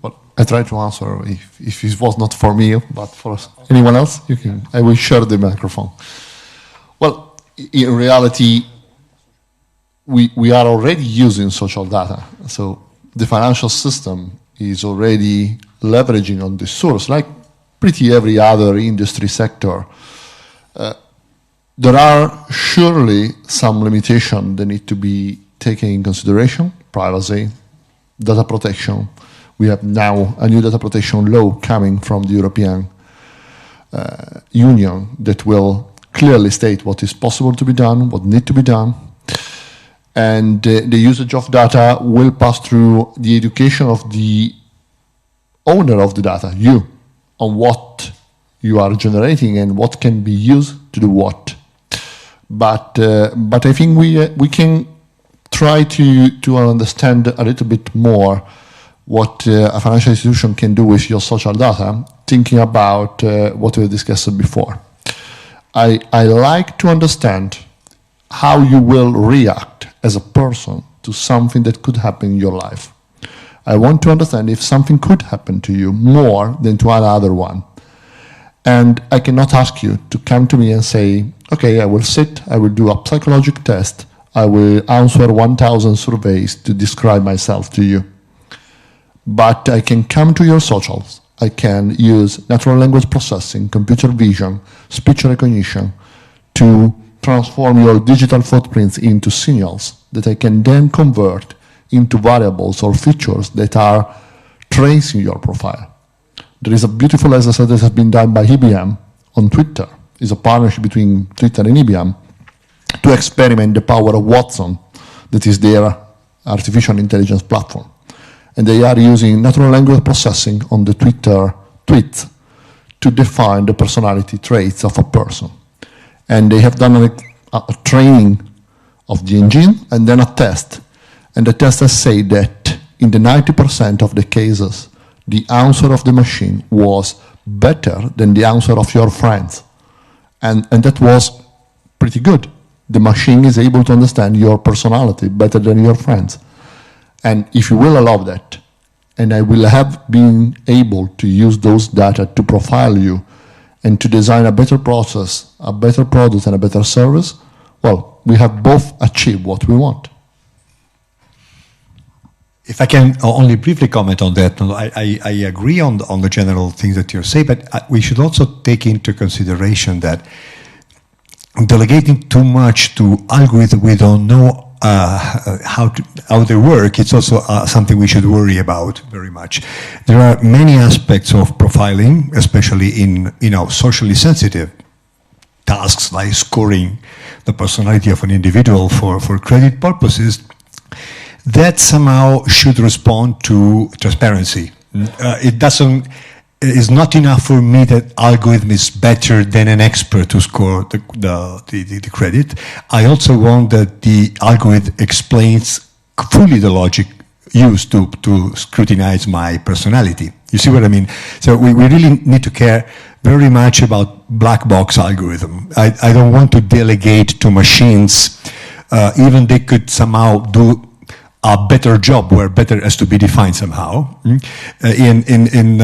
Well, I try to answer if it was not for me, but for anyone else, you can. I will share the microphone. Well, in reality, we are already using social data. So the financial system is already leveraging on this source, like pretty every other industry sector. There are surely some limitations that need to be taken in consideration: privacy, data protection. We have now a new data protection law coming from the European Union that will clearly state what is possible to be done, what needs to be done. And the usage of data will pass through the education of the owner of the data, you, on what you are generating and what can be used to do what. But I think we can try to understand a little bit more what a financial institution can do with your social data, thinking about what we discussed before. I like to understand how you will react as a person to something that could happen in your life. I want to understand if something could happen to you more than to another one. And I cannot ask you to come to me and say, okay, I will sit, I will do a psychological test, I will answer 1,000 surveys to describe myself to you. But I can come to your socials. I can use natural language processing, computer vision, speech recognition to transform your digital footprints into signals that I can then convert into variables or features that are tracing your profile. There is a beautiful exercise that has been done by IBM on Twitter. It's a partnership between Twitter and IBM to experiment the power of Watson, that is their artificial intelligence platform. And they are using natural language processing on the Twitter tweets to define the personality traits of a person. And they have done a training of the engine and then a test. And the test has said that in the 90% of the cases, the answer of the machine was better than the answer of your friends. And that was pretty good. The machine is able to understand your personality better than your friends. And if you will allow that, and I will have been able to use those data to profile you and to design a better process, a better product, and a better service, well, we have both achieved what we want. If I can only briefly comment on that, I agree on the general things that you say, but we should also take into consideration that delegating too much to algorithms we don't know how they work, it's also something we should worry about very much. There are many aspects of profiling, especially in socially sensitive tasks like scoring the personality of an individual for credit purposes, that somehow should respond to transparency. It's not enough for me that algorithm is better than an expert to score the credit. I also want that the algorithm explains fully the logic used to scrutinize my personality. You see what I mean? So we really need to care very much about black box algorithm. I don't want to delegate to machines, even they could somehow do a better job where better has to be defined somehow in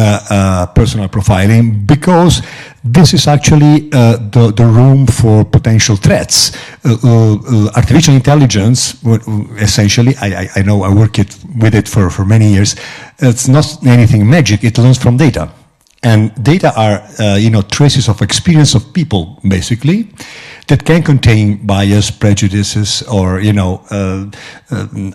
personal profiling, because this is actually the room for potential threats. Artificial intelligence, essentially, I know I work with it for many years, it's not anything magic, it learns from data. And data are, traces of experience of people, basically, that can contain bias, prejudices, or,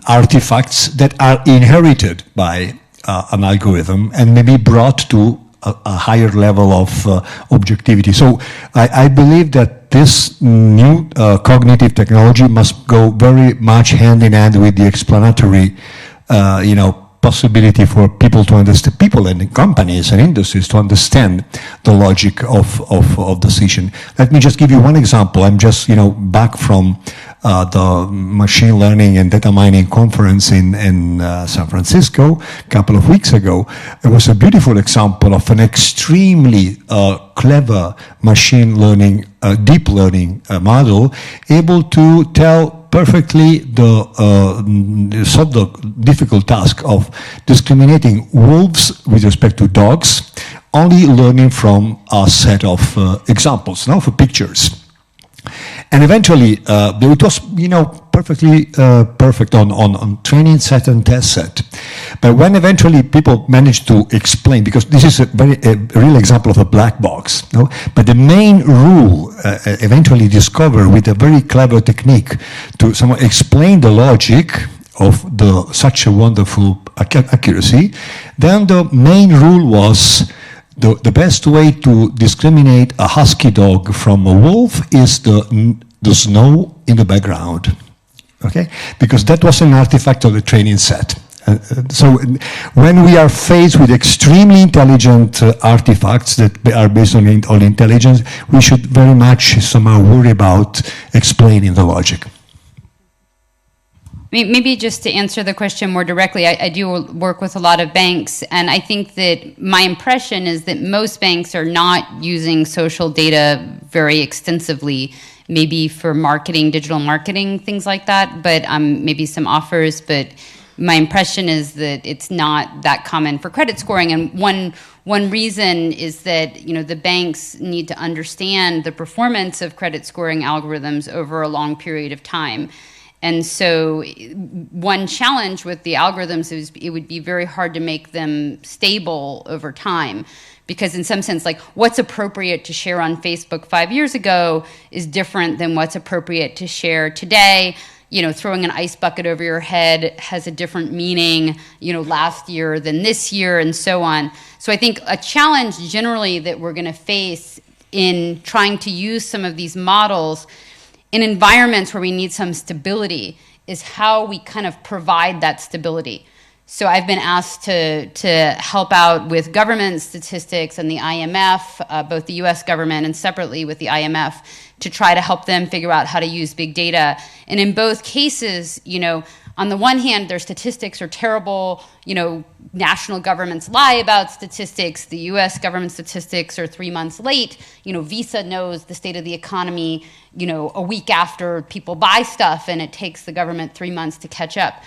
artifacts that are inherited by an algorithm and may be brought to a higher level of objectivity. So I believe that this new cognitive technology must go very much hand in hand with the explanatory, possibility for people to understand, people and companies and industries to understand the logic of decision. Let me just give you one example. I'm just, back from the machine learning and data mining conference in San Francisco a couple of weeks ago. It was a beautiful example of an extremely clever machine learning, deep learning model, able to tell perfectly solve the difficult task of discriminating wolves with respect to dogs, only learning from a set of examples, for pictures. And eventually, it was, perfectly perfect on training set and test set. But when eventually people managed to explain, because this is a real example of a black box, but the main rule eventually discovered with a very clever technique to someone explain the logic of such a wonderful accuracy, then the main rule was the best way to discriminate a husky dog from a wolf is the snow in the background. Okay? Because that was an artifact of the training set. So when we are faced with extremely intelligent artifacts that are based on intelligence, we should very much somehow worry about explaining the logic. Maybe just to answer the question more directly, I do work with a lot of banks, and I think that my impression is that most banks are not using social data very extensively, maybe for marketing, digital marketing, things like that, but maybe some offers, but my impression is that it's not that common for credit scoring. And one reason is that the banks need to understand the performance of credit scoring algorithms over a long period of time. And so one challenge with the algorithms is it would be very hard to make them stable over time. Because in some sense, like what's appropriate to share on Facebook 5 years ago is different than what's appropriate to share today. Throwing an ice bucket over your head has a different meaning, last year than this year and so on. So I think a challenge generally that we're going to face in trying to use some of these models in environments where we need some stability is how we kind of provide that stability. So I've been asked to help out with government statistics and the IMF, both the US government and separately with the IMF, to try to help them figure out how to use big data. And in both cases, on the one hand, their statistics are terrible. National governments lie about statistics. The US government statistics are 3 months late. Visa knows the state of the economy, a week after people buy stuff, and it takes the government 3 months to catch up.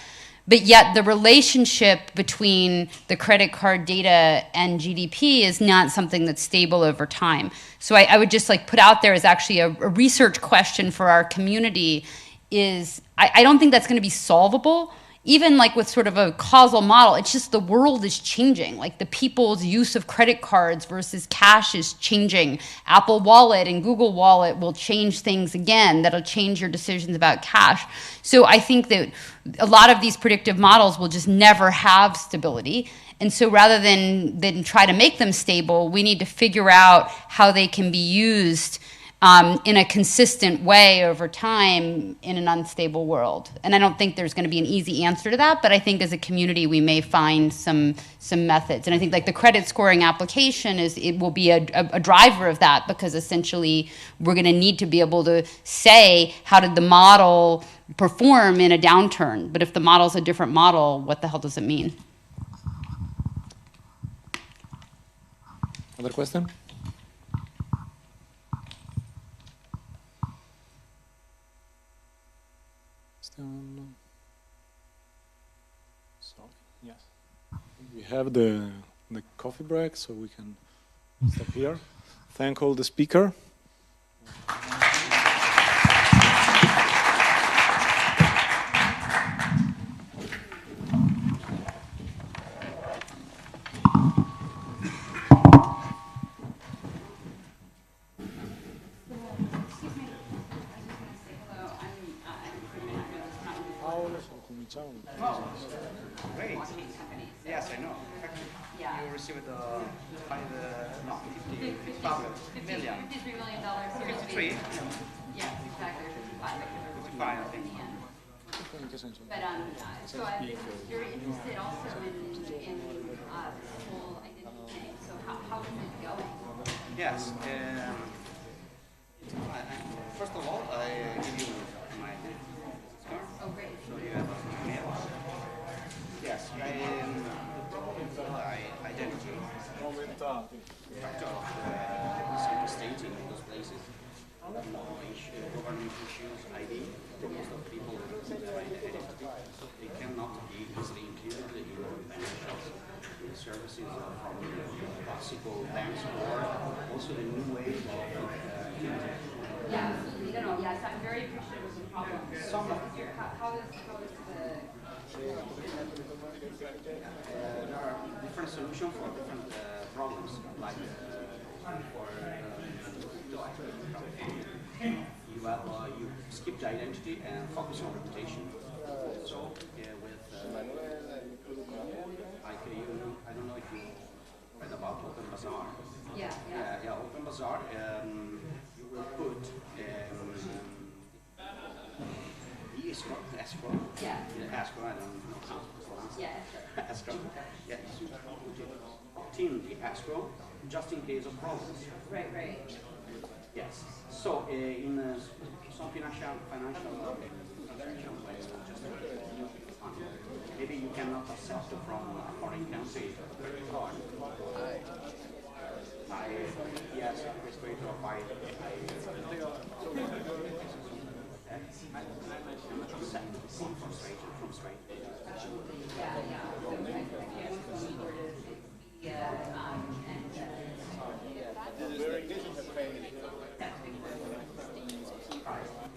But yet the relationship between the credit card data and GDP is not something that's stable over time. So I would just put out there as actually a research question for our community is, I don't think that's going to be solvable, even with sort of a causal model. It's just the world is changing. The people's use of credit cards versus cash is changing. Apple Wallet and Google Wallet will change things again. That'll change your decisions about cash. So I think that a lot of these predictive models will just never have stability. And so rather than try to make them stable, we need to figure out how they can be used in a consistent way over time in an unstable world. And I don't think there's going to be an easy answer to that, but I think as a community we may find some methods. And I think the credit scoring application it will be a driver of that, because essentially we're going to need to be able to say, how did the model perform in a downturn? But if the model's a different model, what the hell does it mean? Other question? So, yes. We have the coffee break, so we can stop here. Thank all the speakers. Great. Yes, I know. Yeah. You received $50 million. $53 million Series B. 53? Yes, exactly. 55. 55, I think. But so I've been very interested also in this whole identity thing. So how is it going? Yes. First of all, I give you my scarf. Oh, great. So you have a mail. Yes, the problem with identity factor of the state in those places. Government issues ID for most of people with their identity. They cannot be easily included in financial services from classical banks or also the new wave of Yeah, absolutely. No, yes, I'm very appreciative of the problem. How is the... there are different solutions for different problems, like you skip the identity and focus on reputation. So with like I don't know if you read about Open Bazaar. Yeah. Open Bazaar. You will put escrow. Yeah. Escrow. I don't know how to pronounce it. Yeah. Escrow. Yeah. You put in the escrow just in case of problems. Right. Yes. So in some financial transaction, maybe you cannot accept from a foreign country credit card. Yes, respirator by from straight.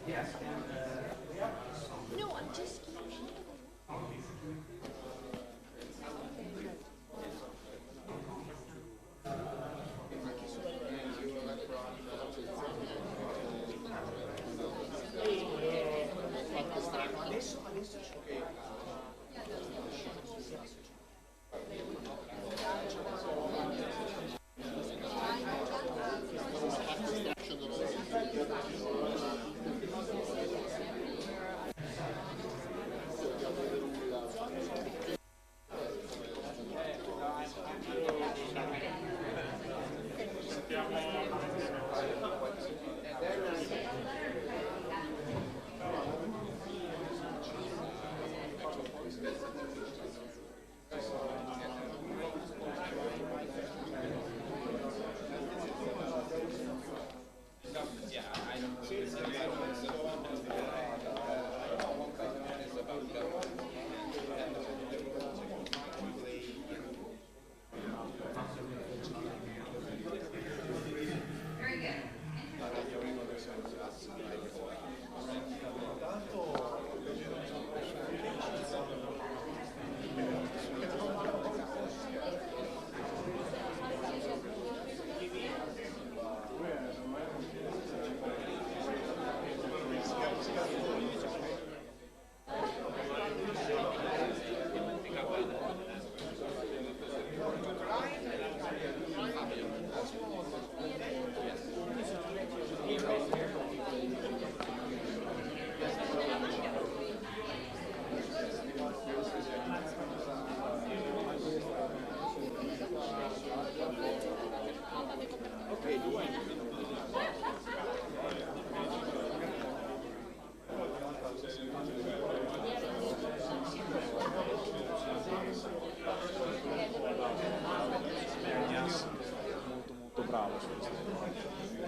Yes. No, I'm just.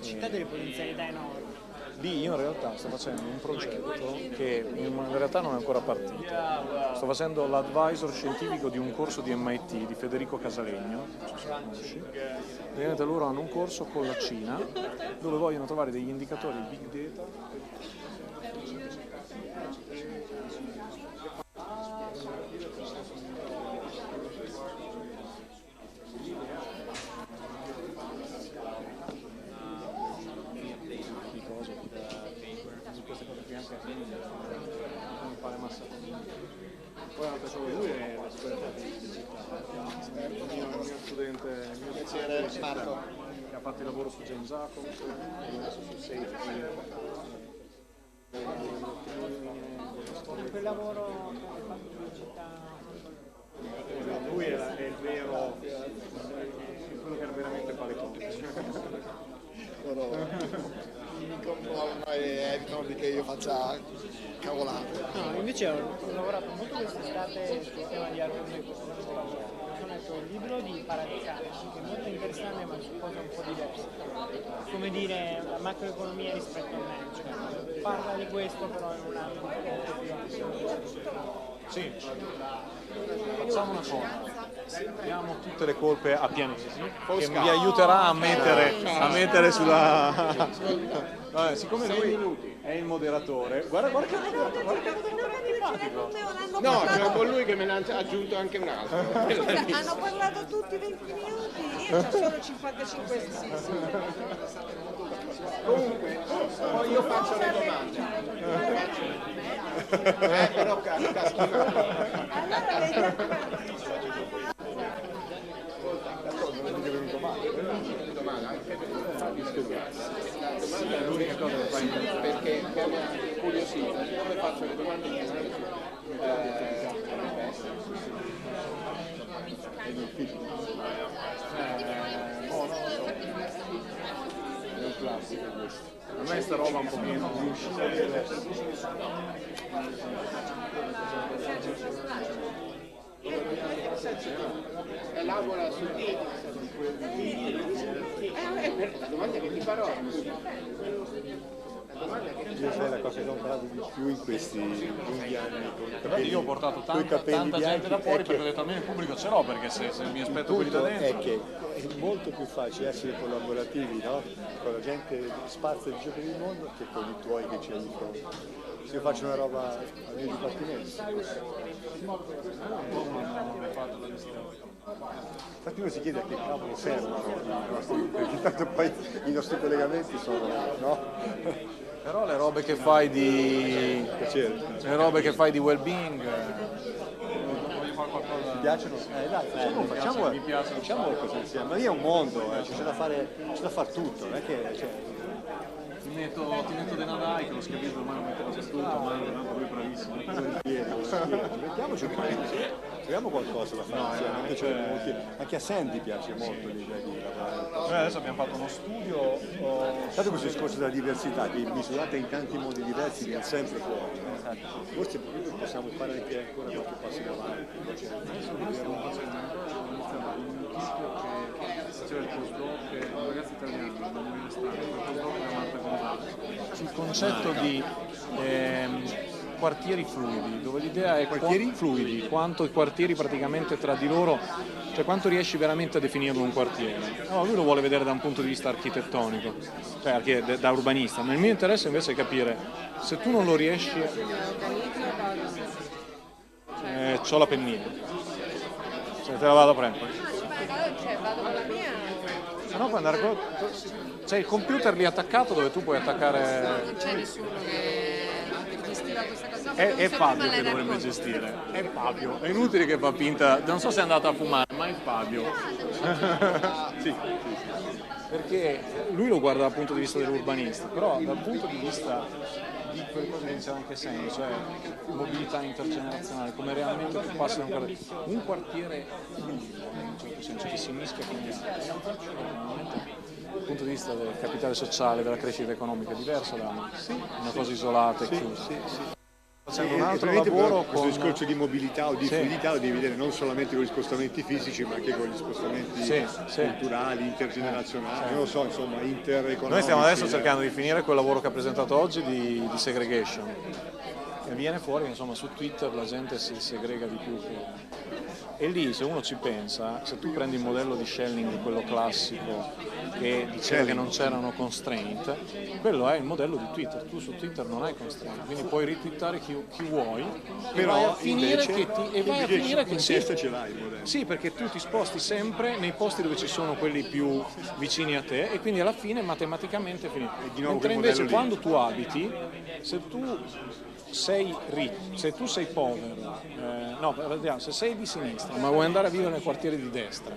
Città delle potenzialità enormi. Lì io in realtà sto facendo un progetto che in realtà non è ancora partito. Sto facendo l'advisor scientifico di un corso di MIT di Federico Casalegno, non so se conosci. Praticamente loro hanno un corso con la Cina dove vogliono trovare degli indicatori big data. Queste cose qui anche mi pare massa. Poi anche solo lui è l'esperto di digitale. Il mio studente, Marco, che ha fatto il lavoro su James Jacobs, adesso su Safety. Quel lavoro che ha fatto in città. Lui è il vero, quello che veramente fa le cose. Evitano che io faccia cavolate. No, invece ho lavorato molto quest'estate sul tema di argomenti. Ho letto un libro di Paradiccale, che è molto interessante ma su cose un po' diverse. Come dire, la macroeconomia rispetto al management. Parla di questo però in un ambito un po' più ampio. Sì, facciamo una cosa. Diamo tutte le colpe a Pianesi, che vi aiuterà a mettere sulla... Vabbè, siccome lui è il moderatore, guarda che antipatico. No, c'è con lui che me ne ha aggiunto anche un altro. Hanno parlato tutti 20 minuti, io ho solo 55 sì. Comunque, poi io faccio le domande. Però caschino. Allora è l'unica cosa che fai perché mi ha incuriosito, siccome faccio le domande è difficile. È un classico questo. A me sta roba un pochino elabora su di la domanda che ti farò. Io sai la cosa che ho imparato di più in questi lunghi anni con i capelli, io ho portato tanta gente da fuori perché ho detto almeno il pubblico ce l'ho, perché se mi aspetto quelli da dentro è che è molto più facile essere collaborativi, no? Con la gente sparsa di giro per il mondo che con i tuoi che c'è di fronte. Se io faccio una roba al mio dipartimento, infatti uno si chiede a che cavolo servono i nostri, perché tanto poi i nostri collegamenti sono, no? Però le robe che fai di well-being, voglio fare qualcosa. Ti piacciono? Dai, facciamo qualcosa insieme. Ma lì è un mondo, c'è da fare tutto, non è che ti metto De Nadai, che lo schiavismo ormai non metterà tutto, ma lui è bravissimo. Mettiamoci un paio, troviamo qualcosa da fare insieme, anche a Sandy piace molto l'idea di lavorare. Noi adesso abbiamo fatto uno studio. Tanto questo discorso della diversità, che misurata in tanti modi diversi, viene sempre fuori. Forse possiamo fare anche ancora qualche passo in avanti. C'era il postdoc, un ragazzo italiano dell'università, il postdoc è Marta Gonzalez, sul concetto di quartieri fluidi, dove l'idea è quartieri fluidi, quanto i quartieri praticamente tra di loro, cioè quanto riesci veramente a definirlo un quartiere. Allora lui lo vuole vedere da un punto di vista architettonico, cioè da urbanista, ma il mio interesse invece è capire se tu non lo riesci, c'ho la pennina, cioè te la vado a prendere. vado con la mia. Se no puoi andare con... C'è il computer lì attaccato dove tu puoi attaccare... Non c'è nessuno che gestiva questa cosa. È Fabio che dovrebbe gestire. È Fabio. È inutile che fa finta... Non so se è andato a fumare, ma è Fabio. Sì. Perché lui lo guarda dal punto di vista dell'urbanista, però dal punto di vista di quelle cose che diceva anche Sen, cioè mobilità intergenerazionale, come realmente tu passi da un quartiere fluido, in un certo senso, che si mischia con gli altri. Dal punto di vista del capitale sociale, della crescita economica, è diverso da una cosa isolata e chiusa. Facendo un altro lavoro questo discorso di mobilità o di fluidità lo devi vedere non solamente con gli spostamenti fisici ma anche con gli spostamenti culturali, intergenerazionali, non lo so, insomma, intereconomici. Noi stiamo adesso cercando di finire quel lavoro che ha presentato oggi di segregation e viene fuori che insomma su Twitter la gente si segrega di più e lì se uno ci pensa, se tu prendi il modello di Schelling, quello classico che diceva che non c'erano constraint, quello è il modello di Twitter. Tu su Twitter non hai constraint, quindi puoi retweetare chi vuoi, Però e vai a finire invece, che in testa ce l'hai il modello. sì, perché tu ti sposti sempre nei posti dove ci sono quelli più vicini a te e quindi alla fine matematicamente finito. Mentre invece quando tu abiti, se tu sei ricco, se tu sei povero, vediamo, se sei di sinistra ma vuoi andare a vivere nel quartiere di destra,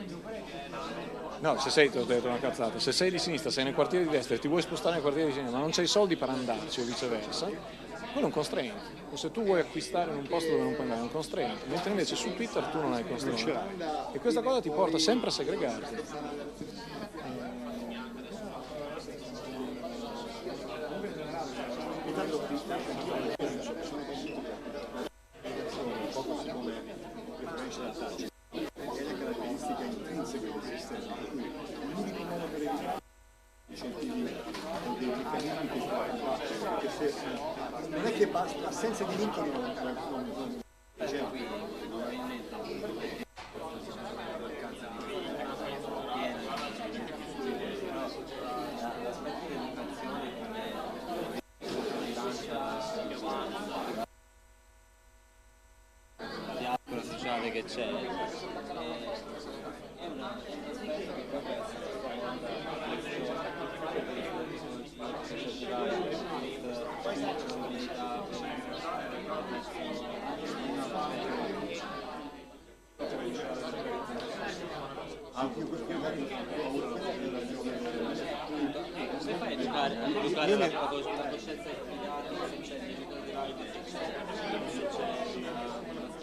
no, se sei, ti ho detto una cazzata, se sei di sinistra, sei nel quartiere di destra e ti vuoi spostare nel quartiere di sinistra ma non c'hai soldi per andarci o viceversa, quello è un constraint. O se tu vuoi acquistare in un posto dove non puoi andare, è un constraint. Mentre invece su Twitter tu non hai constraint. E questa cosa ti porta sempre a segregarti. Non è che basta, l'assenza di vincoli non sociale che c'è se fai educare la coscienza dei dati, se c'è il diritto di right, se c'è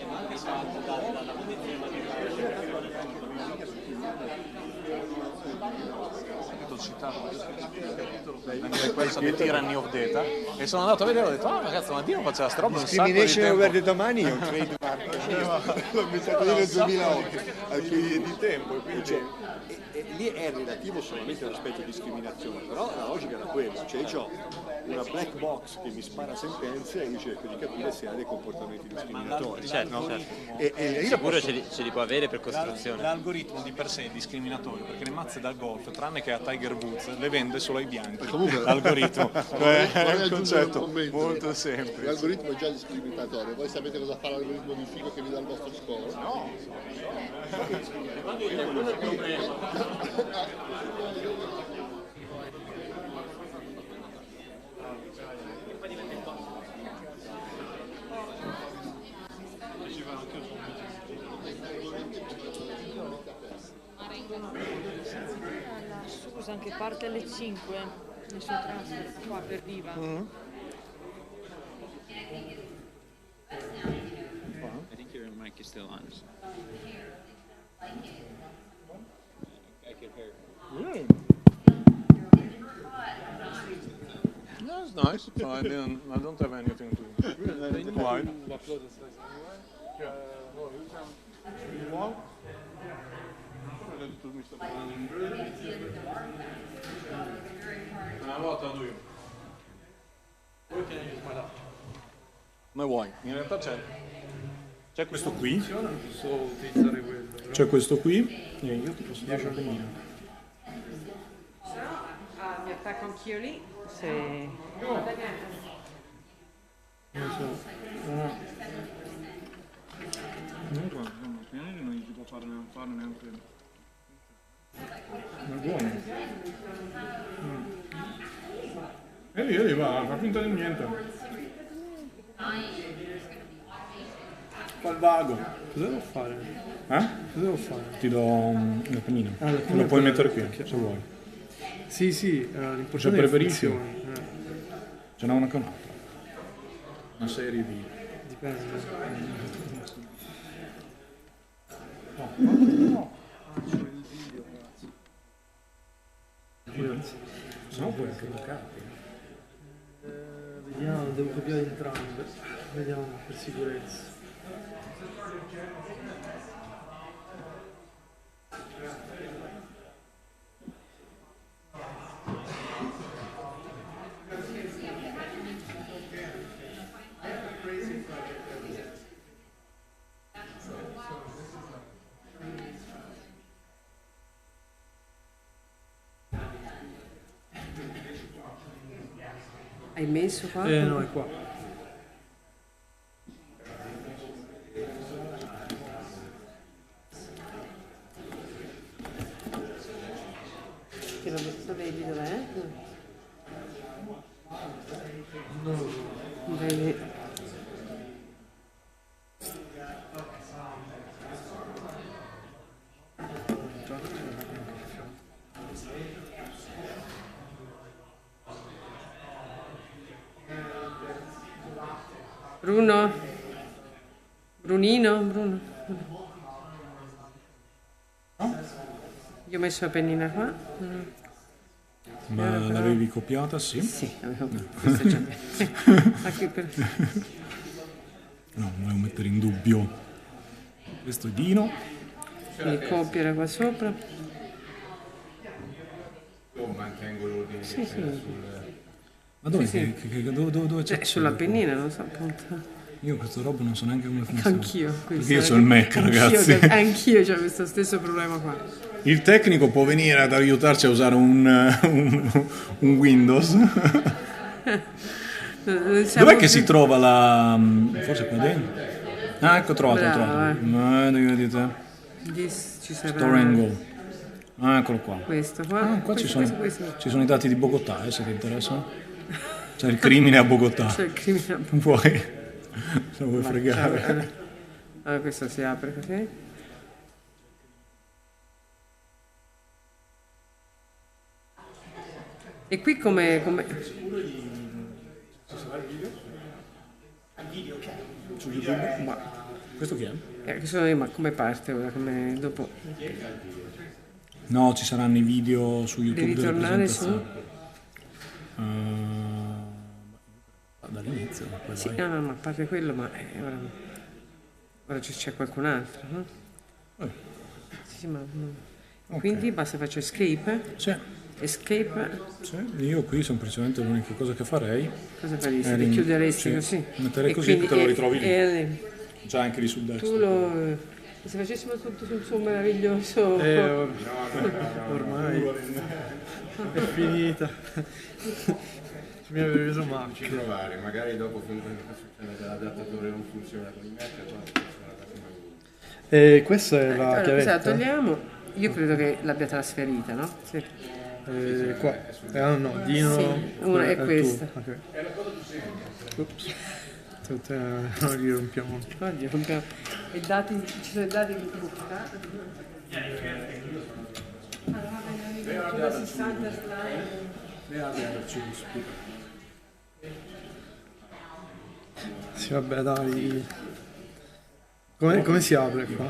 una schema di fatto dalla condizione Ho citato questo di Tyranny of Data e sono andato a vedere e ho detto ragazzi, ma Dio faceva sta roba un sacco di Discrimination tempo. over the domani è un trademark l'ho inventato io nel 2008 di tempo e quindi e lì è relativo solamente all'aspetto di discriminazione, però la logica era quella, cioè io ho una black box che mi spara sentenze e io cerco di capire se ha dei comportamenti discriminatori. Certo, no? certo. E io Sicuro posso... ce li può avere per costruzione. L'algoritmo di per sé è discriminatorio perché le mazze da golf, tranne che a Tiger Woods, le vende solo ai bianchi. Comunque, l'algoritmo cioè, è un concetto commento, molto semplice. L'algoritmo è già discriminatorio. Voi sapete cosa fa l'algoritmo di figo che vi dà il vostro score? No. Quello è il problema. Susan che parte alle 5 nel suo transfer qua per Viva. I think your mic is still on. I can hear. Really? No, it's nice. So I don't have anything to why? Una volta vado io. Ma vuoi? In realtà c'è questo qui. C'è questo qui e io ti posso dare la mia. Mi attacco anch'io lì. Se... Non si può fare neanche. Ma buono. E lì va, fa finta di niente. Fa il vago. Cosa devo fare? Cosa devo fare? Ti do la pennina. La pennina Lo puoi per- mettere qui, perché- se vuoi. Sì, Se l'importante è le preferisci. funzioni. Ce n'è una con l'altra. Una serie di... Dipende. No. Grazie. Se no puoi anche bloccarti. Vediamo, devo copiare entrambe. Vediamo per sicurezza. Hai messo qua? No, è qua. Che lo vedi dov'è? No. Vedi. Bruno? Bruno? Io ho messo la pennina qua. Ma l'avevi copiata, sì? Sì, questo già. Anche per... No, non devo mettere in dubbio. Questo è Dino. Mi copierà qua sopra. Mantengo l'ordine. Sì, sì. Ma dove, Sì, dove c'è? sulla pennina, non so appunto. Io questa roba non so neanche come funziona. Anch'io. Perché io sono il Mac, ragazzi. Anch'io ho questo stesso problema qua. Il tecnico può venire ad aiutarci a usare un Windows. Dov'è che si trova la... forse qua dentro? Ah, ecco, trovato. Vedete? Ci sarà... Store and Go. Ah, eccolo qua. Questo qua. Ah, qua questo. ci sono i dati di Bogotà, se ti interessa. C'è il crimine a Bogotà. C'è il crimine a Bogotà. Vuoi? Se lo vuoi fregare. Allora, questo si apre così. E qui come... Su YouTube? Ma questo chi è? Questo io, ma come parte ora? Come dopo? No, ci saranno i video su YouTube. Devi tornare su? Dall'inizio. Sì, no, ma a parte quello, ma ora c'è qualcun altro, no? Sì, ma... Okay. Quindi basta faccio escape? Sì. Escape? Sì, io qui semplicemente l'unica cosa che farei... Cosa faresti? Li chiuderesti così? Metterei così che te lo ritrovi lì. Già anche lì sul desktop. Tu lo... Se facessimo tutto sul suo meraviglioso... Ormai è finita. Mi aveva preso Mac. Ci provare, magari dopo succede che l'adattatore non funziona con i Mac, e questa è la allora, chiavetta. La togliamo. Io credo che l'abbia trasferita, no? Sì. Qua. No, Dino. Sì, una è questa. Okay. Ups. Non li rompiamo. I dati, ci sono i dati di bocca. Allora, 60 slide. Sì, vabbè, dai. Come si apre qua?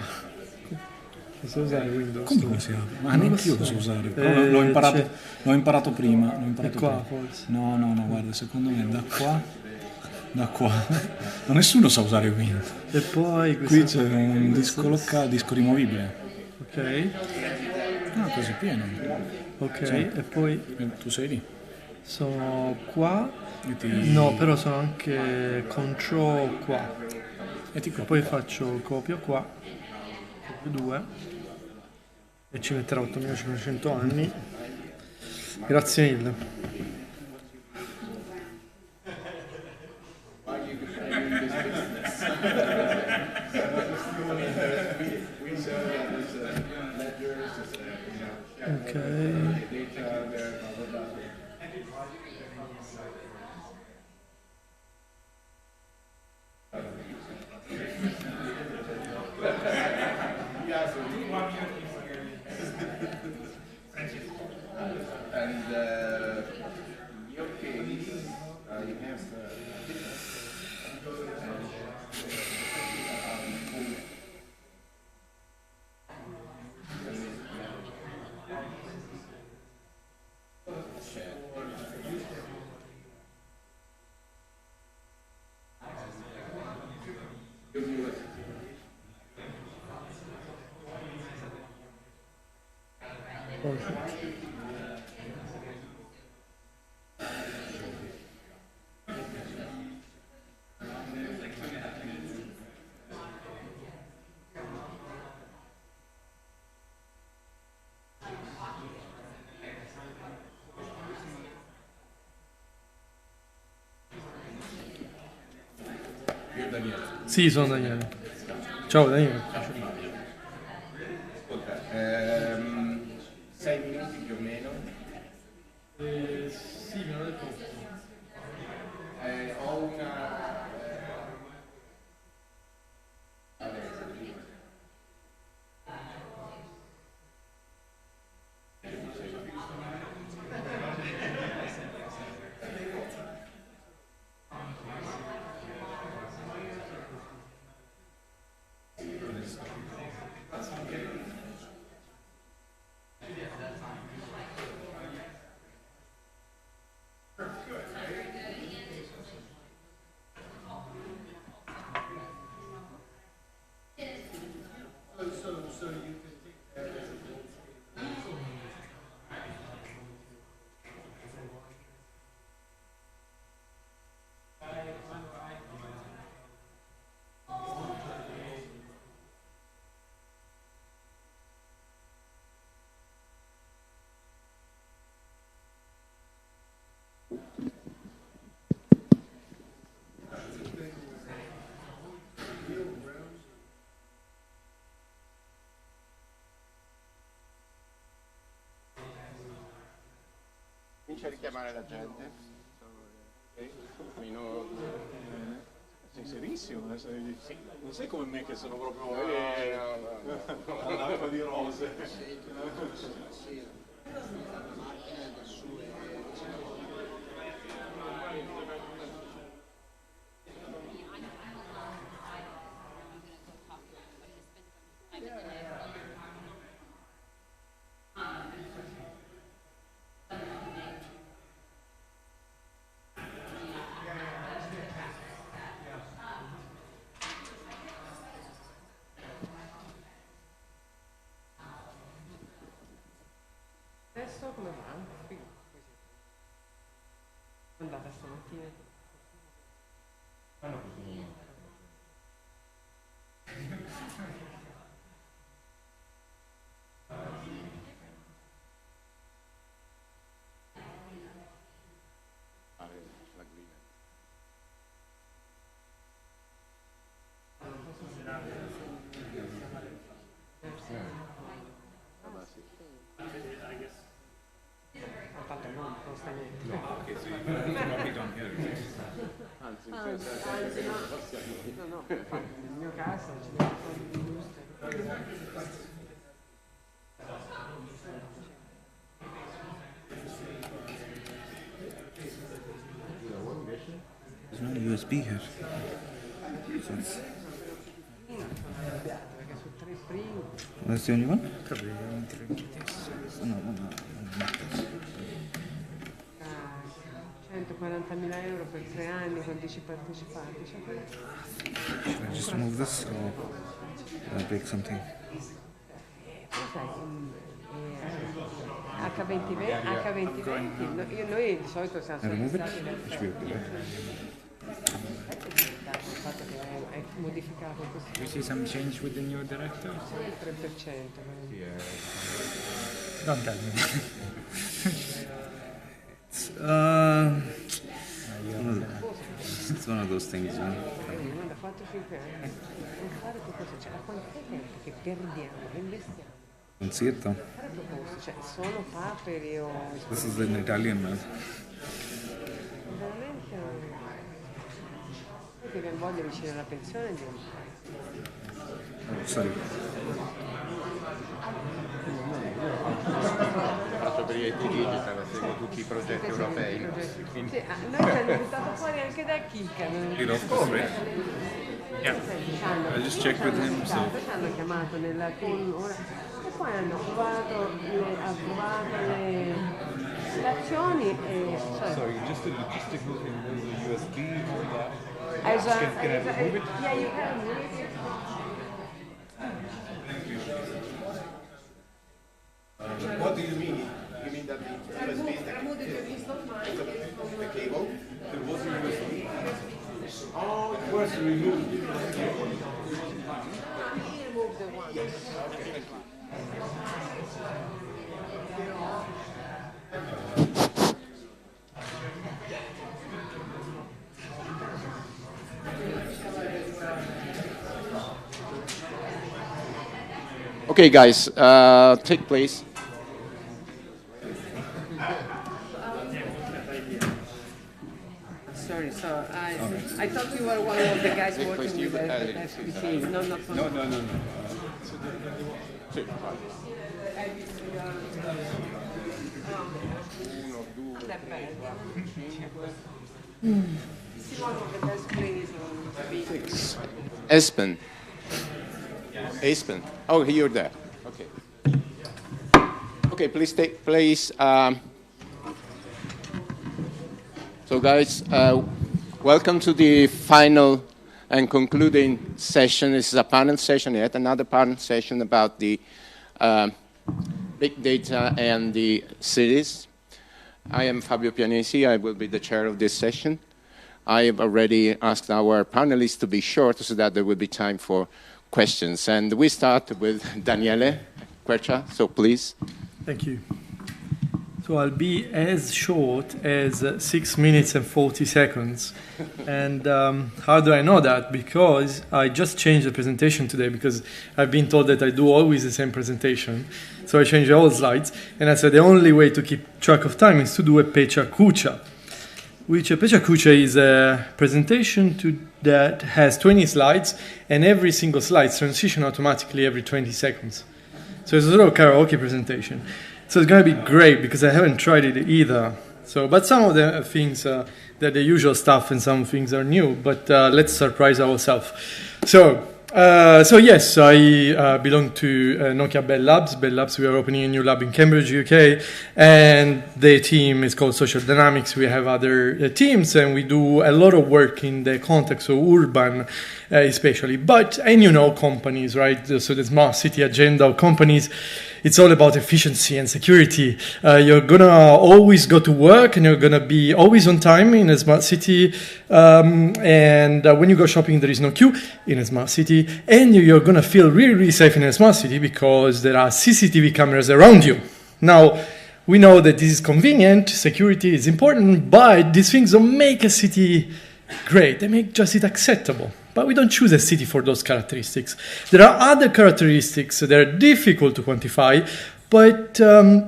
So usare Windows. Come si apre? Ma neanche io so usare. Però l'ho imparato prima. Qua, forse. No, guarda, secondo me da qua. Ma nessuno sa usare Windows. E poi qui c'è un disco rimovibile. Ok. Ah, così pieno. Ok, sì. E poi tu sei lì. Sono qua. No, però sono anche control qua. E poi faccio copia qua. Copio 2. E ci metterà 8500 anni. Grazie mille. Io Daniele. Sì, sono Daniele. Ciao Daniele. Ascolta, 6 minuti più o meno. Sì, me l'ho detto. Ho una... Comincia a richiamare la gente. Sei serissimo, sì. Non sei come me che sono proprio all'acqua di rose. Adesso come va? Qui. È andata stamattina? No, nel mio caso ci deve essere di There's no USB here. So it's... That's the only one? Probably. No, not this. 140.000 euro per 3 anni con 10 partecipanti. Should I just remove this or break something? H2020, noi di solito siamo soddisfatti il fatto che è modificato questo. Do you see some change with the new director? Sì, il 3%. Don't tell me. It's one of those things, no? Da 4-5 anni. Non fare tutto questo, cioè la quantità di tempo che perdiamo, investiamo. Don't see it though. Fare proposte, cioè sono paperi o... This is in Italian, man. Veramente... Noi che abbiamo voglia vicino alla pensione andiamo. Oh, sorry. Faccio per IT Digital, seguo tutti i progetti europei. Sì, noi ci hanno buttato fuori anche da Kika. Get off this, right? Yeah. I just checked with him, so... Ci hanno chiamato nella ora e poi hanno provato le azioni e... Sorry, just a logistical thing, the USB, all that. Can I remove it? Yeah, you can remove it. What do you mean? You mean that the USB is the cable? There was a USB. Oh, it was removed. He removed the one. Okay, guys, take place. Sorry, so I thought you were one of the guys working with FPK. No, not for No. Espen. Oh, you're there. Okay. Okay, please take place. So, guys, welcome to the final and concluding session. This is a panel session, yet another panel session about the big data and the cities. I am Fabio Pianesi. I will be the chair of this session. I have already asked our panelists to be short so that there will be time for questions. And we start with Daniele Quercia, so please. Thank you. So I'll be as short as 6 minutes and 40 seconds. And how do I know that? Because I just changed the presentation today, because I've been told that I do always the same presentation. So I changed all slides. And I said the only way to keep track of time is to do a Pecha Kucha, which a Pecha Kucha is a presentation that has 20 slides, and every single slide transitions automatically every 20 seconds. So it's a sort of karaoke presentation. So it's going to be great, because I haven't tried it either. So, but some of the things they're the usual stuff, and some things are new. But let's surprise ourselves. So yes, I belong to Nokia Bell Labs. Bell Labs, we are opening a new lab in Cambridge, UK, and the team is called Social Dynamics. We have other teams, and we do a lot of work in the context of urban, especially. And you know companies, right? So the smart city agenda of companies, it's all about efficiency and security. You're gonna always go to work, and you're gonna be always on time in a smart city. And when you go shopping, there is no queue in a smart city. And you're gonna feel really, really safe in a smart city, because there are CCTV cameras around you. Now, we know that this is convenient, security is important, but these things don't make a city great. They make just it acceptable. But we don't choose a city for those characteristics. There are other characteristics that are difficult to quantify, but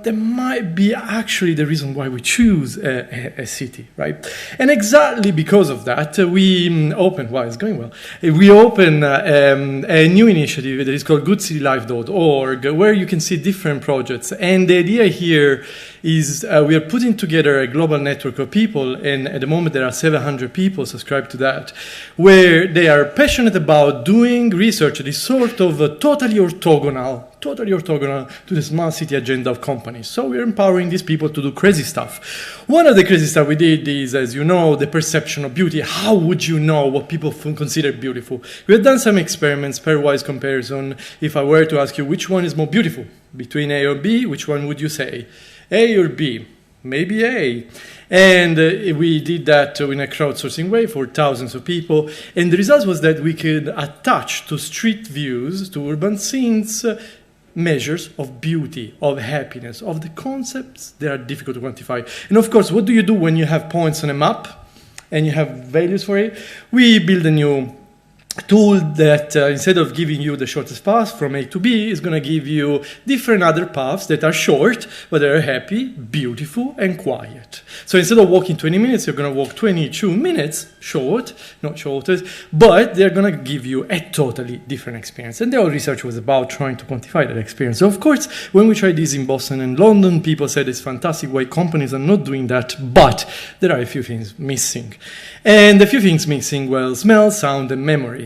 they might be actually the reason why we choose a city, right? And exactly because of that, we opened, it's going well, we opened a new initiative that is called goodcitylife.org, where you can see different projects. And the idea here is we are putting together a global network of people, and at the moment there are 700 people subscribed to that, where they are passionate about doing research that is sort of totally orthogonal to the smart city agenda of companies. So we're empowering these people to do crazy stuff. One of the crazy stuff we did is, as you know, the perception of beauty. How would you know what people consider beautiful? We have done some experiments, pairwise comparison. If I were to ask you which one is more beautiful between A or B, which one would you say? A or B? Maybe A. And we did that in a crowdsourcing way for thousands of people. And the result was that we could attach to street views, to urban scenes, measures of beauty, of happiness, of the concepts that are difficult to quantify. And of course, what do you do when you have points on a map and you have values for it? We build a new tool that instead of giving you the shortest path from A to B, is going to give you different other paths that are short, but they are happy, beautiful, and quiet. So instead of walking 20 minutes, you're going to walk 22 minutes, short, not shortest, but they're going to give you a totally different experience. And the whole research was about trying to quantify that experience. So of course, when we tried this in Boston and London, people said it's fantastic why companies are not doing that, but there are a few things missing. And a few things missing, well, smell, sound, and memories.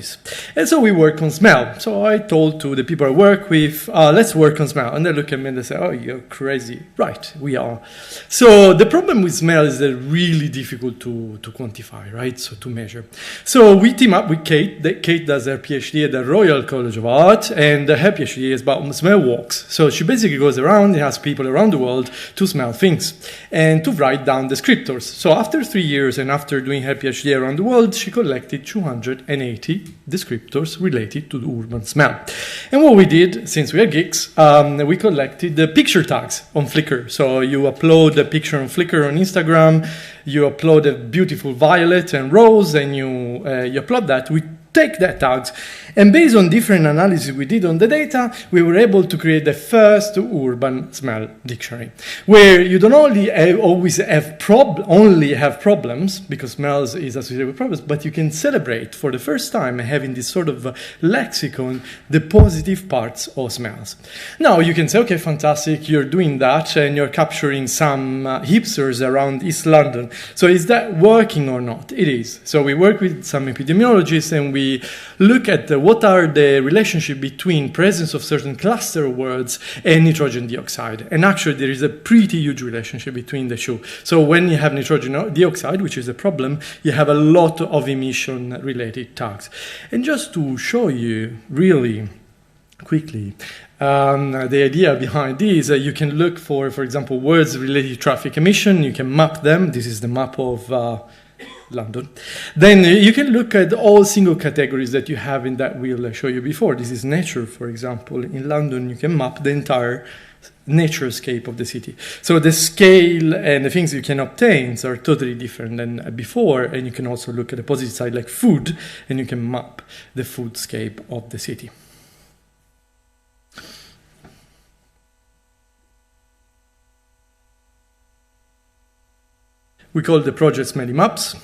And so we work on smell. So I told to the people I work with, let's work on smell. And they look at me and they say, oh, you're crazy. Right, we are. So the problem with smell is they're really difficult to quantify, right? So to measure. So we team up with Kate. Kate does her PhD at the Royal College of Art, and her PhD is about smell walks. So she basically goes around and asks people around the world to smell things and to write down descriptors. So after 3 years and after doing her PhD around the world, she collected 280 descriptors related to the urban smell. And what we did, since we are geeks, we collected the picture tags on Flickr. So you upload a picture on Flickr on Instagram, you upload a beautiful violet and rose, and you upload that. We take that tags, and based on different analysis we did on the data, we were able to create the first urban smell dictionary, where you don't only always have problems, because smells is associated with problems, but you can celebrate for the first time having this sort of lexicon, the positive parts of smells. Now you can say, okay, fantastic, you're doing that, and you're capturing some hipsters around East London. So is that working or not? It is. So we work with some epidemiologists, and we look at what are the relationship between presence of certain cluster words and nitrogen dioxide. And actually there is a pretty huge relationship between the two. So when you have nitrogen dioxide, which is a problem, you have a lot of emission related tags. And just to show you really quickly, the idea behind this, you can look for example, words related to traffic emission, you can map them. This is the map of London. Then you can look at all single categories that you have in that wheel I showed you before. This is nature, for example. In London, you can map the entire naturescape of the city. So the scale and the things you can obtain are totally different than before, and you can also look at the positive side like food, and you can map the foodscape of the city. We call the project Smelly Maps.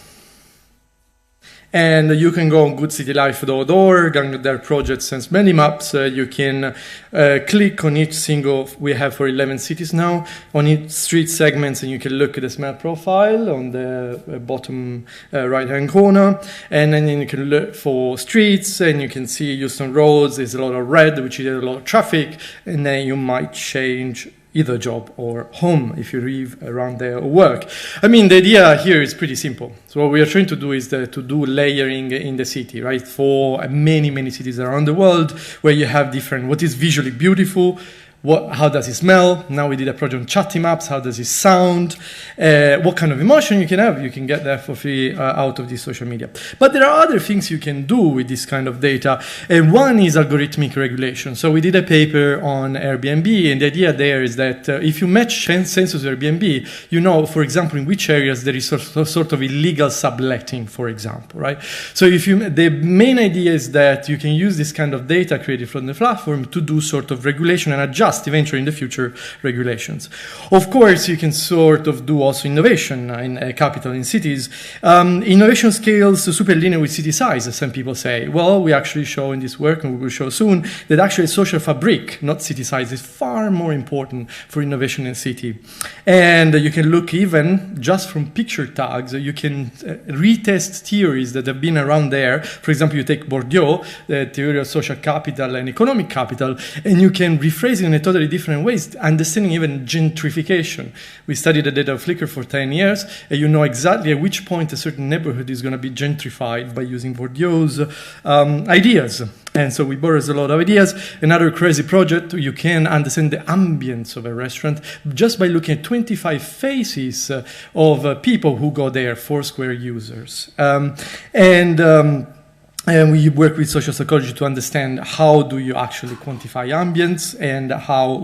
And you can go on goodcitylife.org, and there are projects and smelly maps. You can click on each single, we have for 11 cities now, on each street segments, and you can look at the smell profile on the bottom right-hand corner. And then you can look for streets, and you can see Euston Roads, there's a lot of red, which is a lot of traffic, and then you might change either job or home if you live around there or work. I mean, the idea here is pretty simple. So what we are trying to do is to do layering in the city, right? For many, many cities around the world where you have different, what is visually beautiful, how does it smell? Now we did a project on chatty maps. How does it sound? What kind of emotion you can have? You can get that for free out of this social media. But there are other things you can do with this kind of data. And one is algorithmic regulation. So we did a paper on Airbnb, and the idea there is that if you match census Airbnb, you know, for example, in which areas there is sort of illegal subletting, for example, right? So the main idea is that you can use this kind of data created from the platform to do sort of regulation and adjust eventually in the future regulations. Of course, you can sort of do also innovation in capital in cities. Innovation scales superlinear with city size, as some people say. Well, we actually show in this work, and we will show soon, that actually social fabric, not city size, is far more important for innovation in city. And you can look even just from picture tags, you can retest theories that have been around there. For example, you take Bourdieu, the theory of social capital and economic capital, and you can rephrase it in a totally different ways, understanding even gentrification. We studied the data of Flickr for 10 years, and you know exactly at which point a certain neighborhood is going to be gentrified by using Bourdieu's ideas. And so we borrow a lot of ideas. Another crazy project, you can understand the ambience of a restaurant just by looking at 25 faces of people who go there, Foursquare users. And we work with social psychology to understand how do you actually quantify ambience and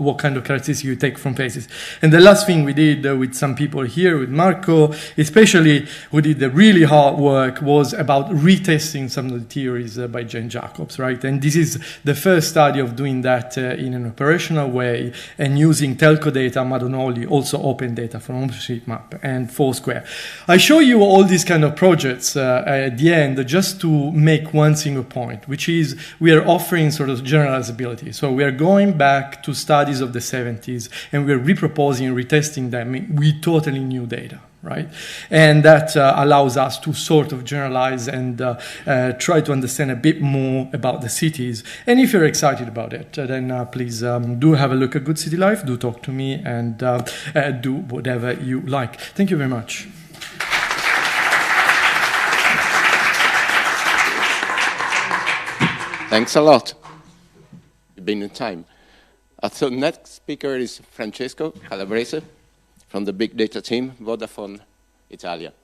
what kind of characteristics you take from faces. And the last thing we did with some people here, with Marco, especially who did the really hard work, was about retesting some of the theories by Jane Jacobs, right? And this is the first study of doing that in an operational way and using telco data, but not only, also open data from OpenStreetMap and Foursquare. I show you all these kind of projects at the end just to make one single point, which is we are offering sort of generalizability. So we are going back to studies of the 70s, and we are reproposing, retesting them with totally new data, right? And that allows us to sort of generalize and try to understand a bit more about the cities. And if you're excited about it, then please do have a look at Good City Life, do talk to me, and do whatever you like. Thank you very much. Thanks a lot. You've been in time. So next speaker is Francesco Calabrese from the Big Data team, Vodafone Italia.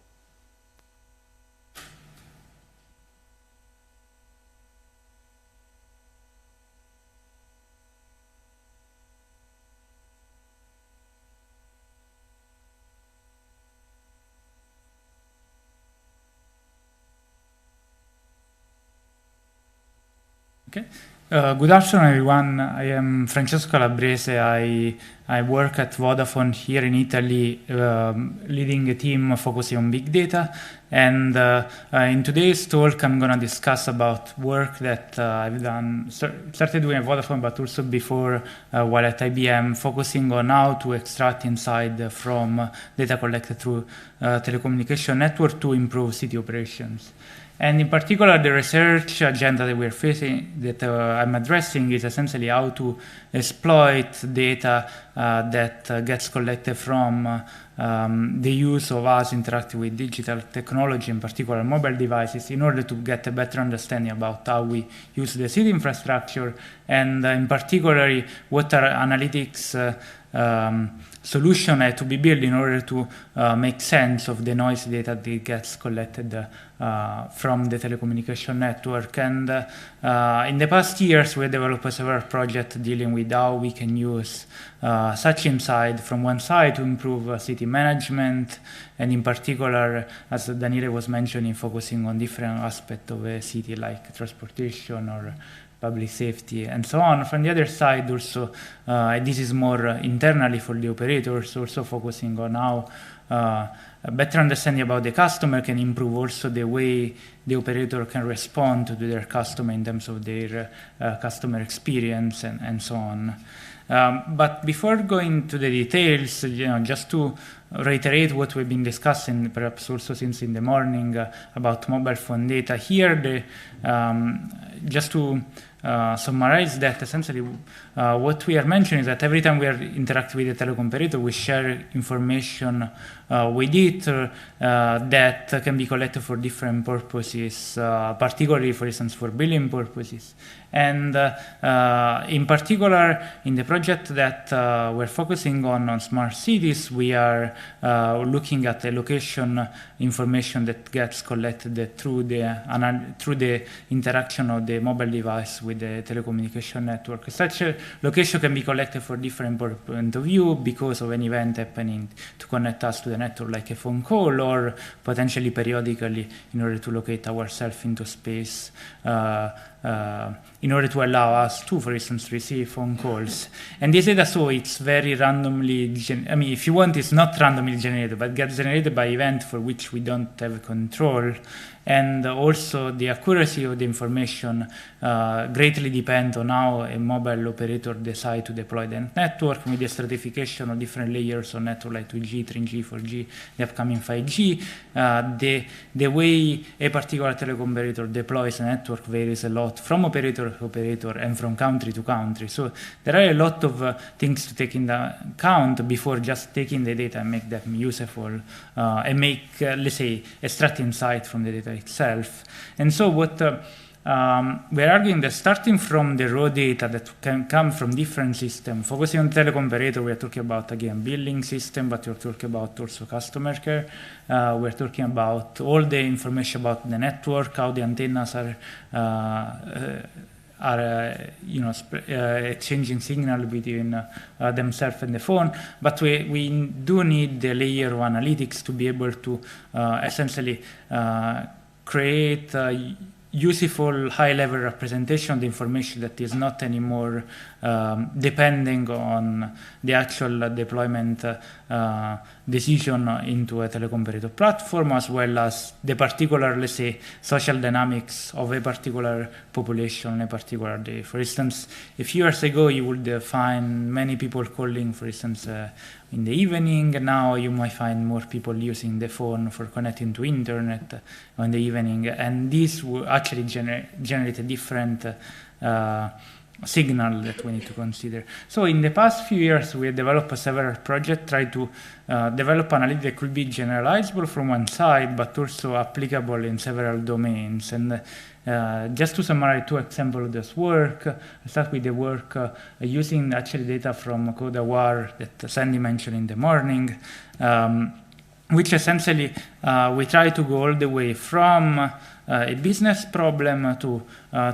Okay. Good afternoon, everyone. I am Francesco Calabrese. I work at Vodafone here in Italy, leading a team focusing on big data. And in today's talk, I'm going to discuss about work that I've done, started doing at Vodafone, but also before while at IBM, focusing on how to extract insight from data collected through telecommunication network to improve city operations. And in particular, the research agenda that we're facing, that I'm addressing, is essentially how to exploit data that gets collected from the use of us interacting with digital technology, in particular mobile devices, in order to get a better understanding about how we use the city infrastructure, and in particular, what are analytics solution to be built in order to make sense of the noise data that gets collected from the telecommunication network. And in the past years, we developed several projects dealing with how we can use such insight from one side to improve city management, and in particular, as Daniele was mentioning, focusing on different aspects of a city like transportation or public safety, and so on. From the other side, also, this is more internally for the operators, also focusing on how a better understanding about the customer can improve also the way the operator can respond to their customer in terms of their customer experience and so on. But before going to the details, just to reiterate what we've been discussing, perhaps also since in the morning, about mobile phone data here, just to summarize that, essentially what we are mentioning is that every time we are interacting with a telecom operator, we share information with it that can be collected for different purposes, particularly, for instance, for billing purposes. And in particular, in the project that we're focusing on smart cities, we are looking at the location information that gets collected through the interaction of the mobile device with the telecommunication network. Such a location can be collected for different point of view because of an event happening to connect us to the network, like a phone call, or potentially periodically in order to locate ourselves into space, in order to allow us to, for instance, receive phone calls. And this data, so it's very randomly, if you want, it's not randomly generated, but gets generated by event for which we don't have control. And also the accuracy of the information greatly depends on how a mobile operator decides to deploy the network, with the stratification of different layers of network like 2G, 3G, 4G, the upcoming 5G. The way a particular telecom operator deploys a network varies a lot from operator to operator and from country to country. So there are a lot of things to take into account before just taking the data and make them useful and make, let's say, extract insight from the data itself. And so what we're arguing that starting from the raw data that can come from different systems, focusing on telecom operator, we're talking about, again, billing system, but we're talking about also customer care. We're talking about all the information about the network, how the antennas are exchanging signal between themselves and the phone. But we do need the layer of analytics to be able to essentially create useful high-level representation of the information that is not anymore depending on the actual deployment decision into a telecom operator platform, as well as the particular, let's say, social dynamics of a particular population on a particular day. For instance, a few years ago, you would find many people calling, for instance, in the evening. Now you might find more people using the phone for connecting to internet in the evening, and this will actually generate a different signal that we need to consider. So in the past few years, we have developed several projects, try to develop analytics that could be generalizable from one side, but also applicable in several domains. And just to summarize two examples of this work, I start with the work using actually data from CodeAware that Sandy mentioned in the morning, which essentially we try to go all the way from a business problem to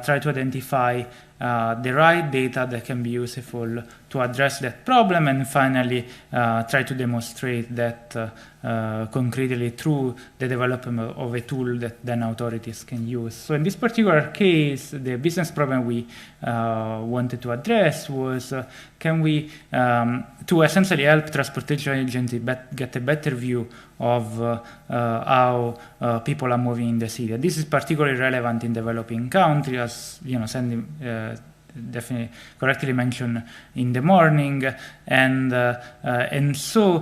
try to identify the right data that can be useful to address that problem, and finally try to demonstrate that concretely through the development of a tool that then authorities can use. So in this particular case, the business problem we wanted to address was can we, to essentially help transportation agencies get a better view of how people are moving in the city. And this is particularly relevant in developing countries, as Sandy definitely correctly mentioned in the morning, and so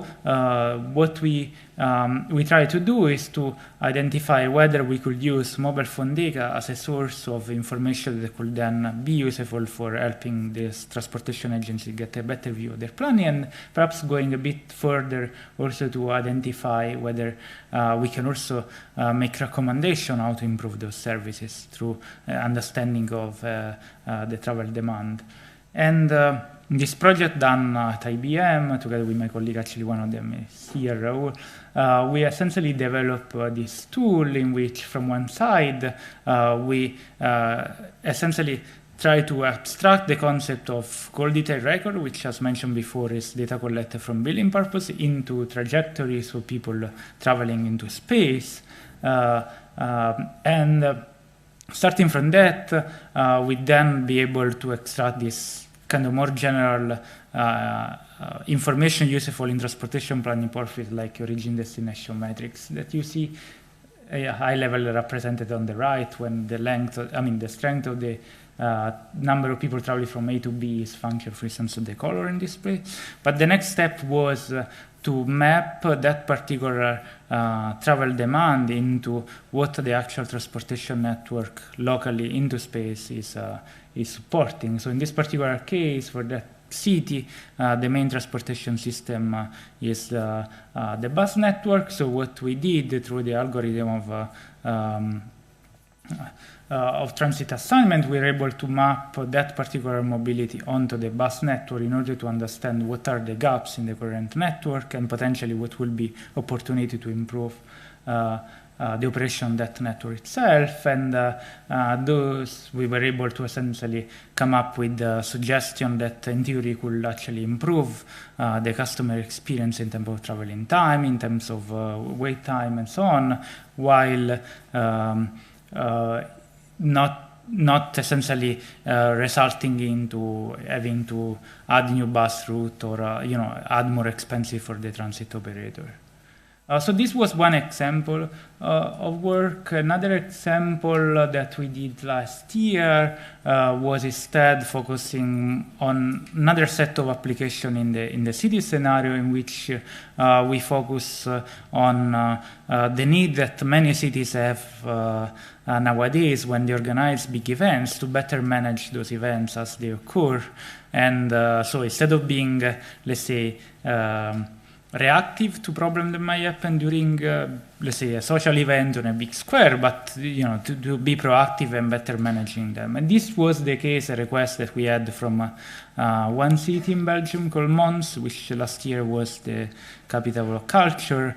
what we try to do is to identify whether we could use mobile phone data as a source of information that could then be useful for helping this transportation agency get a better view of their planning, and perhaps going a bit further also to identify whether we can also make recommendation how to improve those services through understanding of the travel demand. And this project done at IBM, together with my colleague, actually one of them is here, Raul, we essentially developed this tool in which, from one side, we essentially try to abstract the concept of call detail record, which, as mentioned before, is data collected from billing purpose, into trajectories of people traveling into space. And starting from that, we then be able to extract this kind of more general information useful in transportation planning purposes, like origin destination metrics that you see a high level represented on the right, when the length, the strength of the number of people traveling from A to B is function, for instance, of the color in display. But the next step was to map that particular travel demand into what the actual transportation network locally into space is supporting. So in this particular case, for that city, the main transportation system is the bus network. So what we did through the algorithm of transit assignment, we were able to map that particular mobility onto the bus network in order to understand what are the gaps in the current network and potentially what will be opportunity to improve the operation of that network itself. And those we were able to essentially come up with a suggestion that in theory could actually improve the customer experience in terms of traveling time, in terms of wait time, and so on, while not essentially resulting into having to add new bus route or add more expensive for the transit operator. So this was one example of work. Another example that we did last year was instead focusing on another set of application in the city scenario, in which we focus on the need that many cities have nowadays when they organize big events to better manage those events as they occur. And so instead of being, let's say, reactive to problems that might happen during, let's say, a social event on a big square, but to be proactive and better managing them. And this was the case, a request that we had from one city in Belgium called Mons, which last year was the capital of culture,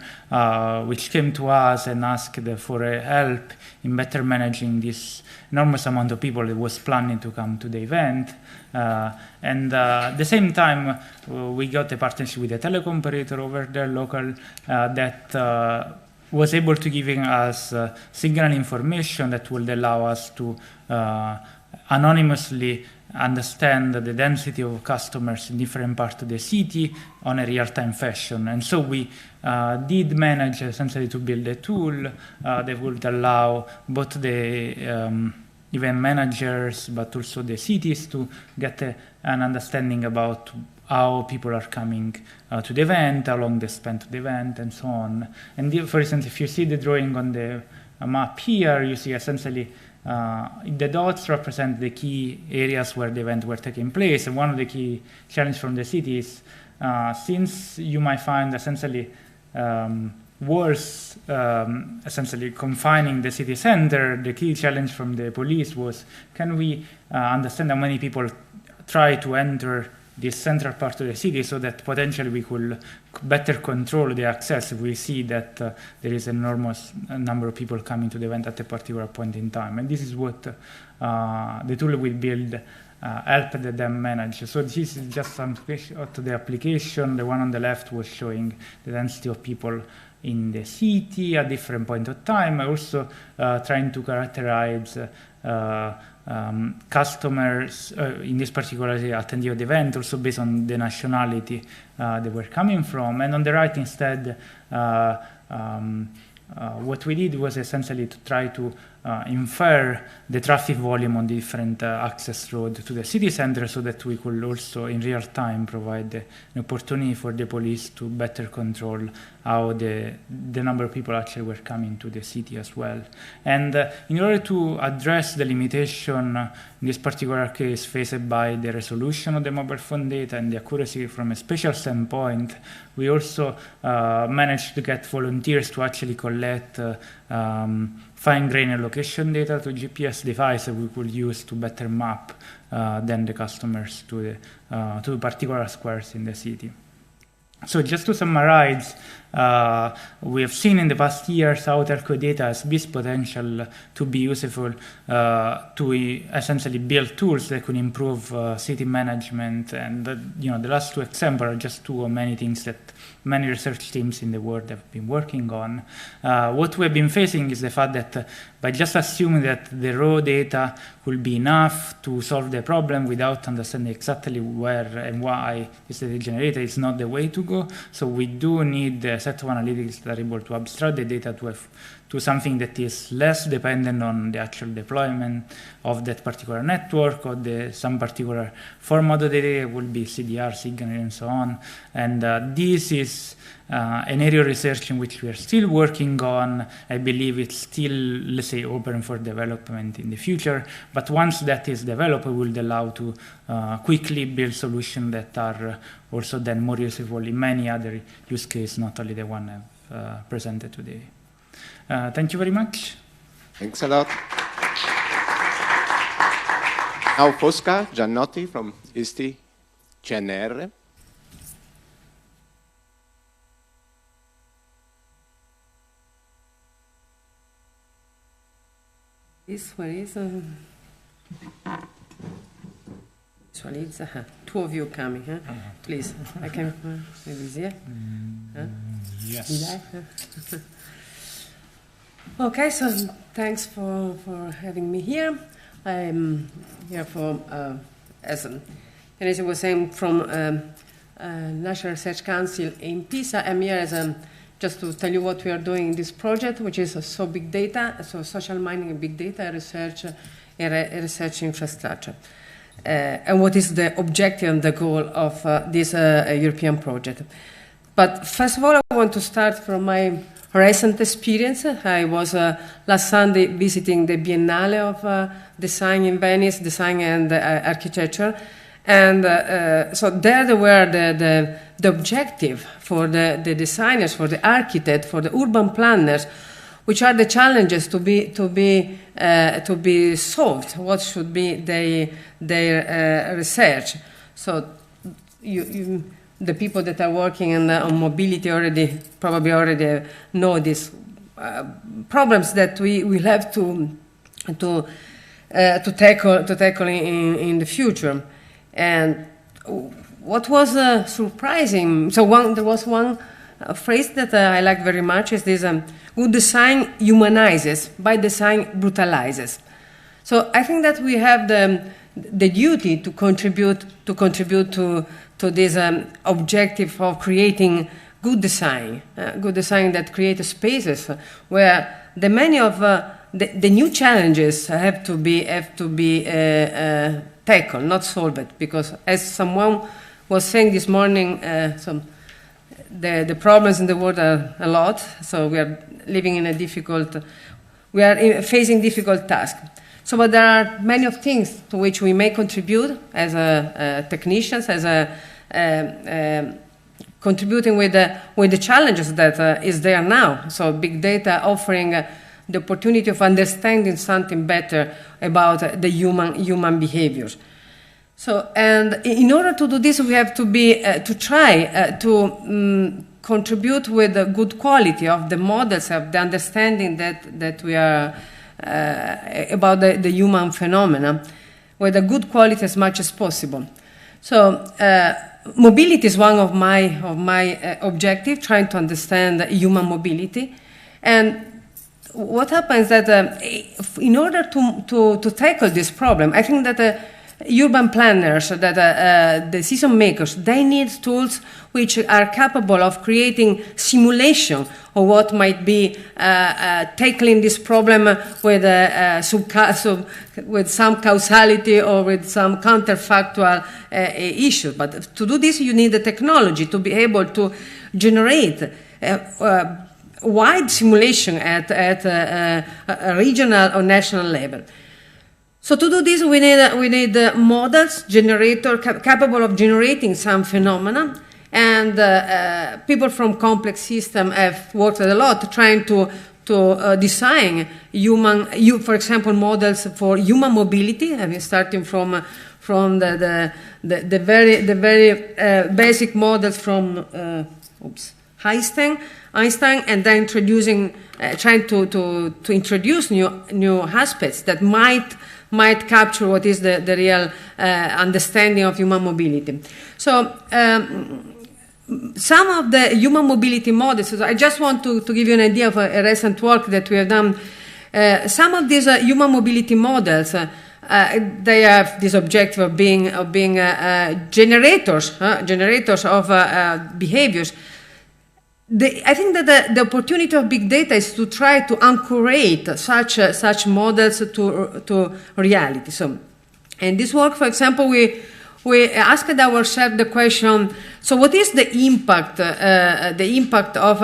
which came to us and asked for help in better managing this enormous amount of people that was planning to come to the event. And at the same time, we got a partnership with a telecom operator over there, local, that was able to giving us signal information that would allow us to anonymously understand the density of customers in different parts of the city on a real-time fashion. And so we did manage essentially to build a tool that would allow both the event managers, but also the cities to get an understanding about how people are coming to the event, how long they spend to the event, and so on. And for instance, if you see the drawing on the map here, you see essentially the dots represent the key areas where the event were taking place. And one of the key challenges from the city is, since you might find essentially walls essentially confining the city center, the key challenge from the police was, can we understand how many people try to enter this central part of the city, so that potentially we could better control the access if we see that there is an enormous number of people coming to the event at a particular point in time. And this is what the tool will build helped them manage. So this is just some to the application. The one on the left was showing the density of people in the city at different point of time, also trying to characterize customers, in this particular attendee of the event, also based on the nationality they were coming from. And on the right, instead, what we did was essentially to try to infer the traffic volume on the different access road to the city center, so that we could also in real time provide an opportunity for the police to better control how the number of people actually were coming to the city as well. And in order to address the limitation in this particular case faced by the resolution of the mobile phone data and the accuracy from a spatial standpoint, we also managed to get volunteers to actually collect fine-grained location data to GPS devices we could use to better map then the customers to particular squares in the city. So just to summarize, we have seen in the past years how telco data has this potential to be useful to essentially build tools that could improve city management. And the last two examples are just two of many things that many research teams in the world have been working on. What we have been facing is the fact that by just assuming that the raw data will be enough to solve the problem without understanding exactly where and why this data generated is not the way to go. So we do need a set of analytics that are able to abstract the data to something that is less dependent on the actual deployment of that particular network or some particular format of the data, will be CDR, signal, and so on. And this is an area of research in which we are still working on. I believe it's still, let's say, open for development in the future. But once that is developed, it will allow to quickly build solutions that are also then more useful in many other use cases, not only the one I've presented today. Thank you very much. Thanks a lot. Now Fosca Giannotti from ISTI CNR. This one is two of you coming, huh? Please, I can maybe here. Yes. Okay, so thanks for having me here. I'm here for, as Teresa was saying, from National Research Council in Pisa. I'm here as just to tell you what we are doing in this project, which is so big data, so social mining and big data research, research infrastructure. And what is the objective and the goal of this European project. But first of all, I want to start from my recent experience. I was last Sunday visiting the Biennale of Design in Venice, Design and Architecture. And so there were the objective for the designers, for the architect, for the urban planners, which are the challenges to be solved. What should be their research? So the people that are working on mobility probably already know these problems that we will have to tackle in the future. And what was surprising, so there was one phrase that I like very much, is this: good design humanizes, bad design brutalizes. So I think that we have the duty to contribute to this objective of creating good design that creates spaces where many of the new challenges have to be tackled, not solved. Because as someone was saying this morning, the problems in the world are a lot. So we are living in facing difficult tasks. So, but there are many of things to which we may contribute as technicians, as contributing with the challenges that is there now. So, big data offering the opportunity of understanding something better about the human behaviors. So, and in order to do this, we have to try to contribute with the good quality of the models, of the understanding that we are about the human phenomena. with a good quality as much as possible. So mobility is one of my objective, trying to understand human mobility. And what happens that in order to tackle this problem, I think that urban planners, that decision makers, they need tools which are capable of creating simulation of what might be tackling this problem with with some causality or with some counterfactual issue. But to do this, you need the technology to be able to generate wide simulation at a regional or national level. So to do this, we need models, capable of generating some phenomena, and people from complex systems have worked a lot trying to design for example, models for human mobility. I mean, starting from the very basic models from Einstein, and then trying to introduce new aspects that might capture what is the real understanding of human mobility. So some of the human mobility models, I just want to give you an idea of a recent work that we have done. Some of these human mobility models, they have this objective of being generators of behaviors. I think that the opportunity of big data is to try to anchorate such models to reality. So, in this work, for example, we asked ourselves the question: so, what is the impact of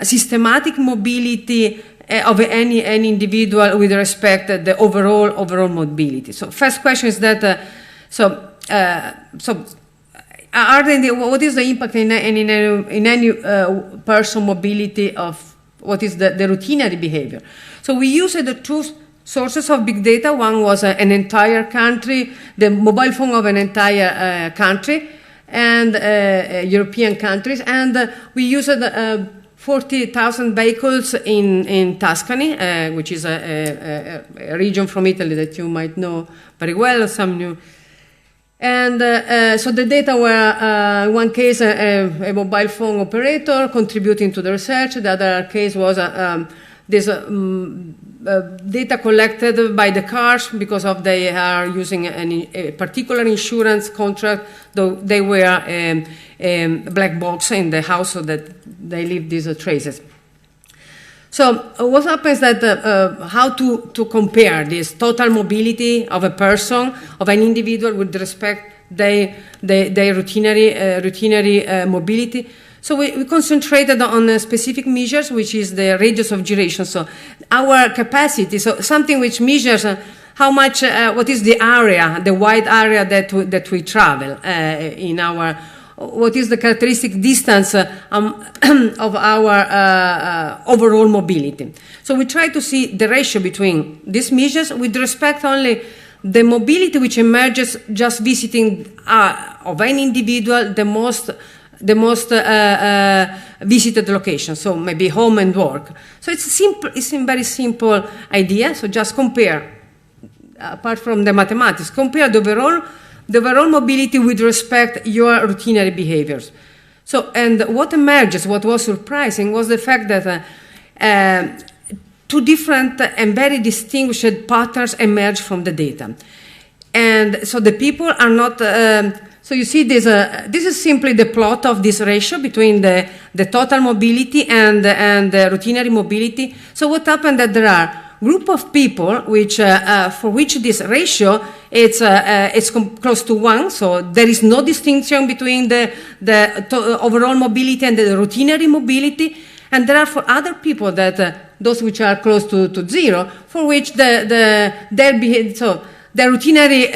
systematic mobility of any individual with respect to the overall mobility? So, first question is that what is the impact in any person mobility of what is the routinary behavior? So we used the two sources of big data. One was an entire country, the mobile phone of an entire country, and European countries, and we used 40,000 vehicles in Tuscany, which is a region from Italy that you might know very well, some new. And so the data were, in one case, a mobile phone operator contributing to the research. The other case was this data collected by the cars because they are using a particular insurance contract, though they were a black box in the house so that they leave these traces. So what happens that how to compare this total mobility of a person, of an individual, with respect their routinary mobility? So we concentrated on specific measures, which is the radius of gyration. So our capacity, so something which measures how much, what is the area, the wide area that we travel in our. What is the characteristic distance of our overall mobility? So we try to see the ratio between these measures with respect only the mobility which emerges just visiting of any individual the most visited location. So maybe home and work. So it's simple. It's a very simple idea. So just compare, apart from the mathematics, compare the overall mobility with respect to your routinary behaviors. So, and what emerges, what was surprising, was the fact that two different and very distinguished patterns emerge from the data. And so the people are not, so you see this is simply the plot of this ratio between the total mobility and the routinary mobility. So what happened that there are group of people which for which this ratio it's close to 1, so there is no distinction between the overall mobility and the routinary mobility, and there are for other people that those which are close to 0, for which their routinary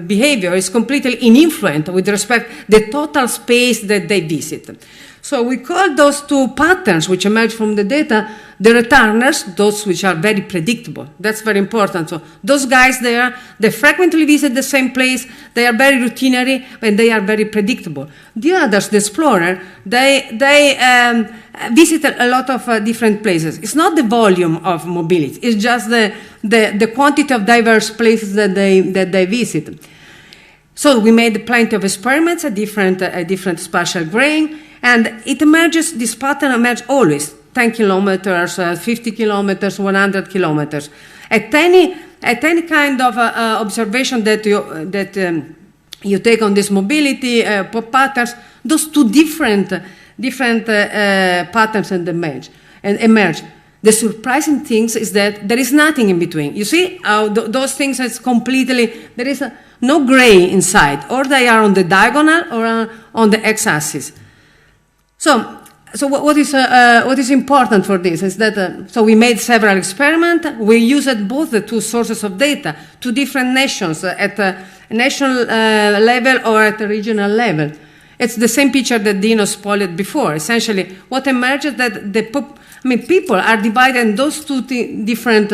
behavior is completely influenced with respect to the total space that they visit. So we call those two patterns which emerge from the data the returners, those which are very predictable. That's very important. So those guys there, they frequently visit the same place, they are very routinary, and they are very predictable. The others, the explorer, they visit a lot of different places. It's not the volume of mobility, it's just the quantity of diverse places that they visit. So we made plenty of experiments at different spatial grain, and it emerges, this pattern emerges always, 10 kilometers, 50 kilometers, 100 kilometers. At any kind of observation that you take on this mobility patterns, those two different patterns emerge. The surprising thing is that there is nothing in between. You see how those things is completely, there is no gray inside, or they are on the diagonal or on the x-axis. So what is important for this is that, so we made several experiments. We used both the two sources of data, two different nations at a national level or at a regional level. It's the same picture that Dino spoiled before. Essentially, what emerges that people are divided in those two different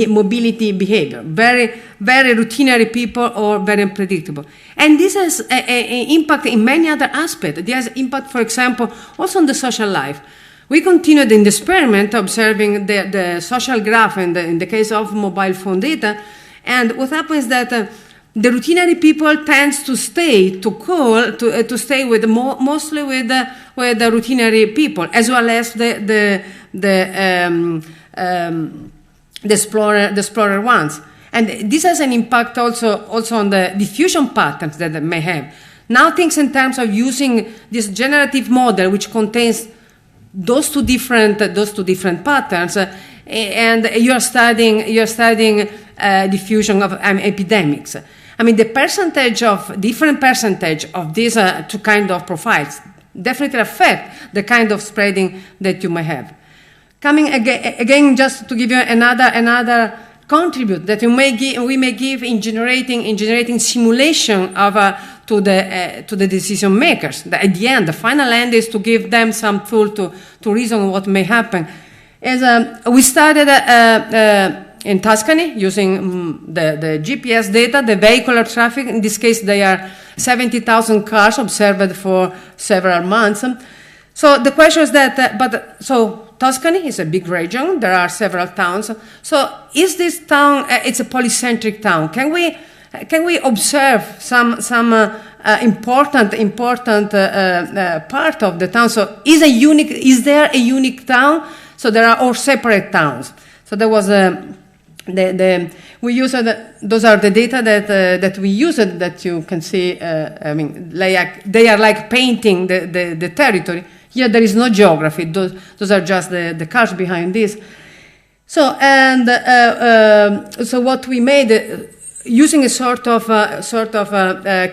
mobility behavior, very, very routinary people or very unpredictable. And this has an impact in many other aspects. It has impact, for example, also on the social life. We continued in the experiment observing the social graph in the case of mobile phone data, and what happens is that the routinary people tends to stay with mostly with the routinary people, as well as the explorer ones. And this has an impact also on the diffusion patterns that they may have. Now think in terms of using this generative model, which contains those two different patterns, and you are studying diffusion of epidemics. I mean, the different percentage of these two kind of profiles definitely affect the kind of spreading that you may have. Coming again, just to give you another contribute that we may give in generating simulation of to the decision makers. At the end, the final end is to give them some tool to reason what may happen. We started in Tuscany using the GPS data, the vehicular traffic. In this case, they are 70,000 cars observed for several months. So the question is that, Tuscany is a big region. There are several towns. So is this town? It's a polycentric town. Can we observe some important part of the town? So is there a unique town? So there are all separate towns. So there was we used those are the data that we used that you can see. They are like painting the territory. Here there is no geography. Those are just the cars behind this. So so what we made using a sort of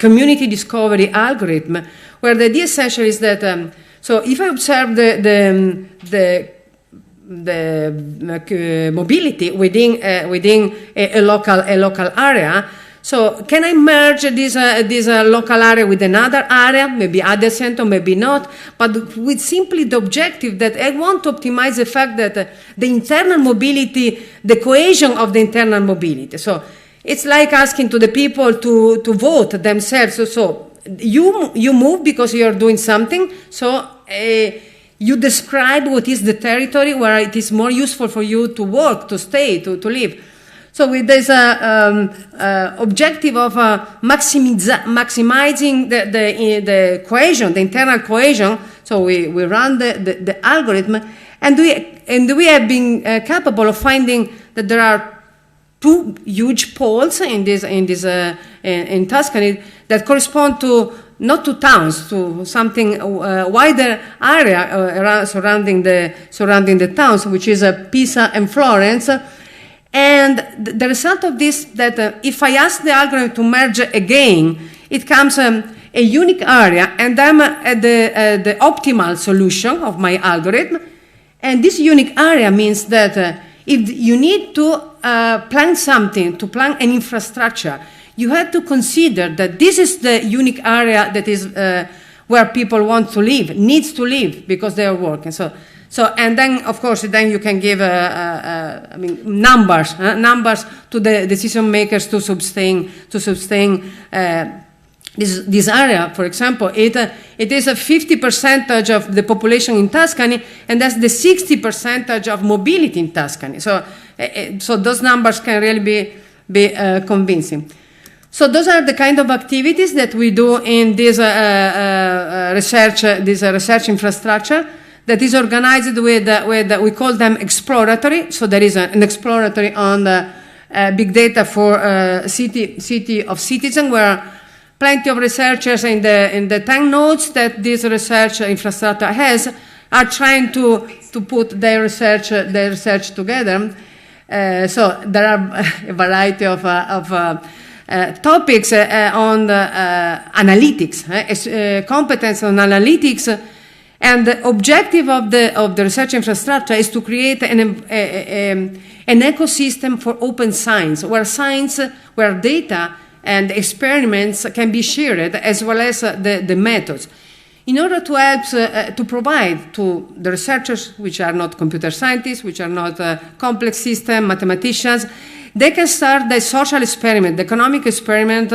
community discovery algorithm, where the idea essentially is that so if I observe the mobility within a local area. So can I merge this local area with another area, maybe adjacent or maybe not, but with simply the objective that I want to optimize the fact that the internal mobility, the cohesion of the internal mobility. So it's like asking to the people to vote themselves. So you move because you are doing something. So you describe what is the territory where it is more useful for you to work, to stay, to live. So with this objective of maximizing the cohesion, the internal cohesion, so we run the algorithm, and we have been capable of finding that there are two huge poles in Tuscany that correspond to not to towns, to something wider area surrounding the towns, which is Pisa and Florence. And the result of this, that if I ask the algorithm to merge again, it comes a unique area, and I'm at the optimal solution of my algorithm. And this unique area means that if you need to plan something, to plan an infrastructure, you have to consider that this is the unique area that is where people want to live, needs to live because they are working. So and then of course then you can give numbers to the decision makers to sustain this area. For example, it is a 50% of the population in Tuscany, and that's the 60% of mobility in Tuscany. So those numbers can really be convincing. So those are the kind of activities that we do in this research infrastructure that is organized with we call them exploratory. So there is an exploratory on the big data for city of citizen, where plenty of researchers in the 10 nodes that this research infrastructure has are trying to put their research together. So there are a variety of topics on analytics, competence on analytics, and the objective of the research infrastructure is to create an ecosystem for open science, where data and experiments can be shared, as well as the methods, in order to help to provide to the researchers, which are not computer scientists, which are not complex system mathematicians. They can start the social experiment, the economic experiment,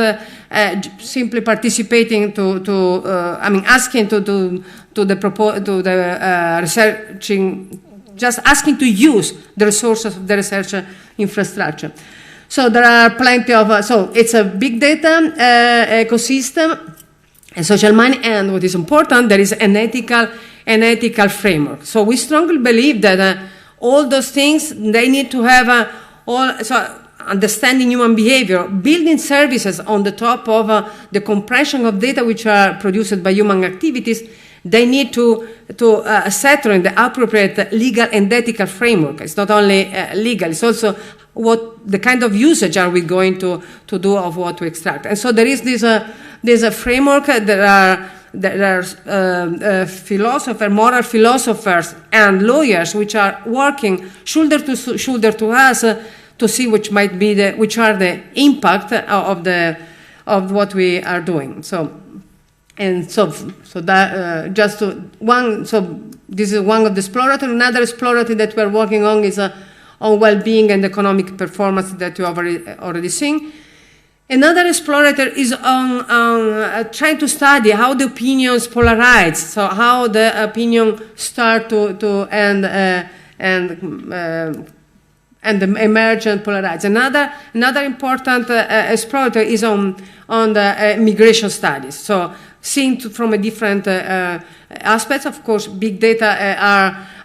simply participating asking to the researching, just asking to use the resources of the research infrastructure. So there are plenty of, so it's a big data ecosystem, a social money, and what is important, there is an ethical framework. So we strongly believe that all those things, they need to have understanding human behavior, building services on the top of the compression of data which are produced by human activities. They need to settle in the appropriate legal and ethical framework. It's not only legal, it's also what the kind of usage are we going to do of what we extract. And so there is this framework. There are philosophers, moral philosophers, and lawyers which are working shoulder to shoulder to us to see which are the impact of what we are doing. So this is one of the exploratory. Another exploratory that we are working on is on well-being and economic performance that you have already seen. Another exploratory is on trying to study how the opinions polarize, so how the opinion start to emerge and polarize. Another important exploratory is on the migration studies. So seen from a different aspects. Of course, big data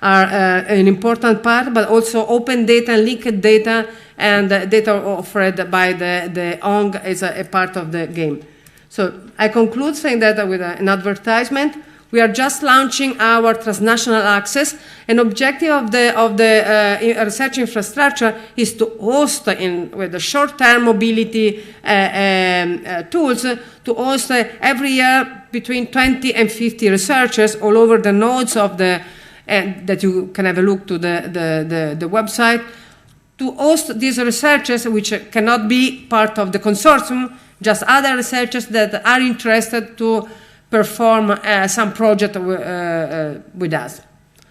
are an important part, but also open data and linked data and data offered by the ONG is a part of the game. So I conclude saying that with an advertisement. We are just launching our transnational access. An objective of the research infrastructure is to host with the short-term mobility tools, to host every year between 20 and 50 researchers all over the nodes of that you can have a look to the website, to host these researchers which cannot be part of the consortium, just other researchers that are interested to perform some project with us.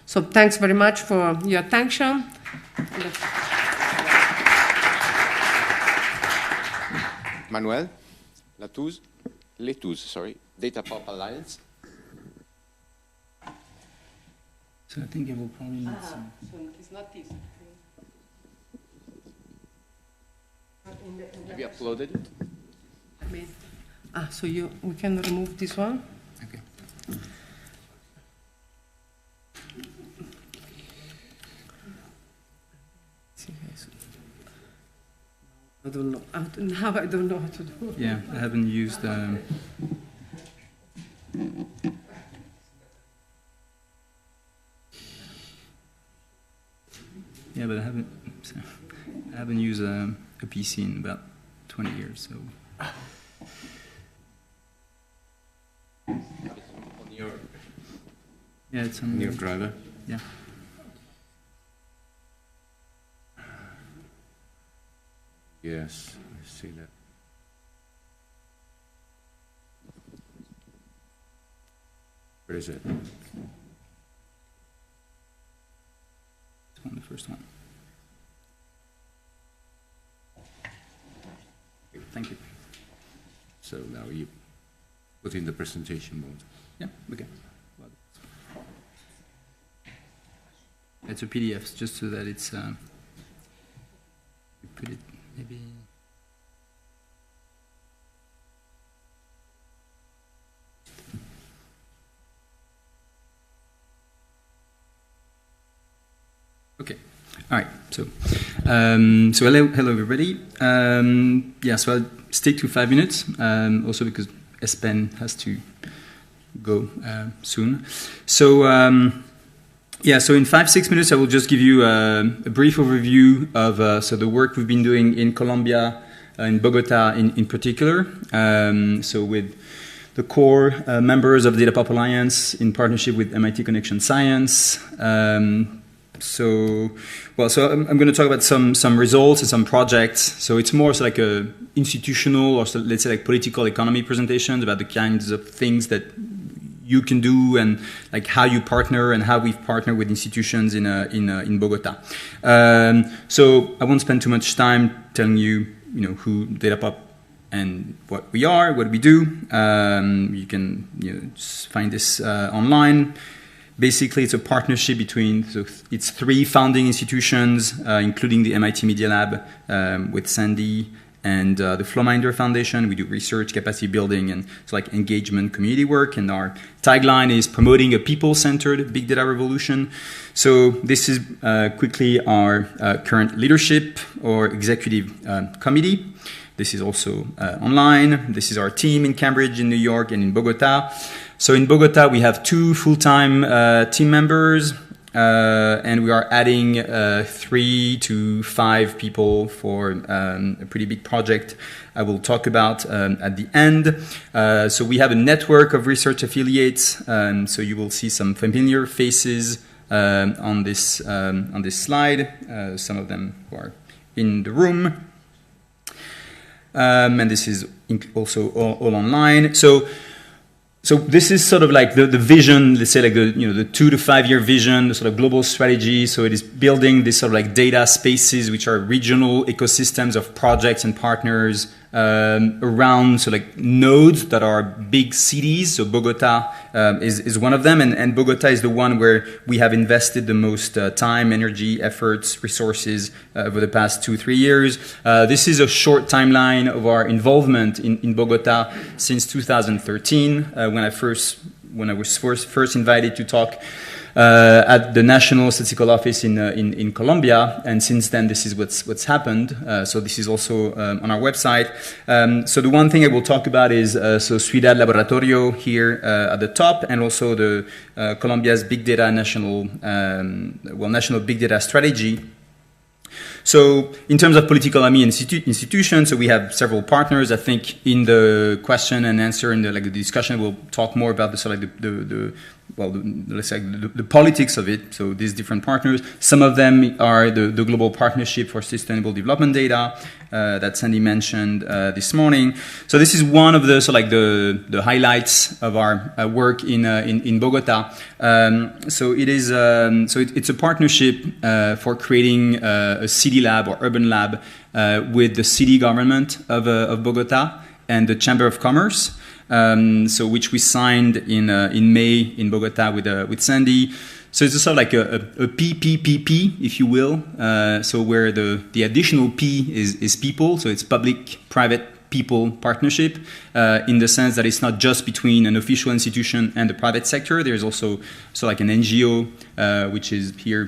So thanks very much for your attention. Manuel Letouze, Data Pop Alliance. So I think it will probably need some. So it's not this. Have you uploaded it? So we can remove this one. Okay. I don't know. Now I don't know how to do it. Yeah, I haven't used. Yeah, but I haven't used a PC in about 20 years, so. Yeah, it's on your driver. Yeah. Yes, I see that. Where is it? The first one. Okay, thank you. So now you put in the presentation mode. Yeah, okay. It's a PDF, just so that it's. You put it maybe. Okay. All right. So hello everybody. So I'll stick to 5 minutes. Also because Espen has to go soon. So so in 5-6 minutes, I will just give you a brief overview of the work we've been doing in Colombia, in Bogota in particular. So with the core members of the Data Pop Alliance in partnership with MIT Connection Science. So I'm going to talk about some results and some projects. So it's more like a institutional or let's say like political economy presentations about the kinds of things that you can do and like how you partner and how we've partnered with institutions in Bogota. So I won't spend too much time telling you who Data Pop and what we are, what we do. You can just find this online. Basically, it's a partnership between it's 3 founding institutions, including the MIT Media Lab with Sandy and the Flowminder Foundation. We do research, capacity building, and engagement, community work. And our tagline is promoting a people-centered big data revolution. So this is quickly our current leadership or executive committee. This is also online. This is our team in Cambridge, in New York, and in Bogota. So in Bogota, we have 2 full-time team members, and we are adding 3 to 5 people for a pretty big project I will talk about at the end. So we have a network of research affiliates, so you will see some familiar faces on this slide, some of them who are in the room. And this is also all online. So this is sort of like the vision, let's say like the 2 to 5 year vision, the sort of global strategy. So it is building this sort of like data spaces, which are regional ecosystems of projects and partners around nodes that are big cities. So Bogota is one of them, and Bogota is the one where we have invested the most time, energy, efforts, resources over the past 2-3 years. This is a short timeline of our involvement in Bogota since 2013, when I was first invited to talk at the National Statistical Office in Colombia, and since then this is what's happened. So this is also on our website. So the one thing I will talk about is Ciudad Laboratorio here at the top, and also the Colombia's Big Data National Big Data Strategy. So in terms of political institutions, so we have several partners. I think in the question and answer in the discussion, we'll talk more about the politics of it. So these different partners. Some of them are the Global Partnership for Sustainable Development Data that Sandy mentioned this morning. So this is one of the highlights of our work in Bogota. So it is it's a partnership for creating a city lab or urban lab with the city government of Bogota and the Chamber of Commerce. So which we signed in May in Bogota with Sandy. So it's sort of like a PPPP, if you will. So where the additional P is people. So it's public-private people partnership in the sense that it's not just between an official institution and the private sector. There's also like an NGO, which is here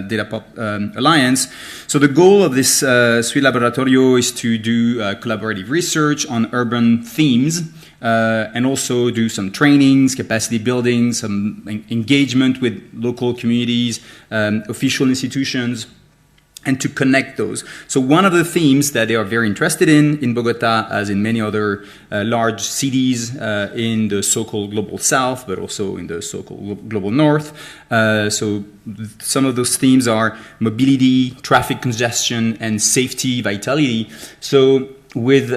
Data Pop Alliance. So the goal of this Ciudad Laboratorio is to do collaborative research on urban themes. And also do some trainings, capacity building, some engagement with local communities, official institutions, and to connect those. So one of the themes that they are very interested in Bogota, as in many other large cities in the so-called global south, but also in the so-called global north. So some of those themes are mobility, traffic congestion, and safety, vitality. So with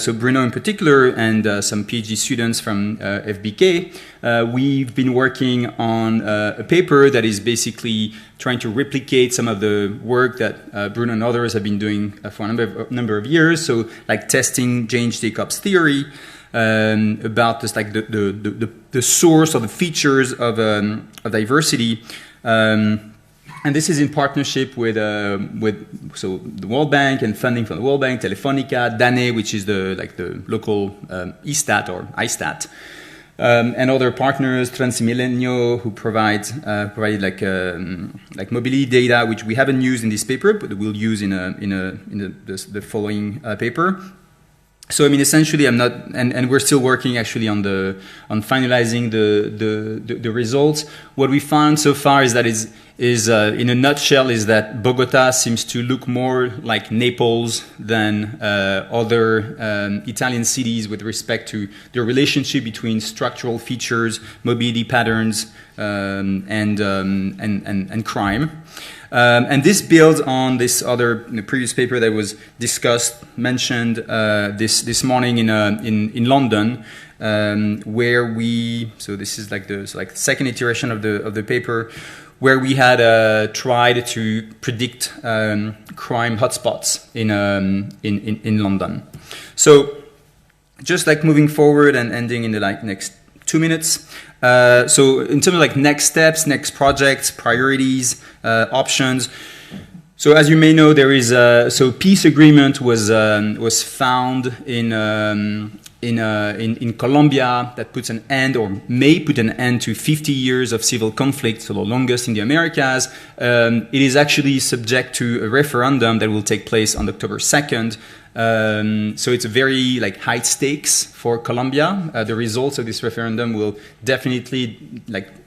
so Bruno in particular and some PhD students from FBK, we've been working on a paper that is basically trying to replicate some of the work that Bruno and others have been doing for a number of years. So like testing James-Jacobs theory about this, like the source or the features of diversity. And this is in partnership with so the World Bank and funding from the World Bank, Telefonica, DANE, which is the local ESTAT or ISTAT, and other partners, Transmilenio, who provide like mobility data, which we haven't used in this paper, but we'll use in the following paper. So I mean, essentially, I'm not, and we're still working actually on finalizing the results. What we found so far is that in a nutshell is that Bogota seems to look more like Naples than other Italian cities with respect to the relationship between structural features, mobility patterns, and crime. And this builds on this other previous paper that was mentioned this morning in London, where so this is like the second iteration of the paper, where we had tried to predict crime hotspots in London. So just like moving forward and ending in the next 2 minutes. So in terms of like next steps, next projects, priorities, options. So as you may know, there is so peace agreement was found in Colombia that puts an end or may put an end to 50 years of civil conflict, so the longest in the Americas. It is actually subject to a referendum that will take place on October 2nd. So it's a very high stakes for Colombia. The results of this referendum will definitely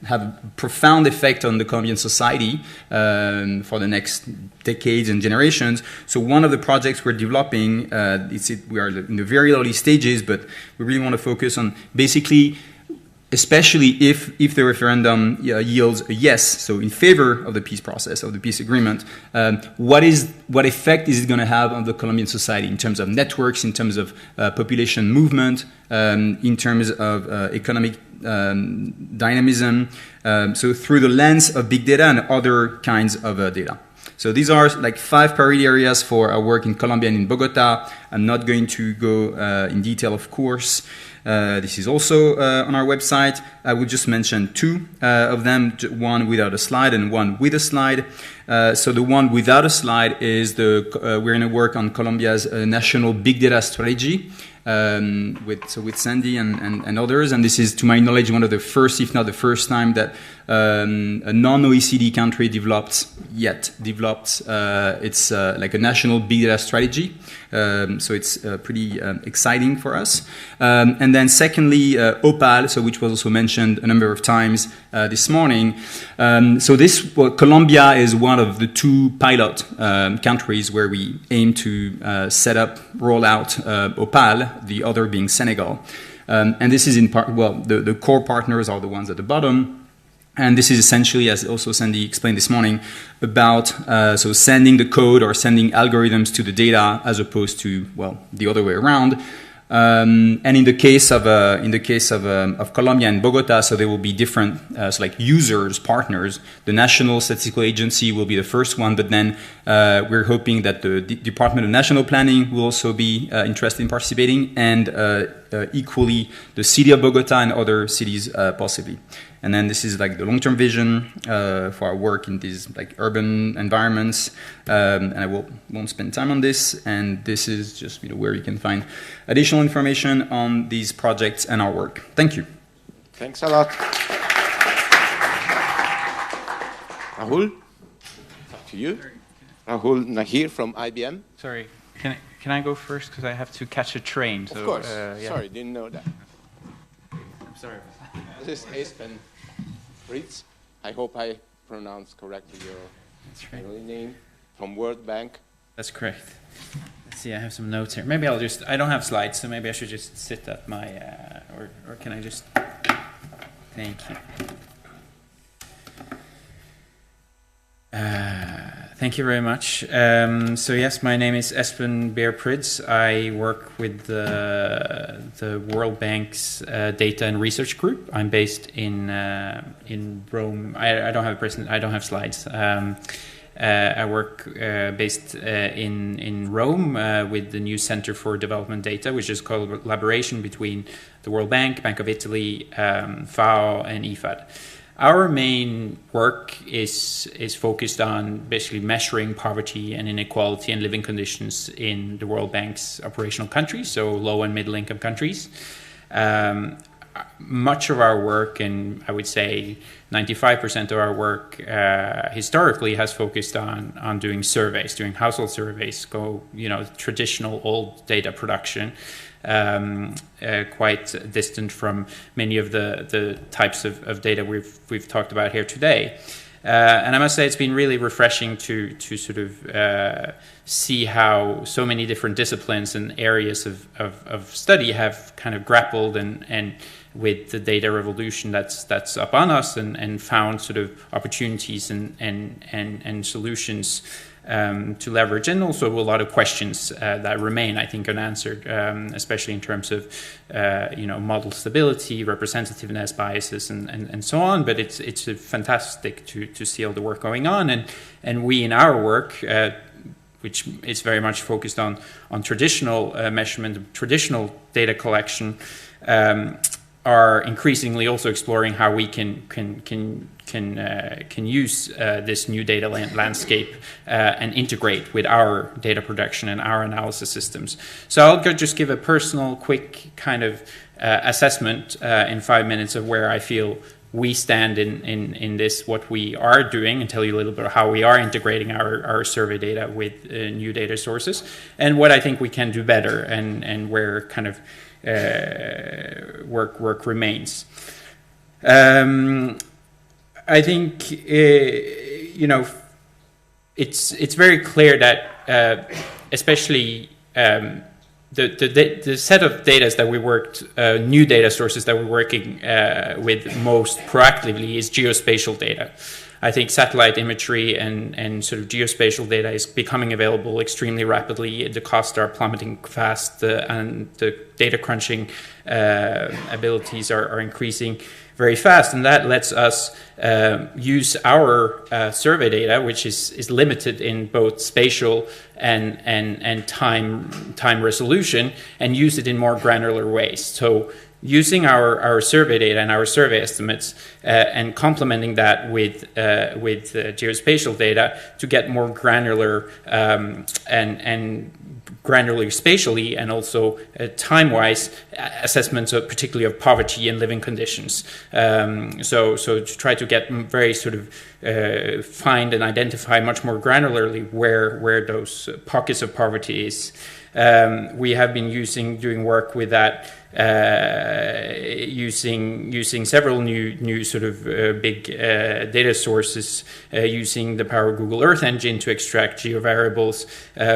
have a profound effect on the Colombian society for the next decades and generations. So one of the projects we're developing, we are in the very early stages, but we really want to focus on basically, especially if the referendum yields a yes, so in favor of the peace process, of the peace agreement, what effect is it going to have on the Colombian society in terms of networks, in terms of population movement, in terms of economic dynamism, so through the lens of big data and other kinds of data. So these are 5 priority areas for our work in Colombia and in Bogota. I'm not going to go in detail, of course. This is also on our website. I would just mention 2 of them, one without a slide and one with a slide. So the one without a slide is we're going to work on Colombia's national big data strategy with Sandy and others. And this is, to my knowledge, one of the first, if not the first time that a non-OECD country developed it's like a national big data strategy. So it's pretty exciting for us. And then secondly, OPAL, so which was also mentioned a number of times this morning. So Colombia is one of the 2 pilot countries where we aim to roll out OPAL, the other being Senegal. And this is in part, the core partners are the ones at the bottom. And this is essentially, as also Sandy explained this morning, about so sending the code or sending algorithms to the data as opposed to the other way around. And in the case of Colombia and Bogota, so there will be different so like users, partners. The National Statistical Agency will be the first one, but then we're hoping that the Department of National Planning will also be interested in participating, and equally the city of Bogota and other cities possibly. And then this is the long-term vision for our work in these urban environments. And I won't spend time on this. And this is just where you can find additional information on these projects and our work. Thank you. Thanks a lot. Rahul, up to you. Rahul Nahir from IBM. Sorry, can I go first because I have to catch a train? So, of course. Yeah. Sorry, didn't know that. I'm sorry. This is Espen Fritz. I hope I pronounced correctly your name, from World Bank. That's correct. Let's see, I have some notes here. Maybe I don't have slides, so maybe I should just sit at my, or can I just, thank you. Thank you very much. So yes, my name is Espen Beer-Pryds. I work with the World Bank's Data and Research Group. I'm based in Rome. I don't have I don't have slides. I work based in Rome with the new Center for Development Data, which is a collaboration between the World Bank, Bank of Italy, FAO, and IFAD. Our main work is focused on basically measuring poverty and inequality and living conditions in the World Bank's operational countries, so low and middle income countries. Much of our work, and I would say 95% of our work historically has focused on doing surveys, doing household surveys, traditional old data production. Quite distant from many of the types of data we've talked about here today. And I must say it's been really refreshing to sort of see how so many different disciplines and areas of study have kind of grappled and with the data revolution that's upon us and found sort of opportunities and solutions to leverage, and also a lot of questions that remain, I think, unanswered, especially in terms of model stability, representativeness, biases, and so on. But it's fantastic to see all the work going on, and we in our work, which is very much focused on traditional measurement, traditional data collection, are increasingly also exploring how we can use this new data landscape and integrate with our data production and our analysis systems. So I'll just give a personal, quick kind of assessment in 5 minutes of where I feel we stand in this, what we are doing, and tell you a little bit of how we are integrating our survey data with new data sources, and what I think we can do better, and where kind of work remains. I think it's very clear that especially the set of data that we worked, new data sources that we're working with most proactively is geospatial data. I think satellite imagery and sort of geospatial data is becoming available extremely rapidly. The costs are plummeting fast, and the data crunching abilities are increasing very fast, and that lets us use our survey data, which is limited in both spatial and time resolution, and use it in more granular ways. So using our survey data and our survey estimates and complementing that with geospatial data to get more granular and granularly spatially and also time-wise assessments of particularly of poverty and living conditions. So to try to get very sort of find and identify much more granularly where those pockets of poverty is. We have been doing work with that, using several new sort of big data sources, using the power of Google Earth Engine to extract geovariables.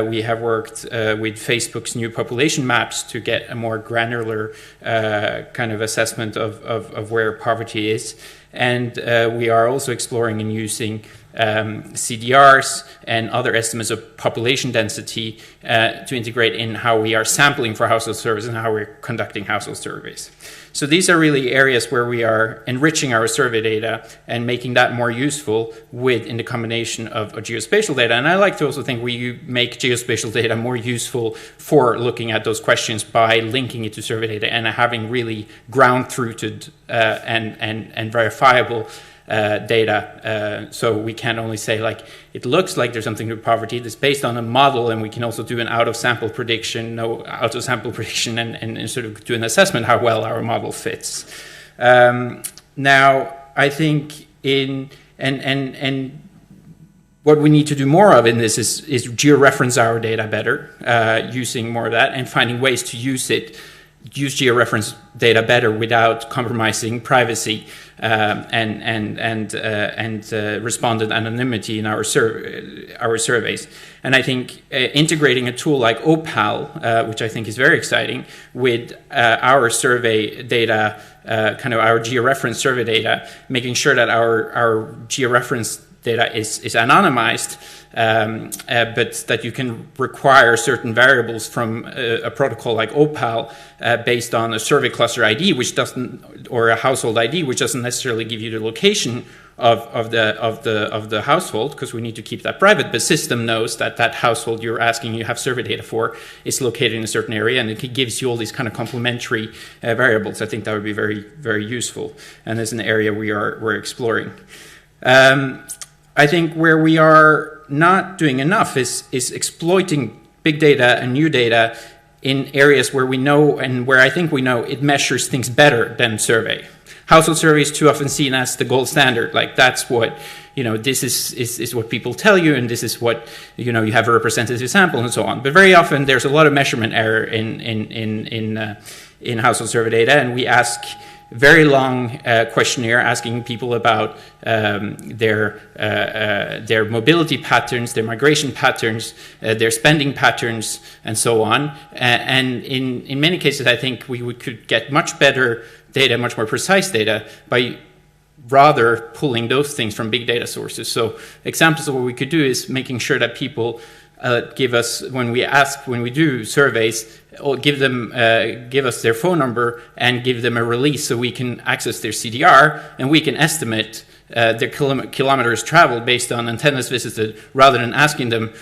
We have worked with Facebook's new population maps to get a more granular kind of assessment of where poverty is. And we are also exploring and using CDRs and other estimates of population density to integrate in how we are sampling for household surveys and how we're conducting household surveys. So these are really areas where we are enriching our survey data and making that more useful in the combination of geospatial data. And I like to also think we make geospatial data more useful for looking at those questions by linking it to survey data and having really ground-truthted and verifiable data. So we can't only say like it looks like there's something to poverty that's based on a model, and we can also do an out-of-sample prediction, and sort of do an assessment how well our model fits. Now, I think what we need to do more of in this is georeference our data better, using more of that and finding ways to use georeference data better without compromising privacy and respondent anonymity in our surveys. And I think integrating a tool like Opal, which I think is very exciting, with our survey data, kind of our georeference survey data, making sure that our georeference data is anonymized, but that you can require certain variables from a protocol like Opal based on a survey cluster ID, which doesn't, or a household ID, which doesn't necessarily give you the location of the household, because we need to keep that private. But system knows that that household you're asking you have survey data for is located in a certain area, and it gives you all these kind of complementary variables. I think that would be very, very useful, and is an area we're exploring. I think where we are not doing enough is exploiting big data and new data in areas where we know, and where I think we know, it measures things better than survey. Household survey is too often seen as the gold standard. Like, that's what, this is what people tell you, and this is what, you have a representative sample and so on. But very often there's a lot of measurement error in household survey data, and we ask very long questionnaire asking people about their mobility patterns, their migration patterns, their spending patterns, and so on. And in many cases, I think we could get much better data, much more precise data, by rather pulling those things from big data sources. So examples of what we could do is making sure that people give us, when we do surveys, or give us their phone number and give them a release so we can access their CDR, and we can estimate their kilometers traveled based on antennas visited, rather than asking them,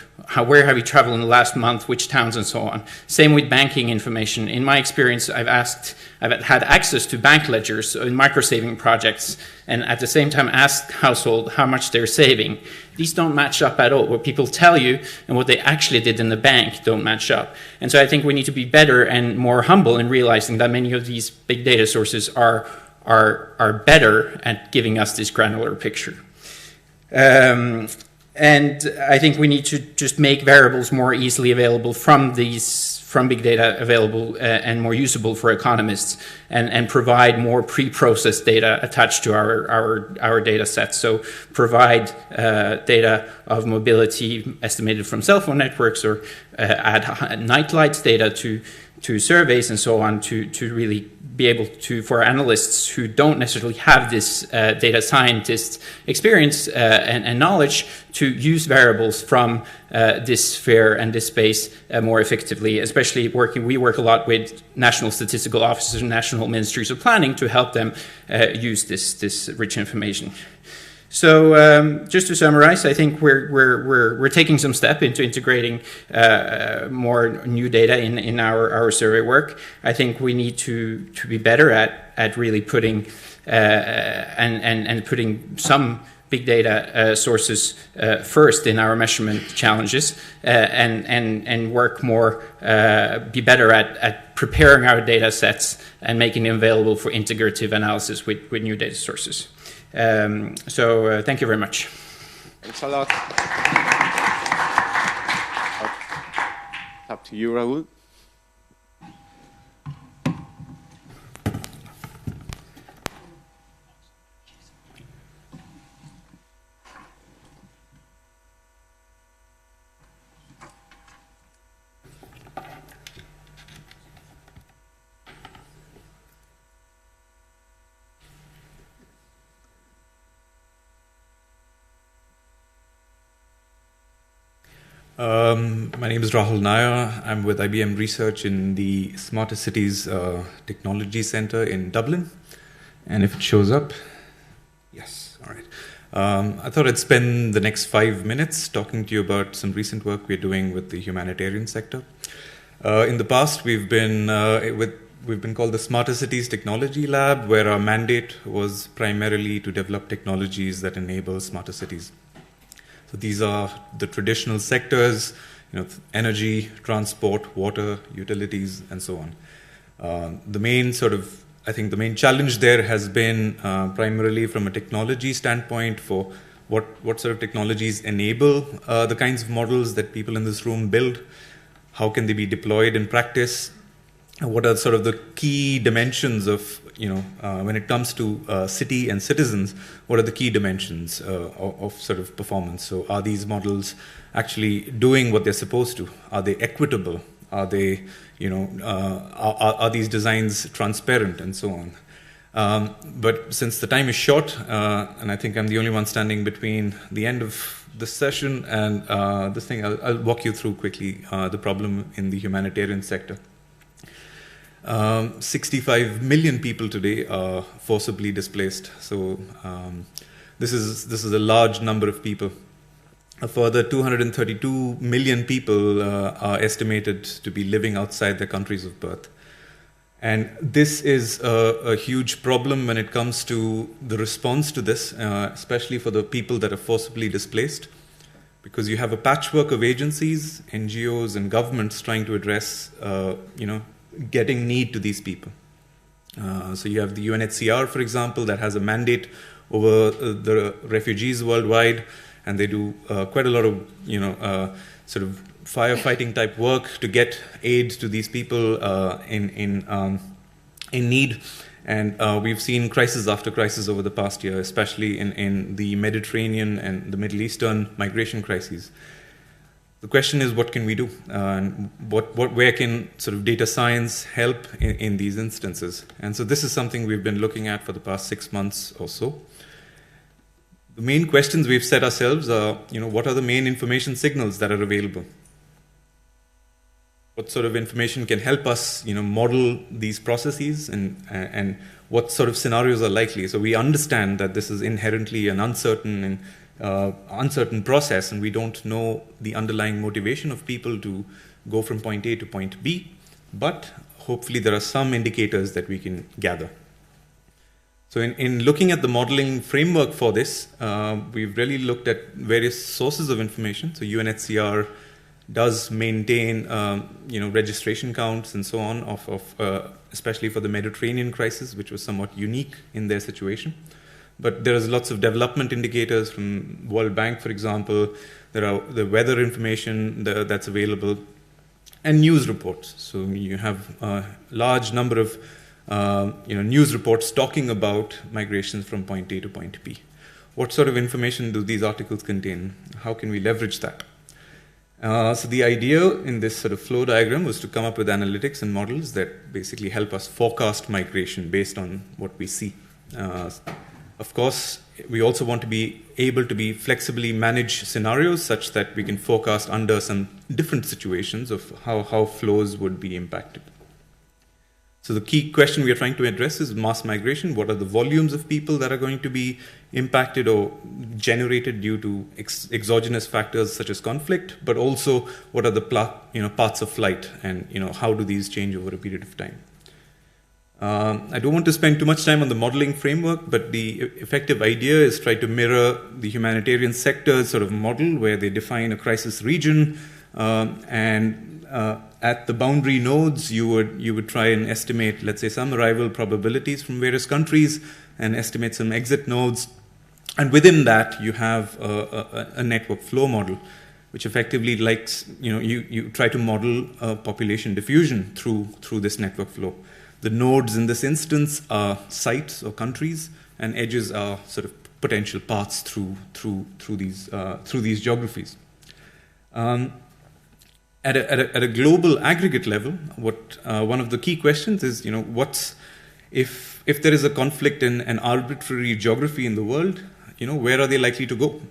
where have you traveled in the last month, which towns, and so on. Same with banking information. In my experience, I've had access to bank ledgers in micro-saving projects, and at the same time asked household how much they're saving. These don't match up at all. What people tell you and what they actually did in the bank don't match up. And so I think we need to be better and more humble in realizing that many of these big data sources are better at giving us this granular picture. And I think we need to just make variables more easily available from big data available and more usable for economists, and provide more pre-processed data attached to our data sets. So provide data of mobility estimated from cell phone networks, or add night lights data to surveys and so on, to really be able to, for analysts who don't necessarily have this data scientist experience and knowledge, to use variables from this sphere and this space more effectively, especially we work a lot with national statistical offices and national ministries of planning to help them use this rich information. So just to summarize, I think we're taking some step into integrating more new data in our survey work. I think we need to be better at really putting and putting some big data sources first in our measurement challenges, and work more, be better at preparing our data sets and making them available for integrative analysis with new data sources. So thank you very much. Thanks a lot. Up to you, Raul. My name is Rahul Nair. I'm with IBM Research in the Smarter Cities Technology Center in Dublin. And if it shows up, yes, all right. I thought I'd spend the next 5 minutes talking to you about some recent work we're doing with the humanitarian sector. In the past, we've been called the Smarter Cities Technology Lab, where our mandate was primarily to develop technologies that enable smarter cities. So these are the traditional sectors, energy, transport, water, utilities, and so on. The main challenge there has been primarily from a technology standpoint for what sort of technologies enable the kinds of models that people in this room build. How can they be deployed in practice? What are sort of the key dimensions of, when it comes to city and citizens, what are the key dimensions of sort of performance? So are these models actually doing what they're supposed to? Are they equitable? Are they, are these designs transparent, and so on? But since the time is short, and I think I'm the only one standing between the end of the session and this thing, I'll walk you through quickly the problem in the humanitarian sector. 65 million people today are forcibly displaced. So this is a large number of people. A further 232 million people are estimated to be living outside their countries of birth. And this is a huge problem when it comes to the response to this, especially for the people that are forcibly displaced, because you have a patchwork of agencies, NGOs, and governments trying to address, getting need to these people. So you have the UNHCR, for example, that has a mandate over the refugees worldwide, and they do quite a lot of, sort of firefighting type work to get aid to these people in need. And we've seen crisis after crisis over the past year, especially in the Mediterranean and the Middle Eastern migration crises. The question is, what can we do? And where can sort of data science help in these instances? And so this is something we've been looking at for the past 6 months or so. The main questions we've set ourselves are, what are the main information signals that are available? What sort of information can help us, model these processes, and what sort of scenarios are likely? So we understand that this is inherently an uncertain process, and we don't know the underlying motivation of people to go from point A to point B, but hopefully there are some indicators that we can gather. So in looking at the modeling framework for this, we've really looked at various sources of information. So UNHCR does maintain, registration counts and so on of especially for the Mediterranean crisis, which was somewhat unique in their situation. But there's lots of development indicators from World Bank, for example. There are the weather information that's available, and news reports. So you have a large number of news reports talking about migrations from point A to point B. What sort of information do these articles contain? How can we leverage that? So the idea in this sort of flow diagram was to come up with analytics and models that basically help us forecast migration based on what we see. Of course, we also want to be able to be flexibly manage scenarios such that we can forecast under some different situations of how flows would be impacted. So the key question we are trying to address is mass migration. What are the volumes of people that are going to be impacted or generated due to exogenous factors such as conflict, but also what are the paths of flight, and how do these change over a period of time? I don't want to spend too much time on the modeling framework, but the effective idea is try to mirror the humanitarian sector's sort of model, where they define a crisis region, and at the boundary nodes, you would try and estimate, let's say, some arrival probabilities from various countries, and estimate some exit nodes. And within that, you have a network flow model, which effectively you try to model population diffusion through this network flow. The nodes in this instance are sites or countries, and edges are sort of potential paths through these geographies. At a global aggregate level, one of the key questions is, if there is a conflict in an arbitrary geography in the world, where are they likely to go?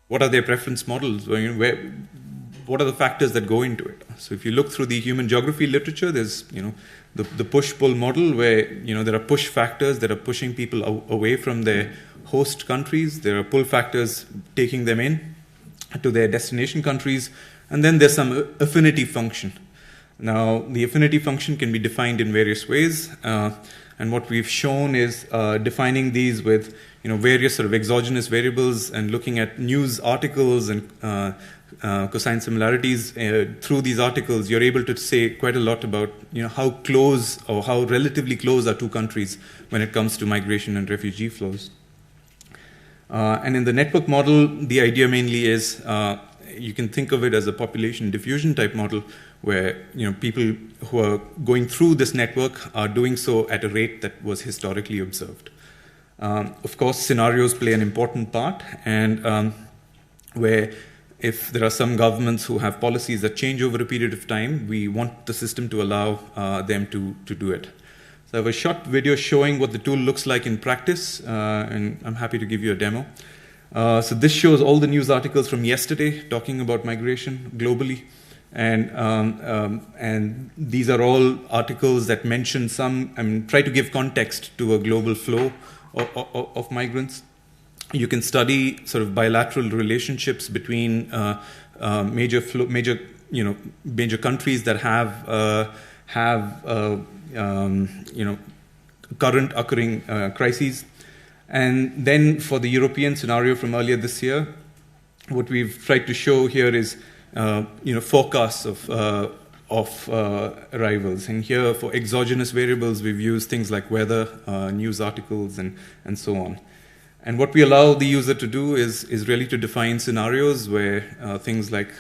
What are their preference models? What are the factors that go into it? So if you look through the human geography literature, there's the push-pull model, where there are push factors that are pushing people away from their host countries. There are pull factors taking them in to their destination countries, and then there's some affinity function. Now, the affinity function can be defined in various ways, and what we've shown is defining these with various sort of exogenous variables, and looking at news articles and cosine similarities. Through these articles, you're able to say quite a lot about how close or how relatively close are two countries when it comes to migration and refugee flows. And in the network model, the idea mainly is you can think of it as a population diffusion type model, where people who are going through this network are doing so at a rate that was historically observed. Of course, scenarios play an important part, and where if there are some governments who have policies that change over a period of time, we want the system to allow them to do it. So I have a short video showing what the tool looks like in practice, and I'm happy to give you a demo. So this shows all the news articles from yesterday talking about migration globally. And these are all articles that mention try to give context to a global flow of migrants. You can study sort of bilateral relationships between major countries that have current occurring crises. And then for the European scenario from earlier this year, what we've tried to show here is forecasts of arrivals. And here for exogenous variables, we've used things like weather, news articles, and so on. And what we allow the user to do is really to define scenarios where things like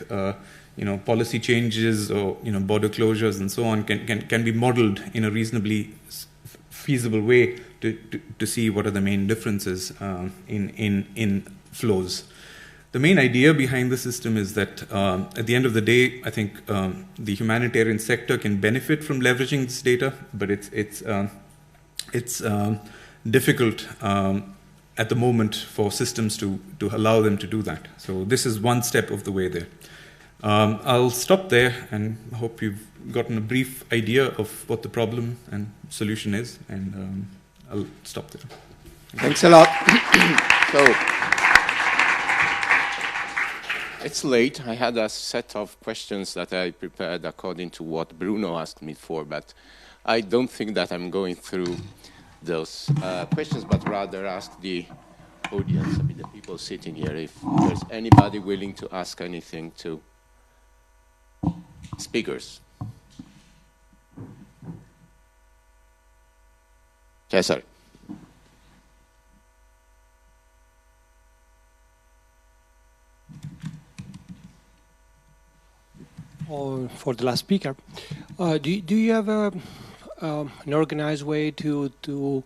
policy changes or border closures and so on can be modeled in a reasonably feasible way to see what are the main differences in flows. The main idea behind the system is that at the end of the day, I think the humanitarian sector can benefit from leveraging this data, but it's difficult at the moment for systems to allow them to do that. So this is one step of the way there. I'll stop there and hope you've gotten a brief idea of what the problem and solution is, and I'll stop there. Thanks a lot. So it's late. I had a set of questions that I prepared according to what Bruno asked me for, but I don't think that I'm going through those questions, but rather ask the audience, the people sitting here, if there's anybody willing to ask anything to speakers. Kessler. For the last speaker, do you have an organized way to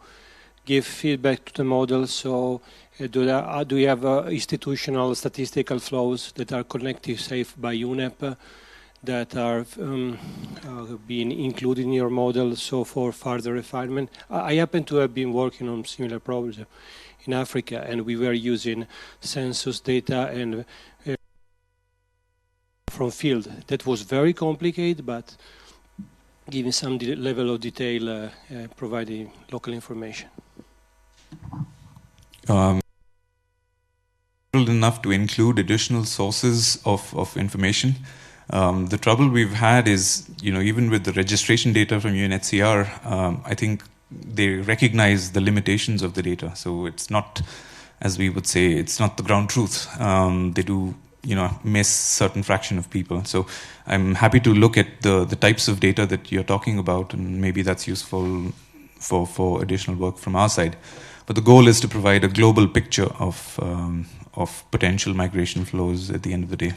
give feedback to the model? So do you have institutional statistical flows that are connected, say, by UNEP that are being included in your model, so for further refinement? I happen to have been working on similar problems in Africa, and we were using census data and from field. That was very complicated, but giving some level of detail, providing local information. Enough to include additional sources of information. The trouble we've had is, even with the registration data from UNHCR, I think they recognize the limitations of the data. So it's not, as we would say, it's not the ground truth. They do miss certain fraction of people. So I'm happy to look at the types of data that you're talking about, and maybe that's useful for additional work from our side. But the goal is to provide a global picture of potential migration flows at the end of the day.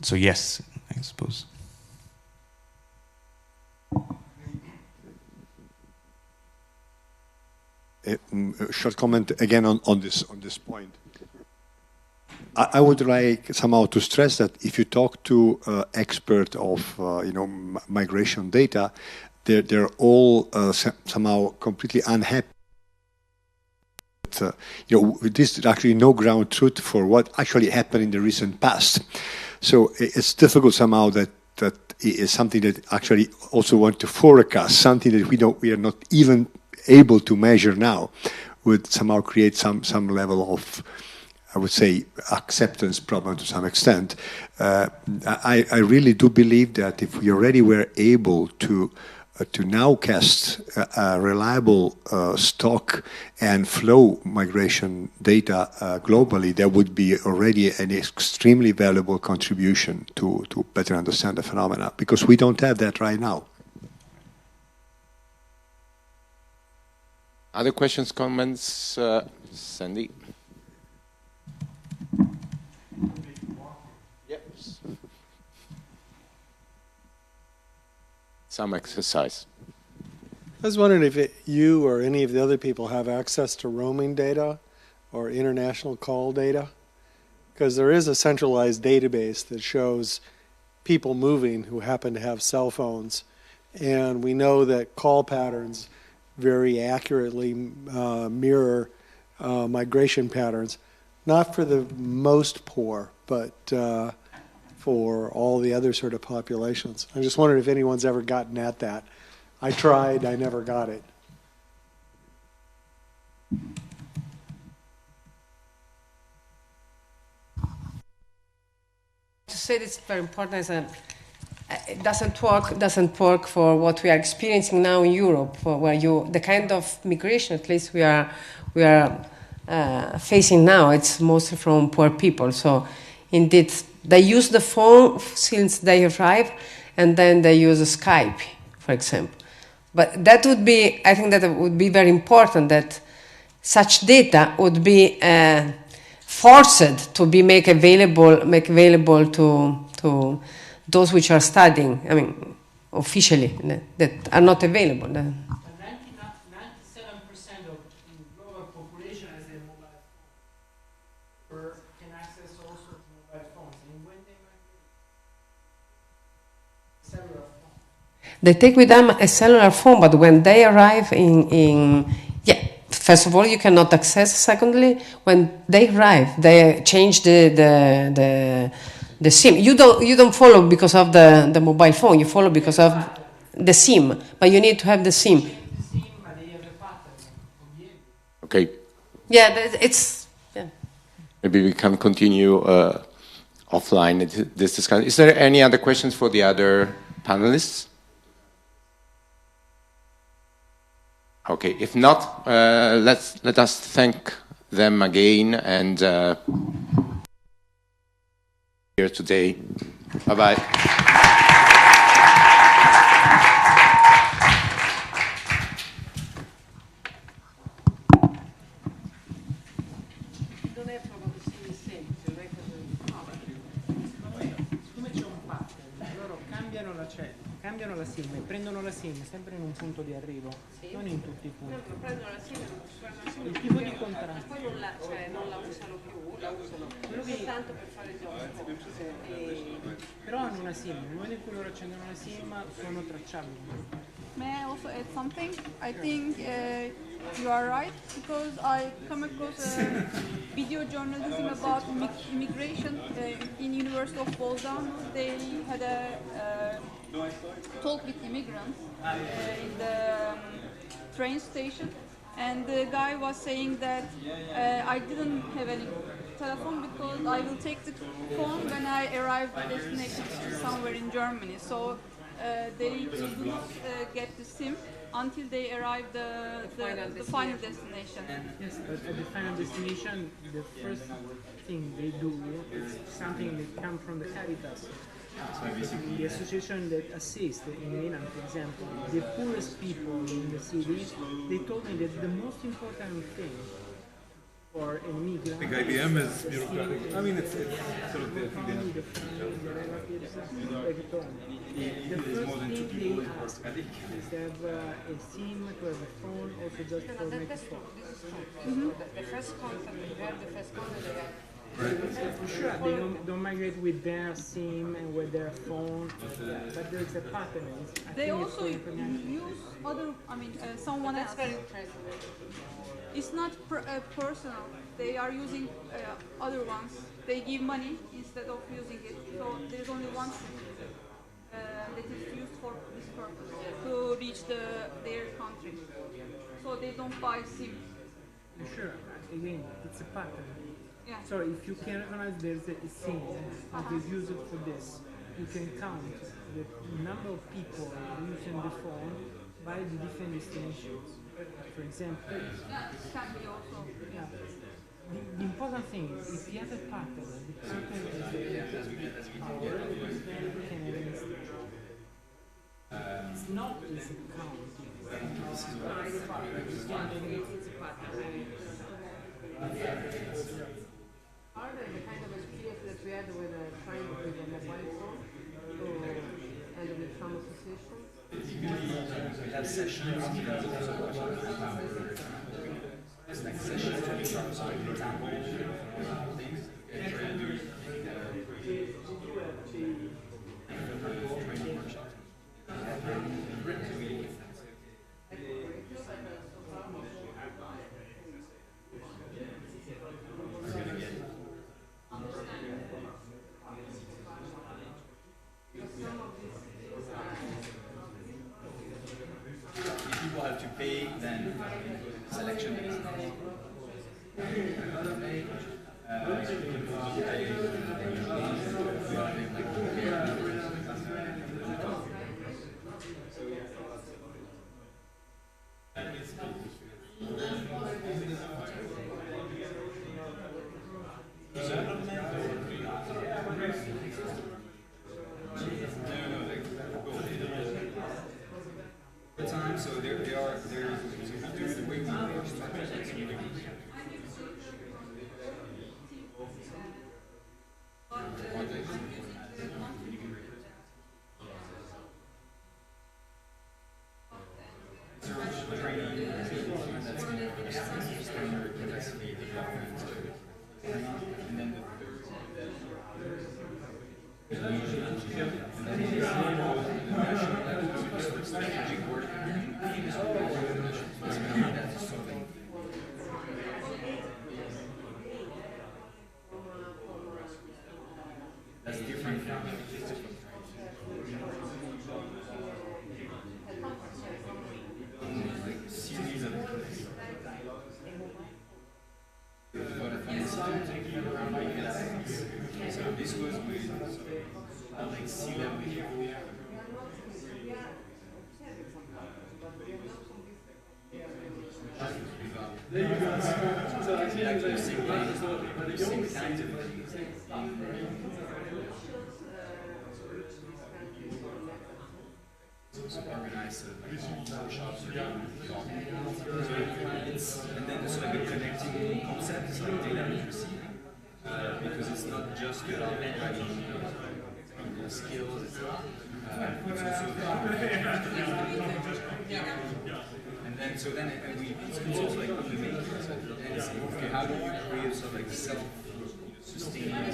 So yes, I suppose. A short comment again on this point. I would like somehow to stress that if you talk to experts of migration data, they're all somehow completely unhappy. This is actually no ground truth for what actually happened in the recent past. So it's difficult somehow that is something that actually also want to forecast, something that we are not even able to measure now, would somehow create some level of, I would say, acceptance problem to some extent. I really do believe that if we already were able to nowcast reliable stock and flow migration data globally, that would be already an extremely valuable contribution to better understand the phenomena, because we don't have that right now. Other questions, comments? Sandy? Yes. Some exercise. I was wondering if you or any of the other people have access to roaming data or international call data, because there is a centralized database that shows people moving who happen to have cell phones And we know that call patterns very accurately mirror migration patterns, not for the most poor, but for all the other sort of populations. I just wondered if anyone's ever gotten at that. I tried, I never got it. To say this is very important is it doesn't work for what we are experiencing now in Europe, where the kind of migration, at least we are facing now, it's mostly from poor people. So indeed, they use the phone since they arrive, and then they use Skype, for example. But that would be, I think that it would be very important that such data would be forced to be make available to those which are studying, I mean, officially, that are not available. 97% of global population has a mobile phone, or can access also to mobile phones. And when they migrate, cellular phone. They take with them a cellular phone, but when they arrive first of all, you cannot access. Secondly, when they arrive, they change the SIM. You don't follow because of the mobile phone. You follow because of the SIM. But you need to have the SIM. Okay. Yeah, it's. Yeah. Maybe we can continue offline this discussion. Is there any other questions for the other panelists? Okay, if not, let us thank them again and here today. Bye-bye. Cambiano la SIM e prendono la SIM sempre in un punto di arrivo, non in tutti i punti. Prendono la SIM, il tipo di contratto. Poi non la usano più, la usano soltanto per fare il gioco. Però hanno una SIM, nel momento in cui loro accendono la SIM sono tracciabili. May I also add something? I think you are right, because I come across video journalism about immigration in University of Bolzano. They had a talk with immigrants in the train station, and the guy was saying that I didn't have any telephone because I will take the phone when I arrive at destination somewhere in Germany. So they do not get the SIM until they arrive the final destination. Yes, but at the final destination, the first thing they do is something that comes from the Caritas. The association that assists in Milan, for example, the poorest people in the city, they told me that the most important thing for an immigrant. I think IBM is bureaucratic. I mean, it's sort of the thing the first thing they ask is to have a SIM, to have a phone, also just for make a phone. The first contact, the first contact they have. Sure, they don't migrate with their SIM and with their phone, but there's a pattern. They also use other, someone else. That's very impressive. It's not personal. They are using other ones. They give money instead of using it. So there's only one SIM that is used for this purpose, to reach their country. So they don't buy SIM. Sure, again, it's a pattern. Yeah. So if you can recognize there's a SIM that is used for this, you can count the number of people using the phone by the different destinations. For example, the important thing is if you have a pattern, the pattern is power, can it's not this count. It's a pattern. Are there the kind of experience that we had with trying with a mobile phone and with some association? We have sessions. Next session, for example, training workshop. So they are so we do the way we work. That's different from like series of so this goes with like sea level. There you go. So I like the same kinds of so organize workshops or and then there's like a connecting concept, it's like data literacy, because it's not just about writing skills, it's and then so then it's also like implementing and saying, okay, how do you create sort of like self-sustaining